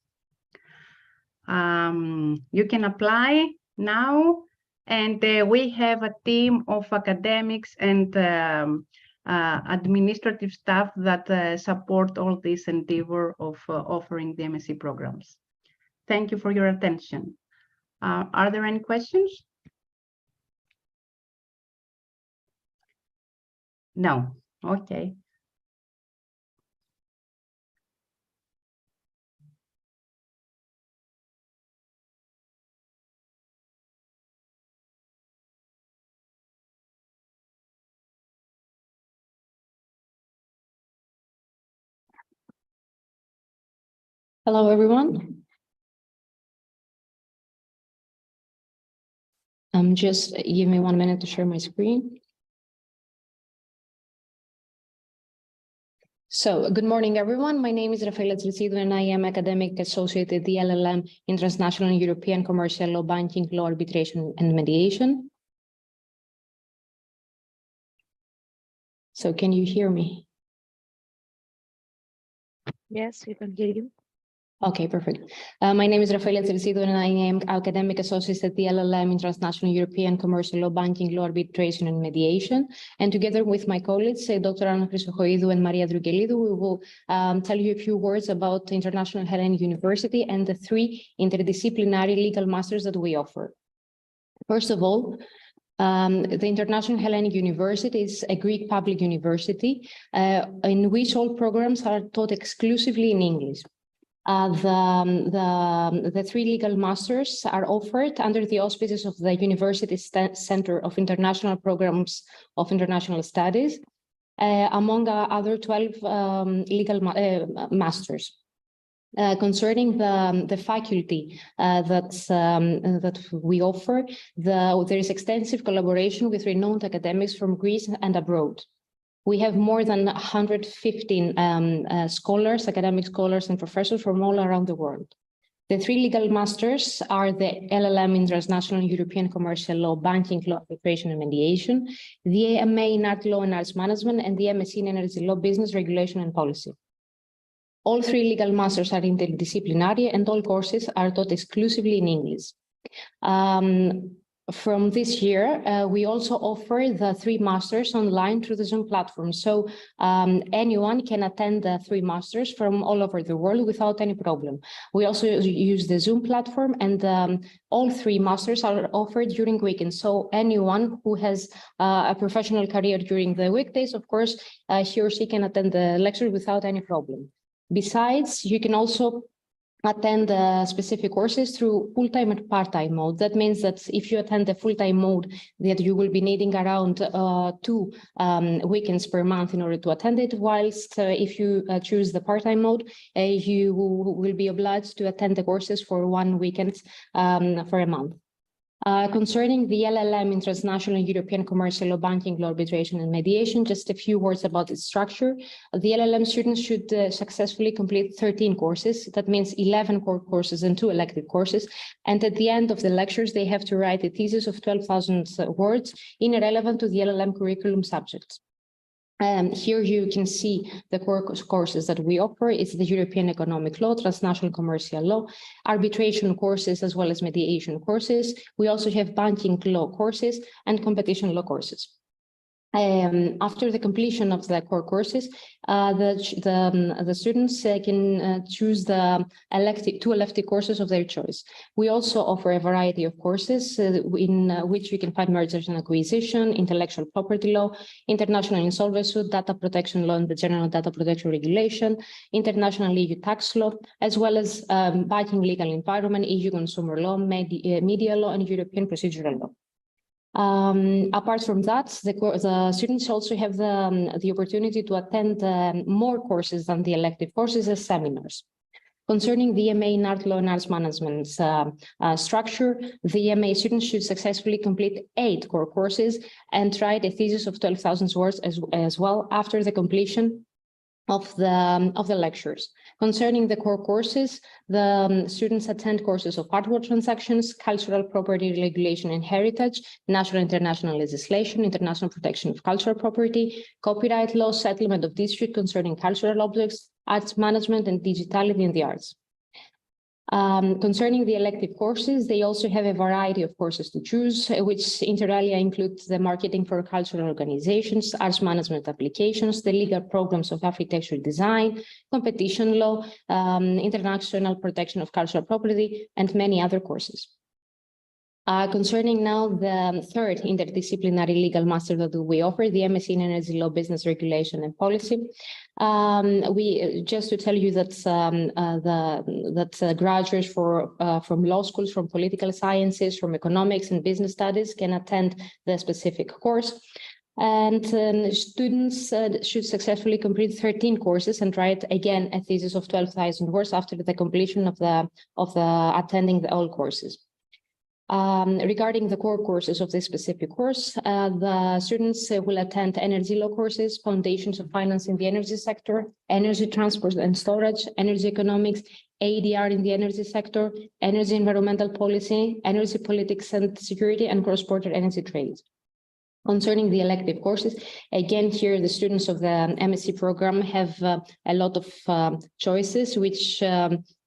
You can apply now, and we have a team of academics and administrative staff that support all this endeavor of offering the MSc programs. Thank you for your attention. Are there any questions? No. Okay. Hello, everyone. Just give me 1 minute to share my screen. So, good morning, everyone. My name is Rafaela Tsiltsidou, and I am academic associate at the L.L.M. in Transnational and European Commercial Law, Banking Law, Arbitration, and Mediation. So, can you hear me? Yes, we can hear you. Okay, perfect. My name is Rafaela Tsiltsidou, and I am academic associate at the LL.M. in Transnational European Commercial Law, Banking Law, Arbitration, and Mediation. And together with my colleagues, Dr. Anna Chrysochoidou and Maria Drougelidou, we will tell you a few words about the International Hellenic University and the 3 interdisciplinary legal masters that we offer. First of all, the International Hellenic University is a Greek public university in which all programs are taught exclusively in English. The 3 legal masters are offered under the auspices of the University Center of International Programs of International Studies, among other 12 legal masters. Concerning the faculty that we offer, there is extensive collaboration with renowned academics from Greece and abroad. We have more than 115 scholars, academic scholars, and professors from all around the world. The 3 legal masters are the L.L.M. in Transnational European Commercial Law, Banking Law, Arbitration, and Mediation, the AMA in Art Law and Arts Management, and the MSc in Energy Law, Business, Regulation, and Policy. All 3 legal masters are interdisciplinary, and all courses are taught exclusively in English. From this year, we also offer the 3 masters online through the Zoom platform. So anyone can attend the 3 masters from all over the world without any problem. We also use the Zoom platform, and all 3 masters are offered during weekends. So anyone who has a professional career during the weekdays, of course, he or she can attend the lecture without any problem. Besides, you can also attend specific courses through full-time and part-time mode. That means that if you attend the full-time mode, that you will be needing around 2 weekends per month in order to attend it, whilst if you choose the part-time mode, you will be obliged to attend the courses for 1 weekend for a month. Concerning the L.L.M. in Transnational and European Commercial Law, Banking Law, Arbitration, and Mediation, just a few words about its structure. The L.L.M. students should successfully complete 13 courses. That means 11 core courses and 2 elective courses. And at the end of the lectures, they have to write a thesis of 12,000 words irrelevant to the L.L.M. curriculum subjects. Here you can see the core courses that we offer. It's the European Economic Law, Transnational Commercial Law, arbitration courses, as well as mediation courses. We also have banking law courses and competition law courses. After the completion of the core courses, the students can choose the two elective courses of their choice. We also offer a variety of courses in which you can find mergers and acquisition, intellectual property law, international insolvency, data protection law, and the general data protection regulation, international EU tax law, as well as banking legal environment, EU consumer law, media law, and European procedural law. Apart from that, the students also have the opportunity to attend more courses than the elective courses as seminars. Concerning the MA in Art Law and Arts Management structure, the MA students should successfully complete 8 core courses and write a thesis of 12,000 words as well after the completion of the lectures. Concerning the core courses, the students attend courses of artwork transactions, cultural property regulation and heritage, national and international legislation, international protection of cultural property, copyright law, settlement of dispute concerning cultural objects, arts management, and digitality in the arts. Concerning the elective courses, they also have a variety of courses to choose, which inter alia include the marketing for cultural organizations, arts management applications, the legal programs of architectural design, competition law, international protection of cultural property, and many other courses. Concerning now the third interdisciplinary legal master that we offer, the M.SC in Energy Law, Business Regulation and Policy. We just to tell you that graduates from law schools, from political sciences, from economics and business studies can attend the specific course. And students should successfully complete 13 courses and write again a thesis of 12,000 words after the completion of attending all courses. Regarding the core courses of this specific course, the students will attend energy law courses, foundations of finance in the energy sector, energy transport and storage, energy economics, ADR in the energy sector, energy environmental policy, energy politics and security, and cross-border energy trade. Concerning the elective courses, again, here the students of the MSc program have a lot of choices, which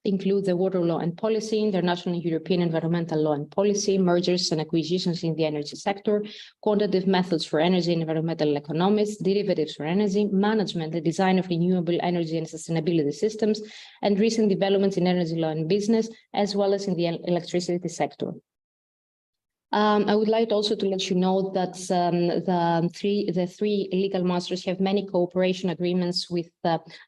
include the water law and policy, international and European environmental law and policy, mergers and acquisitions in the energy sector, quantitative methods for energy and environmental economics, derivatives for energy, management, the design of renewable energy and sustainability systems, and recent developments in energy law and business, as well as in the electricity sector. I would like also to let you know that the three legal masters have many cooperation agreements with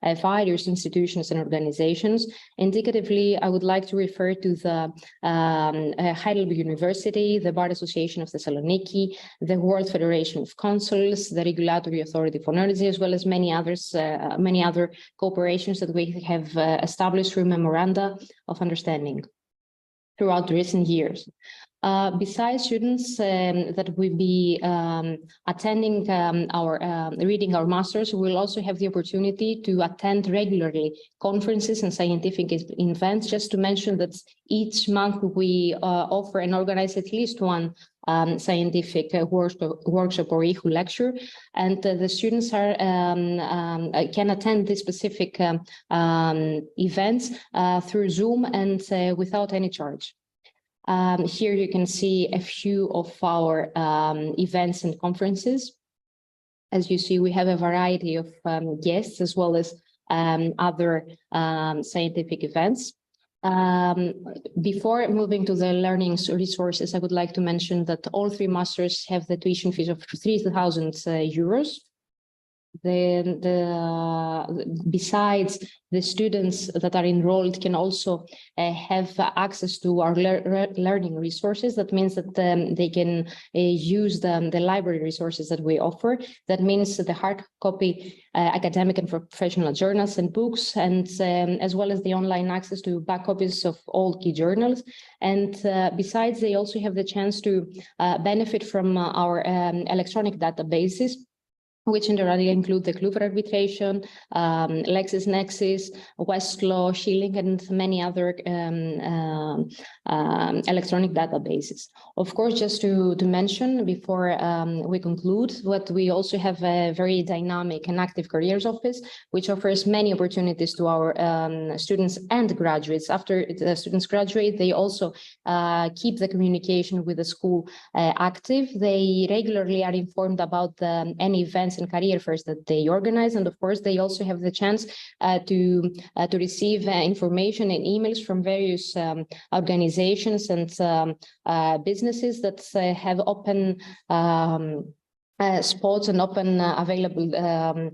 various institutions and organizations. Indicatively, I would like to refer to the Heidelberg University, the Bar Association of Thessaloniki, the World Federation of Consuls, the Regulatory Authority for Energy, as well as many others, many other cooperations that we have established through memoranda of understanding throughout the recent years. Besides students that will be attending reading our masters, we'll also have the opportunity to attend regularly conferences and scientific events. Just to mention that each month we offer and organize at least one scientific workshop or IHU lecture, and the students can attend these specific events through Zoom and without any charge. Here you can see a few of our events and conferences. As you see, we have a variety of guests as well as other scientific events. Before moving to the learning resources, I would like to mention that all three masters have the tuition fees of 3,000 euros. Besides, the students that are enrolled can also have access to our learning resources. That means that they can use the library resources that we offer. That means the hard copy academic and professional journals and books, and as well as the online access to back copies of all key journals. And besides, they also have the chance to benefit from our electronic databases, which in reality include the Kluwer arbitration, LexisNexis, Westlaw, Schilling, and many other electronic databases. Of course, just to mention before we conclude, what we also have a very dynamic and active careers office, which offers many opportunities to our students and graduates. After the students graduate, they also keep the communication with the school active. They regularly are informed about any events and career fairs that they organize, and of course they also have the chance to receive information and emails from various organizations and businesses that have open spots and open available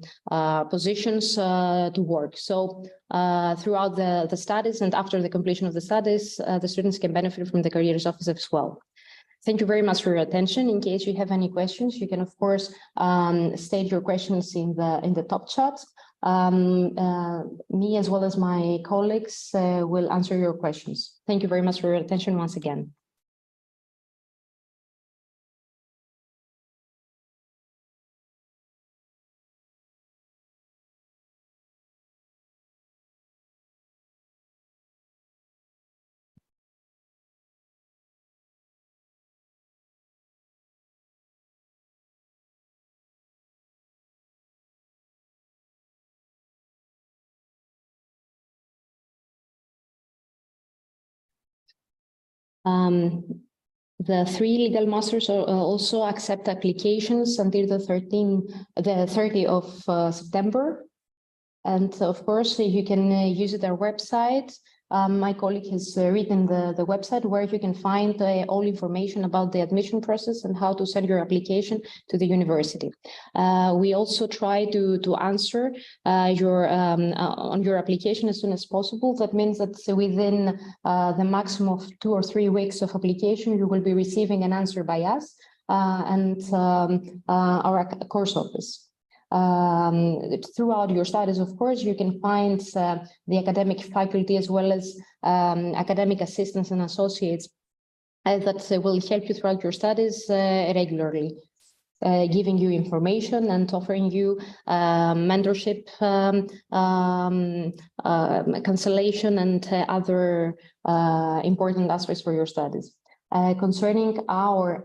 positions to work. So throughout the studies and after the completion of the studies, the students can benefit from the careers office as well. Thank you very much for your attention. In case you have any questions, you can of course state your questions in the top chat. Me as well as my colleagues will answer your questions. Thank you very much for your attention once again. The 3 legal masters also accept applications until the 30th of September. And of course, you can use their website. My colleague has written the website where you can find all information about the admission process and how to send your application to the university. We also try to answer on your application as soon as possible. That means that within the maximum of 2 or 3 weeks of application, you will be receiving an answer by us and our course office. Throughout your studies, of course, you can find the academic faculty as well as academic assistants and associates that will help you throughout your studies regularly, giving you information and offering you mentorship, cancellation, and other important aspects for your studies. Concerning our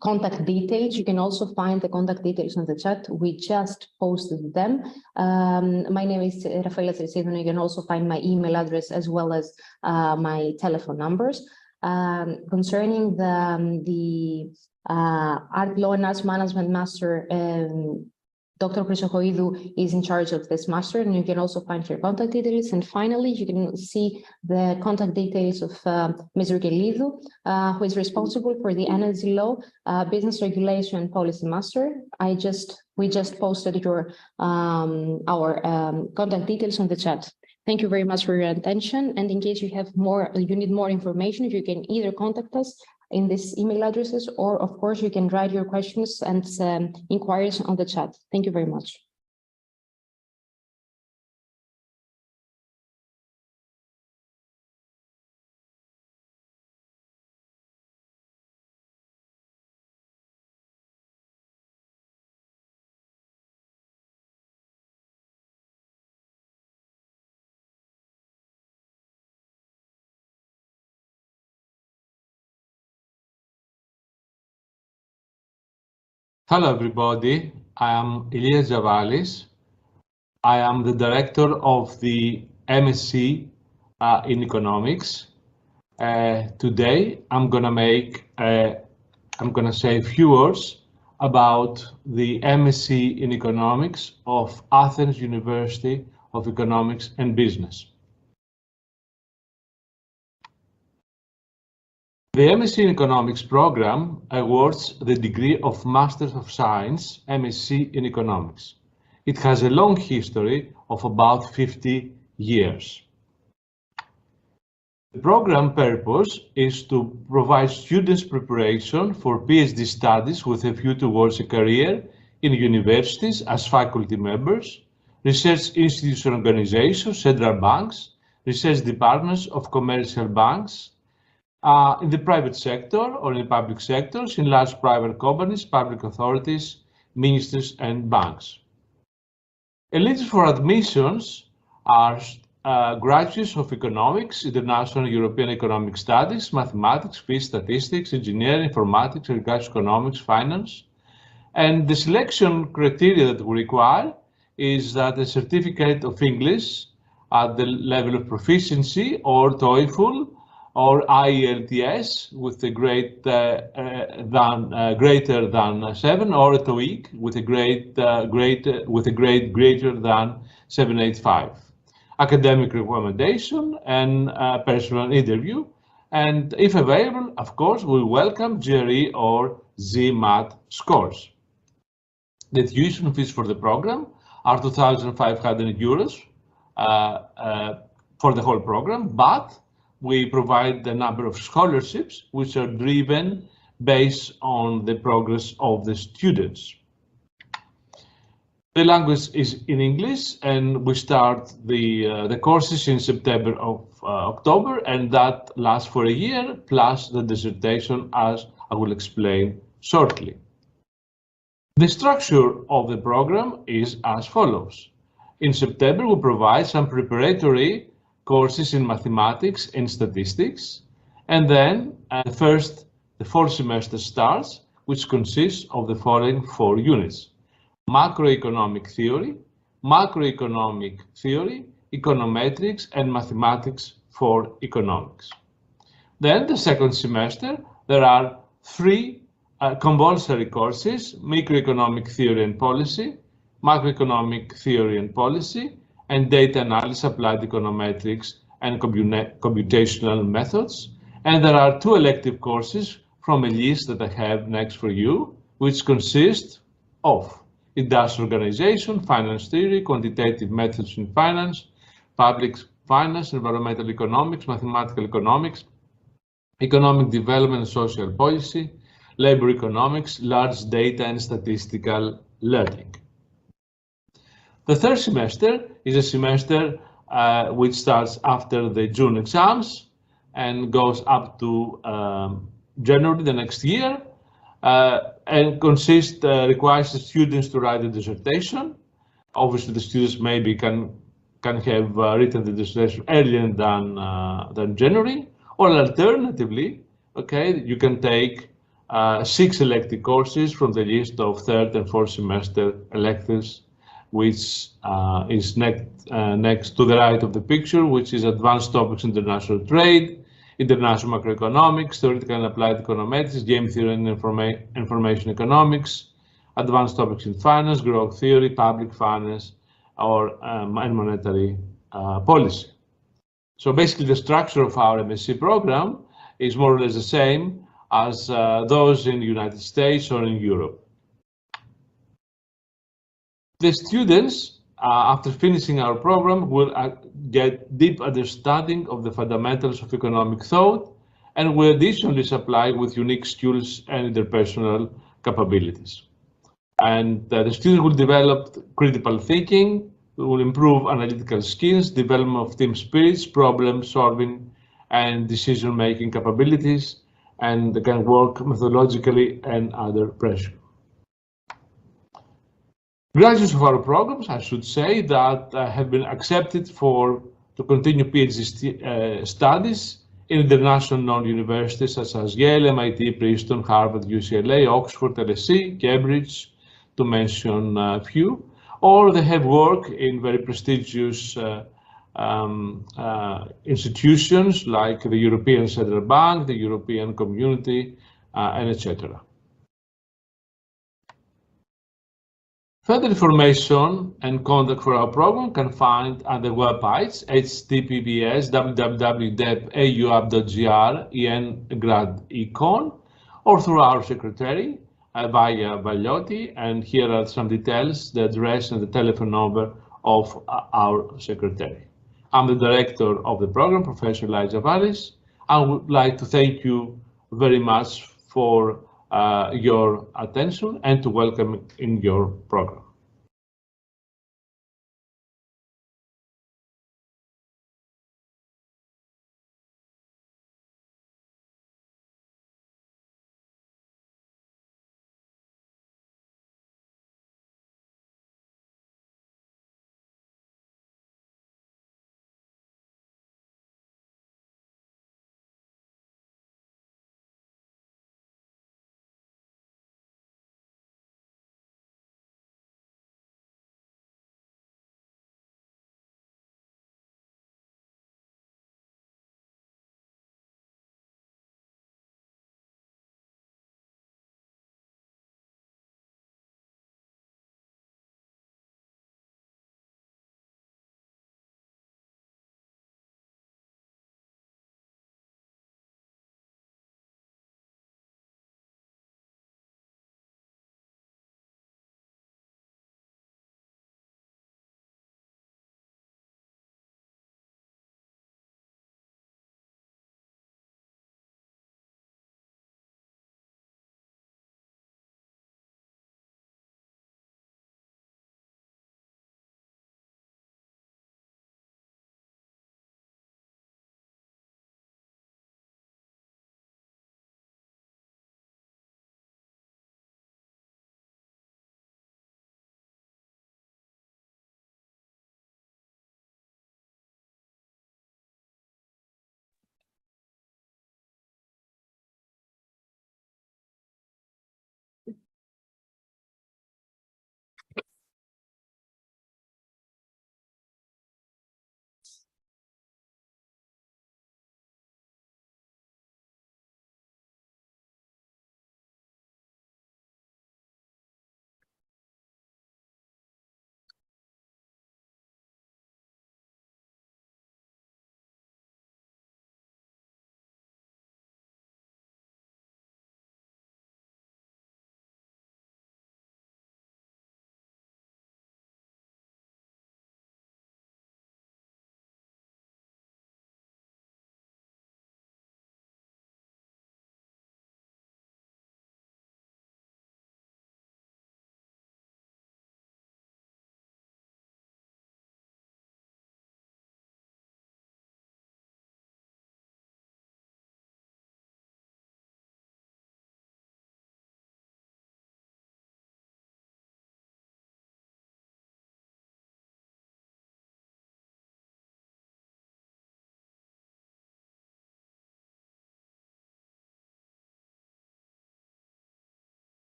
contact details, you can also find the contact details on the chat. We just posted them. My name is Rafaela Trissidou. You can also find my email address as well as my telephone numbers. Concerning the Art Law and Arts Management Master, Dr. Chrysochoidou is in charge of this master, and you can also find her contact details. And finally, you can see the contact details of Mr. Gelidou, who is responsible for the Energy Law, Business Regulation and Policy Master. We just posted our contact details on the chat. Thank you very much for your attention. And in case you need more information, you can either contact us in these email addresses, or of course you can write your questions and inquiries on the chat. Thank you very much. Hello everybody, I am Ilias Javalis. I am the director of the M.SC in economics. Today I'm gonna say a few words about the M.SC in economics of Athens University of Economics and Business. The M.SC in Economics program awards the degree of Master of Science, M.SC in Economics. It has a long history of about 50 years. The program purpose is to provide students preparation for PhD studies with a view towards a career in universities as faculty members, research institution organizations, central banks, research departments of commercial banks, in the private sector or in the public sectors, in large private companies, public authorities, ministries, and banks. Eligible for admissions are graduates of economics, international European economic studies, mathematics, physics, statistics, engineering, informatics, agricultural economics, finance. And the selection criteria that we require is that a certificate of English at the level of proficiency or TOEFL or IELTS with a grade greater than 7, or a TOEIC with a grade greater than 785. Academic recommendation and personal interview, and if available, of course, we welcome GRE or GMAT scores. The tuition fees for the program are 2,500 euros for the whole program, but we provide a number of scholarships which are driven based on the progress of the students. The language is in English, and we start the courses in September of October, and that lasts for a year, plus the dissertation, as I will explain shortly. The structure of the program is as follows. In September, we provide some preparatory courses in mathematics and statistics, and then the fall semester starts, which consists of the following 4 units: macroeconomic theory, econometrics, and mathematics for economics. Then the second semester, there are 3 compulsory courses: microeconomic theory and policy, macroeconomic theory and policy, and data analysis, applied econometrics, and computational methods. And there are 2 elective courses from a list that I have next for you, which consist of industrial organization, finance theory, quantitative methods in finance, public finance, environmental economics, mathematical economics, economic development and social policy, labor economics, large data and statistical learning. The third semester is a semester which starts after the June exams and goes up to January the next year, and requires the students to write a dissertation. Obviously, the students maybe can have written the dissertation earlier than January, or alternatively, okay, you can take 6 elective courses from the list of 3rd and 4th semester electives, which is next to the right of the picture, which is advanced topics, international trade, international macroeconomics, theoretical and applied econometrics, game theory and information economics, advanced topics in finance, growth theory, public finance, and monetary policy. So basically, the structure of our MSc program is more or less the same as those in the United States or in Europe. The students, after finishing our program, will get deep understanding of the fundamentals of economic thought, and will additionally supply with unique skills and interpersonal capabilities. And the students will develop critical thinking, will improve analytical skills, development of team spirits, problem solving, and decision-making capabilities, and they can work methodologically and under pressure. Graduates of our programs, I should say, that have been accepted to continue PhD studies in international known universities such as Yale, MIT, Princeton, Harvard, UCLA, Oxford, LSE, Cambridge, to mention a few, or they have worked in very prestigious institutions like the European Central Bank, the European Community, and etc. Further information and contact for our program can find at the websites https://www.auap.gr/EN/GradEcon, or through our secretary via Vagliotti, and here are some details, the address and the telephone number of our secretary. I'm the director of the program, Professor Elijah Vallis. I would like to thank you very much for your attention and to welcome in your program.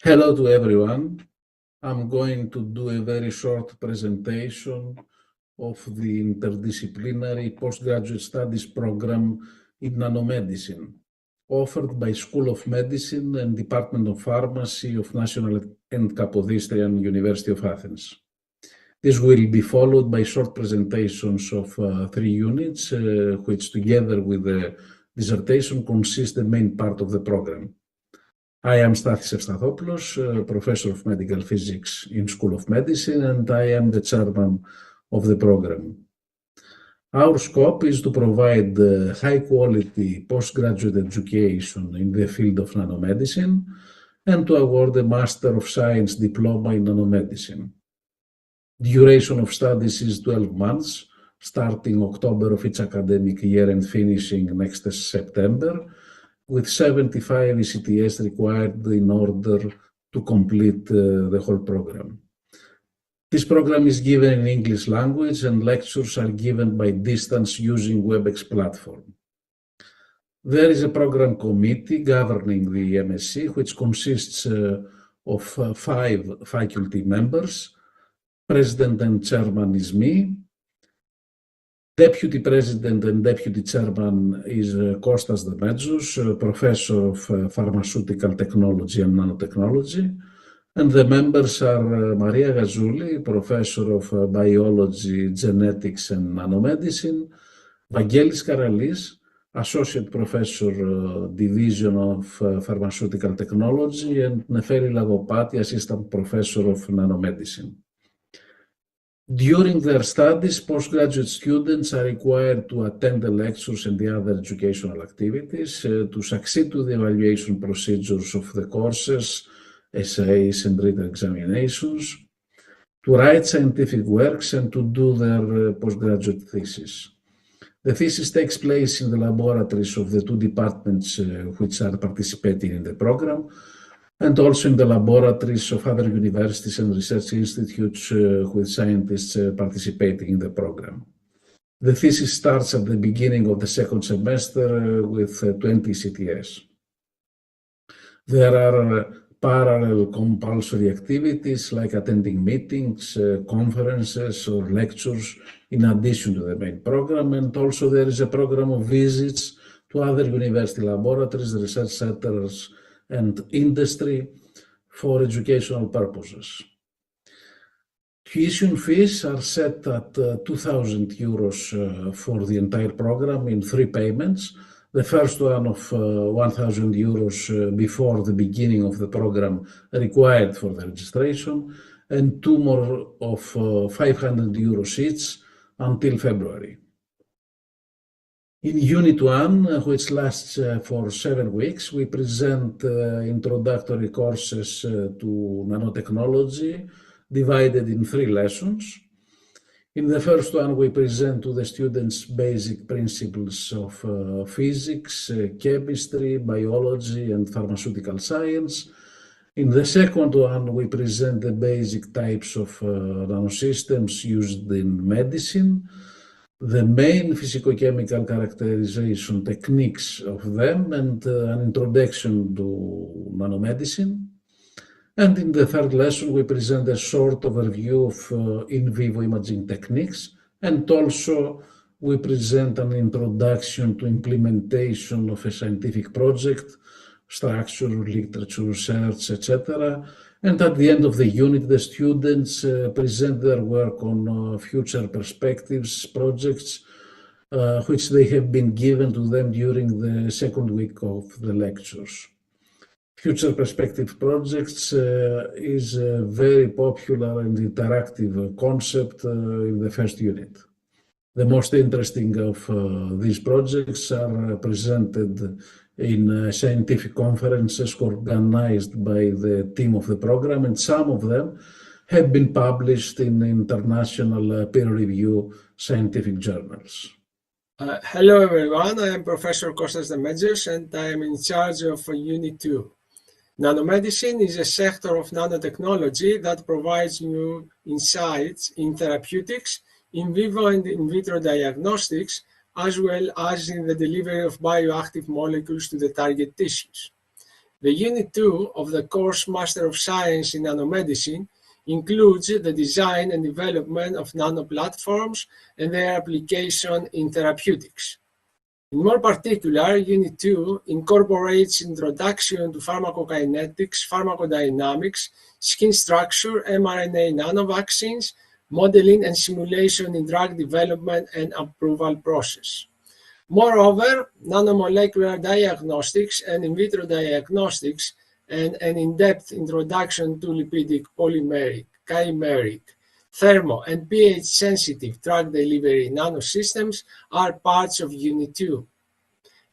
Hello to everyone. I'm going to do a very short presentation of the interdisciplinary postgraduate studies program in nanomedicine, offered by School of Medicine and Department of Pharmacy of National and Kapodistrian University of Athens. This will be followed by short presentations of 3 units, which together with the dissertation consist the main part of the program. I am Stathis Evstathopoulos, Professor of Medical Physics in School of Medicine, and I am the chairman of the program. Our scope is to provide high-quality postgraduate education in the field of nanomedicine and to award a Master of Science diploma in nanomedicine. Duration of studies is 12 months, starting October of each academic year and finishing next September, with 75 ECTS required in order to complete the whole program. This program is given in English language and lectures are given by distance using WebEx platform. There is a program committee governing the MSc, which consists of 5 faculty members. President and chairman is me. Deputy President and Deputy Chairman is Kostas Demetsos, Professor of Pharmaceutical Technology and Nanotechnology. And the members are Maria Gazouli, Professor of Biology, Genetics and Nanomedicine, Vangelis Karalis, Associate Professor, Division of Pharmaceutical Technology, and Neferi Lagopati, Assistant Professor of Nanomedicine. During their studies, postgraduate students are required to attend the lectures and the other educational activities to succeed to the evaluation procedures of the courses, essays and written examinations, to write scientific works and to do their postgraduate thesis. The thesis takes place in the laboratories of the 2 departments which are participating in the program, and also in the laboratories of other universities and research institutes with scientists participating in the program. The thesis starts at the beginning of the 2nd semester with 20 CTS. There are parallel compulsory activities like attending meetings, conferences or lectures in addition to the main program, and also there is a program of visits to other university laboratories, research centers and industry for educational purposes. Tuition fees are set at 2,000 euros for the entire program in 3 payments. The first one of 1,000 euros before the beginning of the program required for the registration, and 2 more of 500 euros each until February. In Unit 1, which lasts for 7 weeks, we present introductory courses to nanotechnology, divided in 3 lessons. In the first one, we present to the students basic principles of physics, chemistry, biology, and pharmaceutical science. In the second one, we present the basic types of nanosystems used in medicine, the main physicochemical characterization techniques of them, and an introduction to nanomedicine. And in the third lesson, we present a short overview of in vivo imaging techniques, and also we present an introduction to implementation of a scientific project, structure, literature, research, etc. And at the end of the unit, the students present their work on future perspectives projects, which they have been given to them during the 2nd week of the lectures. Future perspective projects is a very popular and interactive concept in the first unit. The most interesting of these projects are presented in scientific conferences organized by the team of the program, and some of them have been published in international peer-reviewed scientific journals. Hello everyone, I am Professor Kostas Demetsos and I am in charge of Unit 2. Nanomedicine is a sector of nanotechnology that provides new insights in therapeutics, in vivo and in vitro diagnostics, as well as in the delivery of bioactive molecules to the target tissues. The Unit 2 of the course Master of Science in Nanomedicine includes the design and development of nanoplatforms and their application in therapeutics. In more particular, Unit 2 incorporates introduction to pharmacokinetics, pharmacodynamics, skin structure, mRNA nanovaccines, modeling and simulation in drug development and approval process. Moreover, nanomolecular diagnostics and in vitro diagnostics and an in-depth introduction to lipidic, polymeric, chimeric, thermo, and pH-sensitive drug delivery nanosystems are parts of Unit 2.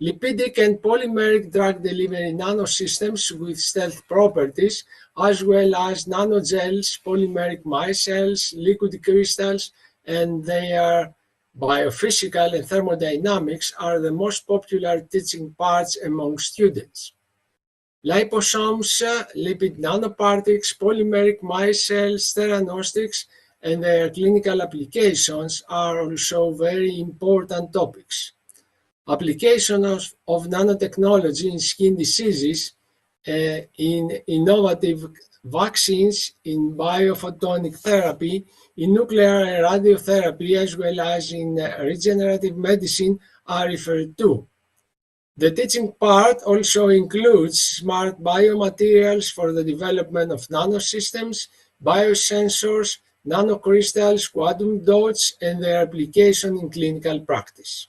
Lipidic and polymeric drug delivery nanosystems with stealth properties, as well as nanogels, polymeric micelles, liquid crystals, and their biophysical and thermodynamics are the most popular teaching parts among students. Liposomes, lipid nanoparticles, polymeric micelles, theranostics, and their clinical applications are also very important topics. Application of nanotechnology in skin diseases, in innovative vaccines, in biophotonic therapy, in nuclear and radiotherapy, as well as in regenerative medicine are referred to. The teaching part also includes smart biomaterials for the development of nanosystems, biosensors, nanocrystals, quantum dots, and their application in clinical practice.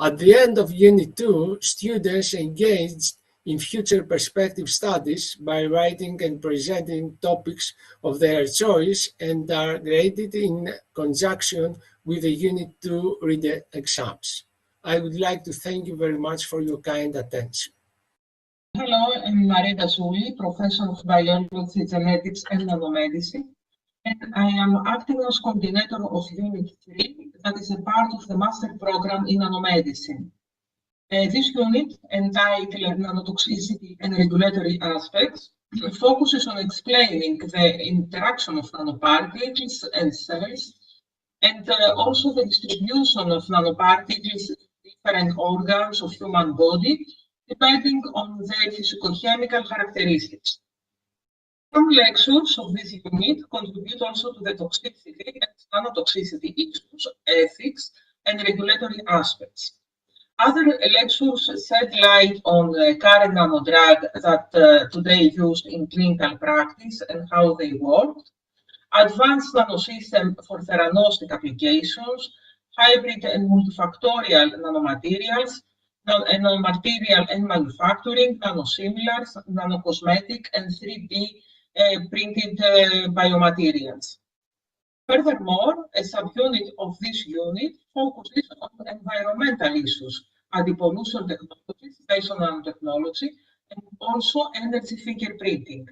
At the end of Unit 2, students engaged in future perspective studies by writing and presenting topics of their choice and are graded in conjunction with the Unit 2 reader exams. I would like to thank you very much for your kind attention. Hello, I'm Maria Gazouli, Professor of Biology, Genetics and Nanomedicine, and I am acting as coordinator of Unit 3, that is a part of the Master Program in Nanomedicine. This unit, entitled Nanotoxicity and Regulatory Aspects, focuses on explaining the interaction of nanoparticles and cells, and also the distribution of nanoparticles in different organs of human body, depending on their physicochemical characteristics. Some lectures of this unit contribute also to the toxicity and nanotoxicity issues, ethics, and regulatory aspects. Other lectures shed light on the current nanodrug that today used in clinical practice and how they work, advanced nanosystem for theranostic applications, hybrid and multifactorial nanomaterials, nanomaterial and manufacturing, nanosimilars, nanocosmetic, and 3D printed biomaterials. Furthermore, a subunit of this unit focuses on environmental issues, antipollution technologies based on nanotechnology, and also energy fingerprinting.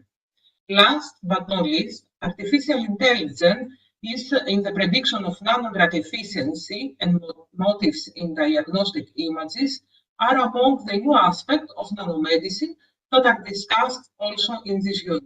Last but not least, artificial intelligence is in the prediction of nanodrug efficiency and motifs in diagnostic images are among the new aspects of nanomedicine that are discussed also in this unit.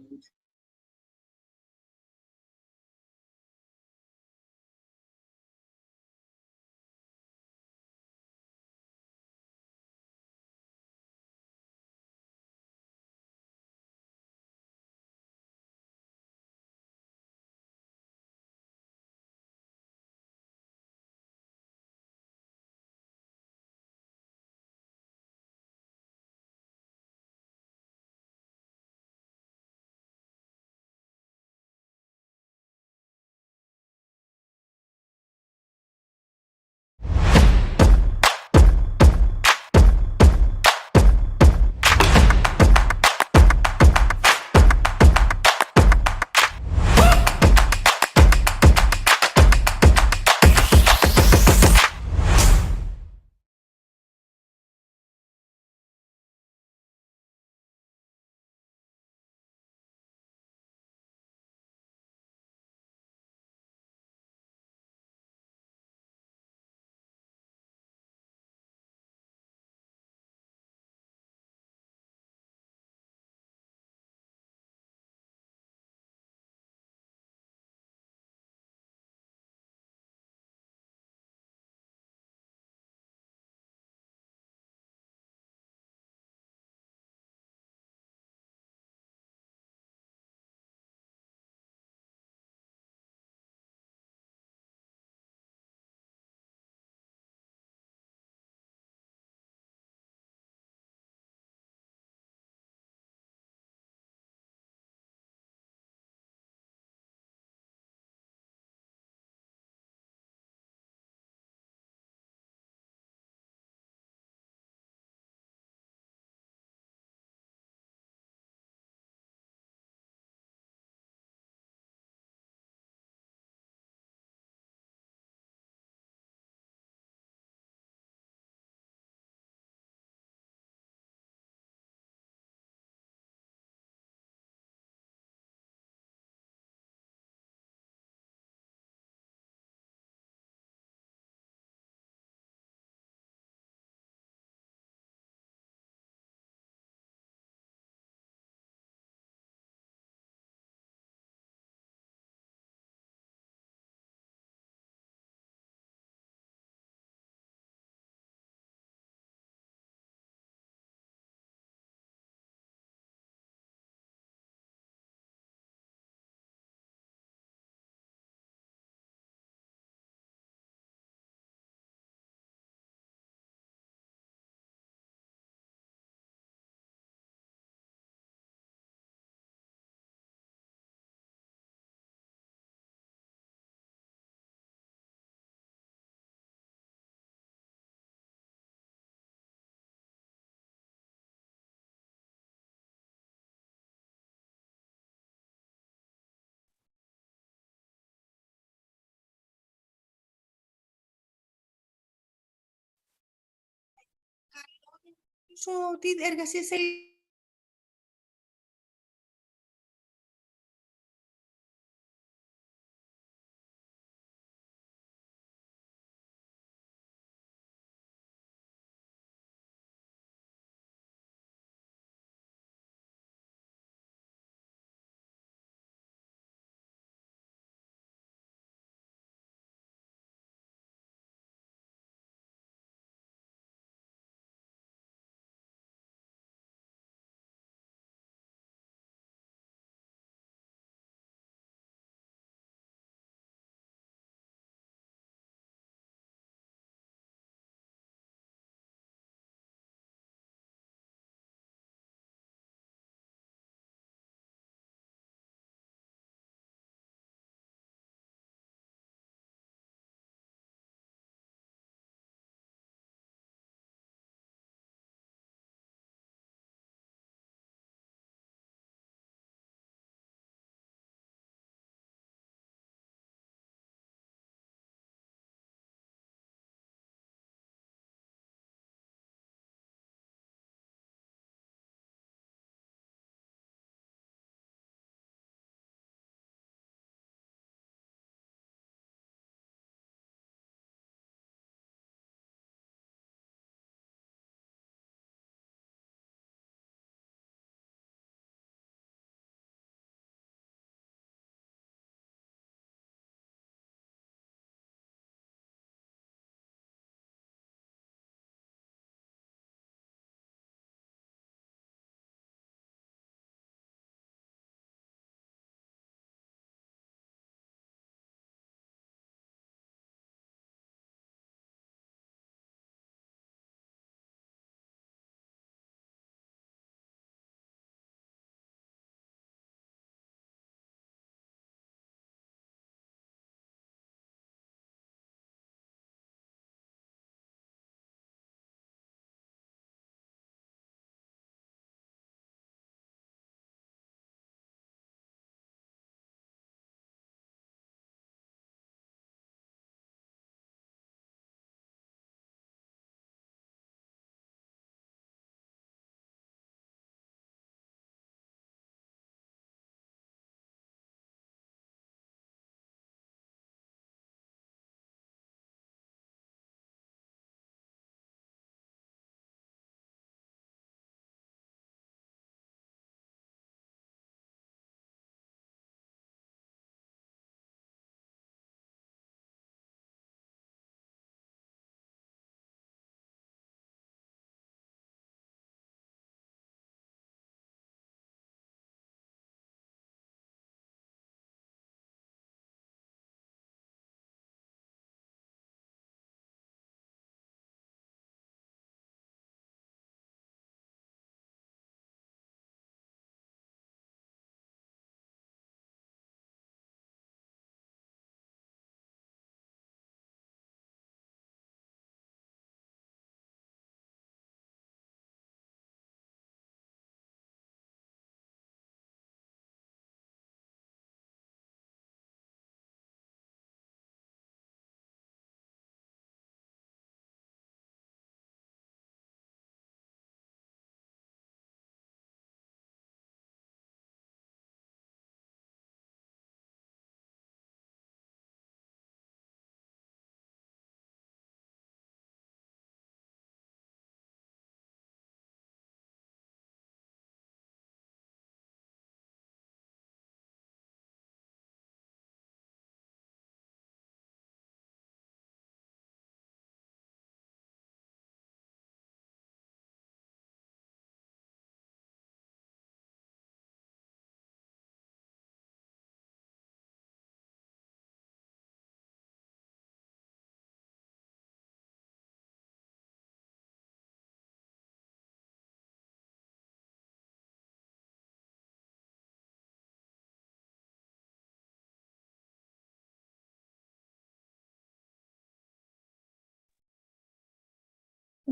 τι εργασίες θέλει.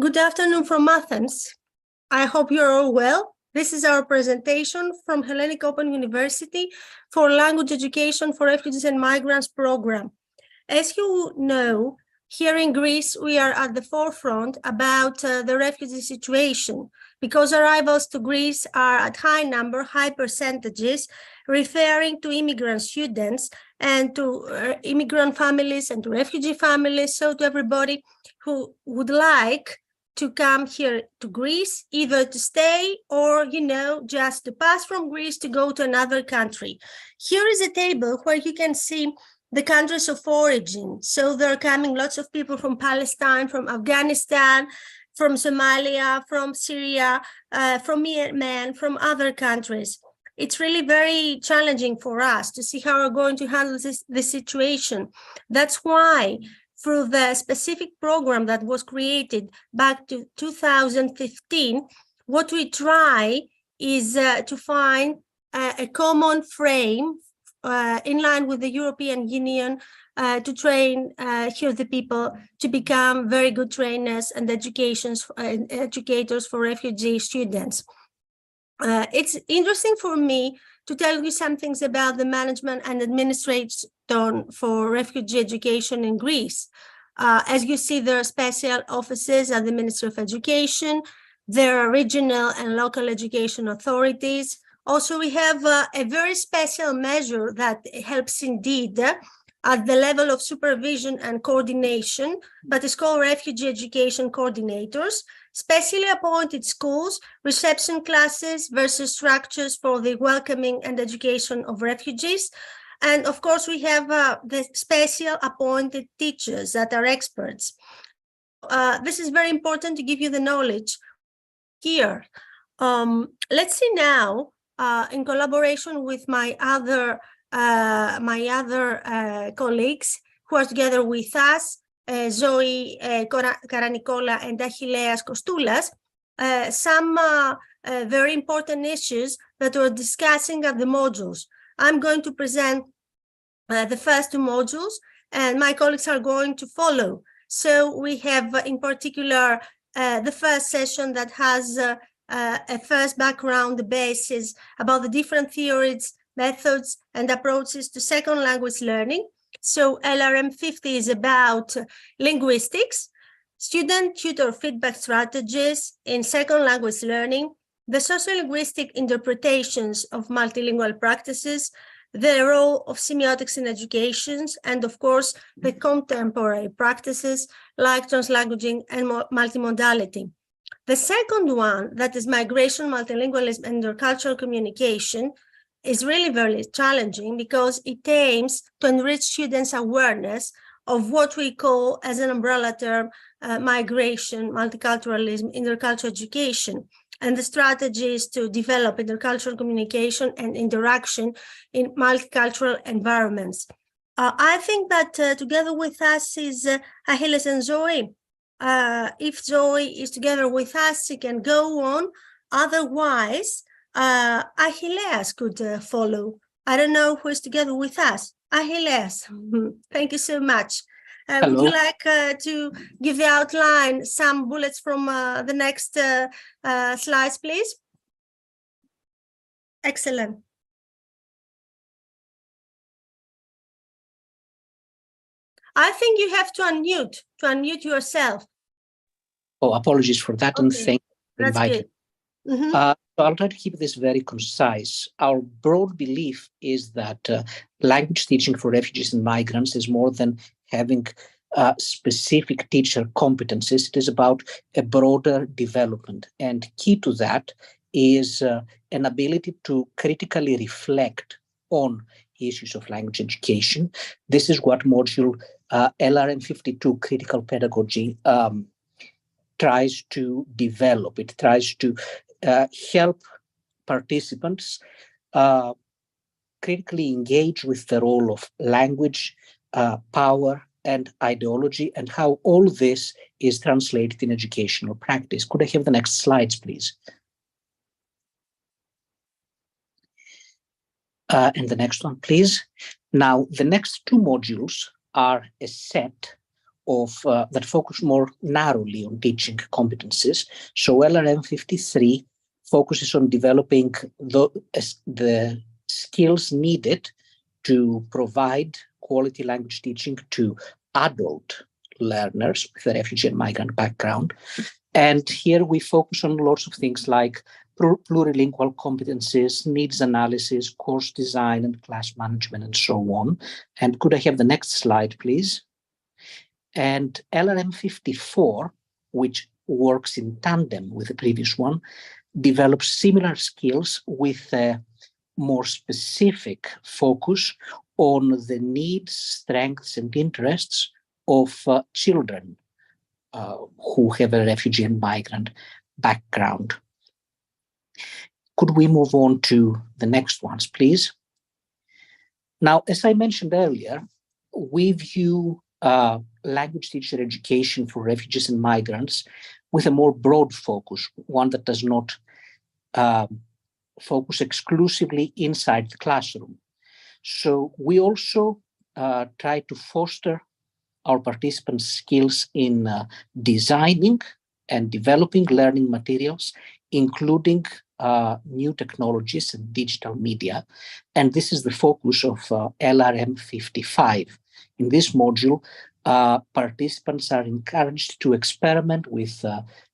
Good afternoon from Athens. I hope you're all well. This is our presentation from Hellenic Open University for Language Education for Refugees and Migrants program. As you know, Here in Greece, we are at the forefront about the refugee situation, because arrivals to Greece are at high percentages, referring to immigrant students and to immigrant families and to refugee families, so to everybody who would like to come here to Greece, either to stay or, just to pass from Greece to go to another country. Here is a table where you can see the countries of origin. So there are coming lots of people from Palestine, from Afghanistan, from Somalia, from Syria, from Yemen, from other countries. It's really very challenging for us to see how we're going to handle this situation. That's why, through the specific program that was created back to 2015, what we try is to find a common frame in line with the European Union to train here the people to become very good trainers and educators for refugee students. It's interesting for me to tell you some things about the management and administration for refugee education in Greece. As you see, there are special offices at the Ministry of Education. There are regional and local education authorities. Also, we have a very special measure that helps indeed at the level of supervision and coordination, but it's called Refugee Education Coordinators, specially appointed schools, reception classes versus structures for the welcoming and education of refugees. And of course, we have the special appointed teachers that are experts. This is very important to give you the knowledge here. Let's see now, in collaboration with my other colleagues who are together with us, Zoe Karanikola and Achilleas Kostoulas, some very important issues that we're discussing at the modules. I'm going to present the first two modules, and my colleagues are going to follow. So we have in particular the first session that has a first background basis about the different theories, methods, and approaches to second language learning. So L.R.M 50 is about linguistics, student-tutor feedback strategies in second language learning, the sociolinguistic interpretations of multilingual practices, the role of semiotics in education, and of course, the contemporary practices like translanguaging and multimodality. The second one, that is migration, multilingualism, and intercultural communication, is really very challenging because it aims to enrich students' awareness of what we call, as an umbrella term, migration, multiculturalism, intercultural education, and the strategies to develop intercultural communication and interaction in multicultural environments. I think that together with us is Achilles and Zoe. If Zoe is together with us, she can go on. Otherwise, Achilles could follow. I don't know who is together with us. Achilles, thank you so much. Would you like to give the outline, some bullets from the next slides, please? Excellent. I think you have to unmute yourself. Oh, apologies for that, Okay. and thank you for inviting. Mm-hmm. So I'll try to keep this very concise. Our broad belief is that language teaching for refugees and migrants is more than having specific teacher competencies. It is about a broader development. And key to that is an ability to critically reflect on issues of language education. This is what module L.R.M 52, Critical Pedagogy, tries to develop. It tries to help participants critically engage with the role of language, power, and ideology, and how all this is translated in educational practice. Could I have the next slides, please? And the next one, please. Now, the next two modules are a set of that focus more narrowly on teaching competencies. So L.R.M 53 focuses on developing the skills needed to provide quality language teaching to adult learners with a refugee and migrant background. And here we focus on lots of things like plurilingual competencies, needs analysis, course design, and class management, and so on. And could I have the next slide, please? And L.R.M 54, which works in tandem with the previous one, develops similar skills with a more specific focus on the needs, strengths, and interests of children who have a refugee and migrant background. Could we move on to the next ones, please? Now, as I mentioned earlier, we view language teacher education for refugees and migrants with a more broad focus, one that does not focus exclusively inside the classroom. So we also try to foster our participants' skills in designing and developing learning materials, including new technologies and digital media. And this is the focus of L.R.M 55. In this module, participants are encouraged to experiment with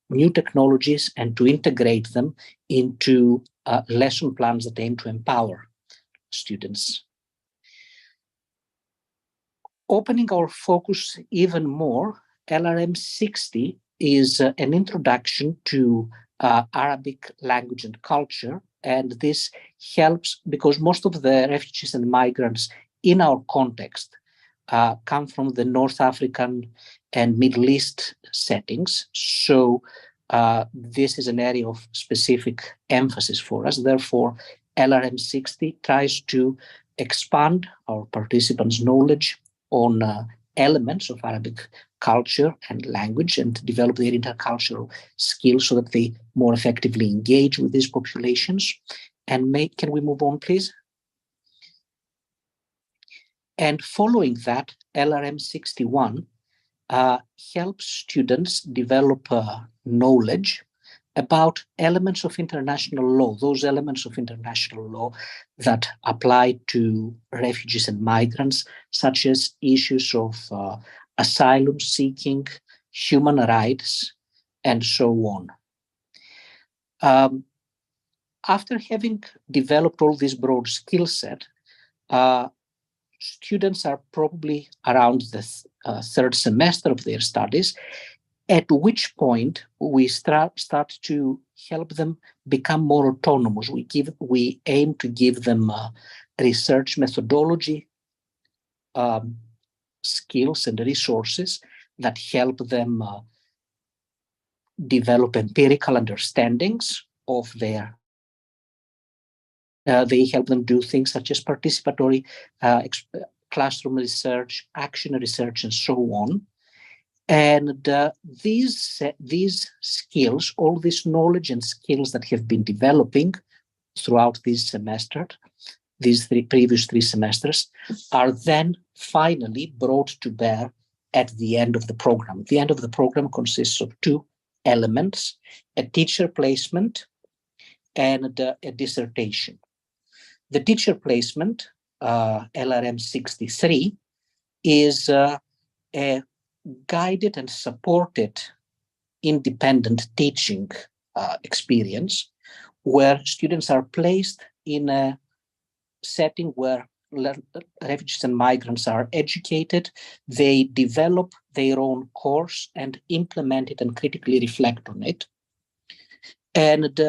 new technologies and to integrate them into lesson plans that aim to empower students. Opening our focus even more, L.R.M 60 is an introduction to Arabic language and culture, and this helps because most of the refugees and migrants in our context come from the North African and Middle East settings. So this is an area of specific emphasis for us. Therefore, L.R.M 60 tries to expand our participants' knowledge on elements of Arabic culture and language and develop their intercultural skills so that they more effectively engage with these populations. And can we move on, please? And following that, L.R.M 61 helps students develop knowledge about elements of international law, those elements of international law that apply to refugees and migrants, such as issues of asylum seeking, human rights, and so on. After having developed all this broad skill set, students are probably around the third semester of their studies, at which point we start to help them become more autonomous. We aim to give them research methodology skills and resources that help them develop empirical understandings of their. They help them do things such as participatory classroom research, action research, and so on. And these skills, all this knowledge and skills that have been developing throughout this semester, these previous three semesters, are then finally brought to bear at the end of the program. The end of the program consists of two elements: a teacher placement and a dissertation. The teacher placement, L.R.M 63, is a guided and supported independent teaching experience where students are placed in a setting where refugees and migrants are educated. They develop their own course and implement it and critically reflect on it. And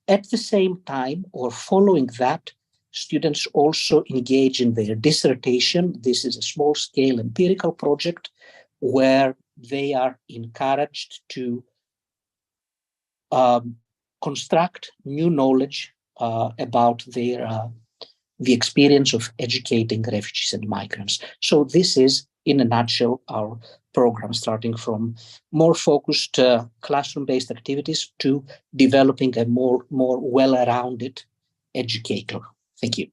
at the same time, or following that, students also engage in their dissertation. This is a small-scale empirical project where they are encouraged to construct new knowledge about the experience of educating refugees and migrants. So this is, in a nutshell, our program, starting from more focused classroom-based activities to developing a more well-rounded educator. Thank you.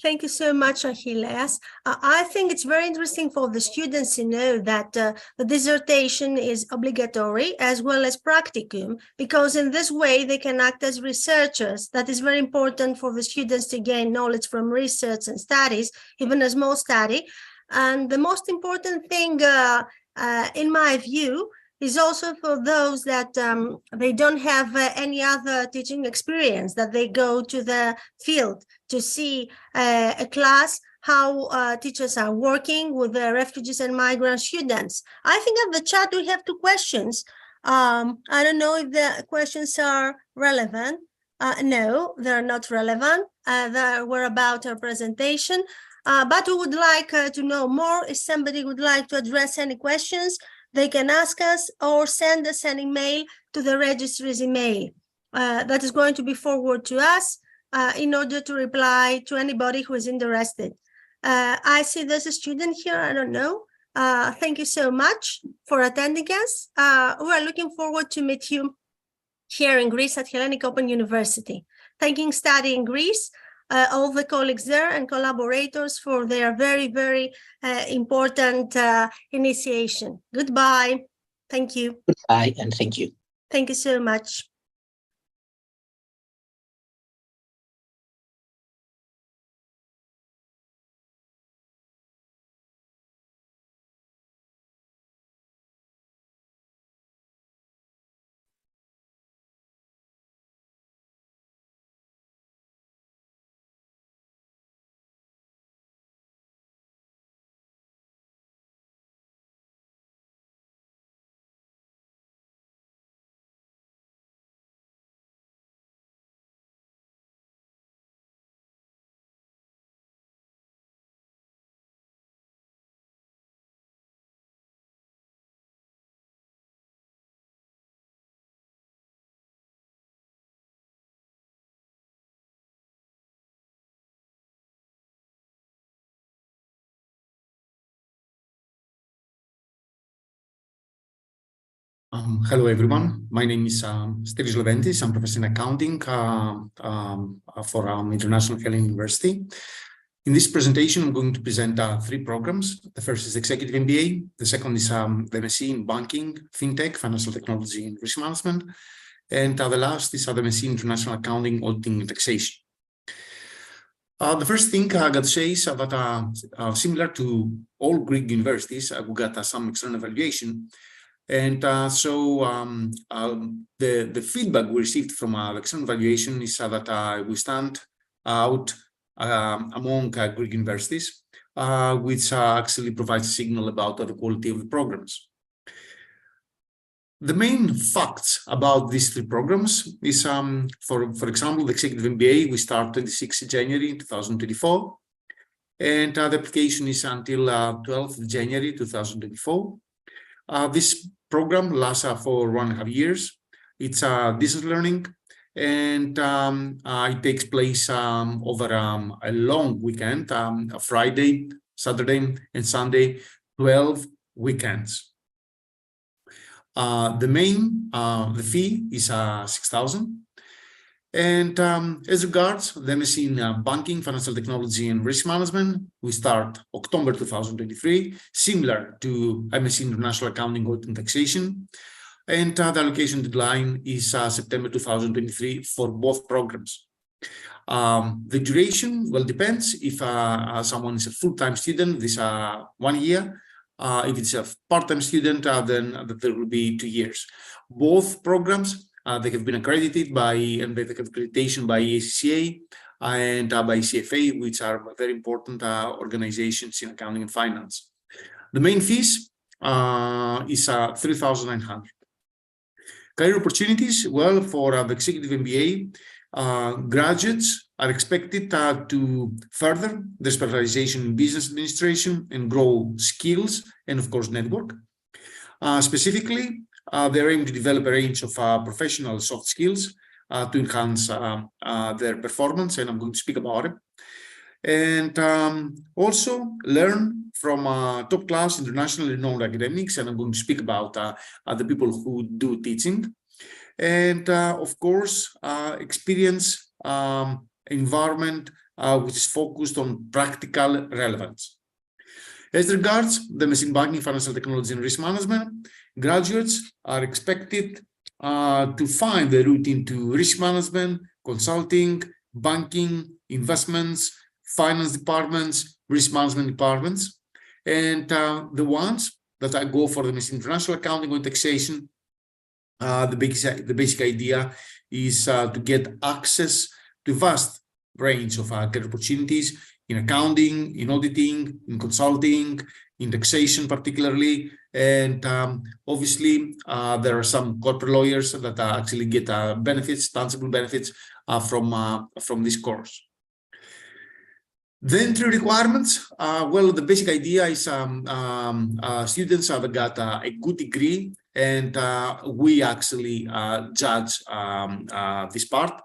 Thank you so much, Achilles. I think it's very interesting for the students to know that the dissertation is obligatory as well as practicum, because in this way they can act as researchers. That is very important for the students to gain knowledge from research and studies, even a small study. And the most important thing in my view, is also for those that they don't have any other teaching experience, that they go to the field to see a class, how teachers are working with the refugees and migrant students. I think at the chat we have 2 questions. I don't know if the questions are relevant. No, they're not relevant. They were about our presentation, but we would like to know more. If somebody would like to address any questions, they can ask us or send us an email to the registry's email. That is going to be forwarded to us in order to reply to anybody who is interested. I see there's a student here, I don't know. Thank you so much for attending us. We are looking forward to meet you here in Greece at Hellenic Open University. Thanking Study in Greece, all the colleagues there and collaborators for their very, very important initiation. Goodbye. Thank you. Goodbye and thank you. Thank you so much. Hello, everyone. My name is Styris Leventis. I'm professor in accounting for International Hellenic University. In this presentation, I'm going to present 3 programs. The first is Executive MBA. The second is the M.SC in Banking, FinTech, Financial Technology, and Risk Management. And the last is the M.SC in International Accounting, Auditing, and Taxation. The first thing I got to say is that similar to all Greek universities, we got some external evaluation. And the feedback we received from the external evaluation is that we stand out among Greek universities, which actually provides a signal about the quality of the programs. The main facts about these 3 programs is, for example, the Executive MBA, we start 26 January 2024, and the application is until 12th January 2024. This program lasts for 1.5 years. It's distance learning, and it takes place over a long weekend, Friday, Saturday, and Sunday, 12 weekends. The fee is 6,000. And as regards the M.SC in Banking, Financial Technology, and Risk Management, we start October 2023, similar to M.SC in International Accounting, Auditing, and Taxation. And the allocation deadline is September 2023 for both programs. The duration, well, depends. If someone is a full-time student, this 1 year. If it's a part-time student, then there will be 2 years. Both programs, they have been accredited by, and they have accreditation by ACCA and by CFA, which are very important organizations in accounting and finance. The main fees is 3,900. Career opportunities, well, for the Executive MBA, graduates are expected to further their specialization in business administration and grow skills and, of course, network. Specifically, they're aiming to develop a range of professional soft skills to enhance their performance, and I'm going to speak about it. And also learn from top-class internationally renowned academics, and I'm going to speak about the people who do teaching. And of course, experience environment which is focused on practical relevance. As regards the M.SC in Banking, Financial Technology, and Risk Management, graduates are expected to find the route into risk management, consulting, banking, investments, finance departments, risk management departments. And the ones that I go for the international accounting or taxation, the basic idea is to get access to vast range of career opportunities in accounting, in auditing, in consulting, in taxation particularly, and obviously there are some corporate lawyers that actually get benefits, tangible benefits from this course. The entry requirements, well, the basic idea is students have got a good degree, and we actually judge this part.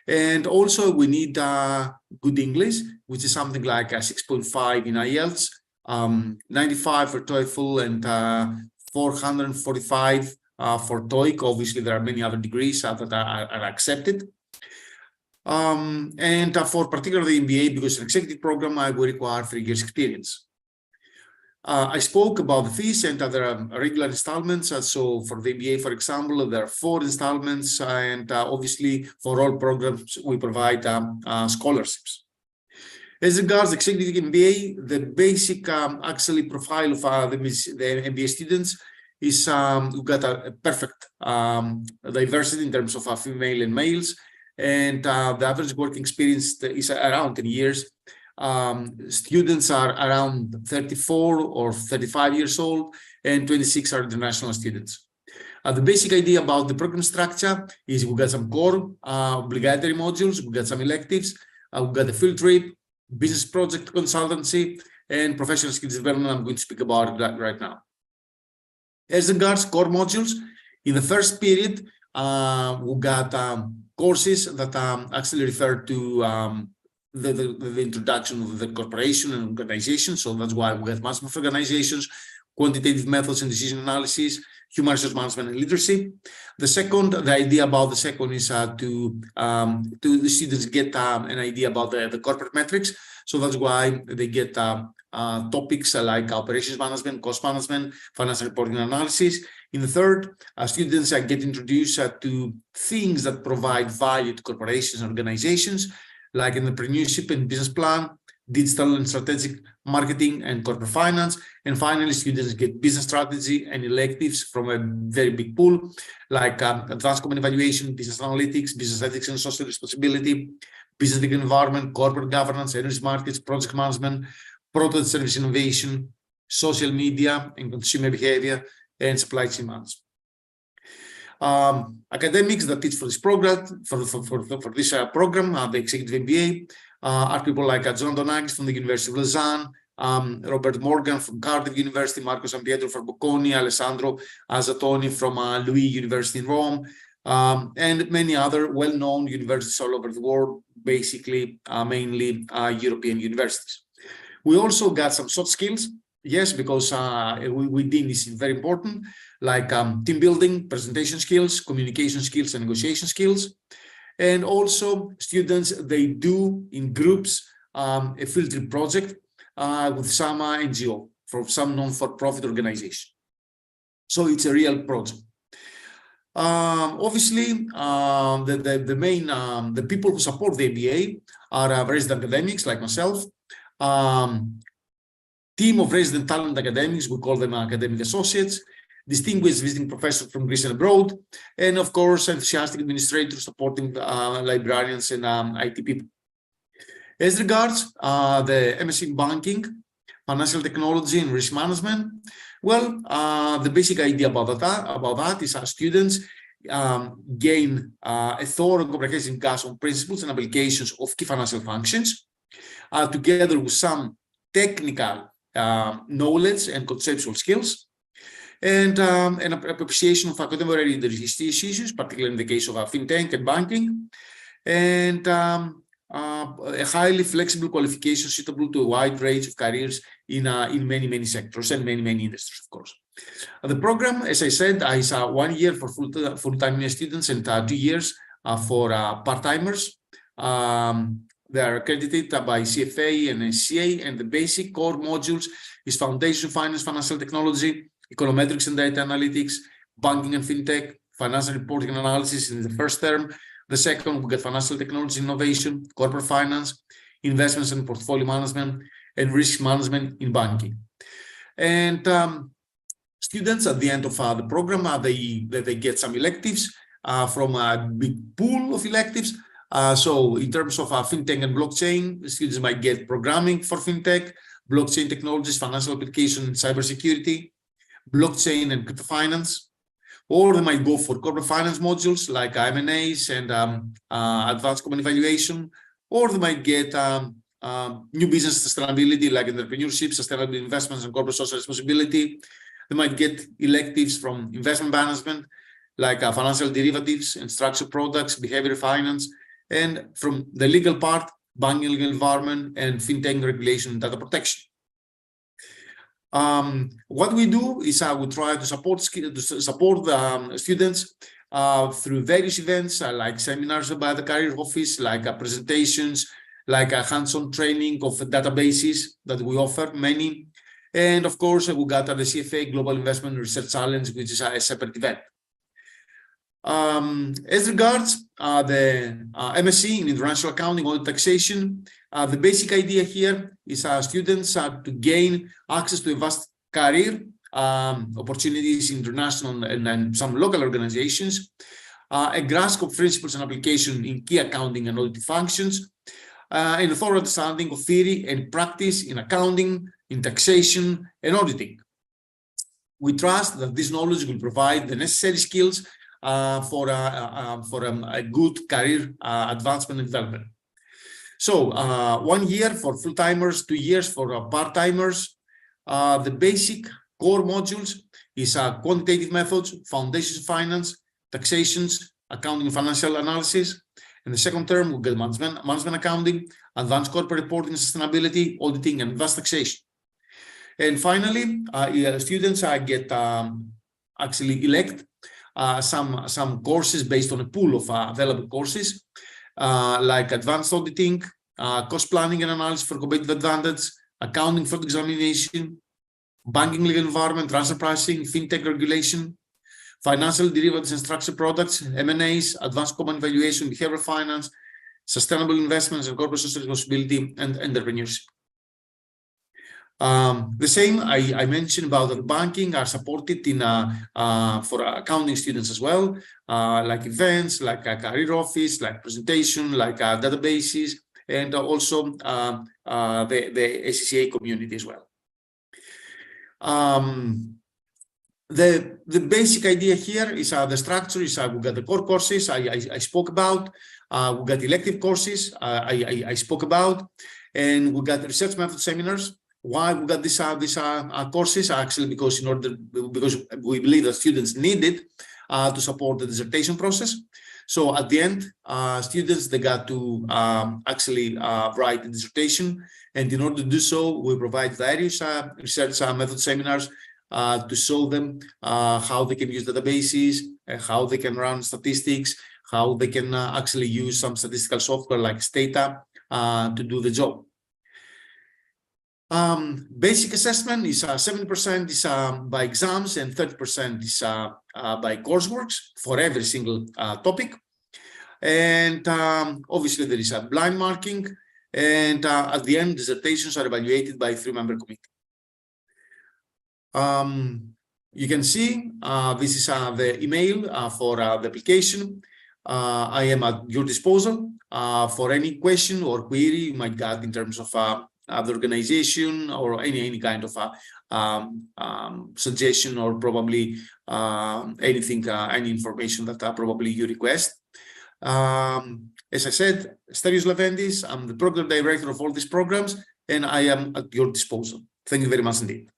And also we need good English, which is something like a 6.5 in IELTS, 95 for TOEFL, and 445 for TOEIC. Obviously, there are many other degrees that are accepted. And for particularly MBA, because it's an executive program, I will require 3 years experience. I spoke about the fees, and there are regular installments. So for the MBA, for example, there are 4 installments, and obviously for all programs, we provide scholarships. As regards executive MBA, the basic actually profile of the MBA students is we've got a perfect diversity in terms of female and males, and the average working experience is around 10 years. Students are around 34 or 35 years old, and 26 are international students. The basic idea about the program structure is we've got some core obligatory modules, we've got some electives, we've got the field trip, business project consultancy, and professional skills development. I'm going to speak about that right now. As regards core modules, in the first period, we've got courses that actually refer to the introduction of the corporation and organization. So that's why we have management of organizations, quantitative methods and decision analysis, human resource management and leadership. The idea about the second is to the students get an idea about the corporate metrics. So that's why they get topics like operations management, cost management, financial reporting and analysis. In the third, students get introduced to things that provide value to corporations and organizations, like entrepreneurship and business plan, digital and strategic marketing, and corporate finance. And finally, students get business strategy and electives from a very big pool, like advanced common evaluation, business analytics, business ethics and social responsibility, business legal environment, corporate governance, energy markets, project management, product service innovation, social media and consumer behavior, and supply chain management. Academics that teach for this program, for this program, the executive MBA, are people like John Donagis from the University of Lausanne, Robert Morgan from Cardiff University, Marco Sampietro from Bocconi, Alessandro Azzatoni from Louis University in Rome, and many other well-known universities all over the world, basically mainly European universities. We also got some soft skills, yes, because we deem this very important, like team building, presentation skills, communication skills, and negotiation skills. And also students, they do in groups a field trip project with some NGO, from some non-for-profit organization. So it's a real project. Obviously, the people who support the MBA are resident academics like myself, team of resident talent academics, we call them academic associates, distinguished visiting professors from Greece and abroad, and of course, enthusiastic administrators supporting librarians and IT people. As regards the MSc in banking, financial technology, and risk management, well, the basic idea about that is our students gain a thorough and comprehensive grasp on principles and applications of key financial functions, together with some technical knowledge and conceptual skills, and an appreciation of contemporary issues, particularly in the case of fintech and banking, and a highly flexible qualification suitable to a wide range of careers in many sectors and many industries, of course. The program, as I said, is 1 year for full-time students and 2 years for part-timers. They are accredited by CFA and SCA, and the basic core modules is Foundation Finance, Financial Technology, Econometrics and Data Analytics, Banking and FinTech, Financial Reporting and Analysis in the first term. The second, we get Financial Technology Innovation, Corporate Finance, Investments and Portfolio Management, and Risk Management in Banking. And students at the end of the program, they get some electives from a big pool of electives. So in terms of fintech and blockchain, students might get programming for fintech, blockchain technologies, financial application, and cybersecurity, blockchain and crypto finance, or they might go for corporate finance modules like M&As and advanced common evaluation, or they might get new business sustainability like entrepreneurship, sustainable investments, and corporate social responsibility. They might get electives from investment management like financial derivatives and structured products, behavior finance, and from the legal part, banking legal environment, and fintech regulation and data protection. What we do is we try to support students through various events like seminars by the career office, like presentations, like hands-on training of databases that we offer many. And of course, we got the CFA Global Investment Research Challenge, which is a separate event. As regards the M.SC in International Accounting Audit Taxation, the basic idea here is students to gain access to a vast career opportunities in international and some local organizations, a grasp of principles and application in key accounting and audit functions, and a thorough understanding of theory and practice in accounting, in taxation, and auditing. We trust that this knowledge will provide the necessary skills for a good career advancement and development. So 1 year for full-timers, 2 years for part-timers. The basic core modules is quantitative methods, foundations of finance, taxations, accounting and financial analysis. In the second term, we'll get management accounting, advanced corporate reporting and sustainability, auditing, and advanced taxation. And finally, students get actually elect some courses based on a pool of available courses, like advanced auditing, cost planning and analysis for competitive advantage, accounting for examination, banking legal environment, transfer pricing, fintech regulation, financial derivatives and structured products, M&As, advanced common valuation, behavioral finance, sustainable investments and corporate social responsibility, and entrepreneurship. The same I mentioned about the banking are supported in for accounting students as well, like events, like a career office, like presentation, like databases, and also the ACCA community as well. The basic idea here is the structure is we got the core courses I spoke about, we got elective courses I spoke about, and we got research method seminars. Why we got these courses? Actually, because because we believe that students need it to support the dissertation process. So at the end, students they got to actually write the dissertation, and in order to do so, we provide various research method seminars to show them how they can use databases, how they can run statistics, how they can actually use some statistical software like Stata to do the job. Basic assessment is 70% is by exams and 30% is by courseworks for every single topic. And obviously there is a blind marking, and at the end dissertations are evaluated by a 3-member committee. You can see this is the email for the application. I am at your disposal for any question or query you might get in terms of the organization or any kind of suggestion or probably anything, any information that probably you request. As I said, Stelios Levendis, I'm the program director of all these programs, and I am at your disposal. Thank you very much indeed.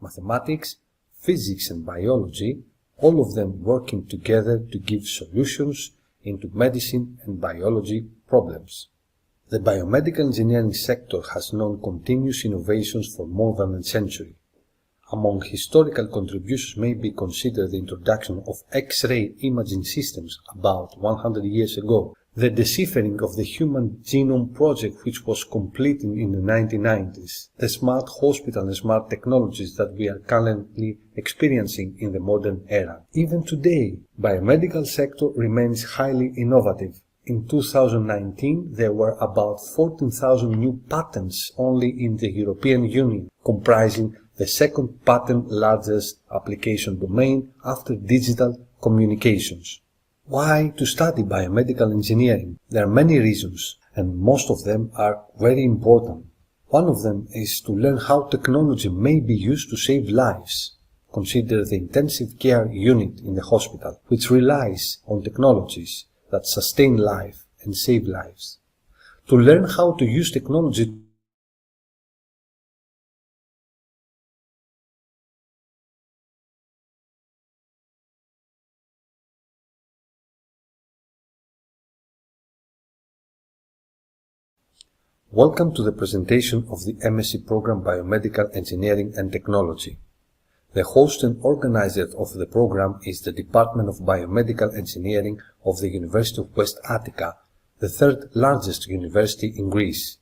mathematics, physics and biology, all of them working together to give solutions into medicine and biology problems. The biomedical engineering sector has known continuous innovations for more than a century. Among historical contributions may be considered the introduction of X-ray imaging systems about 100 years ago, the deciphering of the Human Genome Project which was completed in the 1990s, the smart hospital and smart technologies that we are currently experiencing in the modern era. Even today, biomedical sector remains highly innovative. In 2019, there were about 14,000 new patents only in the European Union, comprising the second patent largest application domain after digital communications. Why to study biomedical engineering? There are many reasons, and most of them are very important. One of them is to learn how technology may be used to save lives. Consider the intensive care unit in the hospital, which relies on technologies that sustain life and save lives. To learn how to use technology Welcome to the presentation of the M.SC program Biomedical Engineering and Technology. The host and organizer of the program is the Department of Biomedical Engineering of the University of West Attica, the third largest university in Greece.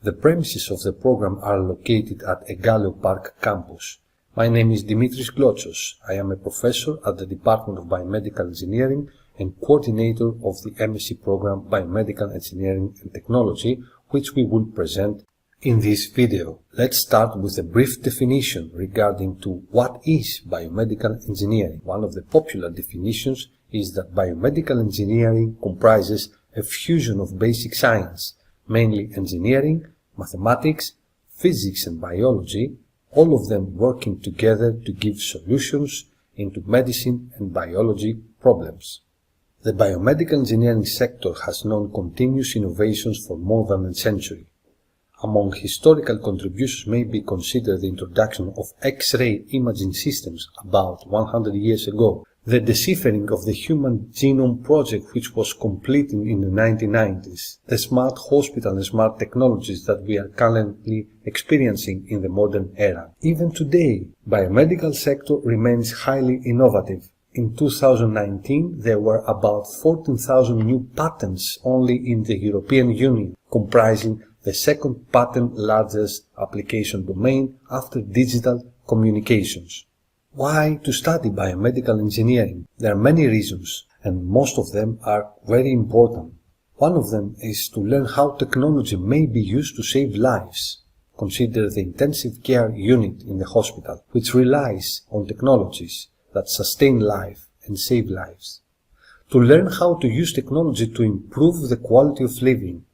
The premises of the program are located at Egaleo Park campus. My name is Dimitris Glotsos. I am a professor at the Department of Biomedical Engineering and coordinator of the M.SC program Biomedical Engineering and Technology, which we will present in this video. Let's start with a brief definition regarding to what is biomedical engineering. One of the popular definitions is that biomedical engineering comprises a fusion of basic science, mainly engineering, mathematics, physics and biology, all of them working together to give solutions into medicine and biology problems. The biomedical engineering sector has known continuous innovations for more than a century. Among historical contributions may be considered the introduction of X-ray imaging systems about 100 years ago, the deciphering of the Human Genome Project which was completed in the 1990s, the smart hospital and smart technologies that we are currently experiencing in the modern era. Even today, biomedical sector remains highly innovative. In 2019, there were about 14,000 new patents only in the European Union, comprising the second patent largest application domain after digital communications. Why to study biomedical engineering? There are many reasons, and most of them are very important. One of them is to learn how technology may be used to save lives. Consider the intensive care unit in the hospital, which relies on technologies that sustain life and save lives. To learn how to use technology to improve the quality of living.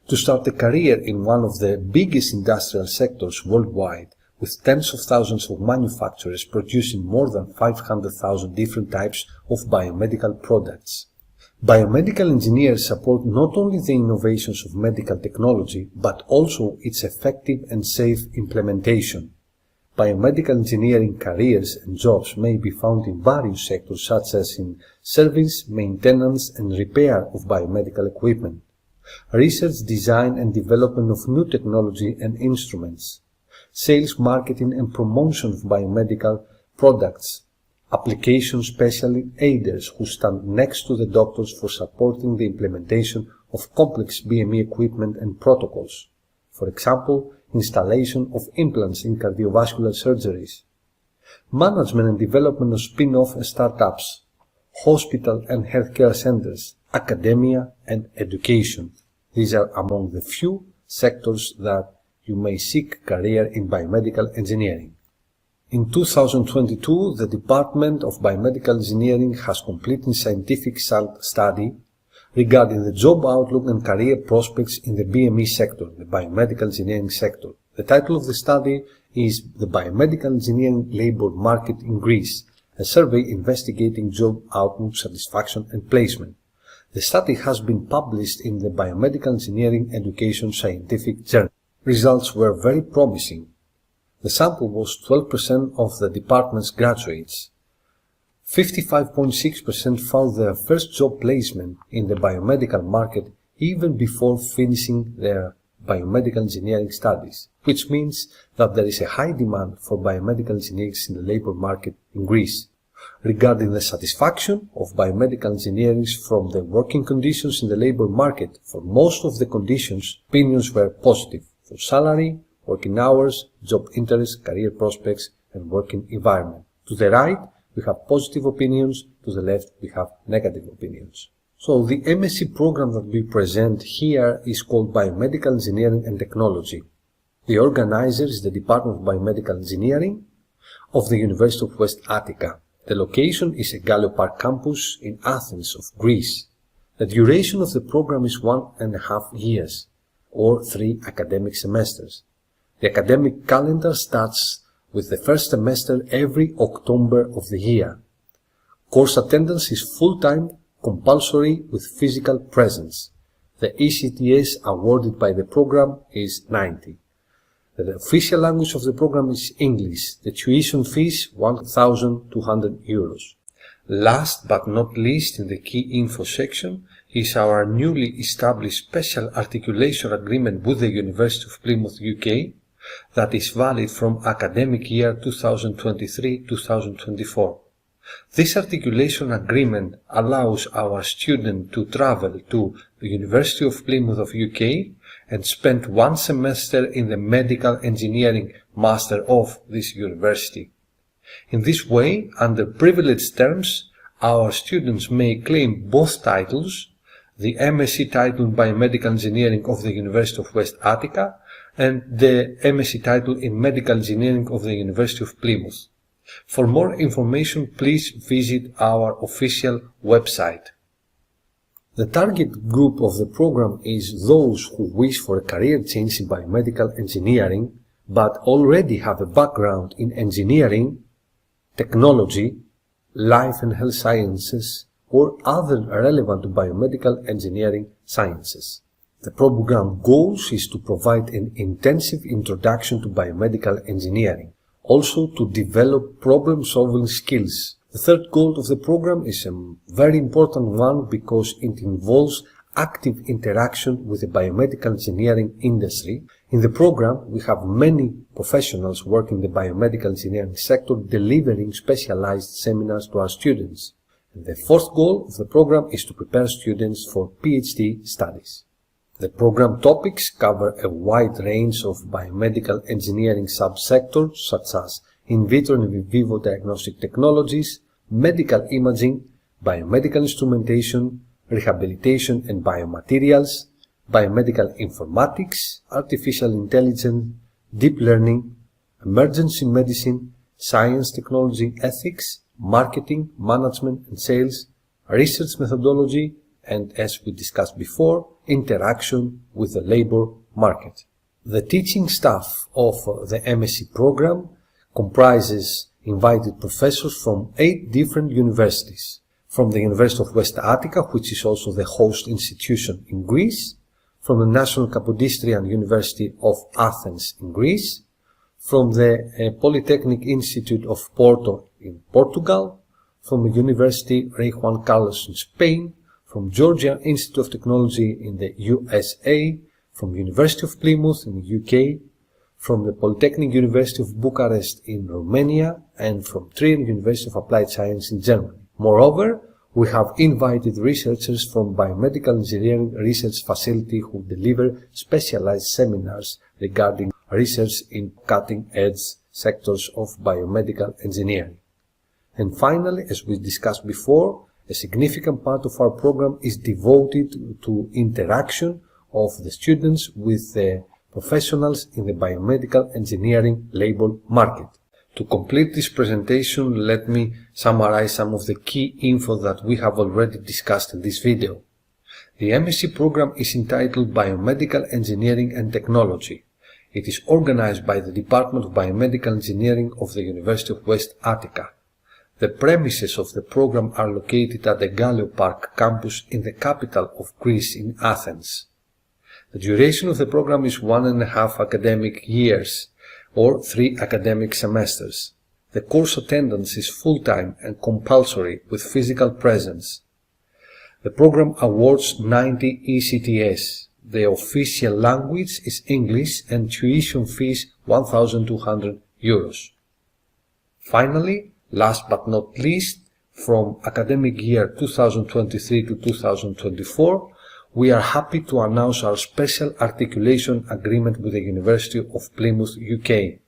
To start a career in one of the biggest industrial sectors worldwide, with tens of thousands of manufacturers producing more than 500,000 different types of biomedical products. Biomedical engineers support not only the innovations of medical technology, but also its effective and safe implementation. Biomedical engineering careers and jobs may be found in various sectors such as in service, maintenance and repair of biomedical equipment, research, design and development of new technology and instruments, sales, marketing and promotion of biomedical products, application specialty aiders who stand next to the doctors for supporting the implementation of complex BME equipment and protocols. For example, installation of implants in cardiovascular surgeries, management and development of spin-off startups, hospital and healthcare centers, academia and education. These are among the few sectors that you may seek career in biomedical engineering. In 2022, the Department of Biomedical Engineering has completed scientific study regarding the job outlook and career prospects in the BME sector, the biomedical engineering sector. The title of the study is The Biomedical Engineering Labor Market in Greece, a survey investigating job outlook, satisfaction and placement. The study has been published in the Biomedical Engineering Education Scientific Journal. Results were very promising. The sample was 12% of the department's graduates. 55.6% found their first job placement in the biomedical market even before finishing their biomedical engineering studies, which means that there is a high demand for biomedical engineers in the labor market in Greece. Regarding the satisfaction of biomedical engineers from the working conditions in the labor market, for most of the conditions, opinions were positive for salary, working hours, job interest, career prospects, and working environment. To the right, we have positive opinions. To the left, we have negative opinions. So the MSc program that we present here is called Biomedical Engineering and Technology. The organizer is the Department of Biomedical Engineering of the University of West Attica. The location is a Gallio Park campus in Athens of Greece. The duration of the program is 1.5 years, or 3 academic semesters. The academic calendar starts with the first semester every October of the year. Course attendance is full-time, compulsory with physical presence. The ECTS awarded by the program is 90. The official language of the program is English. The tuition fee is €1,200. Last but not least, in the key info section, is our newly established special articulation agreement with the University of Plymouth, UK, that is valid from academic year 2023-2024. This articulation agreement allows our student to travel to the University of Plymouth of UK and spend 1 semester in the medical engineering master of this university. In this way, under privileged terms, our students may claim both titles, the MSc title in Biomedical Engineering of the University of West Attica and the MSc title in Medical Engineering of the University of Plymouth. For more information, please visit our official website. The target group of the program is those who wish for a career change in biomedical engineering but already have a background in engineering, technology, life and health sciences, or other relevant to biomedical engineering sciences. The program goals is to provide an intensive introduction to biomedical engineering, also to develop problem-solving skills. The third goal of the program is a very important one because it involves active interaction with the biomedical engineering industry. In the program, we have many professionals working in the biomedical engineering sector delivering specialized seminars to our students. And the fourth goal of the program is to prepare students for PhD studies. The program topics cover a wide range of biomedical engineering subsectors such as in vitro and in vivo diagnostic technologies, medical imaging, biomedical instrumentation, rehabilitation and biomaterials, biomedical informatics, artificial intelligence, deep learning, emergency medicine, science, technology, ethics, marketing, management and sales, research methodology, and as we discussed before, interaction with the labor market. The teaching staff of the MSc program comprises invited professors from 8 different universities. From the University of West Attica, which is also the host institution in Greece, from the National Kapodistrian University of Athens in Greece, from the Polytechnic Institute of Porto in Portugal, from the University Rey Juan Carlos in Spain, from Georgia Institute of Technology in the USA, from University of Plymouth in the UK, from the Polytechnic University of Bucharest in Romania, and from Trier University of Applied Science in Germany. Moreover, we have invited researchers from Biomedical Engineering Research Facility who deliver specialized seminars regarding research in cutting-edge sectors of biomedical engineering. And finally, as we discussed before, a significant part of our program is devoted to interaction of the students with the professionals in the biomedical engineering labor market. To complete this presentation, let me summarize some of the key info that we have already discussed in this video. The MSc program is entitled Biomedical Engineering and Technology. It is organized by the Department of Biomedical Engineering of the University of West Attica. The premises of the program are located at the Gallio Park campus in the capital of Greece in Athens. The duration of the program is 1.5 academic years, or 3 academic semesters. The course attendance is full-time and compulsory with physical presence. The program awards 90 ECTS. The official language is English and tuition fees €1,200. Finally, last but not least, from academic year 2023 to 2024, we are happy to announce our special articulation agreement with the University of Plymouth, UK.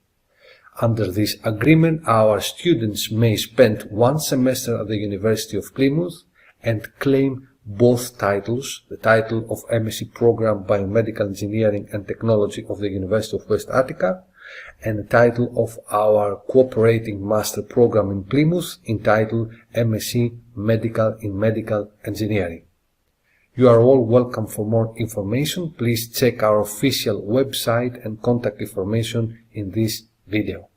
Under this agreement, our students may spend 1 semester at the University of Plymouth and claim both titles, the title of M.SC Program Biomedical Engineering and Technology of the University of West Attica, and the title of our cooperating master program in Plymouth entitled M.SC Medical in Medical Engineering. You are all welcome. For more information, please check our official website and contact information in this video.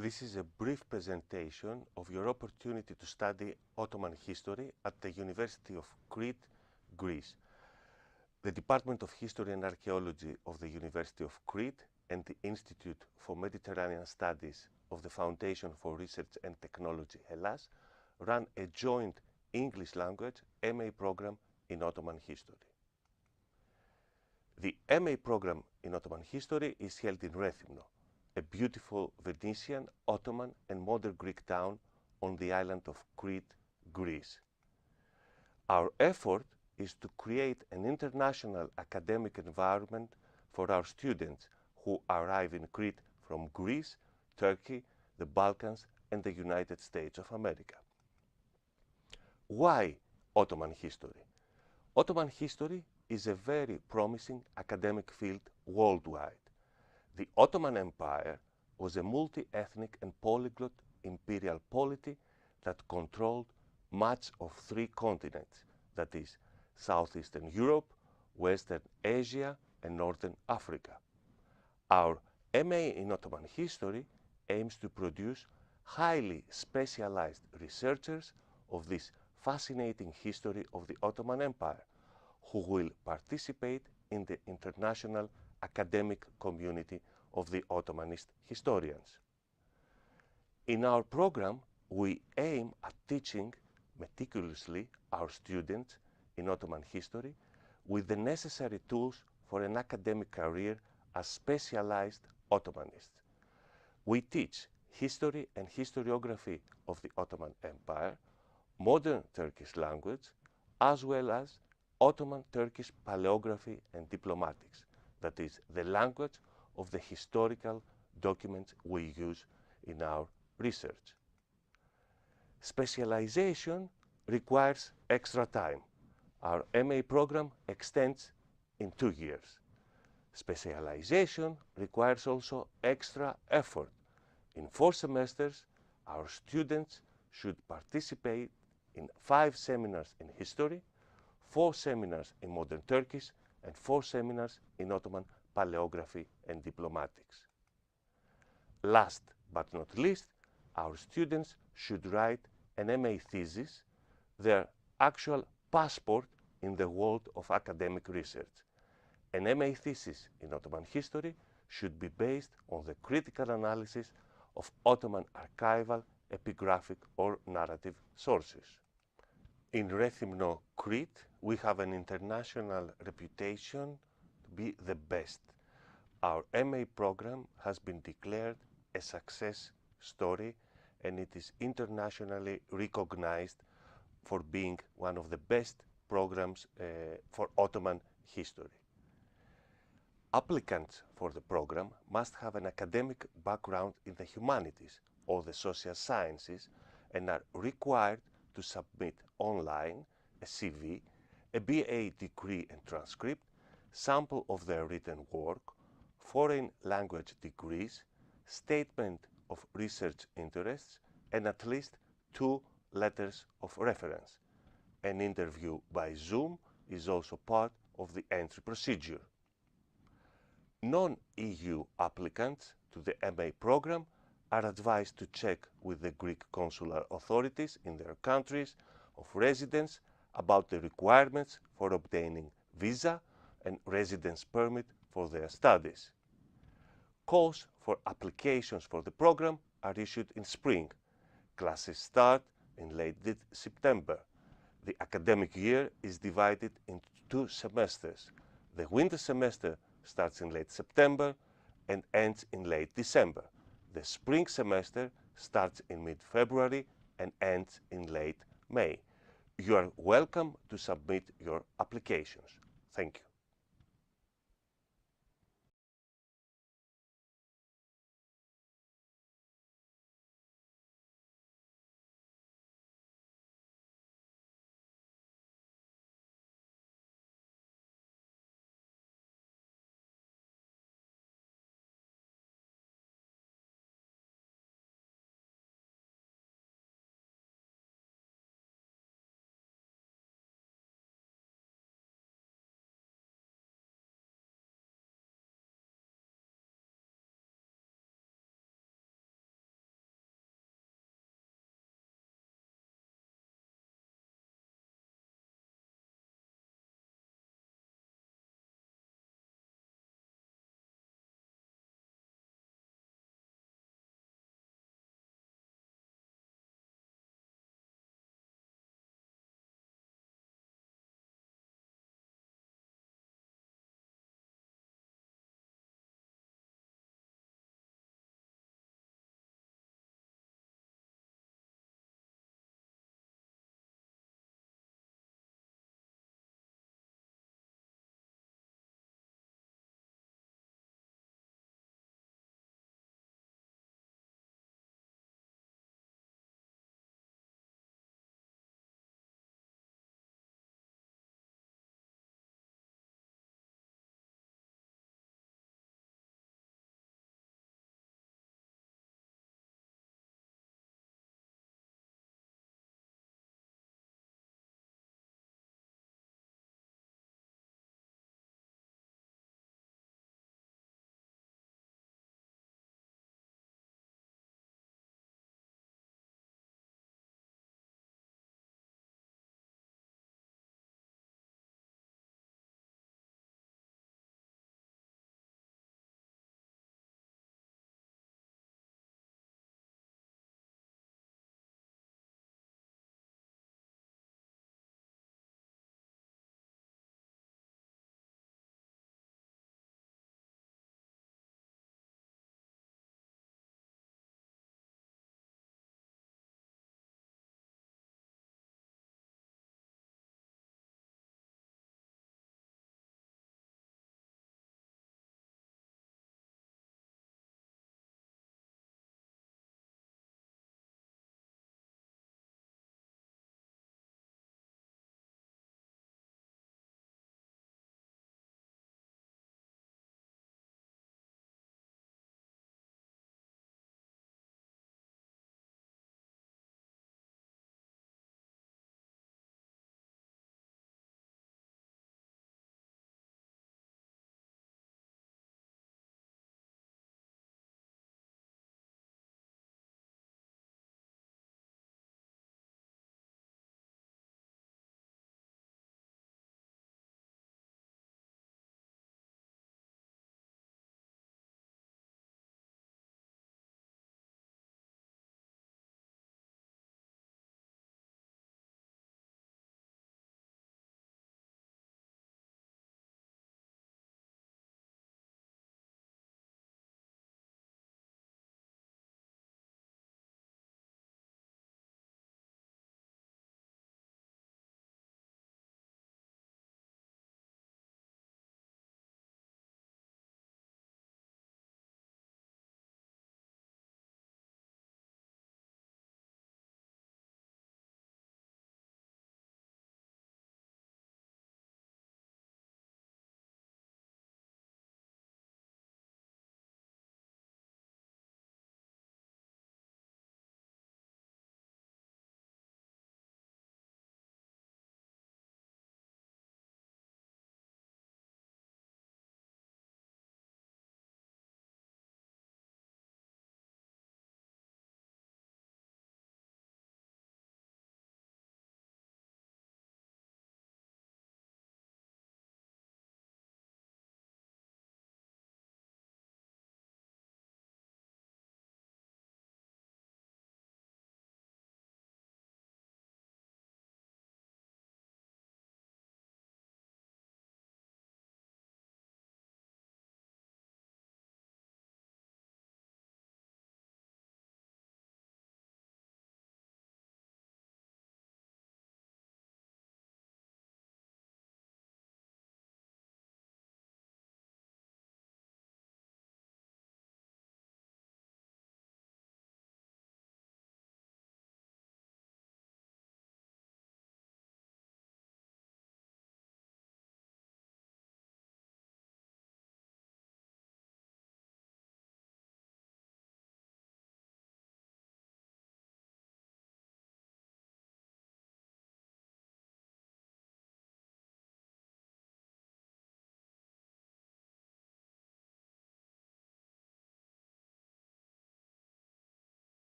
This is a brief presentation of your opportunity to study Ottoman history at the University of Crete, Greece. The Department of History and Archaeology of the University of Crete and the Institute for Mediterranean Studies of the Foundation for Research and Technology, Hellas, run a joint English language MA program in Ottoman history. The MA program in Ottoman history is held in Rethymno, a beautiful Venetian, Ottoman, and modern Greek town on the island of Crete, Greece. Our effort is to create an international academic environment for our students who arrive in Crete from Greece, Turkey, the Balkans, and the United States of America. Why Ottoman history? Ottoman history is a very promising academic field worldwide. The Ottoman Empire was a multi-ethnic and polyglot imperial polity that controlled much of 3 continents, that is, Southeastern Europe, Western Asia, and Northern Africa. Our MA in Ottoman history aims to produce highly specialized researchers of this fascinating history of the Ottoman Empire, who will participate in the international academic community of the Ottomanist historians. In our program, we aim at teaching meticulously our students in Ottoman history with the necessary tools for an academic career as specialized Ottomanists. We teach history and historiography of the Ottoman Empire, modern Turkish language, as well as Ottoman Turkish paleography and diplomatics, that is, the language of the historical documents we use in our research. Specialization requires extra time. Our MA program extends in 2 years. Specialization requires also extra effort. In 4 semesters, our students should participate in 5 seminars in history, 4 seminars in modern Turkish, and 4 seminars in Ottoman paleography and diplomatics. Last but not least, our students should write an MA thesis, their actual passport in the world of academic research. An MA thesis in Ottoman history should be based on the critical analysis of Ottoman archival, epigraphic, or narrative sources. In Rethymno, Crete, we have an international reputation to be the best. Our MA program has been declared a success story, and it is internationally recognized for being one of the best programs for Ottoman history. Applicants for the program must have an academic background in the humanities or the social sciences and are required to submit online a CV, a BA degree and transcript, sample of their written work, foreign language degrees, statement of research interests, and at least 2 letters of reference. An interview by Zoom is also part of the entry procedure. Non-EU applicants to the MA program are advised to check with the Greek consular authorities in their countries of residence about the requirements for obtaining visa and residence permit for their studies. Calls for applications for the program are issued in spring. Classes start in late September. The academic year is divided into 2 semesters. The winter semester starts in late September and ends in late December. The spring semester starts in mid-February and ends in late May. You are welcome to submit your applications. Thank you.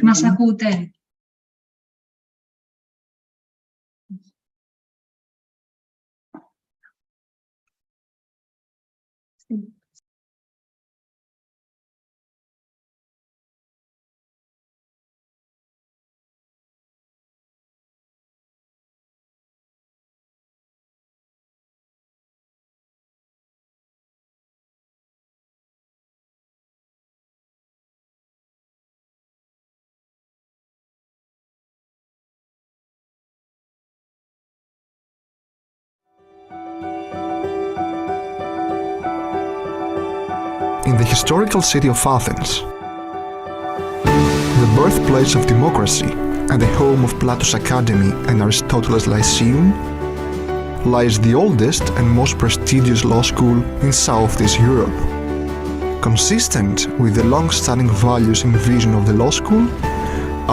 Μας ακούτε? In the historical city of Athens, the birthplace of democracy and the home of Plato's Academy and Aristotle's Lyceum, lies the oldest and most prestigious law school in Southeast Europe. Consistent with the long-standing values and vision of the law school,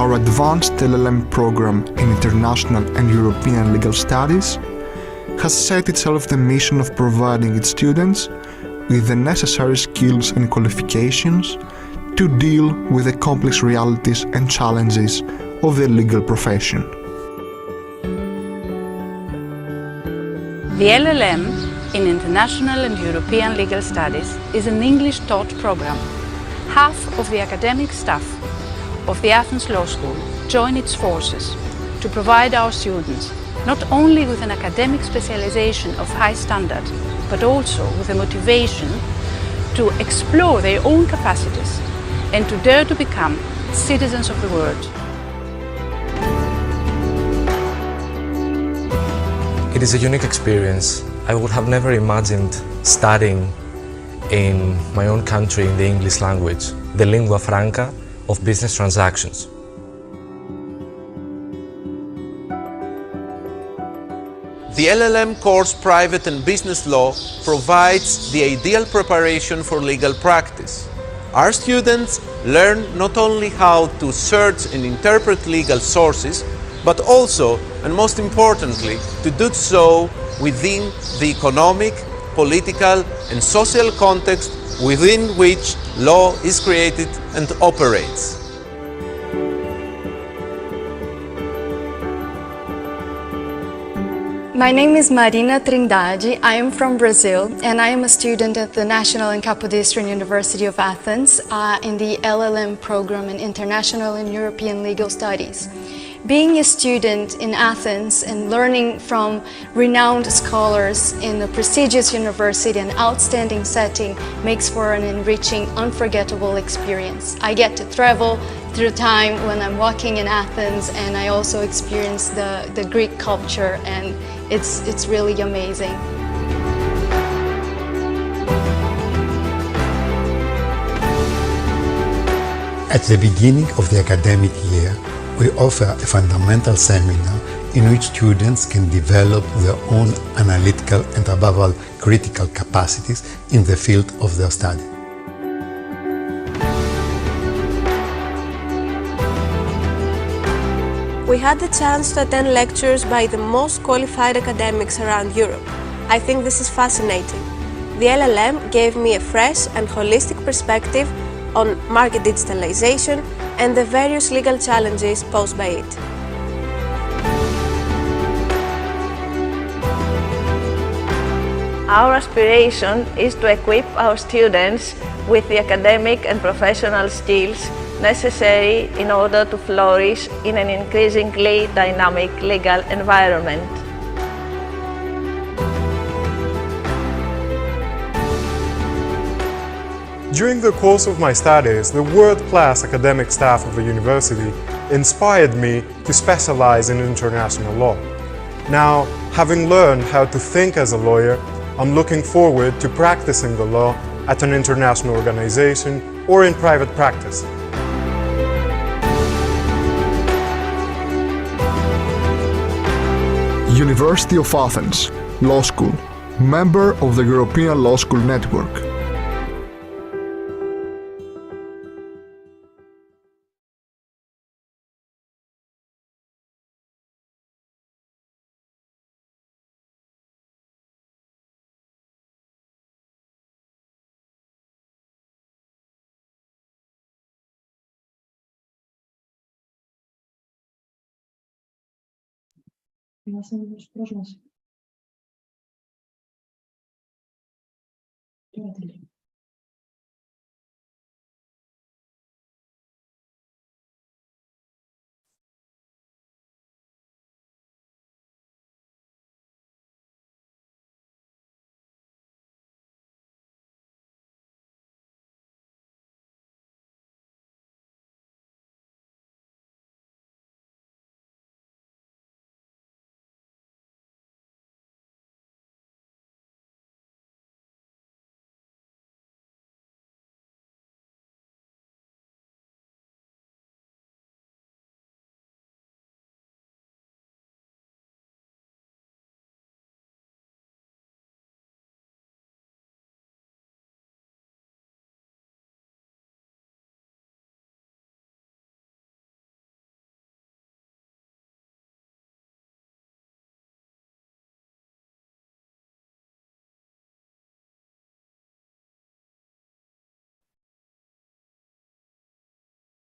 our advanced LL.M program in International and European Legal Studies has set itself the mission of providing its students with the necessary skills and qualifications to deal with the complex realities and challenges of the legal profession. The LL.M in International and European Legal Studies is an English-taught program. Half of the academic staff of the Athens Law School join its forces to provide our students not only with an academic specialization of high standard, but also with the motivation to explore their own capacities and to dare to become citizens of the world. It is a unique experience. I would have never imagined studying in my own country in the English language, the lingua franca of business transactions. The LL.M course Private and Business Law provides the ideal preparation for legal practice. Our students learn not only how to search and interpret legal sources, but also, and most importantly, to do so within the economic, political, and social context within which law is created and operates. My name is Marina Trindade. I am from Brazil and I am a student at the National and Capodistran University of Athens in the LL.M program in International and European Legal Studies. Being a student in Athens and learning from renowned scholars in a prestigious university and outstanding setting makes for an enriching, unforgettable experience. I get to travel through time when I'm walking in Athens, and I also experience the Greek culture, and it's really amazing. At the beginning of the academic year, we offer a fundamental seminar in which students can develop their own analytical and above all critical capacities in the field of their study. We had the chance to attend lectures by the most qualified academics around Europe. I think this is fascinating. The LL.M gave me a fresh and holistic perspective on market digitalization and the various legal challenges posed by it. Our aspiration is to equip our students with the academic and professional skills necessary in order to flourish in an increasingly dynamic legal environment. During the course of my studies, the world-class academic staff of the university inspired me to specialize in international law. Now, having learned how to think as a lawyer, I'm looking forward to practicing the law at an international organization or in private practice. University of Athens, Law School, member of the European Law School Network.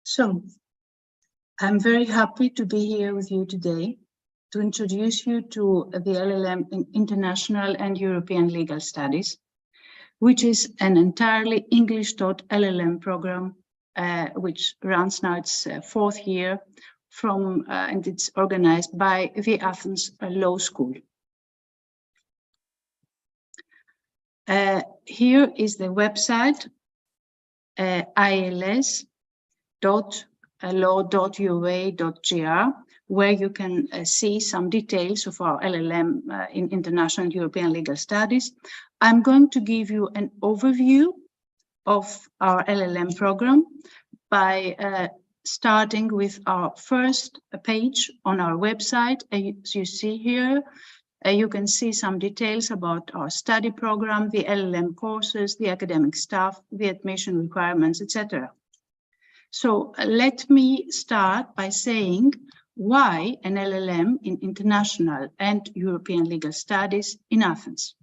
So, I'm very happy to be here with you today to introduce you to the LL.M in International and European Legal Studies, which is an entirely English-taught LL.M program, which runs now its fourth year and it's organized by the Athens Law School. Here is the website, ils.law.ua.gr, where you can see some details of our LL.M in International and European Legal Studies. I'm going to give you an overview of our LL.M program by starting with our first page on our website. As you see here, you can see some details about our study program, the LL.M courses, the academic staff, the admission requirements, etc. So let me start by saying why an LL.M in International and European Legal Studies in Athens.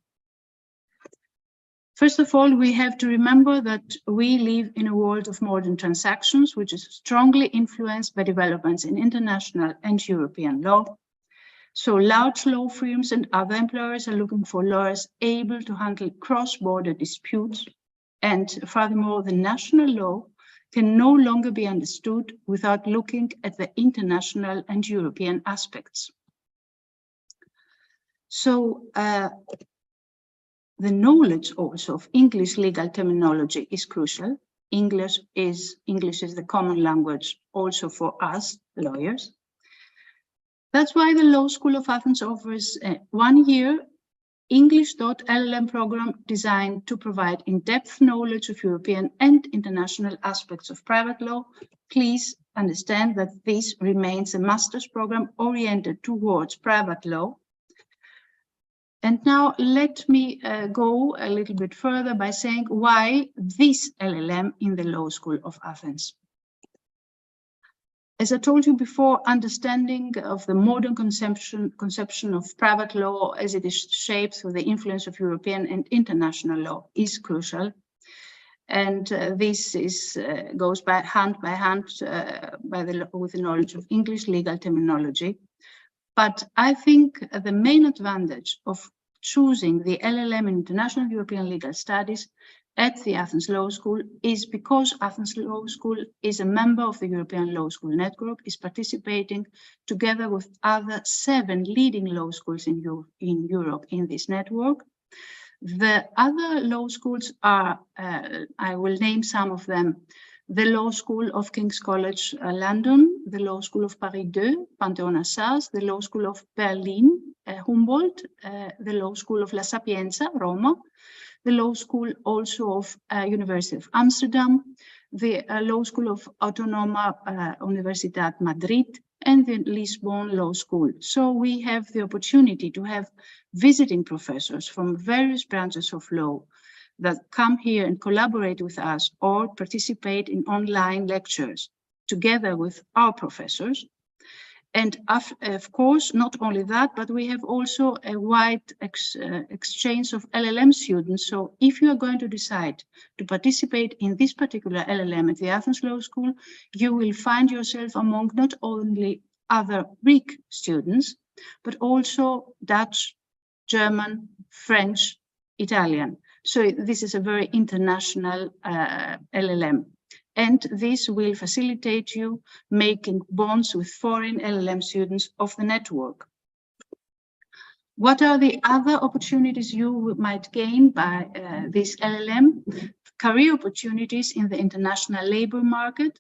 First of all, we have to remember that we live in a world of modern transactions, which is strongly influenced by developments in international and European law. So large law firms and other employers are looking for lawyers able to handle cross-border disputes. And furthermore, the national law can no longer be understood without looking at the international and European aspects. So the knowledge also of English legal terminology is crucial. English is the common language also for us lawyers. That's why the Law School of Athens offers a one-year English.LL.M program designed to provide in-depth knowledge of European and international aspects of private law. Please understand that this remains a master's program oriented towards private law. And now let me go a little bit further by saying why this LL.M in the Law School of Athens. As I told you before, understanding of the modern conception of private law as it is shaped through the influence of European and international law is crucial. And this goes hand by hand with the knowledge of English legal terminology. But I think the main advantage of choosing the LL.M in International European Legal Studies at the Athens Law School is because Athens Law School is a member of the European Law School Network, is participating together with other 7 leading law schools in Europe in this network. The other law schools are, I will name some of them, the Law School of King's College London, the Law School of Paris 2, Panthéon-Assas, the Law School of Berlin, Humboldt, the Law School of La Sapienza, Roma, the Law School also of University of Amsterdam, the Law School of Autonoma Universitat Madrid, and the Lisbon Law School. So we have the opportunity to have visiting professors from various branches of law that come here and collaborate with us or participate in online lectures together with our professors. And of course, not only that, but we have also a wide exchange of LL.M students. So if you are going to decide to participate in this particular LL.M at the Athens Law School, you will find yourself among not only other Greek students, but also Dutch, German, French, Italian. So this is a very international LLM. And this will facilitate you making bonds with foreign LLM students of the network. What are the other opportunities you might gain by this LLM? Career opportunities in the international labor market.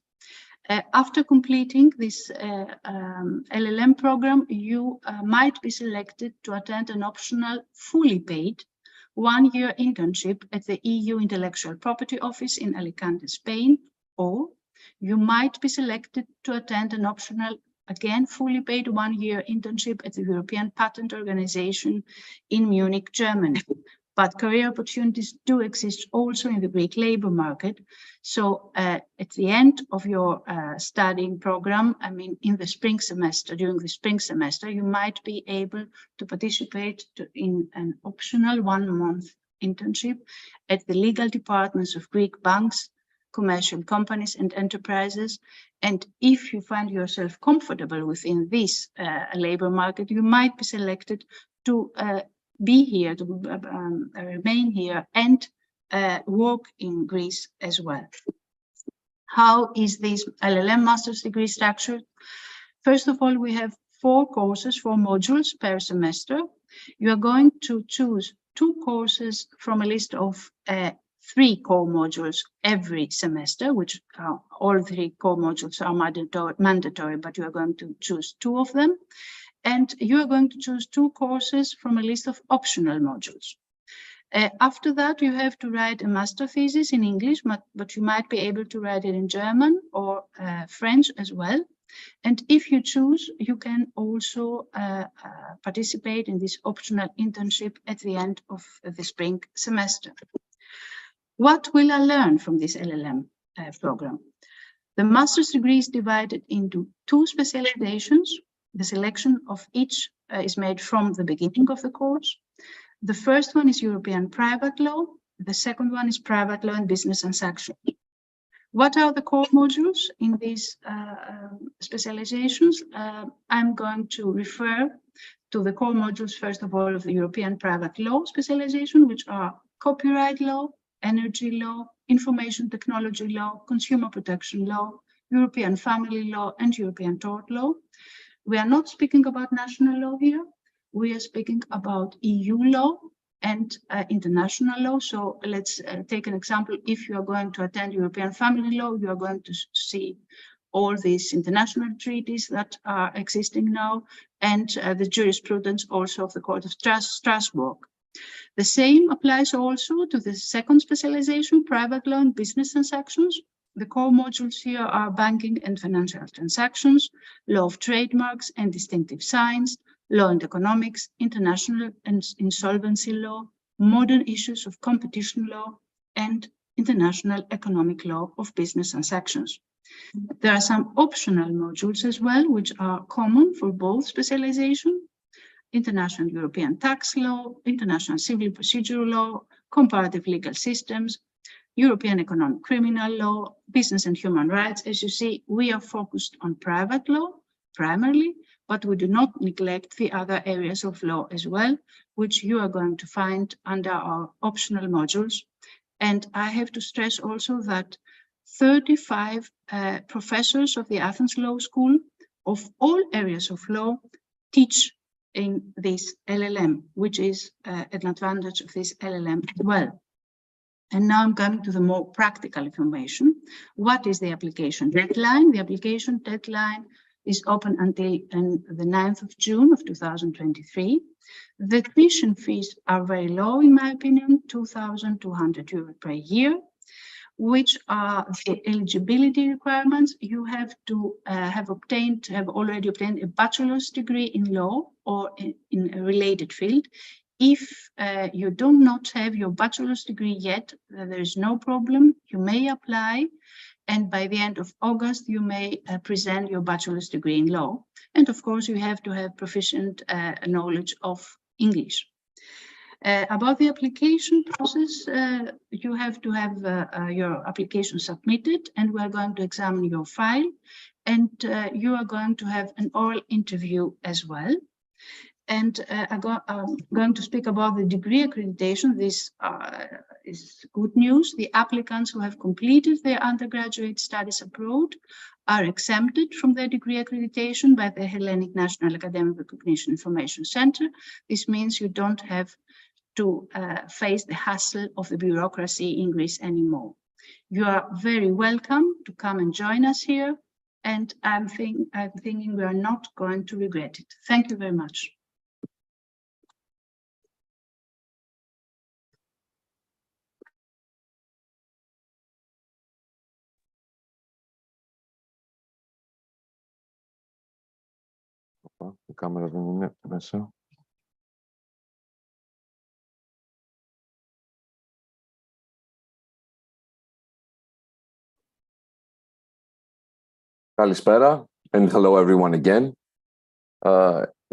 After completing this LLM program, you might be selected to attend an optional, fully paid, one-year internship at the EU Intellectual Property Office in Alicante, Spain, or you might be selected to attend an optional, again, fully paid one-year internship at the European Patent Organization in Munich, Germany. But career opportunities do exist also in the Greek labor market. So at the end of your studying program, I mean, in the spring semester, during the spring semester, you might be able to participate in an optional one-month internship at the legal departments of Greek banks, commercial companies and enterprises. And if you find yourself comfortable within this labor market, you might be selected to be here, to remain here and work in Greece as well. How is this LLM master's degree structured? First of all, we have 4 courses, 4 modules per semester. You are going to choose 2 courses from a list of 3 core modules every semester, which all 3 core modules are mandatory, but you are going to choose 2 of them. And you are going to choose 2 courses from a list of optional modules. After that, you have to write a master thesis in English, but you might be able to write it in German or French as well. And if you choose, you can also participate in this optional internship at the end of the spring semester. What will I learn from this LLM program? The master's degree is divided into 2 specializations. The selection of each is made from the beginning of the course. The first one is European private law. The second one is private law and business transactions. What are the core modules in these specializations? I'm going to refer to the core modules, first of all, of the European private law specialization, which are copyright law, energy law, information technology law, consumer protection law, European family law, and European tort law. We are not speaking about national law here. We are speaking about EU law and international law. So let's take an example. If you are going to attend European family law, you are going to see all these international treaties that are existing now and the jurisprudence also of the Court of Strasbourg. The same applies also to the second specialization, private law and business transactions. The core modules here are banking and financial transactions, law of trademarks and distinctive signs, law and economics, international and insolvency law, modern issues of competition law, and international economic law of business transactions. There are some optional modules as well, which are common for both specializations: international European tax law, international civil procedure law, comparative legal systems, European economic criminal law, business and human rights. As you see, we are focused on private law primarily, but we do not neglect the other areas of law as well, which you are going to find under our optional modules. And I have to stress also that 35 professors of the Athens Law School of all areas of law teach in this LLM, which is an advantage of this LLM as well. And now I'm coming to the more practical information. What is the application deadline? The application deadline is open until the 9th of June of 2023. The tuition fees are very low, in my opinion, 2,200 euros per year. Which are the eligibility requirements? You have to have already obtained a bachelor's degree in law or in a related field. If you do not have your bachelor's degree yet, there is no problem. You may apply, and by the end of August, you may present your bachelor's degree in law. And of course, you have to have proficient knowledge of English. About the application process, you have to have your application submitted, and we are going to examine your file, and you are going to have an oral interview as well. And I'm going to speak about the degree accreditation. This is good news. The applicants who have completed their undergraduate studies abroad are exempted from their degree accreditation by the Hellenic National Academic Recognition Information Center. This means you don't have to face the hassle of the bureaucracy in Greece anymore. You are very welcome to come and join us here, and I'm thinking we are not going to regret it. Thank you very much. Η κάμερα δεν είναι μέσα. Kalispera, and hello everyone again.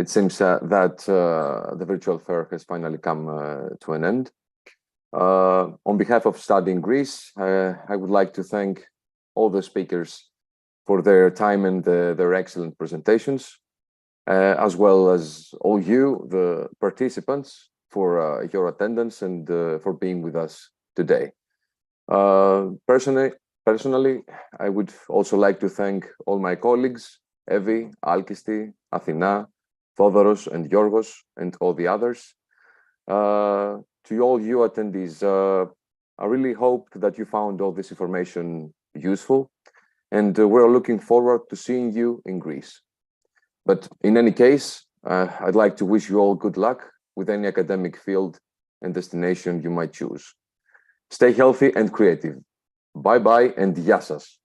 It seems that the virtual fair has finally come to an end. On behalf of Study in Greece, I would like to thank all the speakers for their time and their excellent presentations, as well as all you, the participants, for your attendance and for being with us today. Personally, I would also like to thank all my colleagues, Evi, Alkisti, Athina, Thodoros, and Yorgos, and all the others. To all you attendees, I really hope that you found all this information useful, and we're looking forward to seeing you in Greece. But in any case, I'd like to wish you all good luck with any academic field and destination you might choose. Stay healthy and creative. Bye-bye and yasas.